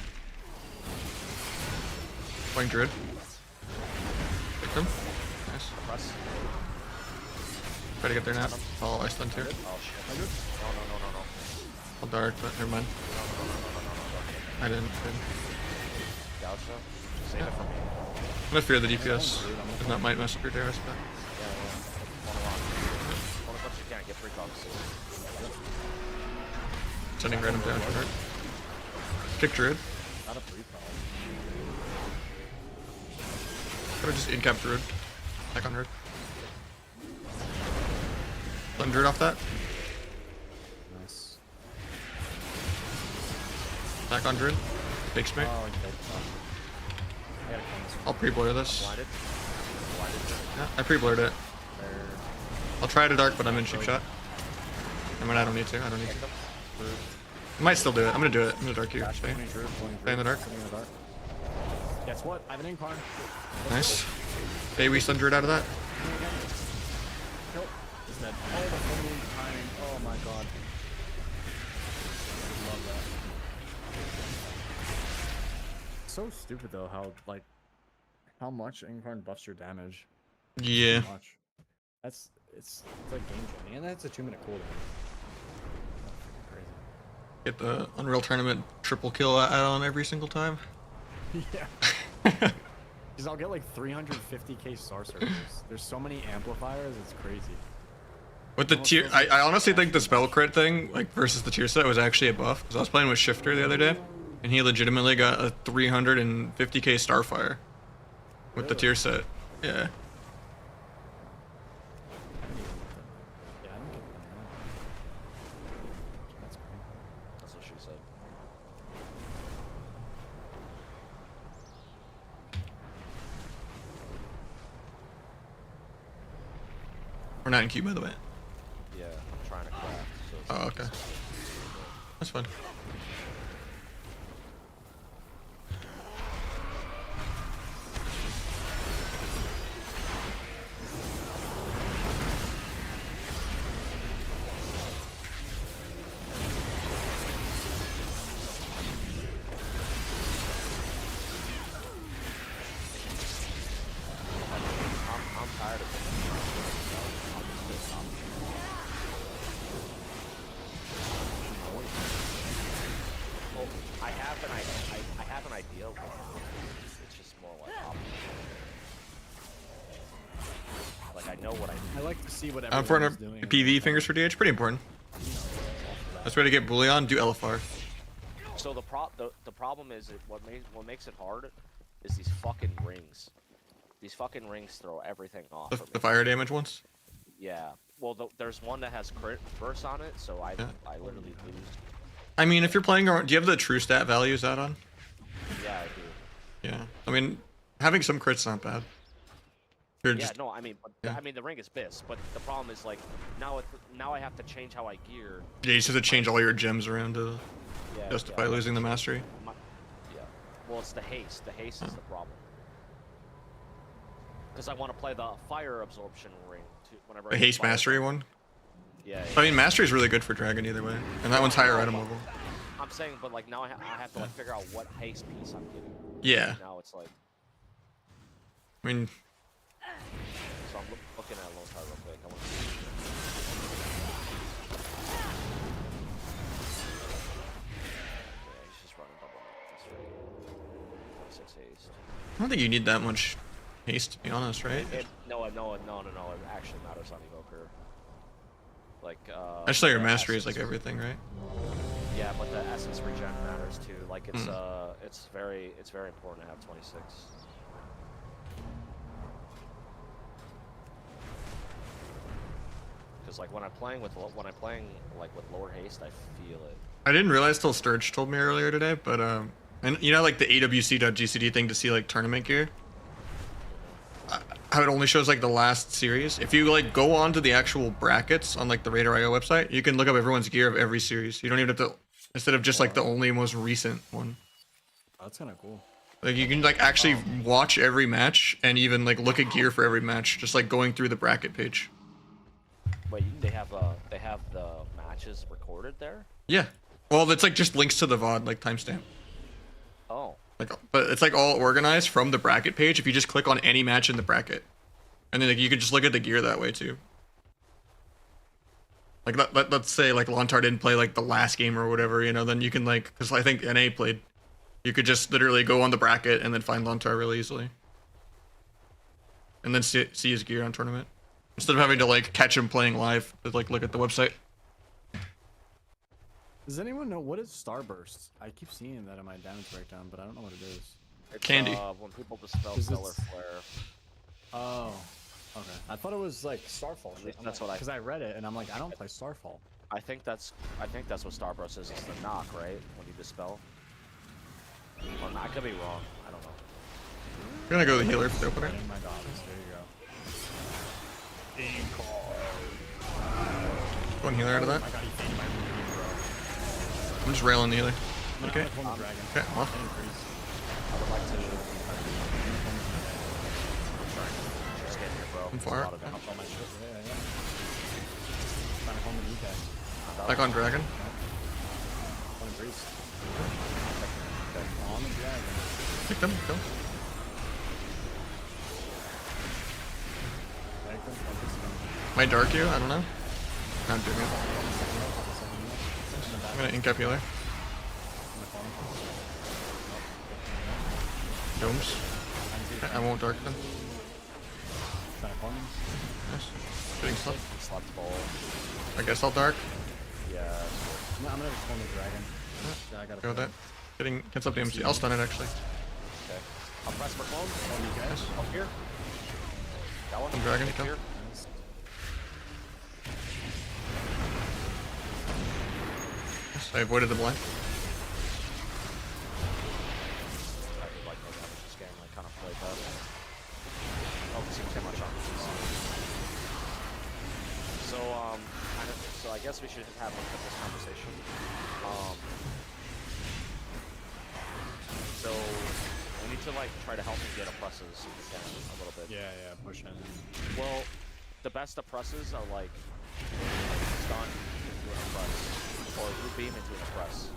Playing Druid. Pick him. Nice. Oppress. Try to get there now. Oh, I stunned too. Oh shit. No, no. I'll Dark, but never mind. I didn't. Gouge though. Save it for me. I'm gonna fear the DPS. If not, might mess up your Darius, but. Only once you can't get free cogs. Sending random down for her. Kick Druid. Not a free call. Gotta just incap Druid. Back on Druid. Stun Druid off that. Nice. Back on Druid. Big smite. Oh, okay. I gotta kill this one. I'll pre-blur this. Blinded. Yeah, I pre-blurred it. There. I'll try to Dark, but I'm in cheap shot. I mean, I don't need to. I don't need to. I might still do it. I'm gonna do it. I'm gonna Dark you. Dash, Stay. pulling through, pulling Stay in the through, dark. sitting in the dark. Guess what? I have an Incarn. Nice. Okay, we stun Druid out of that. Kill. He's dead. Oh, the full moon timing. Oh my god. Love that. So stupid though, how much Incarn buffs your damage. Yeah. So much. It's like game changing, and that's a 2-minute cooldown. Crazy. Get the Unreal Tournament triple kill add-on every single time. Yeah. Because I'll get like 350k sorcerers. There's so many amplifiers, it's crazy. With the tier, I honestly think the spell crit thing, like versus the tier set, was actually a buff. Because I was playing with Shifter the other day, and he legitimately got a 350k Starfire with the tier set. Yeah. Yeah, I don't get that. That's great. That's what she said. We're not in queue, by the way. Yeah, I'm trying to craft. So it's Oh, okay. That's fine. I'm tired of it. I'm just pissed off. Well, I have an idea of what to do. It's just more like like I know what I I like to see what I'm for everyone's doing. PV fingers for DH, pretty important. That's where to get Bullion, do LFR. So the problem is what makes it hard is these fucking rings. These fucking rings throw everything off. The, for me. the fire damage ones. Yeah. Well, there's one that has crit burst on it, so I literally lose. I mean, if you're playing around, do you have the true stat values out on? Yeah, I do. Yeah. I mean, having some crits not bad. You're Yeah, just, no, I mean, yeah. I mean the ring is BIS, but the problem is like now I have to change how I gear. yeah, you just have to change all your gems around to Yeah, justify yeah, losing the mastery. Yeah. Well, it's the haste. The haste is the problem. Because I want to play the fire absorption ring too, whenever. The I haste fire mastery damage. one. Yeah. I mean, mastery is really good for dragon either way, and that one's higher item level. I'm saying, but like now I have to like figure out what haste piece I'm getting. Yeah. Now it's like, I mean, so I'm looking at Lone Star real quick. I want to see. Yeah, he's just running double. That's right. 26 haste. I don't think you need that much haste, to be honest, right? No. It actually matters on Evoker. Like, I just thought your the mastery is essence- like everything, right? Yeah, but the essence regen matters too. Like, it's Hmm. it's very important to have 26. Because like when I'm playing like with lower haste, I feel it. I didn't realize till Sturge told me earlier today, but And you know, like the awc.gcd thing to see like tournament gear. How it only shows like the last series. If you like go on to the actual brackets on like the Radar.io website, you can look up everyone's gear of every series. You don't even have to, instead of just like the only most recent one. Oh, that's kind of cool. Like you can like actually watch every match and even like look at gear for every match, just like going through the bracket page. Wait, they have the matches recorded there? Yeah. Well, it's like just links to the VOD, like timestamp. Oh. Like, but it's like all organized from the bracket page. If you just click on any match in the bracket, and then like, you can just look at the gear that way too. Like let's say like Lontar didn't play like the last game or whatever, you know, then you can like, because I think NA played, you could just literally go on the bracket and then find Lontar really easily, and then see his gear on tournament instead of having to like catch him playing live. But like look at the website. Does anyone know what is Starburst? I keep seeing that in my damage breakdown, but I don't know what it is. It's, Candy. When people dispel Is Stellar this- Flare. Oh, okay. I thought it was like Starfall. least that's what I- Because I read it and I'm like, I don't play Starfall. I think that's what Starburst is. It's the knock, right? When you dispel. Or not, I could be wrong. I don't know. I'm gonna go the healer for the opener. Getting my goblins. There you go. One healer out of that. Oh my god, he faded my room, bro. I'm just railing the healer. Okay. I'm gonna pull the dragon. Okay, I'm off. Getting freeze. I would like to just get here, bro. I'm There's a far. lot of damage. All my shit. Yeah. Trying to home the UK. Back on dragon. One freeze. On the dragon. Pick them. Go. Take them. Focus them. Might dark you. I don't know. Not doing it. I'm gonna ink up healer. Domes. Okay, I won't dark them. Trying to farm. Yes. Getting slept. Slept ball. I guess I'll dark. Yeah. I'm gonna farm the dragon. Yeah, I gotta Go with that. Getting gets up the MC. I'll stun it actually. Okay. I'll press for clone. Yes. Up here. That one. Some dragon, Up come. here. Yes, I avoided the blind. I would like no damage this game. I kind of played that. Focusing too much on this. So so I guess we should have this conversation. So we need to like try to help him get oppresses if we can a little bit. Yeah, push in. Well, the best oppresses are like stun into an oppress or root beam into an oppress,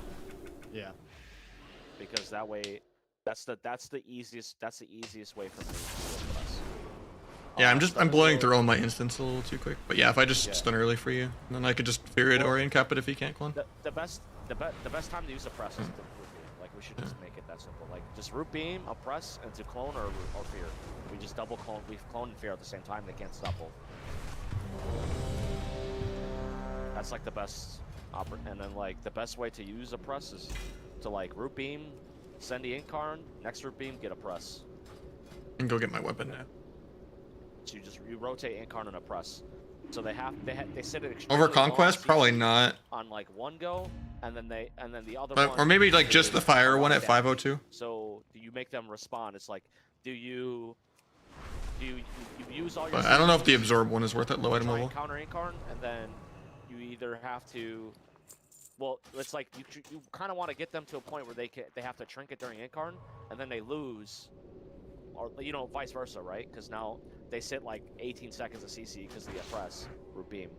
Yeah. because that way that's the easiest way for me to oppress. Yeah, I'm Stun blowing into- through all my instants a little too quick. But yeah, if I just Yeah. stun early for you, then I could just fear it Well, or incap it if he can't clone. The best time to use oppress is the root beam. Like we should just make it that simple. Like just root beam, oppress, and to clone or fear. We just double clone. We've cloned and fear at the same time. They can't stop both. That's like the best and then like the best way to use oppress is to like root beam, send the incarn, next root beam, get oppress. And go get my weapon now. So you rotate incarn and oppress. So they sit it extremely Over low conquest, on probably CC not. on like one go, and then the other But, one. or maybe like they just do the fire a lot one of at damage. 502. So do you make them respond? It's like, do you use all your? But I don't know if the CCs, absorb one is worth it. Low item try level. and counter incarn, and then you either have to. Well, it's like you kind of want to get them to a point where they have to trinket during incarn, and then they lose, or vice versa, right? Because now they sit like 18 seconds of CC because of the oppress root beam,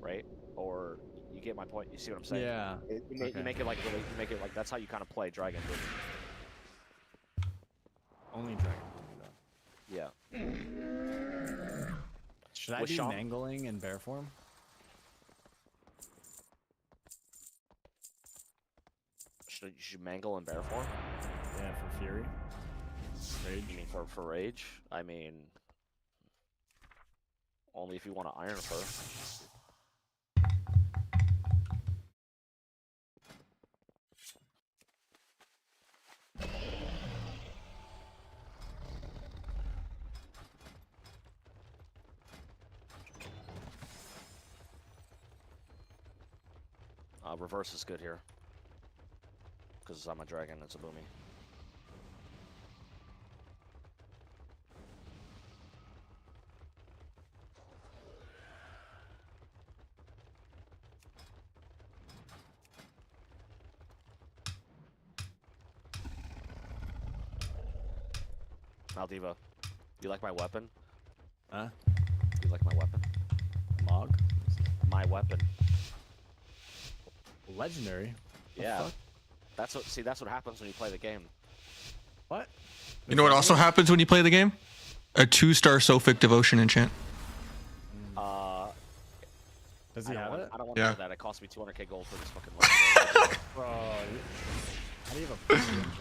right? Or you get my point. You see what I'm saying? Yeah. You make it like really. You make it like that's how you kind of play dragon. Really. Only dragon can do that. Yeah. Should I With be Sean? mangling in bear form? You should mangle in bear form. Yeah, for Fury. Rage. You mean for rage? I mean, only if you want to iron her. Reverse is good here. because I'm a dragon. It's a boomy. Maldiva, you like my weapon? Huh? You like my weapon? Mog? My weapon. Legendary? The Yeah. fuck? That's what. See, that's what happens when you play the game. What? You know what also happens when you play the game? A 2-star Sophic Devotion enchant. Does I he don't have want, it? I don't want Yeah. to know that. It cost me 200k gold for this fucking legendary. Bro, how do you have a pussy engine on it?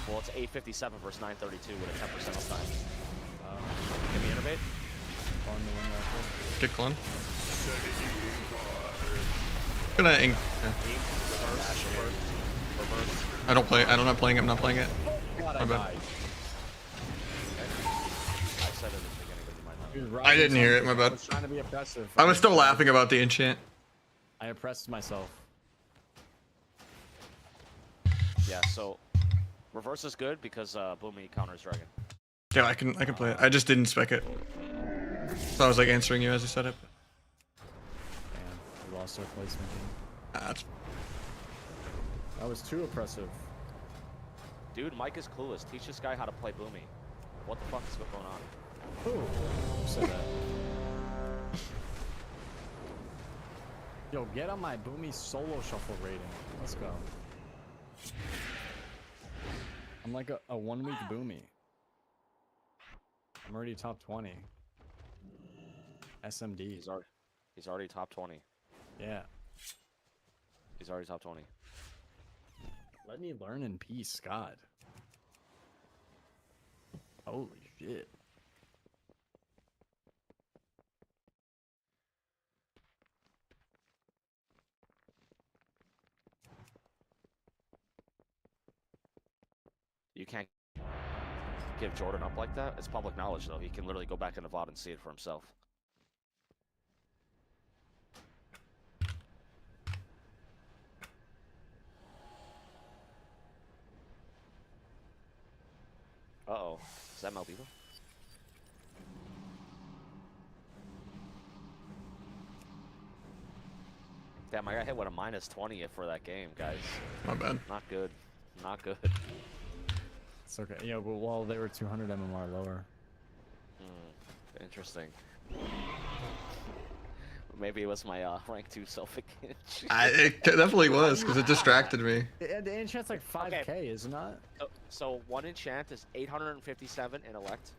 Well, it's 857 versus 932 with a 10% uptime. Give me innervate. On the wing rifle. Kick one. Gonna ink. Yeah. Reverse. I don't play. I'm not playing it. I'm not playing it. God, My I bad. died. I said it at the beginning, but you might not. Dude, I didn't Roger's hear on it, my bad. I was trying to be oppressive. I was still laughing about the enchant. I oppressed myself. Yeah, so reverse is good because Boomy counters dragon. Yeah, I can play it. I just didn't spec it. So I was like answering you as you said it. Damn, we lost our placement. That's That was too oppressive. Dude, Mike is clueless. Teach this guy how to play Boomy. What the fuck is going on? Who said that? Yo, get on my Boomy solo shuffle rating. Let's go. I'm like a 1 week Boomy. I'm already top 20. SMD. He's already top 20. Yeah. He's already top 20. Let me learn in peace, God. Holy shit. You can't give Jordan up like that. It's public knowledge, though. He can literally go back in the VOD and see it for himself. Uh-oh. Is that Maldiva? Damn, I got hit with a -20 for that game, guys. my bad. Not good. Not good. It's okay. Yeah, but well, they were 200 MMR lower. Interesting. Maybe it was my rank 2 self-image. It definitely was because it distracted me. The enchant's like 5k, isn't it? So one enchant is 857 in elect.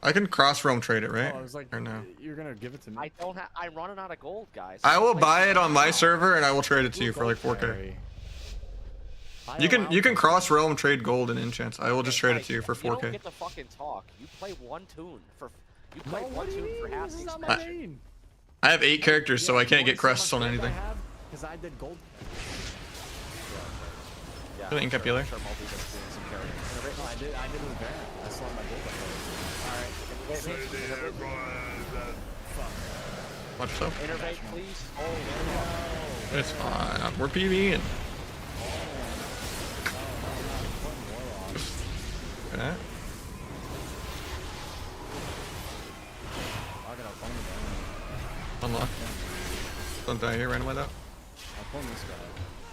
I can cross roam trade it, right? Oh, I was like, Or no? you're gonna give it to me. I don't have. I'm running out of gold, guys. I will Play buy it on my now. server and I will trade it to you for like 4k. You can cross roam trade gold and enchants. I will just trade it to you for You don't 4k. get to fucking talk. You play one tune for. You No, play what one do you tune for mean? half This the is not my expansion. main. I have 8 characters, so I can't get crests on anything. Because I did gold. Yeah. Gonna ink up healer. Sure, Multi's doing some carrying. No, I did with Baron. I still have my gold. Watch yourself. Innervate, please. Oh no. It's fine. We're PvEing. Okay. Unlock. Don't die here, ran away though. I'll pull this guy.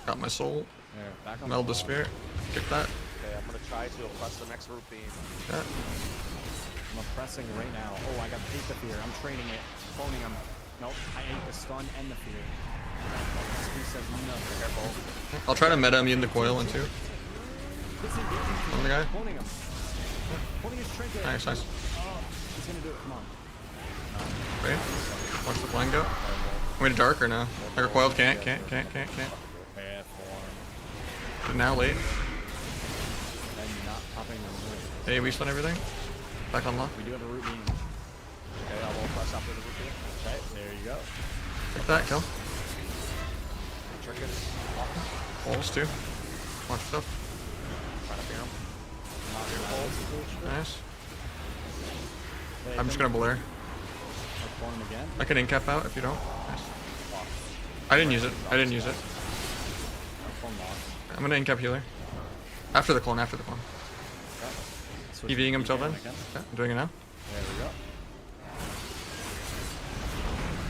Got my soul. There, back on Meld the wall. sphere. Kick that. Okay, I'm gonna try to oppress the next root beam. Yeah. I'm oppressing right now. Oh, I got ate the fear. I'm training it. Phoning him. Nope, I ate the stun and the fear. He says no. Careful. I'll try to meta immune the coil in too. On the guy. Phoning him. Phoning his trinket. Nice, nice. Oh, he's gonna do it. Come on. Wait. Watch the flying go. Way to dark or no? I recoiled. Can't. Bad form. Now late. And not popping the root. Hey, we spun everything. Back on lock. We do have a root beam. Okay, I'll oppress after the root beam. Okay, there you go. Kick that. Kill. Trinkets. Holes too. Watch yourself. Trying to fear him. Nice. Hey, I'm just gonna blare. I'll phone him again. I can incap out if you don't. Nice. I didn't use it. I didn't use it. I'll phone lock. I'm gonna incap healer. After the clone, after the clone. Switch EVing him to till PK then. when I can. Yeah, I'm doing it now. There we go.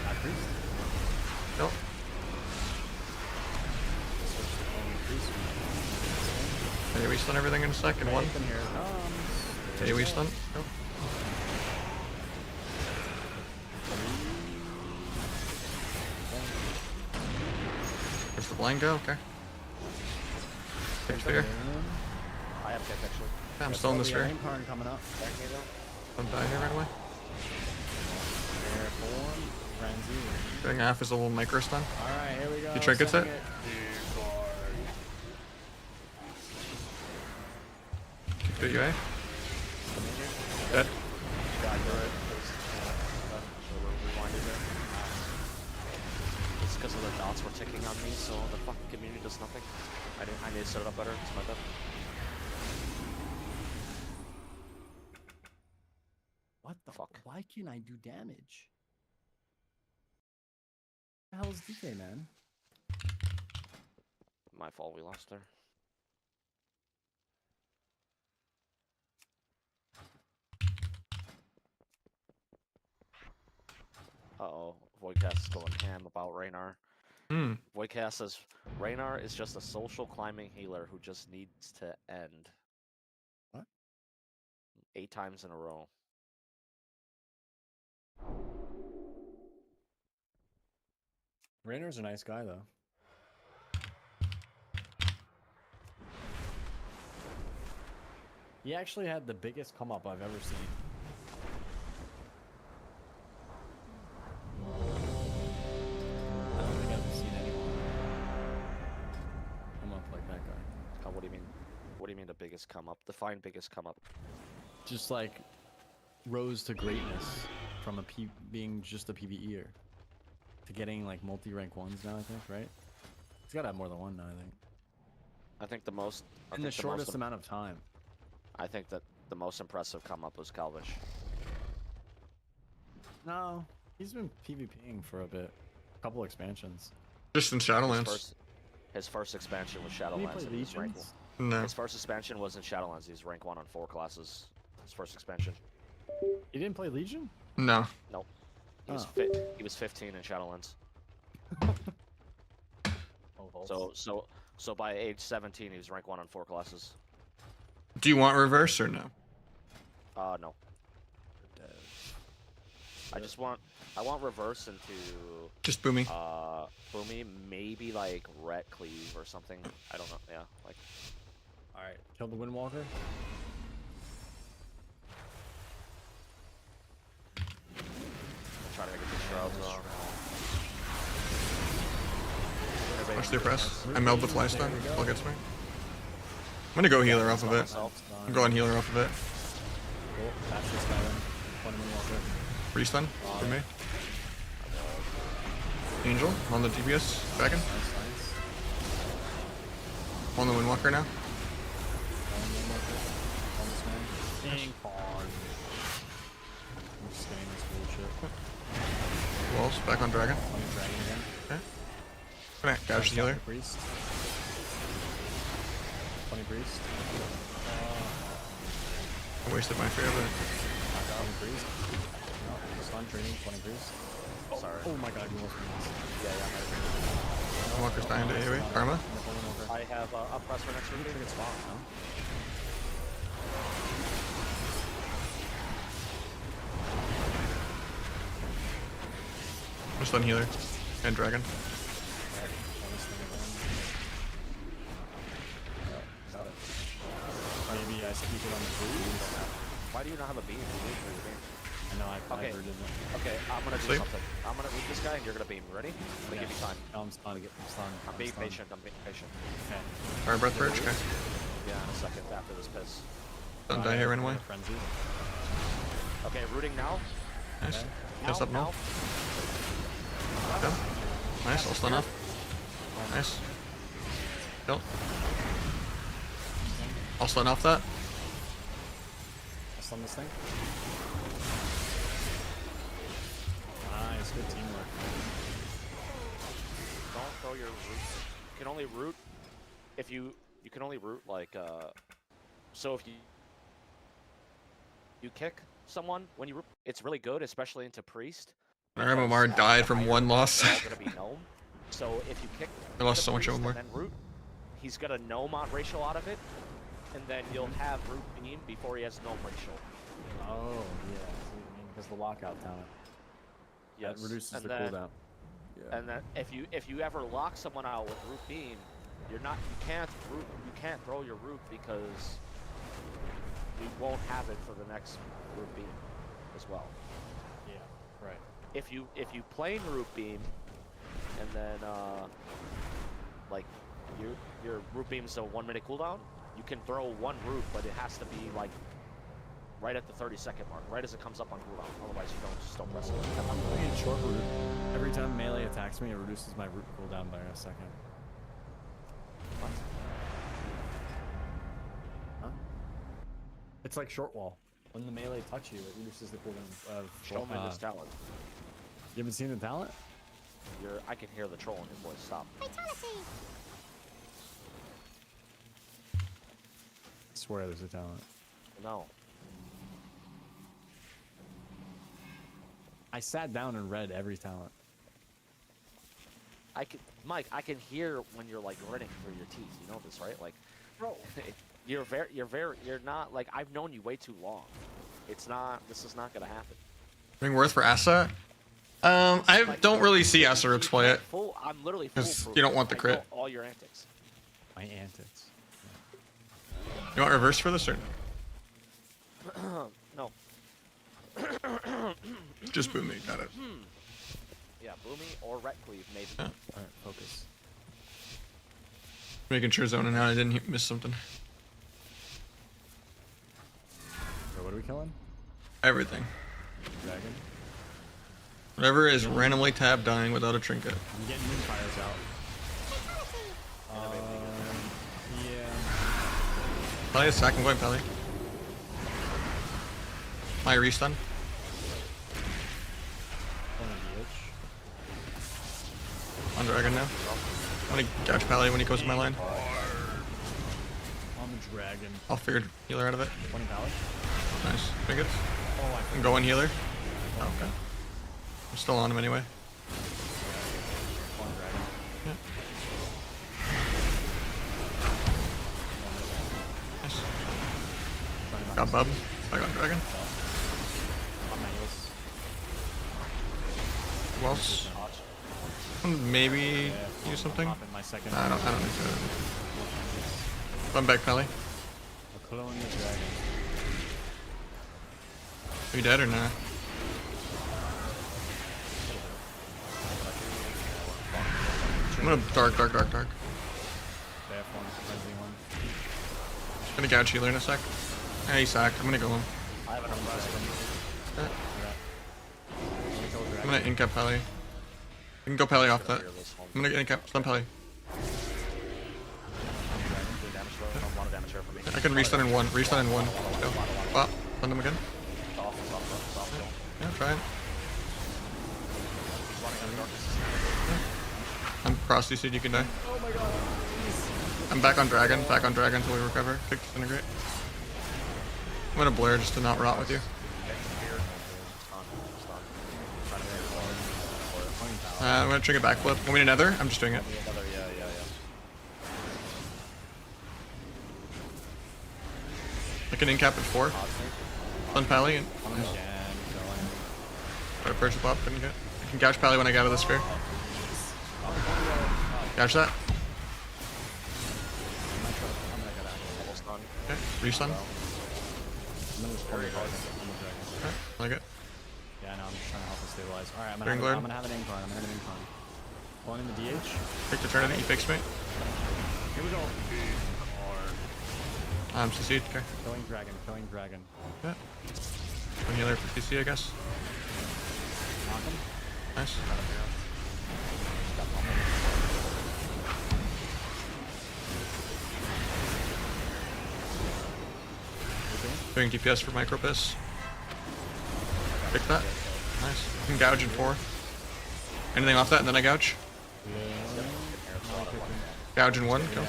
High priest. Yep. Switch to clone priest. AoE stun everything in a sec. In one. And here it comes. AoE stun. Yep. There's the blind go. Okay. Take sphere. I have kick actually. Yeah, I'm still in the sphere. Karn coming up. Don't die here right away. Airborne. Frenzy. Doing half is a little micro stun. Alright, here we go. You trinkets it? Sending Keep the UA. Dead. It's because of the dots were ticking on me, so the fucking community does nothing. I need to set it up better. It's my bad. What the Fuck. Why can't I do damage? What the hell is DK, man? My fault. We lost there. Uh-oh, Voidcast is going ham about Raynar. Hmm. Voidcast says, Raynar is just a social climbing healer who just needs to end. What? 8 times in a row. Raynor's a nice guy, though. He actually had the biggest come up I've ever seen. I don't think I've seen anyone come up like that guy. What do you mean? What do you mean the biggest come up? Define biggest come up. Just like rose to greatness from being just a PvEer to getting like multi-rank ones now, I think, right? He's gotta have more than one now, I think. I think the most... In the shortest amount of time. I think that the most impressive come up was Calvish. No, he's been PvPing for a bit. A couple expansions. Just in Shadowlands. His first expansion was Did he Shadowlands. play And he was rank Legions? No. His first expansion was in Shadowlands. He's rank 1 on 4 classes. His first expansion. He didn't play Legion? No. Nope. He was Oh. He was 15 in Shadowlands. Oh, So by age 17, he was rank 1 on 4 classes. Do you want reverse or no? No. I want reverse into Just Boomy. Boomy, maybe like Ret Cleave or something. I don't know. Yeah, like Alright, kill the Windwalker. trying to get the shrouds off. Watch the press. I meld the fly stun. All gets me. I'm gonna go healer off of it. I'm going healer off of it. Cool. That's this guy then. One Windwalker. Restun for me. Angel on the DPS dragon. Nice, nice. On the Windwalker now. One Windwalker. On this man. Ding pong. I'm just getting this bullshit. Walls back on dragon. On the dragon again. Okay. Gonna gouge the healer. Priest. 20 priest. I wasted my fear, but 20 priest. No, stun training. 20 priest. Sorry. Oh my god, you almost missed. Yeah. Windwalker's dying to AoE. Karma. I have a press for next Pretty week. good spot, no? I'm stun healer. And dragon. Got it. Maybe I speak it on the freeze. Why do you not have a beam? You need for your beam. I know I Okay. never did that. Okay, I'm gonna do Sleep. something. I'm gonna meet this guy and you're gonna beam. Ready? I'm gonna give you time. No, I'm stunned. I'm stunned. I'm being patient. I'm being patient. Okay. Fire breath purge. Okay. Yeah, in a second after this piss. Don't die here right away. Frenzy. Okay, rooting now. Nice. Now, Just up now. now. Kill. Nice. I'll stun off. Nice. Kill. I'll stun off that. I'll stun this thing. Nice, good teamwork. Don't throw your roots. You can only root if you can only root like so if you kick someone when you root, it's really good, especially into priest. because MMR at died the from higher one level, loss. they're all gonna be gnome. So if you kick I lost the so much priest MMR. and then root, he's gonna gnome out racial out of it, and then you'll have root beam before he has gnome racial. Oh, yeah. I see what you mean, because the lockout talent. Yes. That reduces and the then, cooldown. Yeah. And then if you ever lock someone out with root beam, you can't throw your root because we won't have it for the next root beam as well. Yeah, right. If you plane root beam, and then like your root beam's a 1 minute cooldown, you can throw one root, but it has to be like right at the 30-second mark, right as it comes up on cooldown. Otherwise, you just don't press it. I'm playing short root. Every time melee attacks me, it reduces my root cooldown by a second. What? Huh? It's like short wall. When the melee touch you, it reduces the cooldown of Show me this talent. You haven't seen the talent? I can hear the troll in your voice. Stop. I swear there's a talent. No. I sat down and read every talent. Mike, I can hear when you're like grinning through your teeth. You know this, right? Like, Bro. you're not like, I've known you way too long. This is not gonna happen. Ring worth for Asa? I don't really see Asa Rooks play it. I'm literally 'Cause foolproof. you don't want the I crit. know all your antics. My antics. You want reverse for this or No. just boom me? Got it. Yeah, Boomy or Ret Cleave, maybe. Yeah. Alright, focus. Making sure zoning out. I didn't miss something. So what are we killing? Everything. Dragon? Whatever is randomly tabbed dying without a trinket. I'm getting moonfires out. Yeah. Pally is sack. I'm going Pally. My restun. Pulling the itch. On Dragon now. I'm gonna gouge Pally when he goes to my line. On the dragon. I'll figure healer out of it. 20 power. Nice. Trinkets. Oh, I I'm going healer. Oh, okay. I'm still on him anyway. on dragon. Yeah. Nice. Got Bub. I got Dragon. On my heels. Who else? Maybe use something. Pop in my second. I don't need to. I'm back, Pally. I'll clone the dragon. Are you dead or not? I'm gonna dark. They have one. Frenzy one. Gonna gouge healer in a sec. Yeah, he's sacked. I'm gonna go him. I have an Yeah. Dragon. I'm gonna incap Pally. You can go Pally off that. I'm gonna incap. Stun Pally. I can restun in one. Restun in one. Go. Pop. Stun him again. Yeah, try it. I'm cross CC'd, you can die. Oh my god. I'm back on Dragon until we recover. Kick disintegrate. I'm gonna blare just to not rot with you. I'm gonna trigger backflip. Want me to nether? I'm just doing it. I can incap at 4. Stun Pally and first pop, couldn't get. I can gouge Pally when I get out of the sphere. Gouge that. Okay, restun. Okay, like it. Yeah, no, I'm just trying to help us stabilize. Alright, I'm Green gonna Glare. have an incline. Pulling in the DH. Pick Eternity, he fixed me. Here we go. CC'd, okay. Killing dragon. Yeah. One healer for CC, I guess. Knock him. Nice. Doing DPS for Micro Piss. Pick that. Nice. You can gouge in 4. Anything off that and then I gouge? Gouge in 1, go.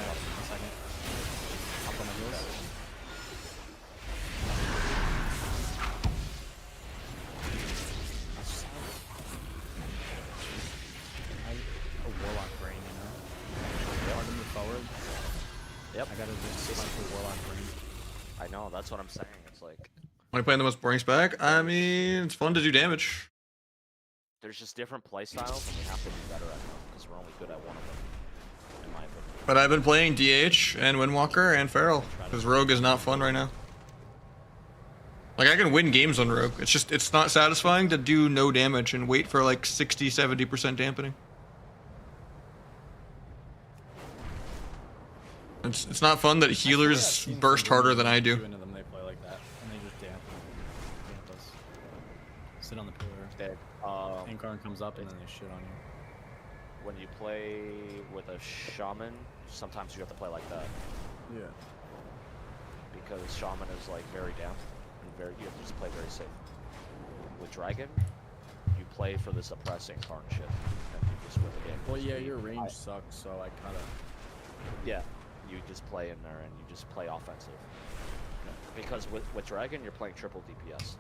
gotta just fight the Warlock Ring. I know, that's what I'm saying. It's like When I play the most boring spec, I mean, it's fun to do damage. there's just different play styles, and we have to be better at them because we're only good at one of them, in my opinion. But I've been playing DH and Windwalker and Feral because Rogue is not fun right now. Like, I can win games on Rogue. It's just, it's not satisfying to do no damage and wait for like 60-70% dampening. It's not fun that healers burst harder than I do. Into them, they play like that, and they just damp us. Sit on the pillar. Dead. Incarn comes up, and then they shit on you. When you play with a shaman, sometimes you have to play like that Yeah. because shaman is like very damp and very you have to just play very safe. With dragon, you play for the suppressing Incarn shit, and you just win the game. Well, yeah, Speed. your range sucks, so I kinda. Yeah, you just play in there and you just play offensive. Because with dragon, you're playing triple DPS.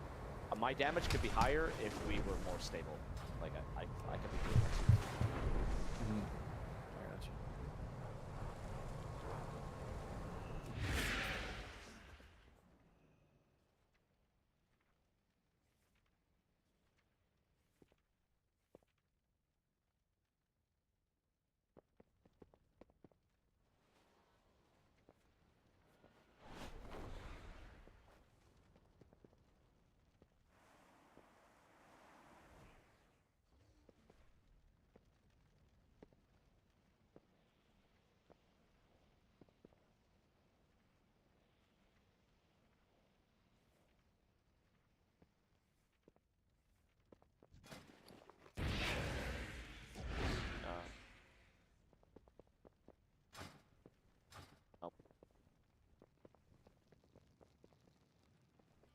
My damage could be higher if we were more stable. Like I could be doing that too. I got you.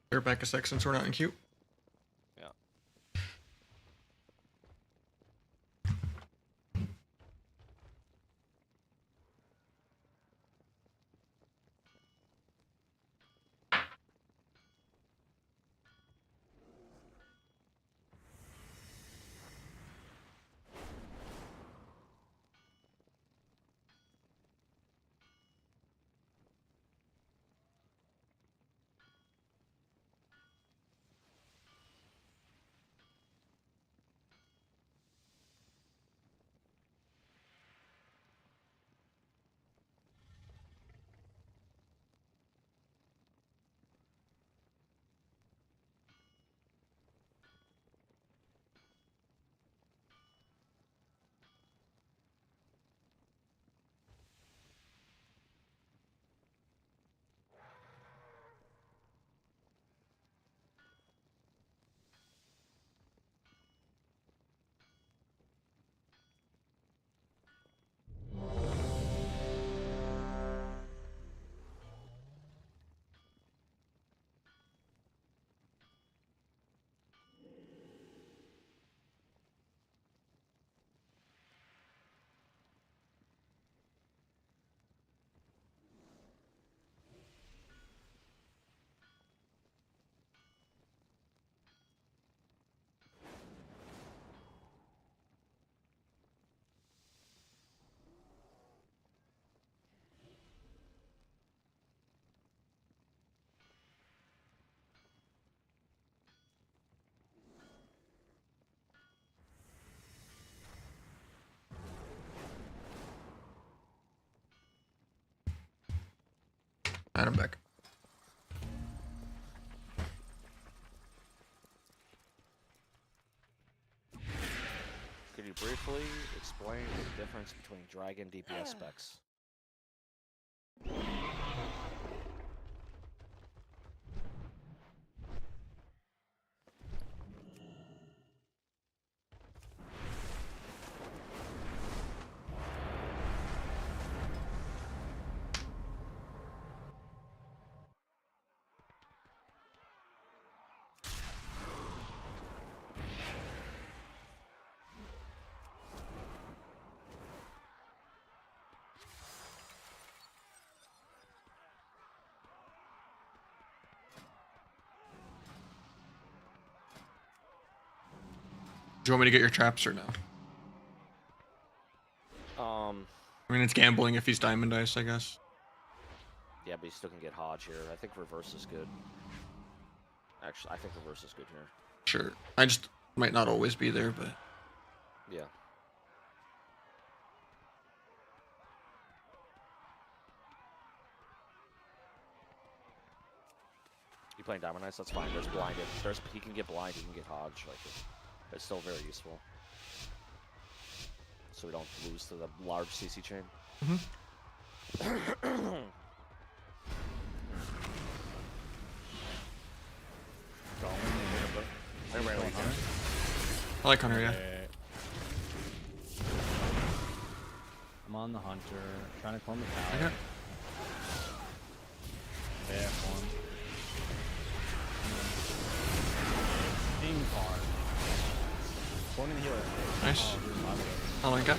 They're back a sec since we're not in queue. Yeah. Alright, I'm back. Could you briefly explain the difference between dragon DPS specs? Do you want me to get your traps or no? I mean, it's gambling if he's diamond dice, I guess. Yeah, but you still can get Hodge here. I think reverse is good. Actually, I think reverse is good here. Sure. I just might not always be there, but Yeah. You playing Diamond Knights? That's fine. There's blinded. He can get blind. He can get Hodge. Like it's still very useful. So we don't lose to the large CC chain. I like Hunter, yeah. Okay. I'm on the hunter, trying to clone the tower. Okay. Yeah, one. Ding card. Cloning the healer. Nice. Oh, dude, my bad. I like it.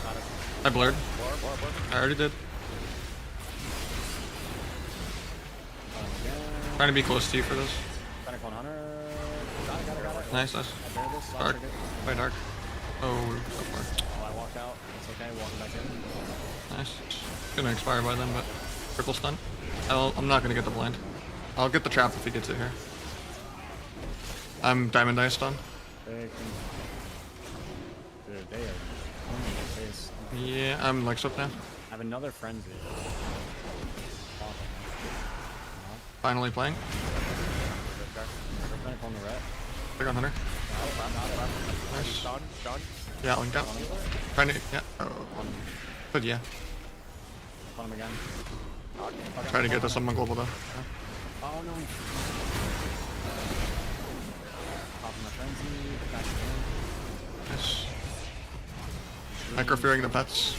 Got it. I blurred. Blur. I already did. Clone again. Trying to be close to you for this. Trying to clone hunter. Got it. Nice. I bear this. I'll Dark. trigger it. By dark. Oh, so far. Oh, I walked out. It's okay. Walking back in. Nice. Gonna expire by then, but triple stun. I'm not gonna get the blind. I'll get the trap if he gets it here. I'm Diamond Dice stun. They can... Dude, they are cloning my face. Yeah, I'm Lex up now. I have another frenzy. Awesome. Finally playing. We're trying to clone the ret. Click on Hunter. Nice. Done. Yeah, linked out. Trying to, yeah. Oh. But yeah. Clone him again. Trying to get this on my global though. Yeah. Oh no. Popping my frenzy. Back again. Nice. Microfearing the pets.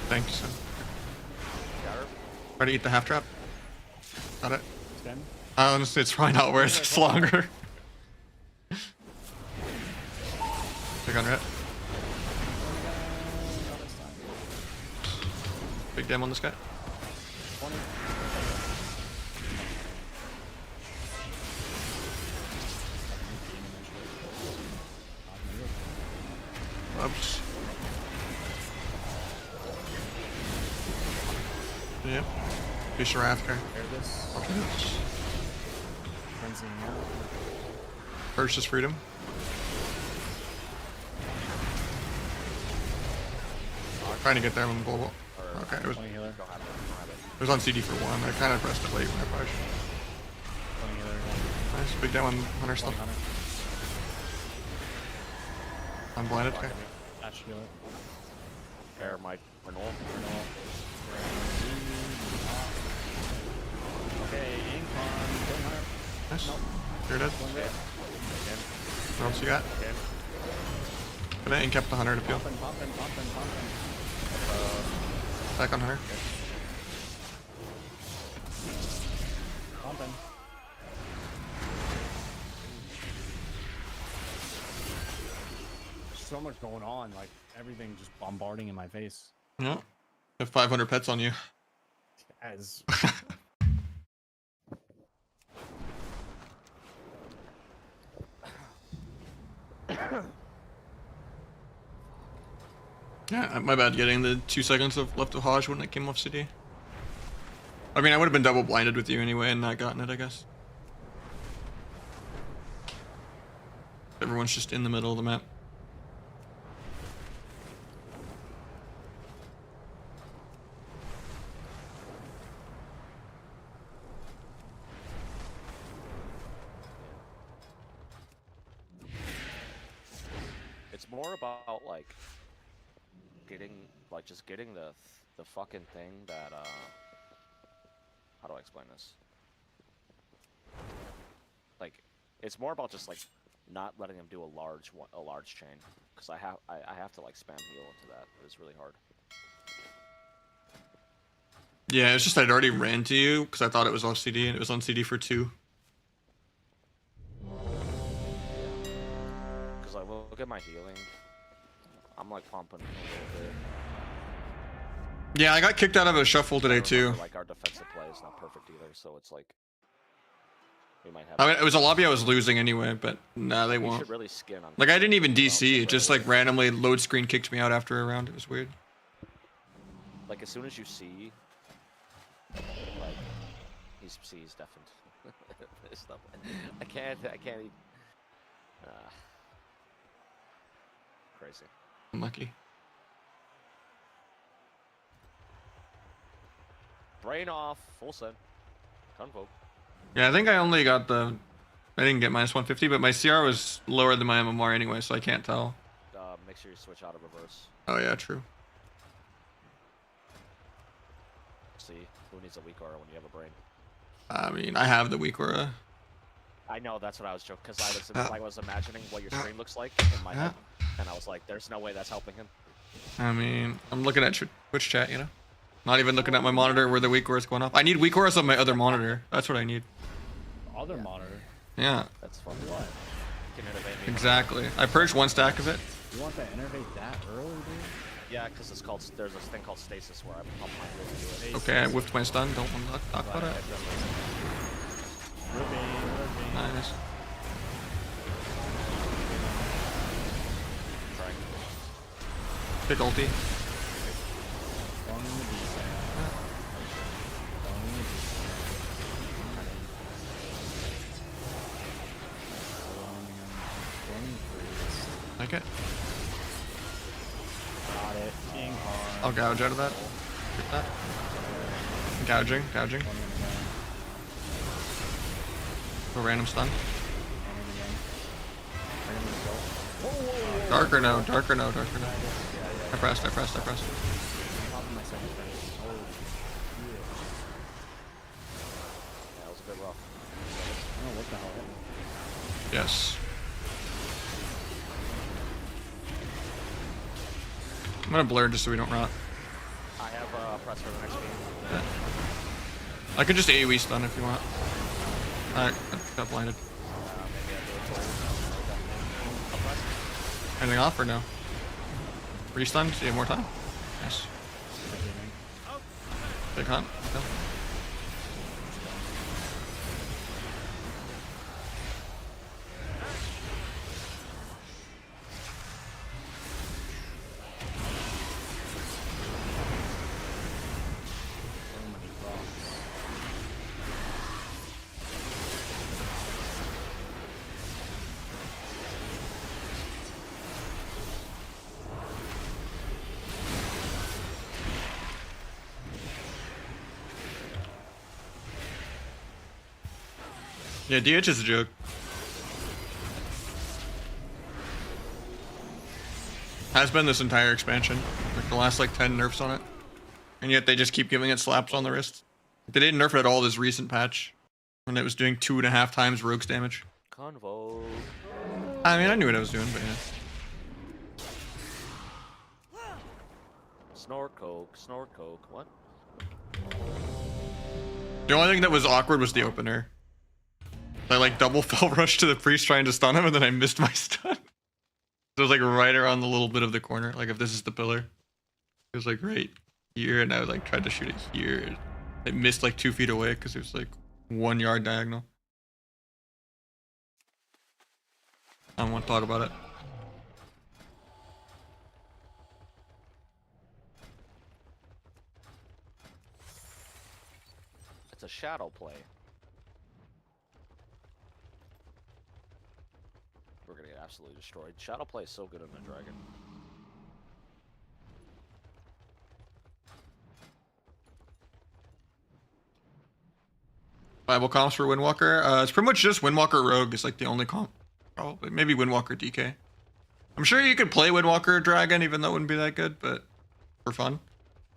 Thanks. Got her. Try to eat the half trap. Got it. Spin. Honestly, it's probably not worth it. It's longer. Click on it. Big damn on this guy. 20. Oops. Yep. Be sure after. Bear this. Frenzying out. First is freedom. Trying to get there on global. Okay, it was 20 healer. on CD for one. I kind of pressed it late when I pushed. 20 healer. Nice. Big damn on Hunter 20 stuff. hunter. I'm blinded. Okay. Dash healer. Air my renewal. Renewal. Okay, ink on. Killing hunter. Nice. You're dead. Killing ret. What else you got? Can I ink up the Hunter to peel? Poppin'. Back on Hunter. Poppin'. There's so much going on, like everything just bombarding in my face. Yeah. Have 500 pets on you. As Yeah, my bad getting the 2 seconds of left of Hodge when it came off CD. I mean, I would have been double blinded with you anyway and not gotten it, I guess. Everyone's just in the middle of the map. It's more about like getting just getting the fucking thing that how do I explain this? Like it's more about just like not letting him do a large chain because I have to like spam heal into that. It's really hard. Yeah, it's just I'd already ran to you because I thought it was off CD and it was on CD for 2. Because I look at my healing, I'm like pumping a little bit. Yeah, I got kicked out of a shuffle today too. Like our defensive play is not perfect either, so it's like we might have. I mean, it was a lobby I was losing anyway, but nah, they we won't. should really skin on. Like I didn't even DC. It just like randomly load screen kicked me out after a round. It was weird. Like as soon as you see, like he's deafened. It's not- I can't even. Crazy. Unlucky. Brain off, full send. Convoke. Yeah, I think I only got the. I didn't get minus 150, but my CR was lower than my MMR anyway, so I can't tell. Make sure you switch out of reverse. Oh yeah, true. See who needs a weak aura when you have a brain. I mean, I have the weak aura. I know that's what I was joking because I was imagining what your screen looks like in my head, and I was like, "There's no way that's helping him." I mean, I'm looking at Twitch chat, you know. Not even looking at my monitor where the weak aura is going off. I need weak auras on my other monitor. That's what I need. Other monitor. Yeah, That's fun. What? You can innovate me. exactly. I purged one stack of it. You want that innervate that early, dude? Yeah, because it's called. There's this thing called stasis where I pump my way into it. Okay, I whiffed my stun. Don't want to talk about it. Ribbing. Nice. Trying. Big ulti. Long in the deep end. Long in the deep end. Like it. Got it. King hard. I'll gouge out of that. Get that. Gouging. A random stun. Darker no. I pressed. Top of my second phase. Oh, Yeah, it was a bit rough. I don't know what the hell hit me. Yes. I'm gonna blur just so we don't rot. I have press for the next game. Yeah. I could just AoE stun if you want. Alright, I got blinded. Maybe I do a total. I'll press. Anything off or no? Restun? So you have more time? Nice. Big hunt? No. Yeah, DH is a joke. Has been this entire expansion. Like the last like 10 nerfs on it. And yet they just keep giving it slaps on the wrist. They didn't nerf it at all this recent patch. When it was doing 2.5 times rogue's damage. Convo. I mean, I knew what I was doing, but yeah. Snort coke. What? The only thing that was awkward was the opener. I like double fell rush to the priest trying to stun him, and then I missed my stun. So it was like right around the little bit of the corner. Like if this is the pillar, it was like right here, and I like tried to shoot it here. It missed like 2 feet away because it was like 1 yard diagonal. I don't want to talk about it. It's a shadow play. We're gonna get absolutely destroyed. Shadow play is so good on the dragon. Viable comps for Windwalker. It's pretty much just Windwalker Rogue is like the only comp. Probably. Maybe Windwalker DK. I'm sure you could play Windwalker Dragon even though it wouldn't be that good, but for fun.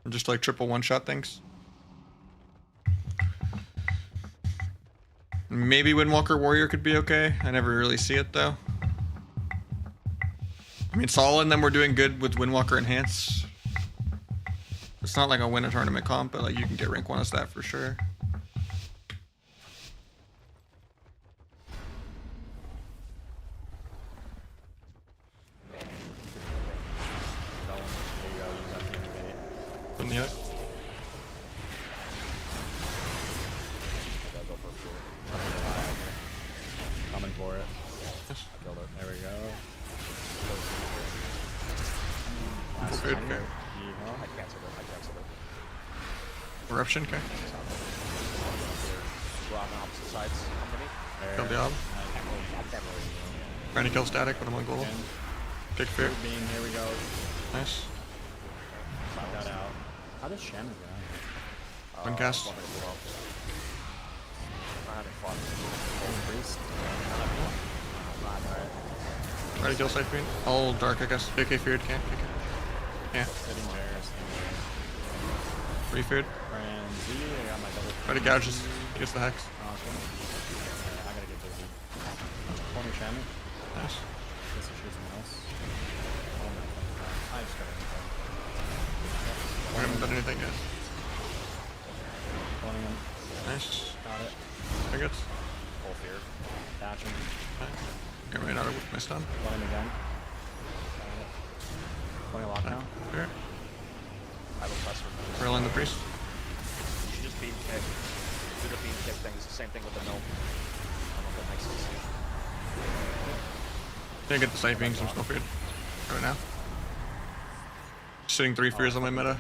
And just like triple one-shot things. Maybe Windwalker Warrior could be okay. I never really see it though. I mean, Sala and them were doing good with Windwalker Enhance. It's not like a win a tournament comp, but like you can get rank 1 as that for sure. From the hook. Gotta go for a fool. Coming for it. Yes. Killed it. There we go. Good. Yeehaw. I canceled it. Eruption, okay. Go out on opposite sides. Company. Kill the ob. I can't really Trying to kill static, but I'm on gold. Kick fear. beam, here we go. Nice. Pop that out. How does Shaman get out? One cast. I haven't fought. Priest. Alright. Try to kill side queen. All dark, I guess. JK feared, can't kick it. Yeah. Sitting bear, Re-feared. Frenzy, I got my double. Try to gouge his, gets the hex. Oh, okay. I gotta get busy. Pony Shaman. Nice. Guess I shoot someone else. Oh my god. I just got anything. We haven't done anything yet. Pony him. Nice. Got it. Targets. Full fear. Dash him. Get right out of with my stun. Pony him again. Got it. Pony lock now. Sure. I have a plus for Railing the priest. You should just beam kick. Do the beam kick thing. It's the same thing with the gnome. I don't know if that makes sense. Can't get the side beams, I'm still feared. Right now. Sitting 3 fears on my meta.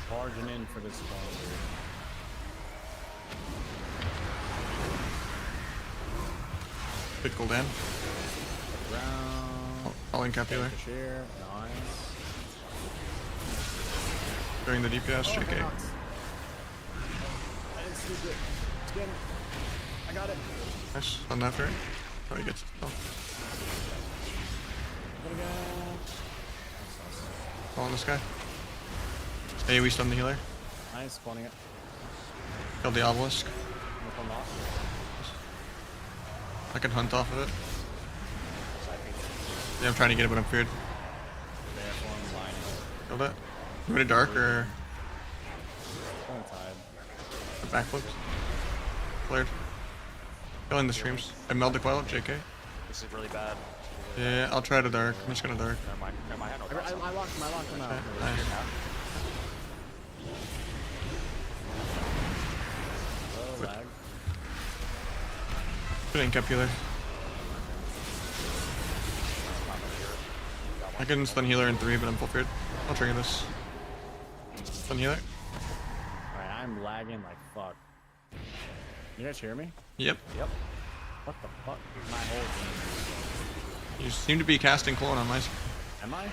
Charging in for this spawn, dude. Good cooldown. Round. All in Capular. Shear. Nice. During the DPS, JK. I didn't sneak it. Skin. I got it. Nice. On that fair. Oh, he gets it. Oh. Gotta go. All on this guy. Hey, we stun the healer. Nice, spawning it. Killed the obelisk. Look on lock. I can hunt off of it. Yeah, I'm trying to get it, but I'm feared. There, form line. Killed it. You want a dark or Going tide. a backflips? Cleared. Killing the streams. I meld the coil up, JK. This is really bad. Yeah, I'll try to dark. I'm just gonna dark. Never mind. Never mind. I had no guts. I locked him out. Okay, nice. Low lag. Good Capular. I can stun healer in 3, but I'm full feared. I'll trigger this. Stun healer. Alright, I'm lagging like fuck. You guys hear me? Yep. Yep. What the fuck? My whole game. You seem to be casting clone on my screen. Am I?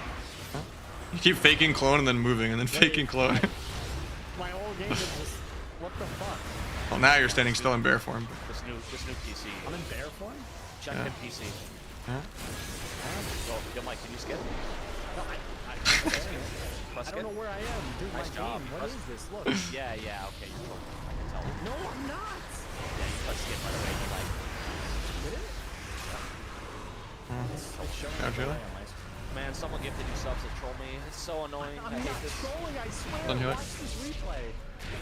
You keep faking clone and then moving and then faking clone. My whole game is just. What the fuck? Well, now you're standing still in bear form. This new PC. I'm in bear form? Check Yeah. hit PC. Yeah. Yo, Mike, can you skip? No, I Press don't skip. know where I am. Dude, Nice my job. game. What Press- is this? Look. Yeah, yeah. Okay, you're cool. I can tell. No, I'm not. Yeah, you press skip right away. But like, Did it? It's showing Yeah, up really? on my screen. man, someone gifted you subs to troll me. It's so annoying. I'm I hate not this. trolling, I swear. Don't do it. Watch this replay.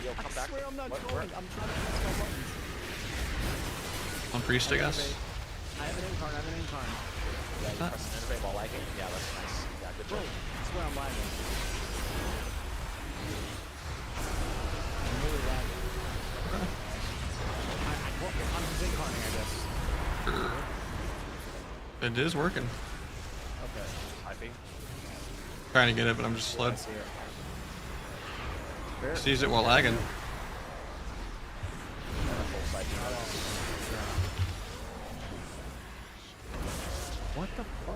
Yo, I come back. swear I'm not What- trolling. I'm trying to press my buttons. On priest, I guess. I have an incarn. Yeah, you press an innovate while lagging. Yeah, that's nice. Yeah, good Bro, job. I swear I'm lagging. I'm really lagging. I'm just incarning, I guess. It is working. Okay. IP. Trying to get it, but I'm just I slowed. see it. Bear- Sees it while lagging. Full side. What the fuck?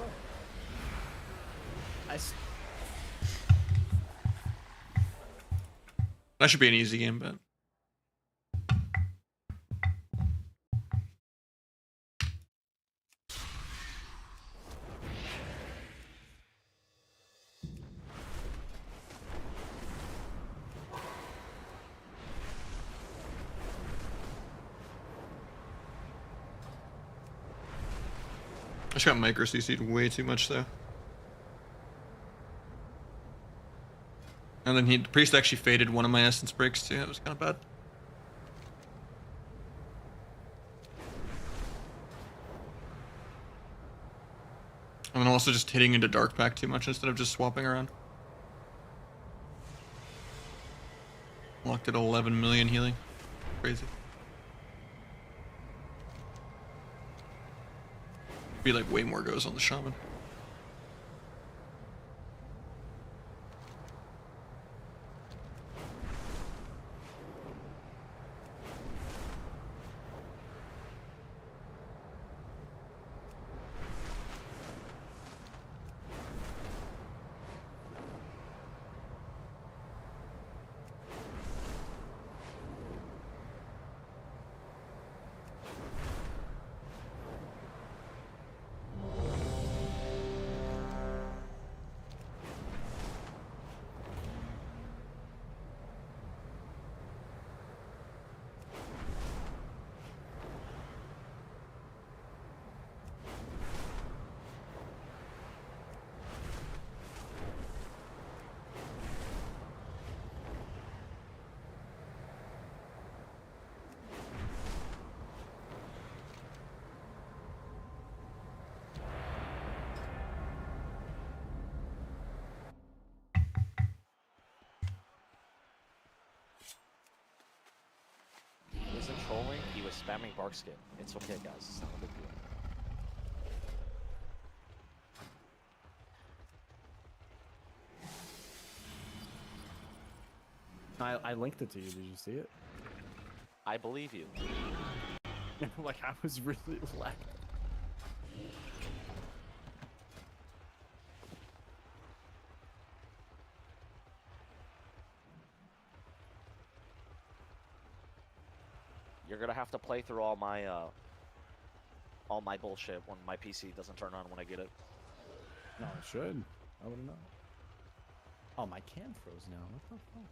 That should be an easy game, but I just got micro CC'd way too much though. And then the priest actually faded one of my essence breaks too. That was kind of bad. And then also just hitting into dark pack too much instead of just swapping around. Locked at 11 million healing. Crazy. Be like way more goes on the shaman. with spamming bark skin. It's okay, guys. It's not a big deal. I linked it to you. Did you see it? I believe you. Like I was really lagging. You're gonna have to play through all my bullshit when my PC doesn't turn on when I get it. No, it should. I wouldn't know. Oh, my can froze now. What the fuck?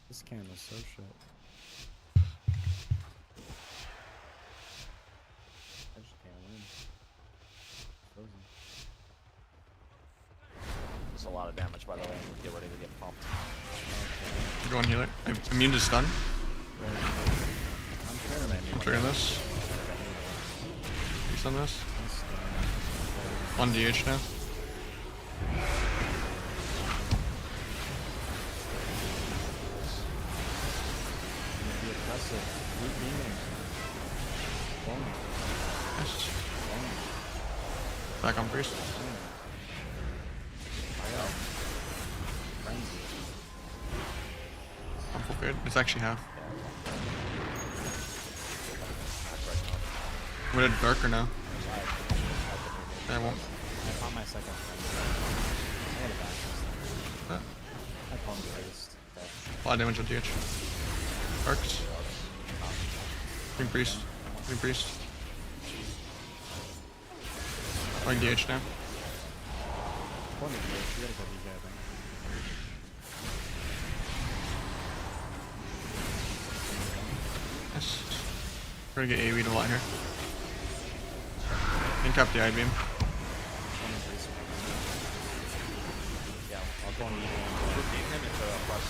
This can is so shit. I just can't win. Frozen. It's a lot of damage, by the way. Get ready to get pumped. You're going healer. I'm immune to stun. I'm sure that I'm triggering this. You stun this. 1 DH now. be aggressive. Root demon. Boom. Yes. Boom. Back on priest. Frenzy. I'm full fade. It's actually half. Would it dark or no? I won't. I found my second friend. I had a back this time. I palmed priest. Okay. A lot of damage on DH. Arcs. Green priest. Green priest. Going DH now. One of you. You gotta go DK, I think. Yes. We're gonna get AoE'd a lot here. Incap the I-beam. One of priest. Yeah, I'll go on beat him into a plus.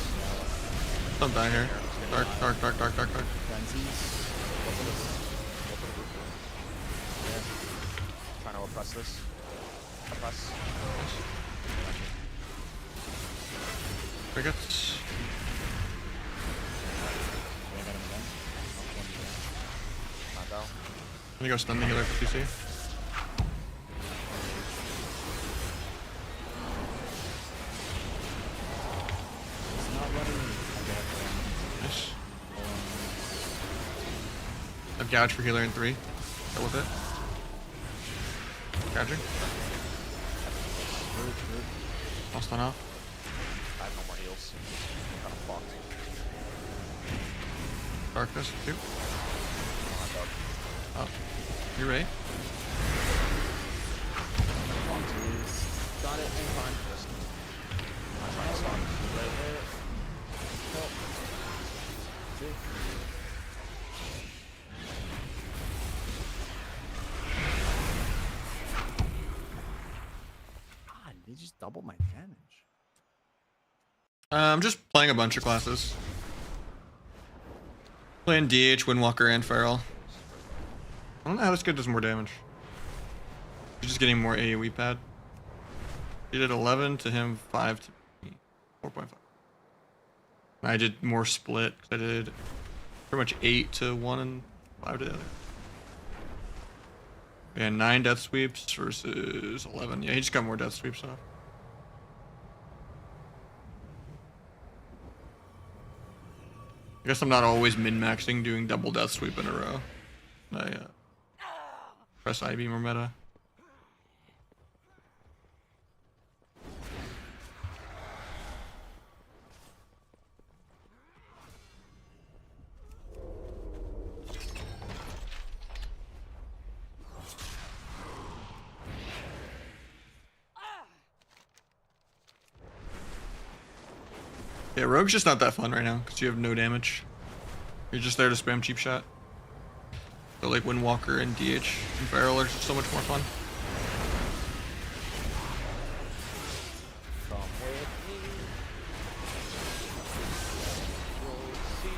Don't die here. Dark, dark, dark, dark, dark, dark. Frenzies. Go for this. Go for the group. Yeah. Trying to oppress this. Oppress. Crickets. Yeah, I got him again. Oh, one DK. Not down. I'm gonna go stun the healer for CC. It's not letting me. Okay, Nice. I have gouge for healer in 3. Go with it. Gouging. I'll stun off. I have no more heals. I'm kind of fucked. Darkness, 2. I'm done. Oh. You ready? Got it. Fine. Just. I'm trying to stun. Right there. Help. God, they just doubled my damage. I'm just playing a bunch of classes. Playing DH, Windwalker, and Feral. I don't know how this guy does more damage. He's just getting more AoE pad. He did 11 to him, 5 to me. 4.5. I did more split. I did pretty much 8 to 1 and 5 to the other. And 9 death sweeps versus 11. Yeah, he just got more death sweeps off. I guess I'm not always min-maxing doing double death sweep in a row. I press I-beam or meta. Yeah, Rogue's just not that fun right now because you have no damage. You're just there to spam cheap shot. So like Windwalker and DH and Feral are so much more fun. Come with me. You'll see.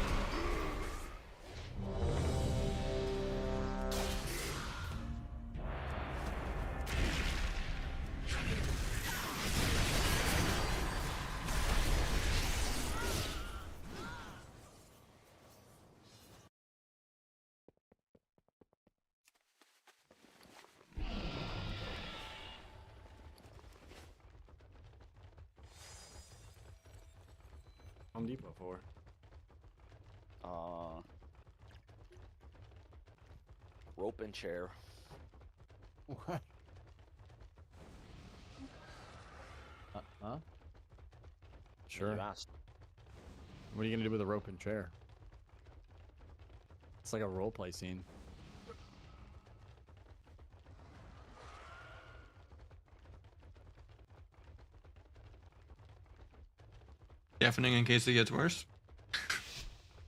Home Depot for? Rope and chair. What? Huh? Sure. You asked. What are you gonna do with a rope and chair? It's like a roleplay scene. Deafening in case it gets worse.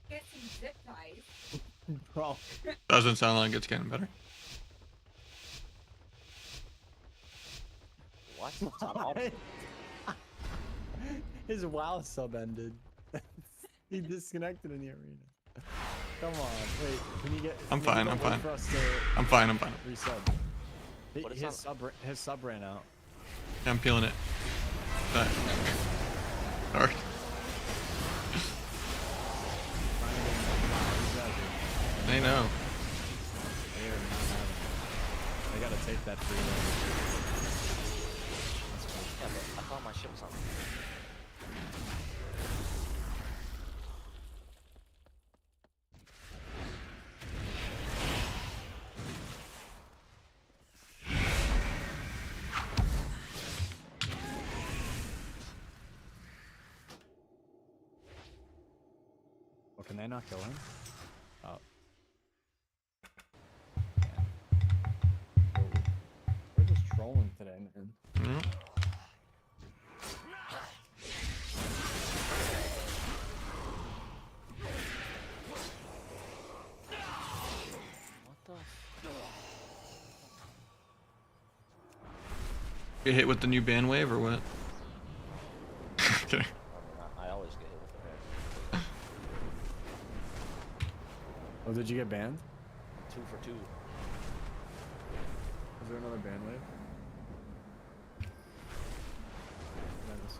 Get some zip ties. Bro. Doesn't sound like it's getting better. What? Time out. His WoW sub ended. He disconnected in the arena. Come on, wait. Can you get? I'm maybe fine, don't I'm wait fine. For us to I'm fine. I'm fine. resub. What is His sub ran out. I'm peeling it. That. Sorry. I know. I gotta take that free. Yeah, but I thought my ship was on. Oh, can they not kill him? Oh. We're just trolling today, man. Mhm. What the? Get hit with the new ban wave or what? Okay. I always get hit with the Oh, did you get banned? 2 for 2. Is there another ban wave? Nice.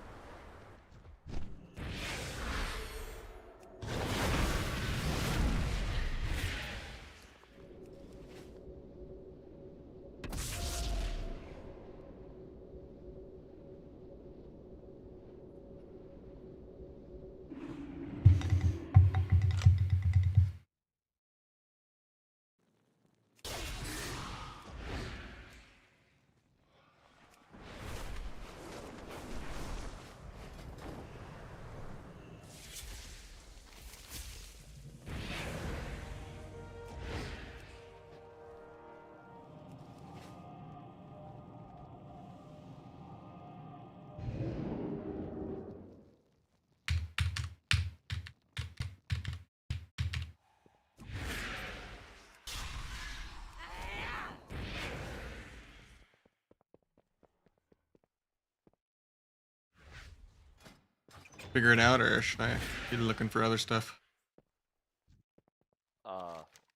Figure it out, or should I be looking for other stuff?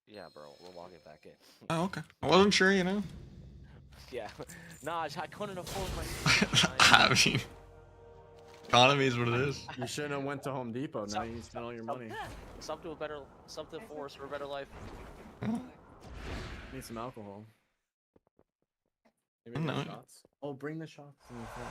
Yeah, bro, we're logging back in. Oh, okay. I wasn't sure, you know. Yeah. Nah, I couldn't afford my. I mean, economy is what it is. You shouldn't have went to Home Depot. Now you spent all your money. Something for us for a better life. Need some alcohol. Maybe No. get shots. Oh, bring the shots in the front.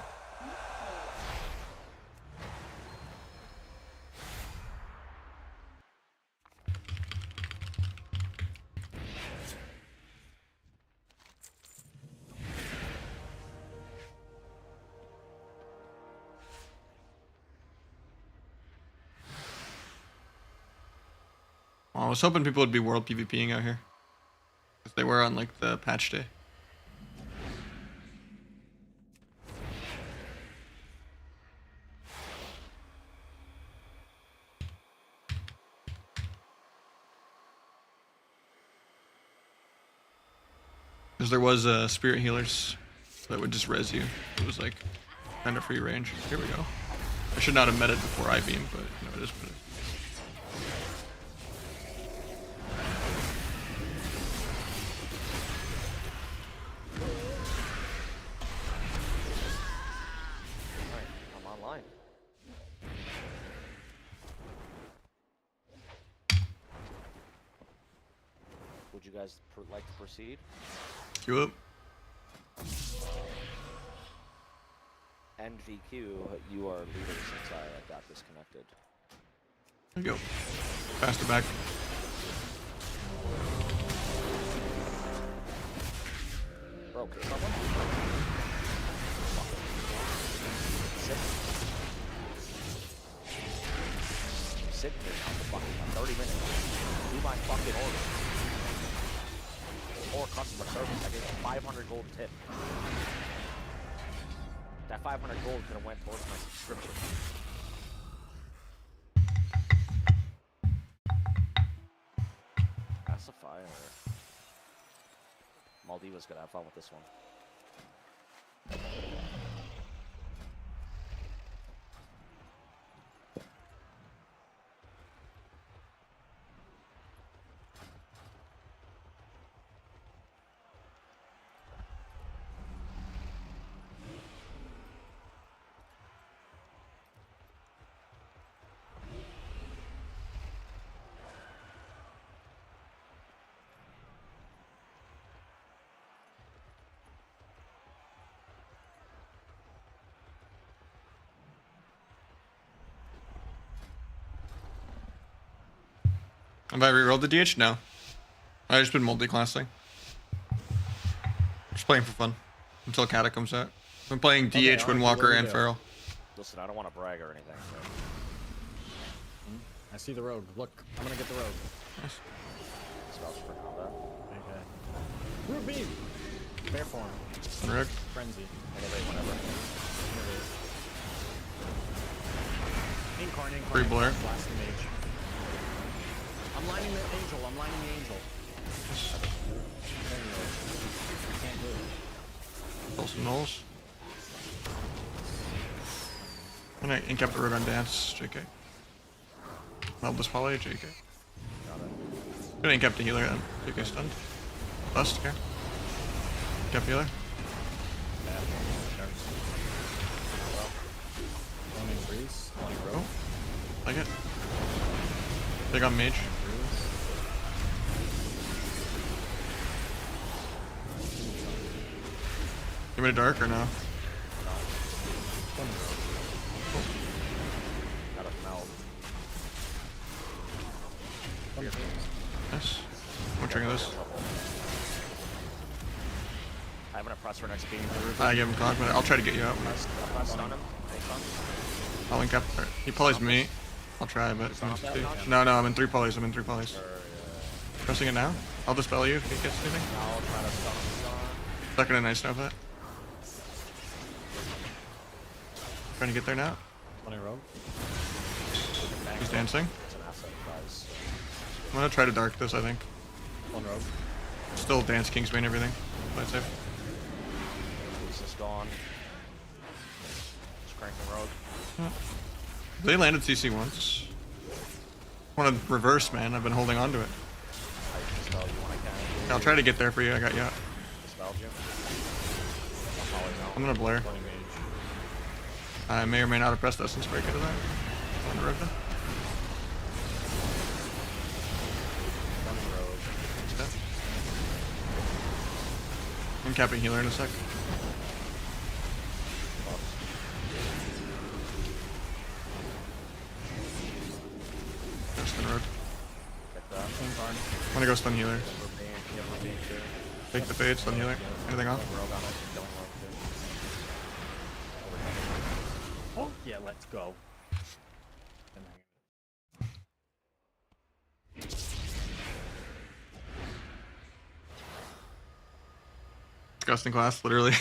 Well, I was hoping people would be world PvPing out here. Because they were on like the patch day. Because there was spirit healers that would just res you. It was like kind of free range. Here we go. I should not have met it before I beam, but you know, it is what it is. Alright, I'm online. Would you guys like to proceed? Queue up. NVQ, you are leader since I got disconnected. There you go. Faster back. Bro, kill someone? Sit. Sit here now for fucking 30 minutes. Do my fucking order. Or customer service. I gave a 500 gold tip. That 500 gold could have went towards my subscription. Pacify or Maldiva's gonna have fun with this one. Have I rerolled the DH? No. I just been multi-classing. Just playing for fun. Until Kata comes out. I've been playing DH, Okay, alright, Windwalker, what do and we do? Feral. Listen, I don't want to brag or anything. But I see the rogue. Look, I'm gonna get the rogue. it's about for combat. Okay. Root beam! Bear form. Unrig. Frenzy. Anyway, whenever. Incarnate. Free blur. Blasting mage. I'm lining the angel. I'm lining the angel. There you go. Can't do it. Pull some nulls. And I ink up the rogue on dance. JK. Meld this poly. JK. Got it. Gonna ink up the healer then. JK stunned. Bust. Okay. Ink up healer. Bad. Sharks. Cloning freeze. Cloning rogue. Like it. Big on mage. Give me a dark or no? Got a meld. Nice. I'm gonna trigger this. I'm gonna press for next game. I give him cog, but I'll try to get you out. I'll stun him. Any stun? I'll link up. He polys me. I'll try, but it's Stop that notch? no, I'm in 3 polys. I'm in 3 polys. Pressing it now. I'll dispel you if he gets anything. I'll try to stun him. Stuck in a nice snow for that. Trying to get there now. Cloning rogue. He's dancing. It's an asset, guys. I'm gonna try to dark this. I think. Clone rogue. Still dance Kingsbane everything. Play it safe. This is gone. Just cranking rogue. They landed CC once. I want to reverse, man. I've been holding on to it. I dispelled you when I can. I'll try to get there for you. I got you out. Dispelled you. I'm always out. I'm gonna blur. Cloning mage. I may or may not have pressed Essence Break into that. On the Rivda. Cloning rogue. Step. I'm capping healer in a sec. Go stun road. Get that. Incarn. I'm gonna go stun healer. We're being, yeah, we're being too. Take the fade, stun healer. Anything off? Rogue on it. Killing rogue too. Oh, yeah, let's go. Disgusting class, literally.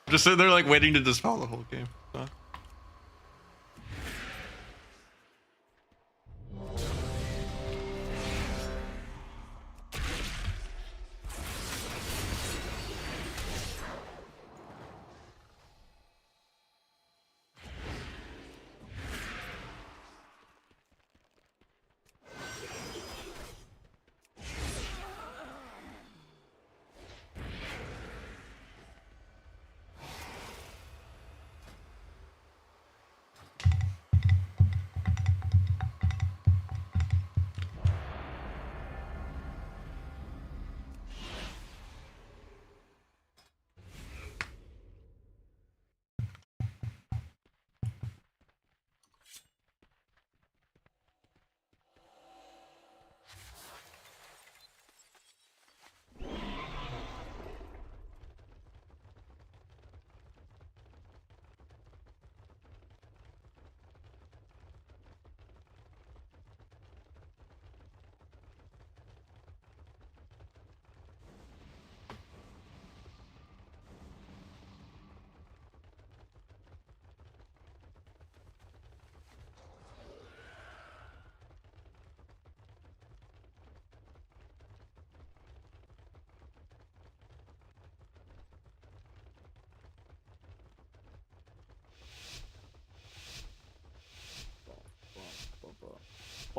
Just sitting there like waiting to dispel the whole game. So.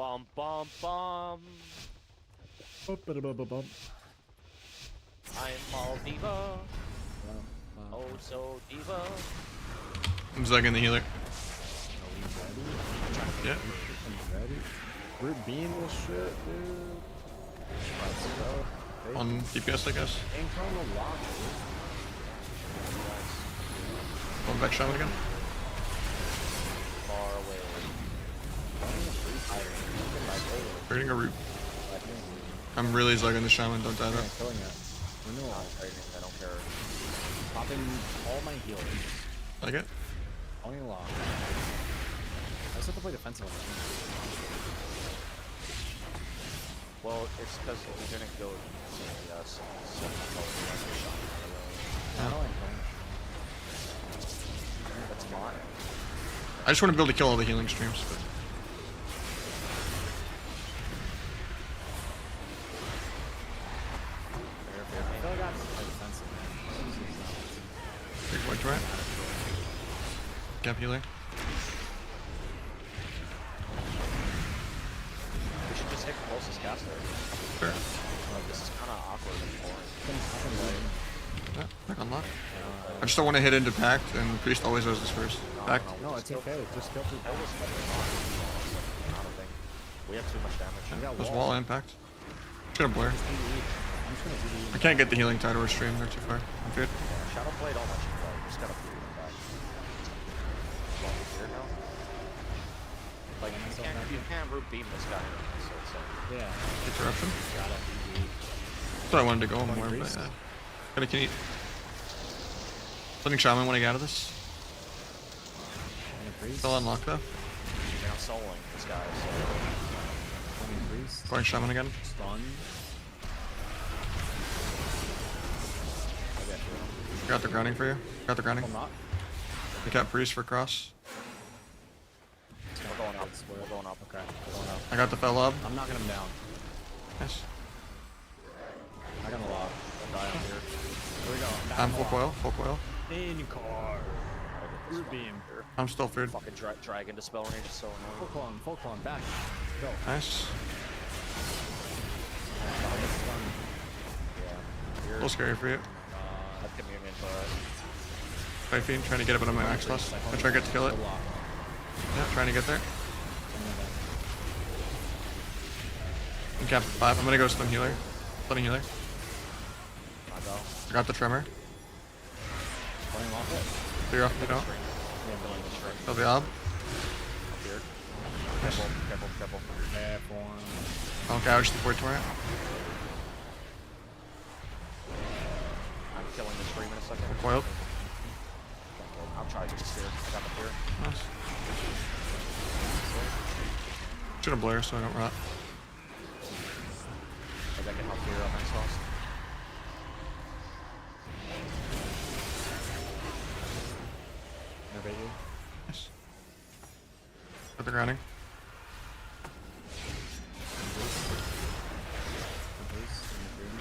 Bum bum bum. Bum. I'm all diva. Oh so diva. I'm zugging the healer. Yeah. Ready? We're being this shit, dude. Let's go. On DPS, I guess. Internal lock, Going back shaman again. Far away. Creating a root. I'm really zugging the shaman. Don't die Yeah, though. killing it. Renewal. I don't care. Popping all my heals. Like it? Only lock. I just have to play defensive on that. Well, it's because we didn't go yes. I don't like That's fine. I just want to be able to kill all the healing streams. But I feel like I have to play defensive. big white rat. Gap healer. We should just hit closest caster. Sure. This is kind of awkward and boring. Yeah, back on lock. I just don't want to hit into Pact, and Priest always does this first. Pact. No, it's okay. Just kill through. That was not a thing. We have too much damage. We got There's wall. wall impact. Just gonna blur. I'm just gonna do I can't get the healing tide or stream. They're too far. I'm good. Shadow Blade all much play. Just gotta beat them back. Well, here now. Like you can't root beam this guy. So it's like, yeah. Interruption. Got it. That's what I wanted to go more, but Priest? gotta keep. Letting shaman when I get out of this. Priest. Still unlocked though. yeah, I'm soloing this guy. Priest. Going shaman again. Stun. Got the grounding for you. Got the grounding. I'm not. We got Priest for cross. We're going up. We're going up. Okay. We're going up. I got the fell lob. I'm knocking him down. Nice. I got a lock. I'll die on here. Here we go. Back I'm in full lock. coil. Full coil. In car. Root beam. I'm still feared. Fucking dragon dispel range is so Full annoying. clone. Full clone. Back. Go. Nice. I'll get stunned. Yeah. A little scary for you. That's communion, but Fight fiend trying to get up on my max plus. I try to get to kill it. Good lock. Yeah, trying to get there. I'm capped at 5. I'm gonna go stun healer. Stunning healer. I go. I got the tremor. Playing lock it. Clear off if you don't. Yeah, I'm going to strike. Kill the ob. Here. Nice. Careful. F1. I'll gouge the port torrent. I'm killing the stream in a second. Coiled. I'm trying to get the spear. I got the spear. Nice. Should have blur so I don't rot. Maybe I can help here on next toss. Innovate you. Nice. Got the grounding.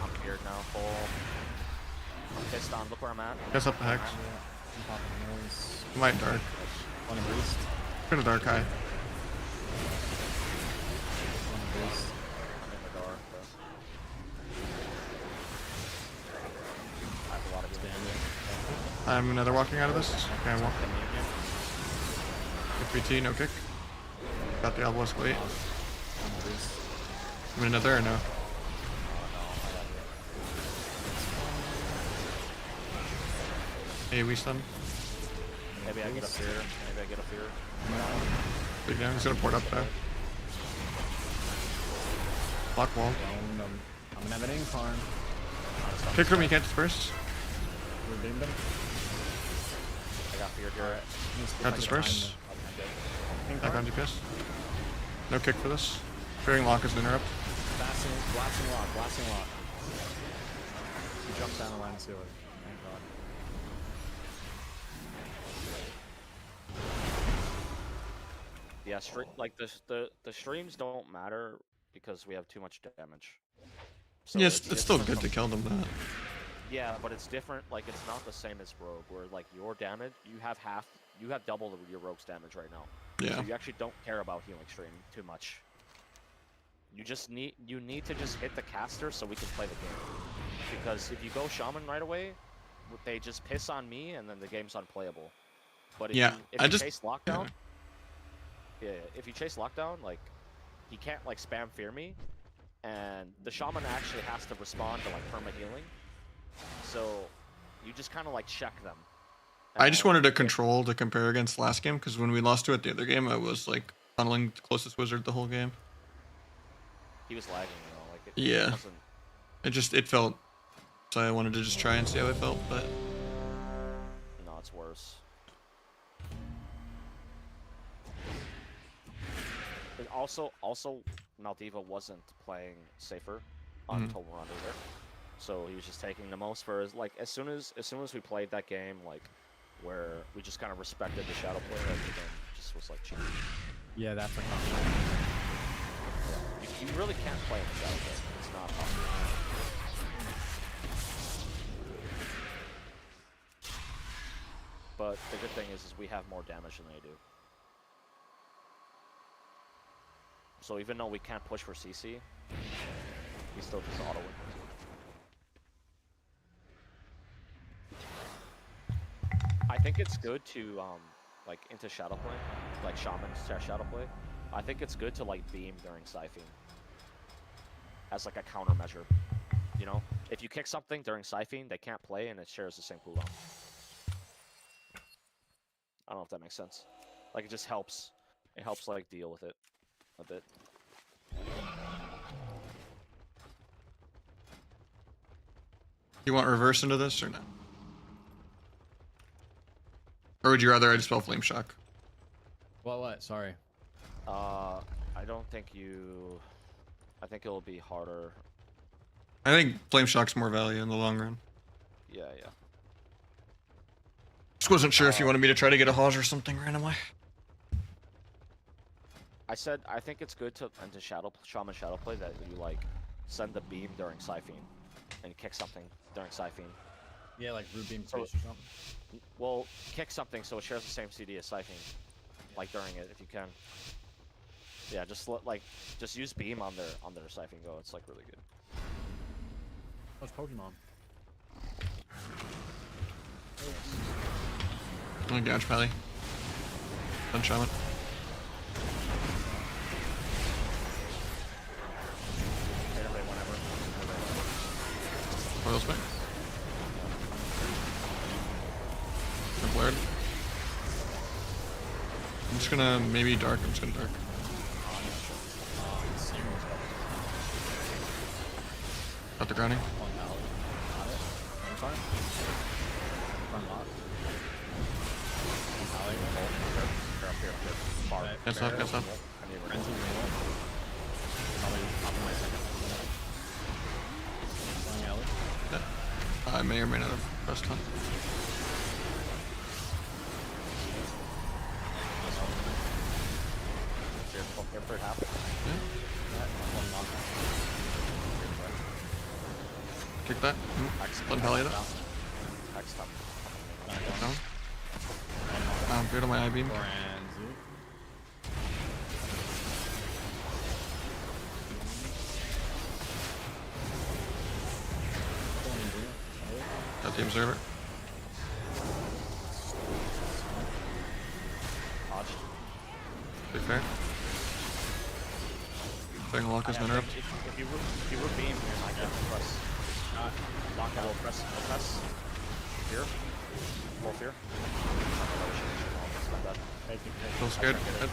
I'm feared now. Full. I'm pissed on. Look where I'm at. Guess up the hex. I'm popping noise. Might dark. One priest. Gonna dark high. One priest. I'm in the dark. But I have a lot of damage. I'm another walking out of this. Okay, I'm walking. Communion. 50T, no kick. Got the obelisk late. One priest. I'm in another or no? Hey, we stun. Maybe I get a fear. Maybe I get a fear. Big down. He's gonna port up there. Block wall. Downed him. I'm gonna have an incarn. Kick room, you can't disperse. Root beamed him. I got feared here. Alright. Let me see if Got I can disperse. find Back on DPS. No kick for this. Fearing lock is an interrupt. Blasting lock. He jumps down the line to seal it. Thank God. Yeah, like the streams don't matter because we have too much damage. So Yes, it's still different good to from- kill them. Yeah, but it's different. Like it's not the same as rogue, where like your damage, you have double your rogue's damage right now. Yeah. So you actually don't care about healing stream too much. you need to just hit the caster so we can play the game. Because if you go shaman right away, they just piss on me and then the game's unplayable. But if Yeah, you chase lockdown, if you chase lockdown, like he can't like spam fear me, and the shaman actually has to respond to like perma healing. So you just kind of like check them. I just wanted a control to compare against last game because when we lost to it the other game, I was like tunneling the closest wizard the whole game. He was lagging, like it Yeah. wasn't. It felt. So I wanted to just try and see how it felt, but No, it's worse. And also, Maldiva wasn't playing safer until we're under there, so he was just taking the most for his like. As soon as we played that game, like where we just kind of respected the shadow play, like the game just was like cheap. Yeah, that's a compliment. You really can't play in the shadow play. It's not possible. But the good thing is we have more damage than they do. So even though we can't push for CC, we still just auto win. I think it's good to like into shadow play, like shamans to shadow play. I think it's good to like beam during Siphing as like a countermeasure. You know, if you kick something during Siphing, they can't play and it shares the same cooldown. I don't know if that makes sense. Like it just helps. It helps like deal with it a bit. you want reverse into this or no? Or would you rather I just spell Flame Shock? What? Sorry. I don't think you. I think it'll be harder. I think Flame Shock's more value in the long run. Yeah. Just wasn't sure if you wanted me to try to get a Hajj or something randomly. I said I think it's good to into shaman shadow play that you like send the beam during Siphing and kick something during Siphing. Yeah, like root beam So- space or something. Well, kick something so it shares the same CD as Siphing, like during it if you can. Yeah, just use beam on their Siphing go. It's like really good. What's Pokemon? Oh, Gouge Pally. Done Shaman. Foils back. I'm blurred. I'm just gonna maybe dark. I'm just gonna dark. Got the grounding. Yes up, yes up. I may or may not have pressed hunt. Kick that. Let Pally that. Down. Good on my I-beam. Got the observer. Pretty fair. Starting to lock his mana up. If you root beam, you're not gonna press. Lock out. Press. Fear. Full fear. Feel scared. Good.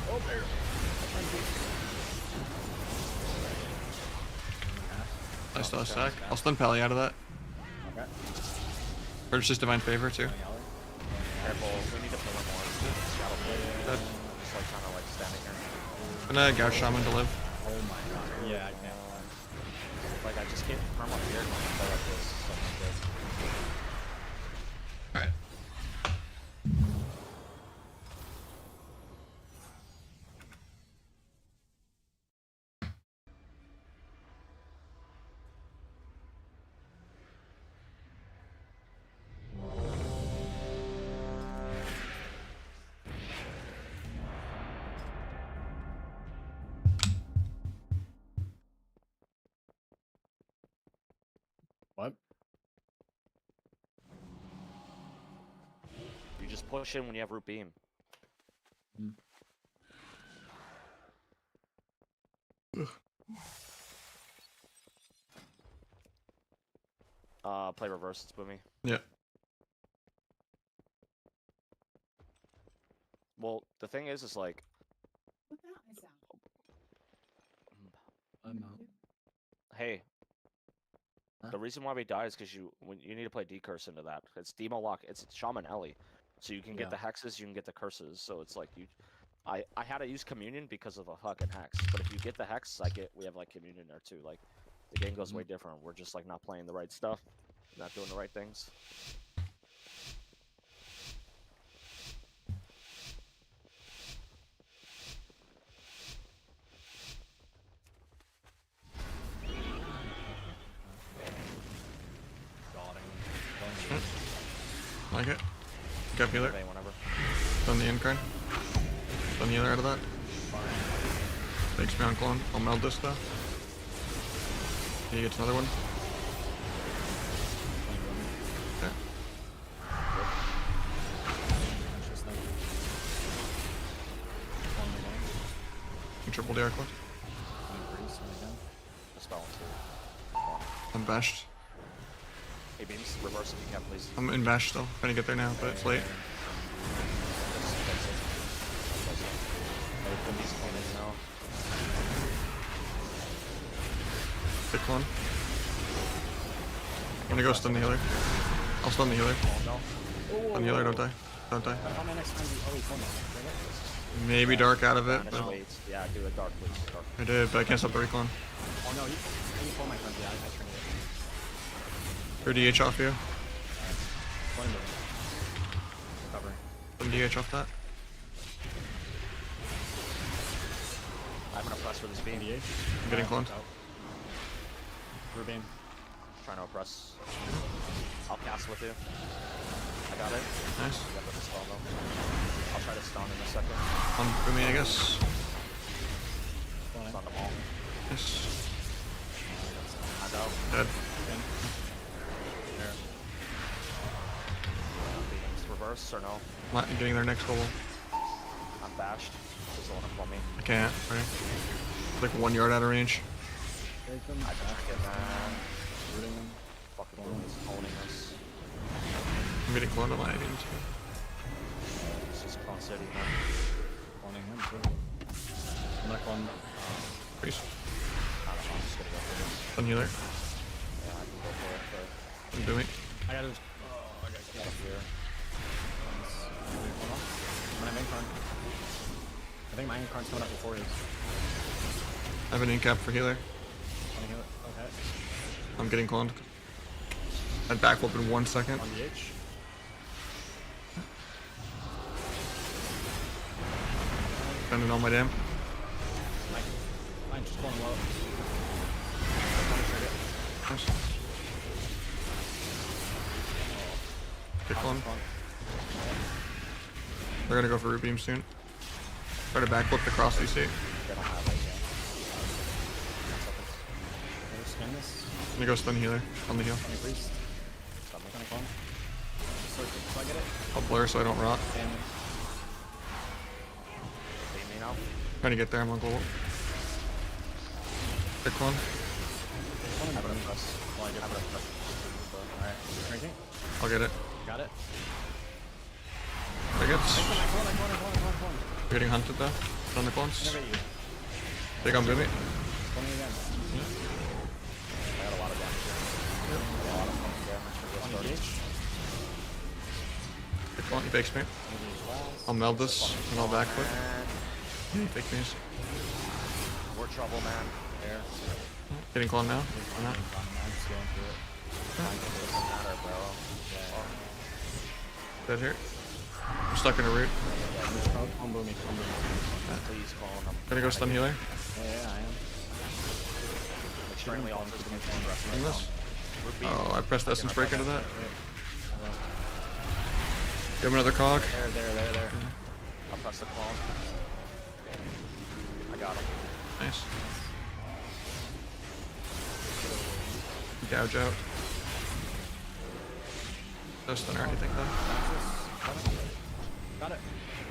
I still have stack. I'll stun Pally out of that. Okay. Purchase Divine Favor too. Careful, we need to pull in more. Shadow play. Good. Just like kind of like standing here. Gonna Gouge Shaman to live. Oh my god. Yeah, I can't. Like I just can't perma fear when I play like this. So like this. Alright. What? You just push in when you have root beam. Play reverse, it's boomy. Yeah. Well, the thing is like, I'm out. hey, Huh? the reason why we die is because you need to play decurse into that. It's demo lock. It's Shaman Ellie, so you can get the Yeah. hexes, you can get the curses. So it's like you, I had to use communion because of the fucking hex. But if you get the hex, we have like communion there too. Like the game goes way different. We're just like not playing the right stuff, not doing the right things. Like it. Got healer. Okay, whenever. Done the incurn. Done the other out of that. Thanks, me on clone. I'll meld this though. He gets another one. Okay. You triple DR clone. The spell too. I'm bashed. Hey beams, reverse if you can, please. I'm in bash still. Trying to get there now, but it's late. Big clone. I'm gonna go stun the healer. I'll stun the healer. Stun the healer, don't die. Don't die. How many next time you always win it? Maybe dark out of it, Minus but weights. Yeah, do a dark, please. Dark. I did, but I can't stop the recon. Oh no, you pull my friend. Yeah, I turned it. Or DH off you. One move. Recover. Some DH off that. I'm gonna press for this beam. DH. I'm getting cloned. Rubeam. Trying to oppress. I'll cast with you. I got it. Nice. You got the spell though. I'll try to stun in a second. On for me, I guess. Stun them all. Nice. I'm out. Dead. Beams reverse or no? Not getting their next goal. I'm bashed. Just want to pull me. I can't, right? Like 1 yard out of range. Take them. I just get man. Rooting them. Fucking owning this. I'm getting cloned on my items. It's just Clone City, man. Cloning him too. I'm not cloning. Priest. I don't know. I'm just gonna go for this. Stun healer. Yeah, I can go for it. But I'm doing. I gotta just. Oh, I gotta got a fear. I'm gonna main card. I think my main card's coming up before his. I have an incap for healer. Wanna heal it? Okay. I'm getting cloned. I'd backflip in 1 second. On the H. Spending all my damn. I'm just going low. Nice. Get cloned. They're gonna go for root beam soon. Try to backflip the cross DC. They don't have it yet. Scan this. I'm gonna go stun healer on the heal. On the priest. Stun me. Gonna clone. So I get it. I'll blur so I don't rot. Damn. Beam me now. Trying to get there, I'm on gold. Get clone. I'm gonna press. Well, I get I'm it. gonna press. Alright. Drinking. I'll get it. Got it. Tickets. I clone. Getting hunted though. On the clones. Innovate you. Take on Boomy. Cloning again. I got a lot of damage here. I got a lot of fucking damage for On this the start. H. Get clone. He fakes me. I'll meld this and I'll backflip. Man, He faked me. we're trouble, man. There. Getting clone now. I'm just going through it. Doesn't matter, bro. Dead here. I'm stuck in a root. On Boomy. Please call him. Gonna go stun healer. Yeah, I am. Extremely altered to make In this. Oh, I pressed Essence Break into that. Give him another cog. There. I'll press the clone. I got him. Nice. Gouge out. No stunner or anything though. Got it.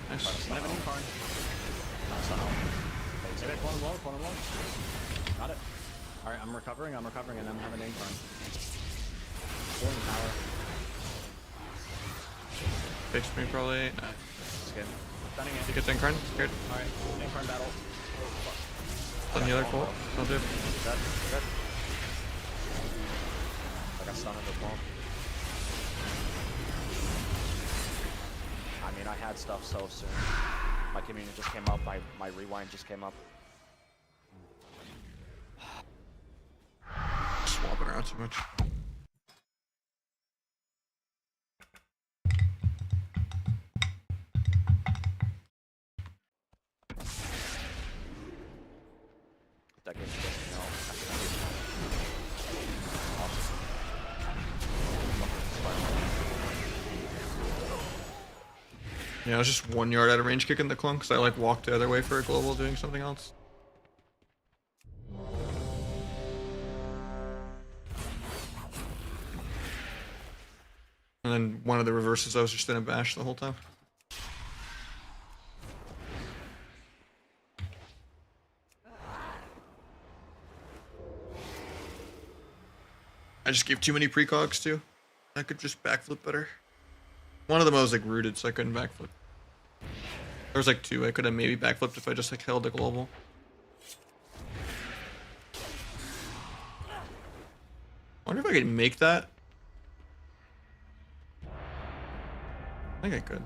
Nice. I have an incarn. Hit it, clone low. Got it. Alright, I'm recovering, and I'm having an incarn. Pulling power. Fixed me probably. Nah. Skin. Stunning You it. get the Incarn? Scared. Alright, incarn battle. Stun healer full. I'll do. Dead. I got stunned in the bomb. I mean, I had stuff so soon. My community just came up. My rewind just came up. Swapping around too much. That game's just, you know, Yeah, I was just 1 yard out of range kicking the clone because I like walked the other way for a global doing something else. And then one of the reverses I was just in a bash the whole time. I just gave too many precogs too. I could just backflip better. One of them I was like rooted, so I couldn't backflip. There was like 2 I could have maybe backflipped if I just like held the global. Wonder if I could make that. I think I could.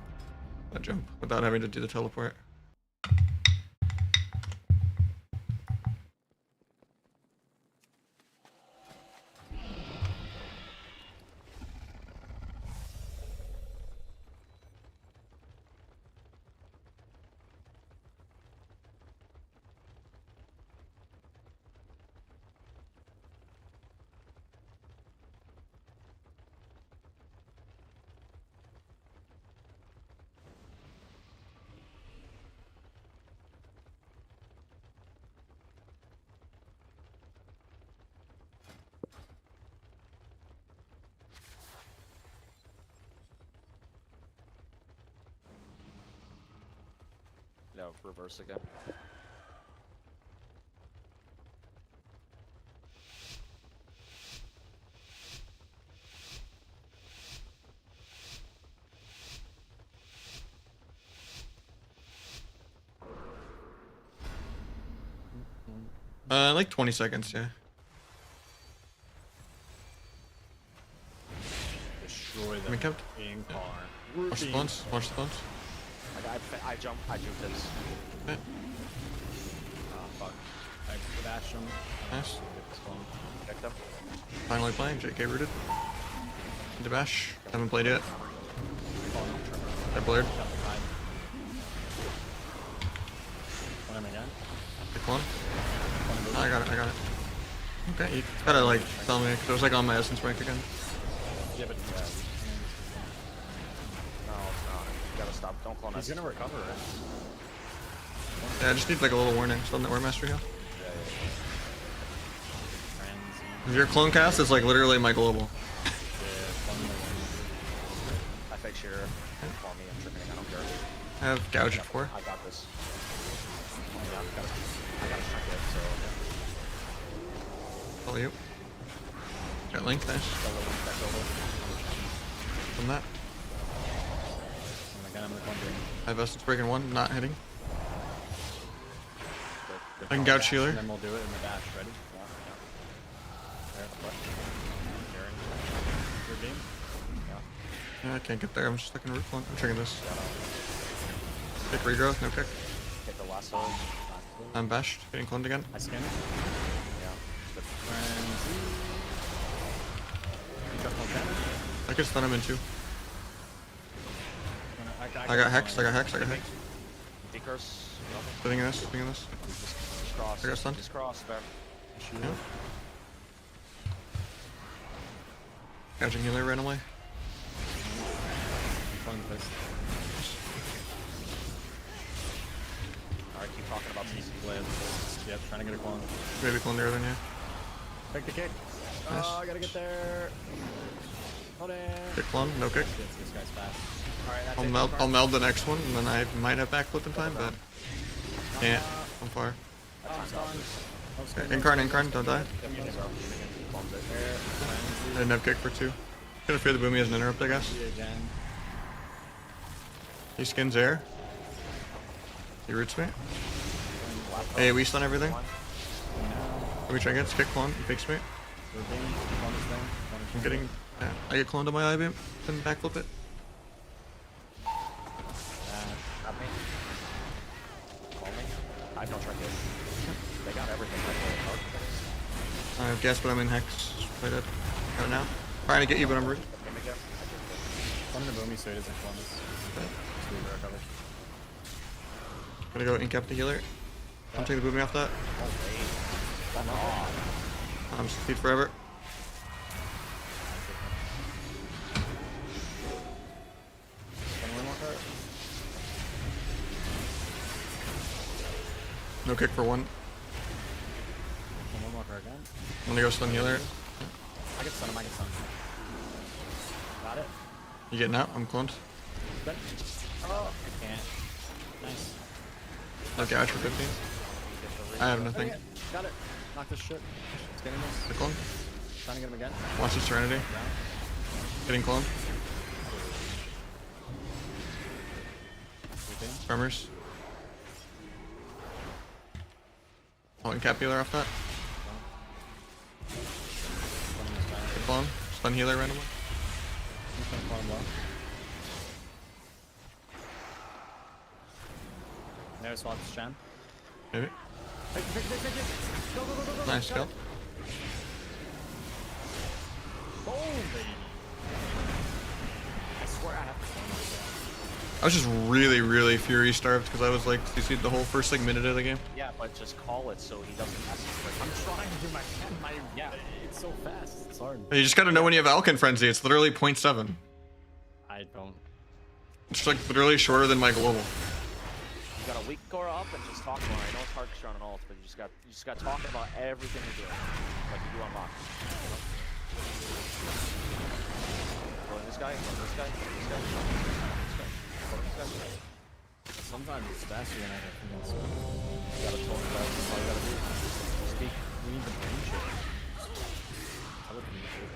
That jump without having to do the teleport. no, reverse again. Like 20 seconds, yeah. Destroy Me them. kept. Incarn. Watch the spawns. Watch the spawns. I jump, I juked this. Okay. Fuck. I bashed him. Nice. Picked them. Finally playing. JK rooted. Into bash. Haven't played yet. I blurred. One again. The clone. Oh, I got it. I got it. Okay, you gotta like tell me because I was like on my essence rank again. Yeah, but No, it's not. You gotta stop. Don't clone he's us. gonna recover, right? Yeah, I just need like a little warning. Still in the War Master heal. Frenzy. Your clone cast is like literally my global. Yeah, fun I fake sure. Call me. I'm tripping. I don't care. I have gouge at 4. I got this. Yeah, I gotta strike it. So Follow you. Got link, nice. go low, back over. From that. Again, I'm gonna conjure. I have essence breaking 1, not hitting. Good I can call. gouge healer. And then we'll do it in the dash. Ready? There, what? Your game? Yeah, I can't get there. I'm just stuck in root clone. I'm triggering this. Kick regrowth, no kick. Hit the lasso. I'm bashed. Getting cloned again. I scan it. Yeah. Good. Frenzy. You got no damage? I could stun him in 2. I got hex. I got hex. I got hex. Decurse. Sitting in this. Sitting in this. Just cross. I got stunned. Just cross, man. Yeah. Gouging healer ran away. Fun fist. Alright, keep talking about CC. Yep, trying to get a clone. Maybe clone there then, yeah. Take the kick. Nice. Oh, I gotta get there. Hold it. Kick clone, no kick. This guy's fast. Alright, that's I'll meld the next one, and then I might have backflip in time, but can't. I'm far. Okay, incarn, don't die. I didn't have kick for 2. Gonna fear the boomy as an interrupt, I guess. He skins air. He roots me. Hey, we stun everything. Let me try against kick clone. He fakes me. I'm getting. Yeah, I get cloned on my eye beam, then backflip it. Got me. Call me. I have no trinket. They got everything right there. I have gas, but I'm in hex. Play dead. Got it now. Trying to get you, but I'm rude. One in the boomy so he doesn't clone us. Recover. Gonna go incap the healer. I'm taking the boomy off that. I'm speed forever. No kick for 1. One more card again. I'm gonna go stun healer. I get stun him, I get stun. Got it. You getting out? I'm cloned. Good. Oh, I can't. Nice. No gouge for 15. I have nothing. Got it. Knock this shit. It's getting this. The clone. Trying to get him again. Watch his Serenity. Down. Getting cloned. Sleeping. Tremors. I'll incap healer off that. Cloning this guy. Get clone. Stun healer randomly. He's gonna clone low. There's Swamp's Chan. Maybe. Go, go, go, go, go. Nice Got kill. it. Boom, baby. I swear I have to clone myself. I was just really fury starved because I was like CC'd the whole first like minute of the game. Yeah, but just call it so he doesn't mess with I'm trying to do my yeah, it's so fast. It's hard. You just gotta know when you have Alkin Frenzy. It's literally 0.7. I don't. It's like literally shorter than my global. You got a weak core up and just talk more. I know it's hard because you're on an ult, but you just got talking about everything you're doing, like you do on Mach. You know? Killing this guy, killing this guy, killing this guy, killing this guy, killing this guy. Sometimes it's faster than I can think. You gotta talk about it. That's all you gotta do. Speak. We need the brain shit. Telecommunication.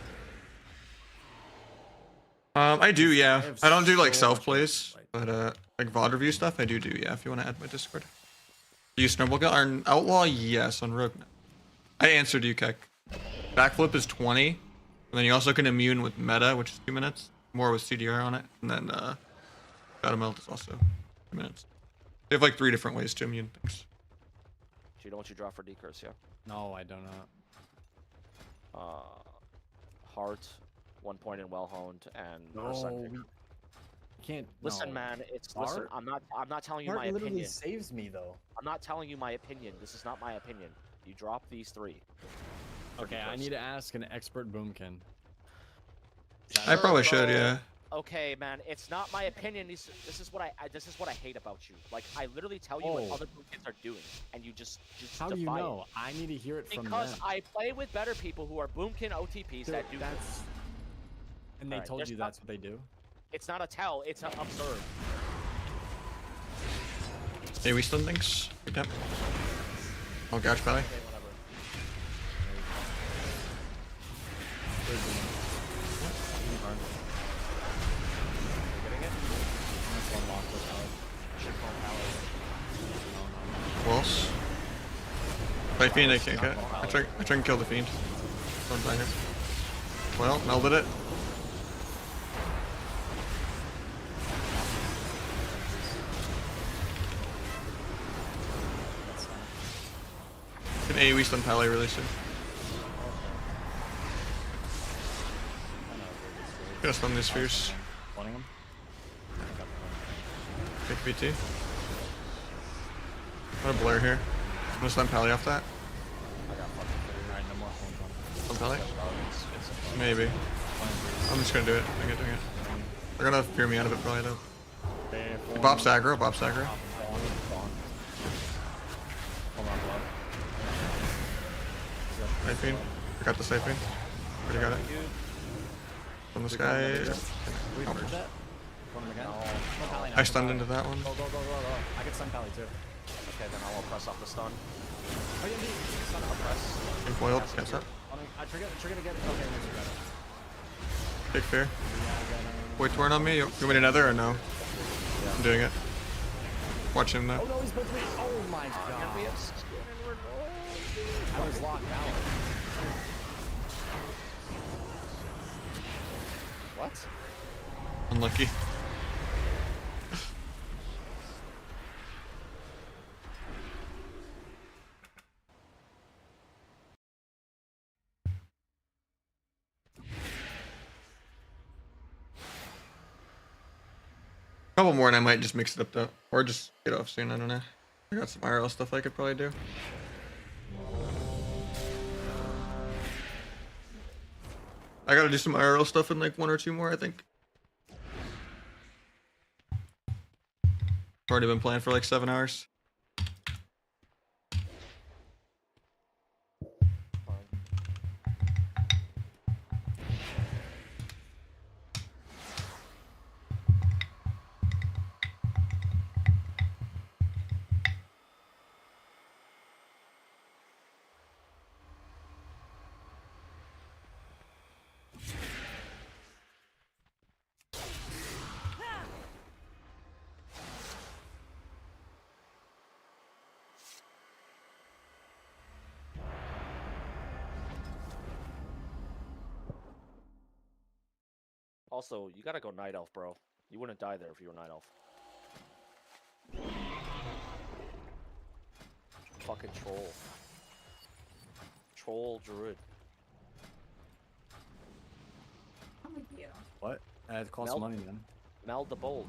I do, yeah. have I don't do like so self much plays, like- but like VOD review stuff, I do, yeah. If you want to add my Discord. Do you snowball kill? On Outlaw, yes. On Rogue, no. I answered you, Keck. Backflip is 20, and then you also can immune with meta, which is 2 minutes. More with CDR on it, and then Battle Melt is also 2 minutes. They have like 3 different ways to immune things. So you know what you draw for decurs, yeah? No, I don't know. Heart, 1 point in well honed, and No, Berserk. we can't. Listen, no. man, listen. Heart? I'm not telling you Heart my literally opinion. saves me though. I'm not telling you my opinion. This is not my opinion. You drop these 3. Okay, I need to ask an expert boomkin. I probably should, yeah. Okay, man, it's not my opinion. This is what I hate about you. Like, I literally tell you what Oh. other boomkins are doing, and you just How do you defy it. know? I need to hear it from Because them. I play with better people who are boomkin OTPs Dude, that do this. that's. And they Alright, told there's you not- that's what they do. It's not a tell, it's an observe. Hey, we stun things. Yep. Oh, gouge belly. Okay, whatever. Where's the one? You're getting it? That's one lock with Howard. Shit called Howard. No, no. Walls. By Fiend, I can't get. I try and kill the Fiend. Don't die here. Well, melded it. Can AoE stun Pally really soon. Gonna stun these spheres. Cloning him. Take VT. I'm gonna blur here. I'm gonna stun Pally off that. Alright, no more clones on. Stun Pally? Maybe. I'm just gonna do it. I'm doing it. They're gonna fear me out of it probably though. Okay, Bop's aggro, Bop's aggro. Hold on, blood. Siphon. I got the Siphon. Already got it. From this We call him guy. another hero? We Oh, push that? Call him again? No. Kill Pally now, I kill stunned Pally. into that one. Go, go, go, go, go. I get stun Pally too. Okay, then I will press off the stun. Oh, yeah, indeed. Stun up. Press. And foiled. Guess up. I trigger to get. Okay, we got it. Big fear. Yeah, I got it. Wait, torn on me. You want me to nether or no? I'm doing it. Watch him Oh though. no, he's both me. Oh my god. I was locked out. What? Unlucky. Couple more and I might just mix it up though. Or just get off soon, I don't know. I got some IRL stuff I could probably do. I gotta do some IRL stuff in like 1 or 2 more, I think. Already been playing for like 7 hours. Also, you gotta go Night Elf, bro. You wouldn't die there if you were Night Elf. Fucking troll. Troll druid. I'm with you. What? It costs Meld- money, man. Meld the bold.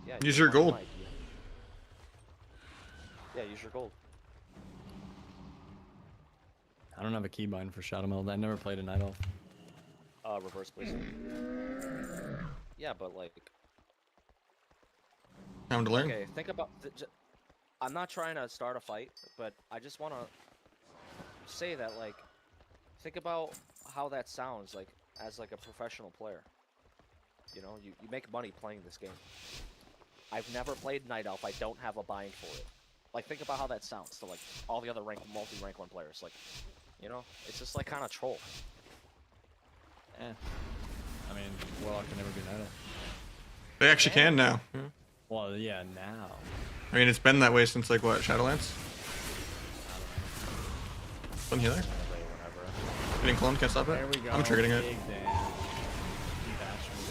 Yeah. Use you your want gold. light, yeah, use your gold. I don't have a keybind for Shadow Meld. I never played a Night Elf. Reverse please. Yeah, but like, Time to learn. okay, think about. I'm not trying to start a fight, but I just want to say that, like, think about how that sounds, like, as like a professional player. You know, you make money playing this game. I've never played Night Elf. I don't have a bind for it. Like, think about how that sounds to like all the other multi-rank 1 players. Like, you know, it's just like kind of troll. I mean, Warlock can never be Night Elf. They actually can now. Yeah. Well, yeah, now. I mean, it's been that way since like what, Shadowlands? One healer. Getting cloned, can't stop it. There we go. I'm triggering it. Big damn. Bash me.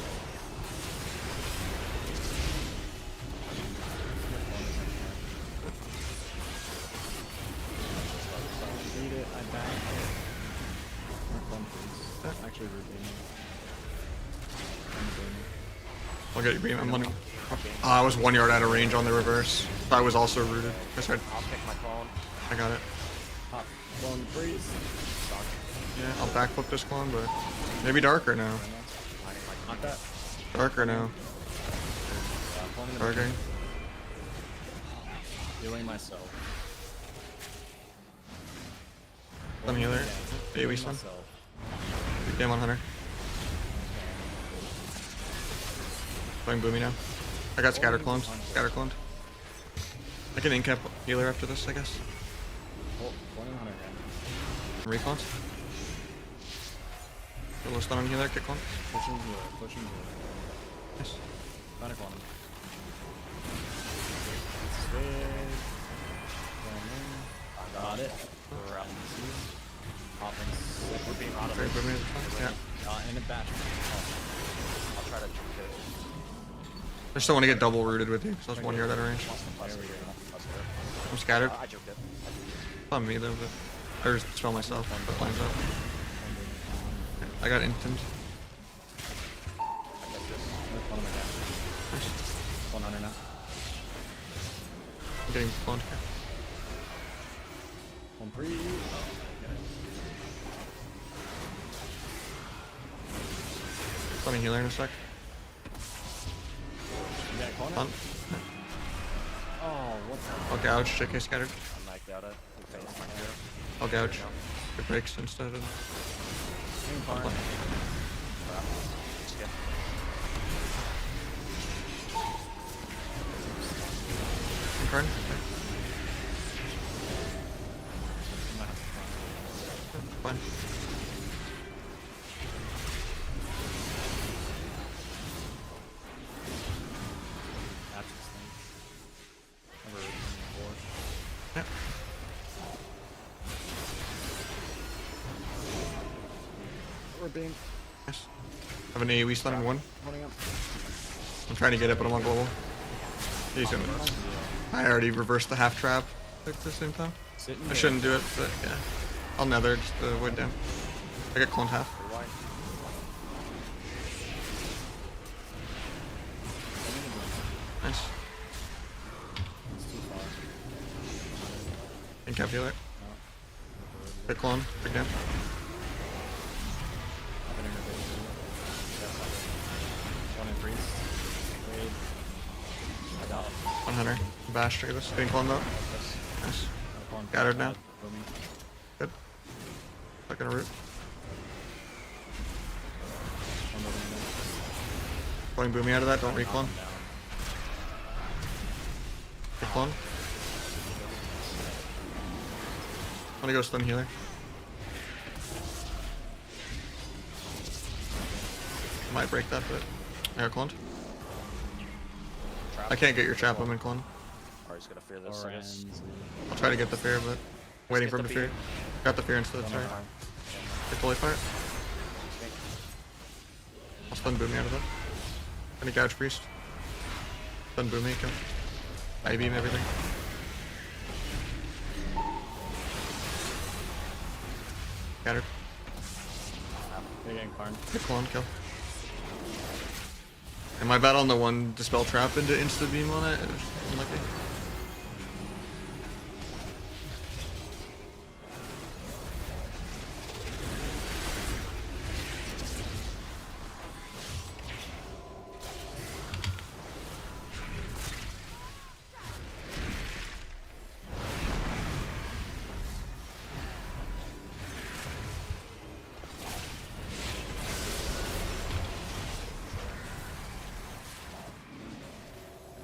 Beat it, I back it. More fun, please. Actually, root me. I'll get your beam. I'm running. I was 1 yard out of range on the reverse. I was also rooted. I tried. I'll pick my clone. I got it. Pop, clone, freeze. Yeah, I'll backflip this clone, but maybe darker now. Knock that. Darker now. Clone in the Darker. Healing myself. Stun healer. AoE Healing stun. myself. Big damn on Hunter. Playing Boomy now. I got scatter cloned. Scatter cloned. I can incap healer after this, I guess. Oh, one in 100 again. Reclone. A little stun on healer, kick clone. Pushing healer, pushing healer. Nice. Trying to clone him. Switch. Got it. We're out in the sea. Popping. We're being out of Very it. Boomy. Yeah. And a bash. I'll try to juke it. I just don't want to get double rooted with you, so that's 1 yard out of range. There we go. I'm scattered. I juked it. Not me though, but or spell myself. That lines up. I got instant. One of my guys. Nice. 100 now. I'm getting cloned. One free. Oh, Stunning healer in a sec. you got clone it? Stunt. Oh, what the? I'll gouge. JK scattered. I mic'd out it. We faced my hero. I'll gouge. It breaks instead of. Green I'll farm. play. Skip. Card. I might have to try. Fine. That's just things. Never heard of them before. Yep. We're being Nice. Have an AoE stun in one. holding up. I'm trying to get it, but I'm on global. He's gonna. I already reversed the half trap at the same time. Sitting I shouldn't do it, but yeah. I'll nether just to avoid damage. I get cloned half. Rewind. Nice. It's too far. Encapsulate. Get clone. Big damage. I've been innovating. One in priest. Wade. I got 100. Bash trigger this. Getting cloned up. Nice. Scattered now. Good. Stuck in a root. Pulling Boomy out of that. Don't reclone. Reclone. I'm gonna go stun healer. Might break that, but air cloned. I can't get your trap. I'm in clone. Or he's gonna fear this. Or I guess. ends. I'll try to get the fear, but waiting get for him the to fear. Got the fear instead. Sorry. Get fully fire. I'll stun Boomy out of that. Any gouge priest. Stun Boomy. Come. I beam everything. Scattered. They're getting farmed. Hit clone kill. Am I bad on the one dispel trap into insta beam on it? It was unlucky.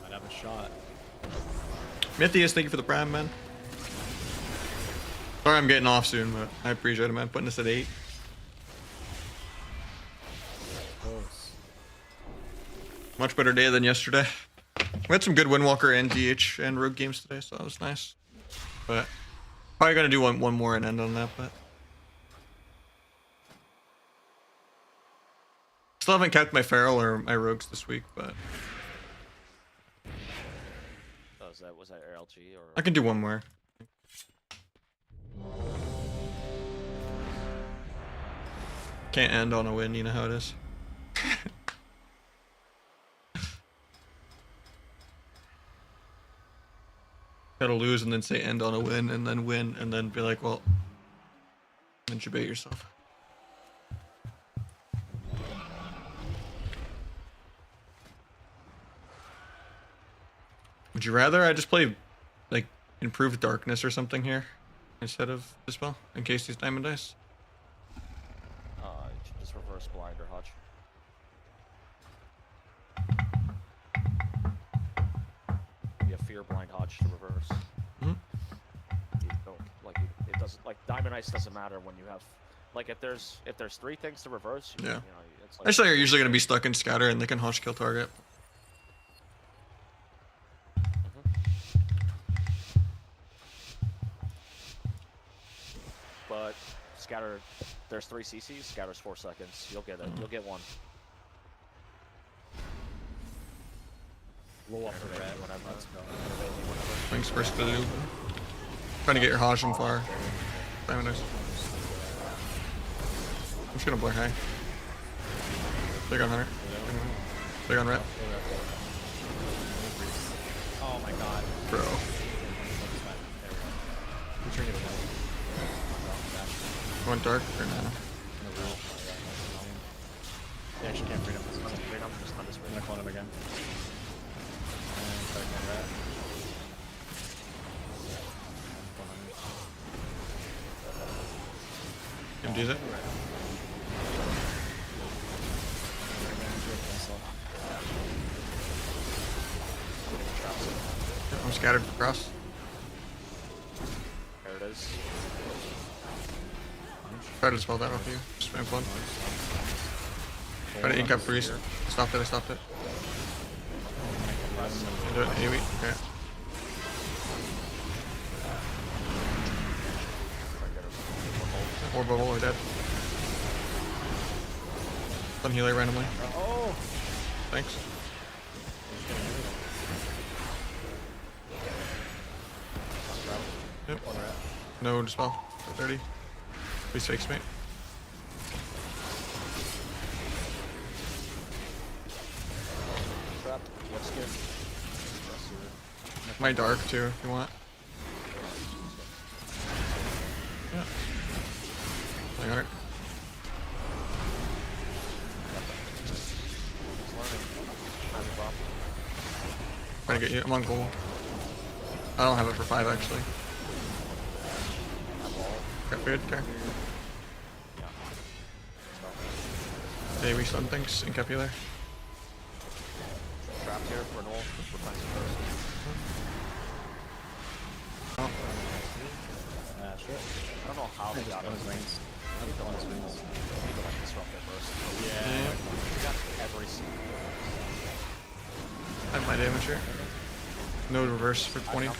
Might have a shot. Mythius, thank you for the prime, man. Sorry I'm getting off soon, but I appreciate it, man. Putting us at 8. Close. Much better day than yesterday. We had some good Windwalker and DH and Rogue games today, so that was nice. But probably gonna do one more and end on that, but still haven't kept my Feral or my Rogues this week, but Oh, was that RLG or? I can do one more. Can't end on a win, you know how it is. Gotta lose and then say end on a win and then win and then be like, well, intubate yourself. Would you rather I just play like improved darkness or something here instead of dispel in case these diamond dice? You should just reverse blind or hutch. You have fear blind hutch to reverse. Mhm. You don't it doesn't like diamond ice doesn't matter when you have like if there's 3 things to reverse. You Yeah. know, it's like Actually, you're usually gonna be stuck in scatter and they can hotch kill target. But scatter, there's 3 CCs. Scatter's 4 seconds. You'll get it. You'll get one. Blow up the red. Whatever. Let's go. Thanks first to do. Trying to get your Hajj from far. Diamond dice. I'm just gonna blur high. Big on Hunter. Big on Ret. Oh my god. Bro. There we go. I'm trying to get away. Went dark or no? They actually can't freedom. Freedom, just on this I'm gonna clone him again. And try to clone that. Him do that? I'm scattered across. There it is. Try to dispel that off you. Spam flood. Try to ink up priest. Stopped it, I stopped it. Do it, AoE. Okay. Or bubble, we're dead. Some healer randomly. Oh! Thanks. Yep. No dispel. 30. Please fakes me. Trap. What's good? My dark too, if you want. Yeah. I got it. Trying to get you. I'm on goal. I don't have it for 5 actually. Got good, okay. Hey, we stun things. Ink up healer. Trapped here for an ult. We're fine first. Oh. Shit. I don't know how they got On it. his wings. On his wings. We need to like disrupt it first. Yeah. We got every single. I have my damage here. No reverse for 20. A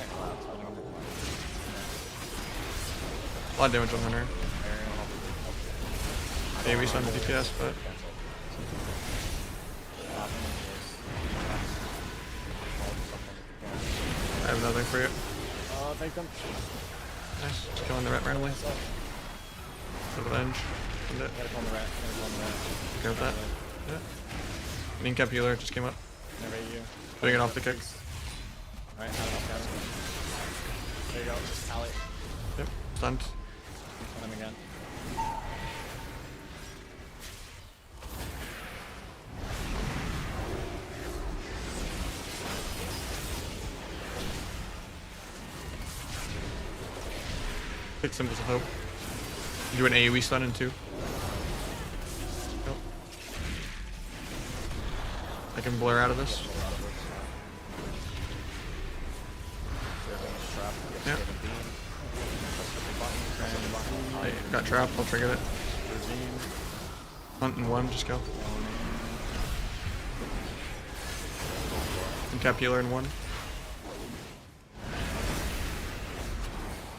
lot of damage on Hunter. Hey, we stun the DPS, but I have nothing for you. Thank them. Nice. Just killing the rat randomly. Revenge. End it. Gotta call the rat. Gotta call the rat. Okay with that. Yeah. Ink up healer just came up. Never you. Putting it off the kick. Alright, I don't know. There you go. Just tally. Yep. Stunned. Hit him again. Pick Symbols of Hope. Do an AoE stun in 2. Nope. I can blur out of this. Yeah. I got trapped, I'll trigger it. Hunt in 1, just go. And cap healer in 1.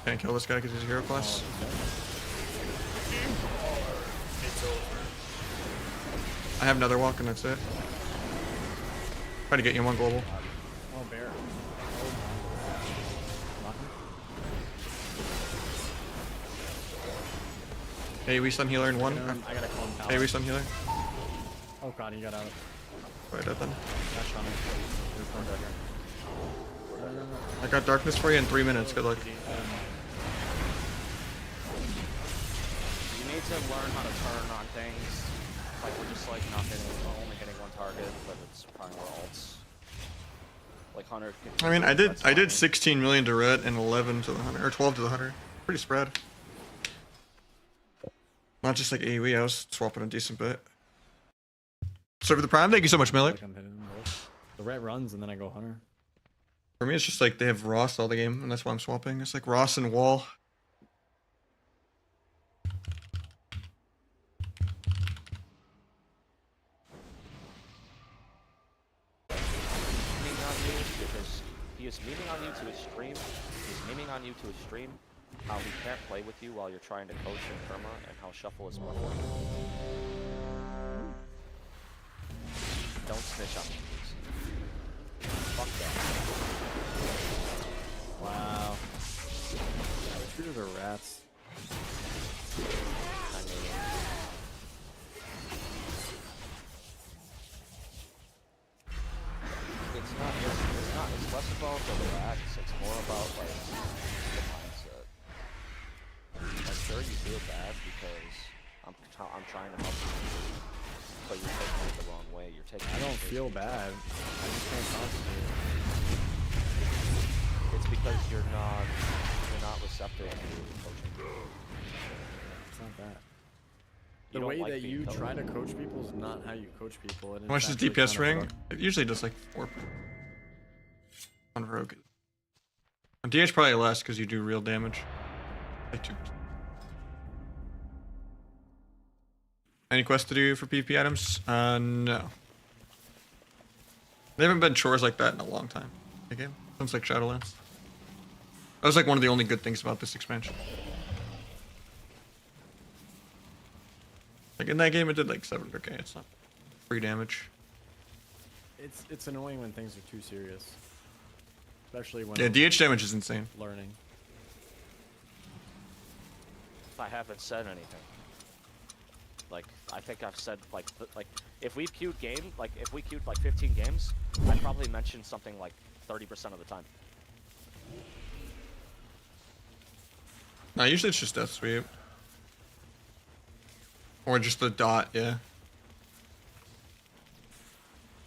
Can't kill this guy because he's hero class. I have another walk and that's it. Try to get you in 1 global. Oh, bear. Hey, we stun healer in 1. I gotta call him pal. Hey, we stun healer. Oh god, he got out. Right dead then. Dash on him. There's one dead here. I got darkness for you in 3 minutes. Good luck. You need to learn how to turn on things. Like we're just like not hitting, only hitting one target, but it's probably more ults. Like Hunter. I mean, I did 16 million to red and 11 to the hunter, or 12 to the hunter. Pretty spread. Not just like AoE, I was swapping a decent bit. Serve the prime, thank you so much, Miller. Like I'm hitting them both. The red runs and then I go hunter. For me, it's just like they have Ross all the game, and that's why I'm swapping. It's like Ross and Wall. Memeing on you because he is memeing on you to his stream. He's memeing on you to his stream. How he can't play with you while you're trying to coach in Kerma, and how Shuffle is more for you. Don't snitch on me, please. Fuck that. Wow. Shooters are rats. I mean, it's less about the relax, it's more about like the mindset. I'm sure you feel bad because I'm trying to help you, but you're taking it the wrong way. You're taking I it don't the- feel bad. I just can't concentrate. It's because you're not receptive to coaching. It's not that. You The don't way like that being you coached. try to coach people is not how you coach people. And How much does it's actually DPS kind of ring? fucked. It usually does like 4 on Rogue. DH probably less because you do real damage. Like any quest to do for PP items? No. They haven't been chores like that in a long time. The game since like Shadowlands. That was like one of the only good things about this expansion. Like in that game, it did like 700k. It's not free damage. It's annoying when things are too serious, especially when Yeah, DH damage is insane. learning. If I haven't said anything, like I think I've said like if we've queued if we queued like 15 games, I'd probably mention something like 30% of the time. No, usually it's just death sweep. Or just the dot, yeah.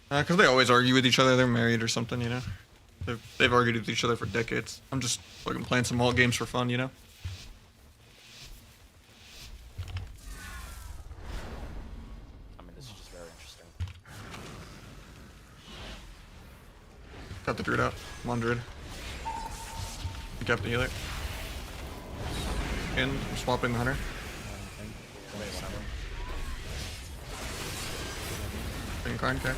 Because they always argue with each other. They're married or something, you know? They've argued with each other for decades. I'm just fucking playing some alt games for fun, you know? I mean, this is just very interesting. Got the druid out. Come on, druid. Pick up the healer. And I'm swapping the hunter. Bring Karn, okay.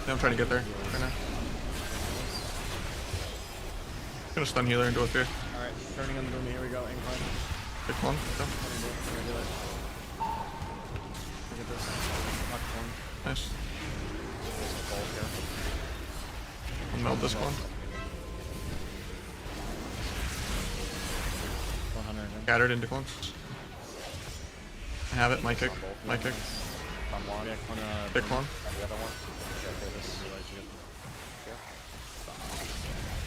Yeah, I'm trying to get there right now. Gonna stun healer and go through. Alright, turning on the boom. Here we go. Incline. Pick one. Go. We're gonna do it. Look at this. Knock one. Nice. I'll meld this one. 100 again. Scattered into clones. I have it. My kick. My kick. If I'm one, Yeah, on Pick one. the other one. Okay, this is realize you here.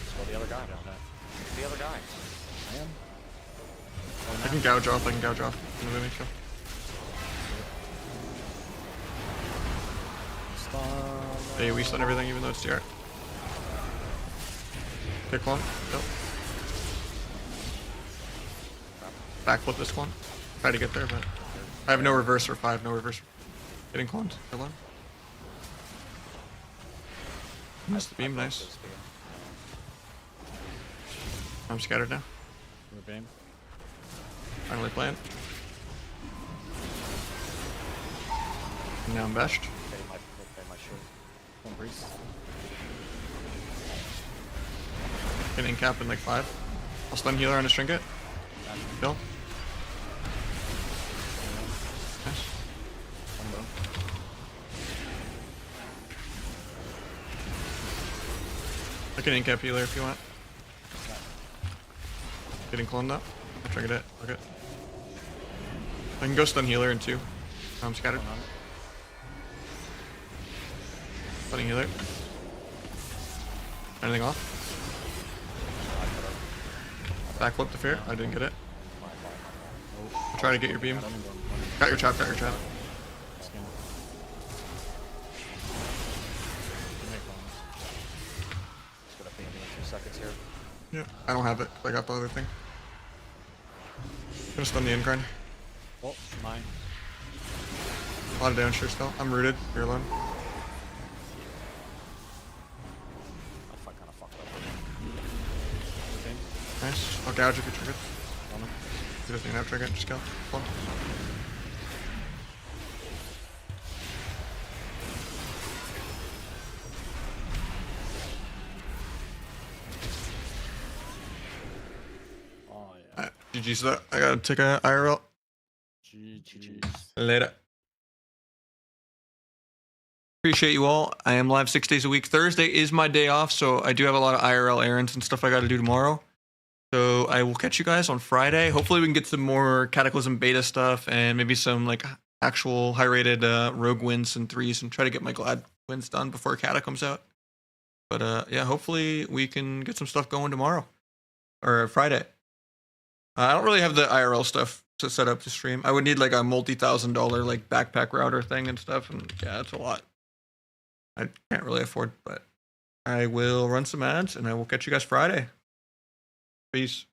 Let's go the other guy. The other guy. I am. I can gouge off. I can gouge off. I'm gonna kill. Stun. Hey, we stun everything even though it's TR. Pick one. Go. Backflip this one. Try to get there, but I have no reverse for 5. No reverse. Getting cloned. Kill one. Missed the beam. Nice. I'm scattered now. We're beam. Finally playing. And now I'm bashed. Okay, my shield. One priest. Getting cap in like 5. I'll stun healer on his trinket. Kill. Nice. One boom. I can incap healer if you want. Getting cloned up. I'll trinket it. Okay. I can go stun healer in 2. I'm scattered. One on it. Stunning healer. Anything off? Backflip the fear. I didn't get it. I'll try to get your beam. One boom. Got your trap, got your trap. Skin. Make bombs. Just gonna beam me in 2 seconds here. Yeah, I don't have it. I got the other thing. Gonna stun the incline. Oh, mine. A lot of damage here still. I'm rooted. You're alone. I kind of fucked up. We're beam. Nice. I'll gouge if you trigger. On him. He doesn't even have trigger. Just kill. Clone. Oh yeah. GG's that. I gotta take a IRL. GG's. Later. Appreciate you all. I am live 6 days a week. Thursday is my day off, so I do have a lot of IRL errands and stuff I gotta do tomorrow. So I will catch you guys on Friday. Hopefully we can get some more Cataclysm beta stuff and maybe some like actual high rated rogue wins and 3s and try to get my glad wins done before Cata comes out. But yeah, hopefully we can get some stuff going tomorrow or Friday. I don't really have the IRL stuff to set up to stream. I would need like a multi-$1,000 like backpack router thing and stuff, and yeah, it's a lot. I can't really afford, but I will run some ads and I will catch you guys Friday. Peace.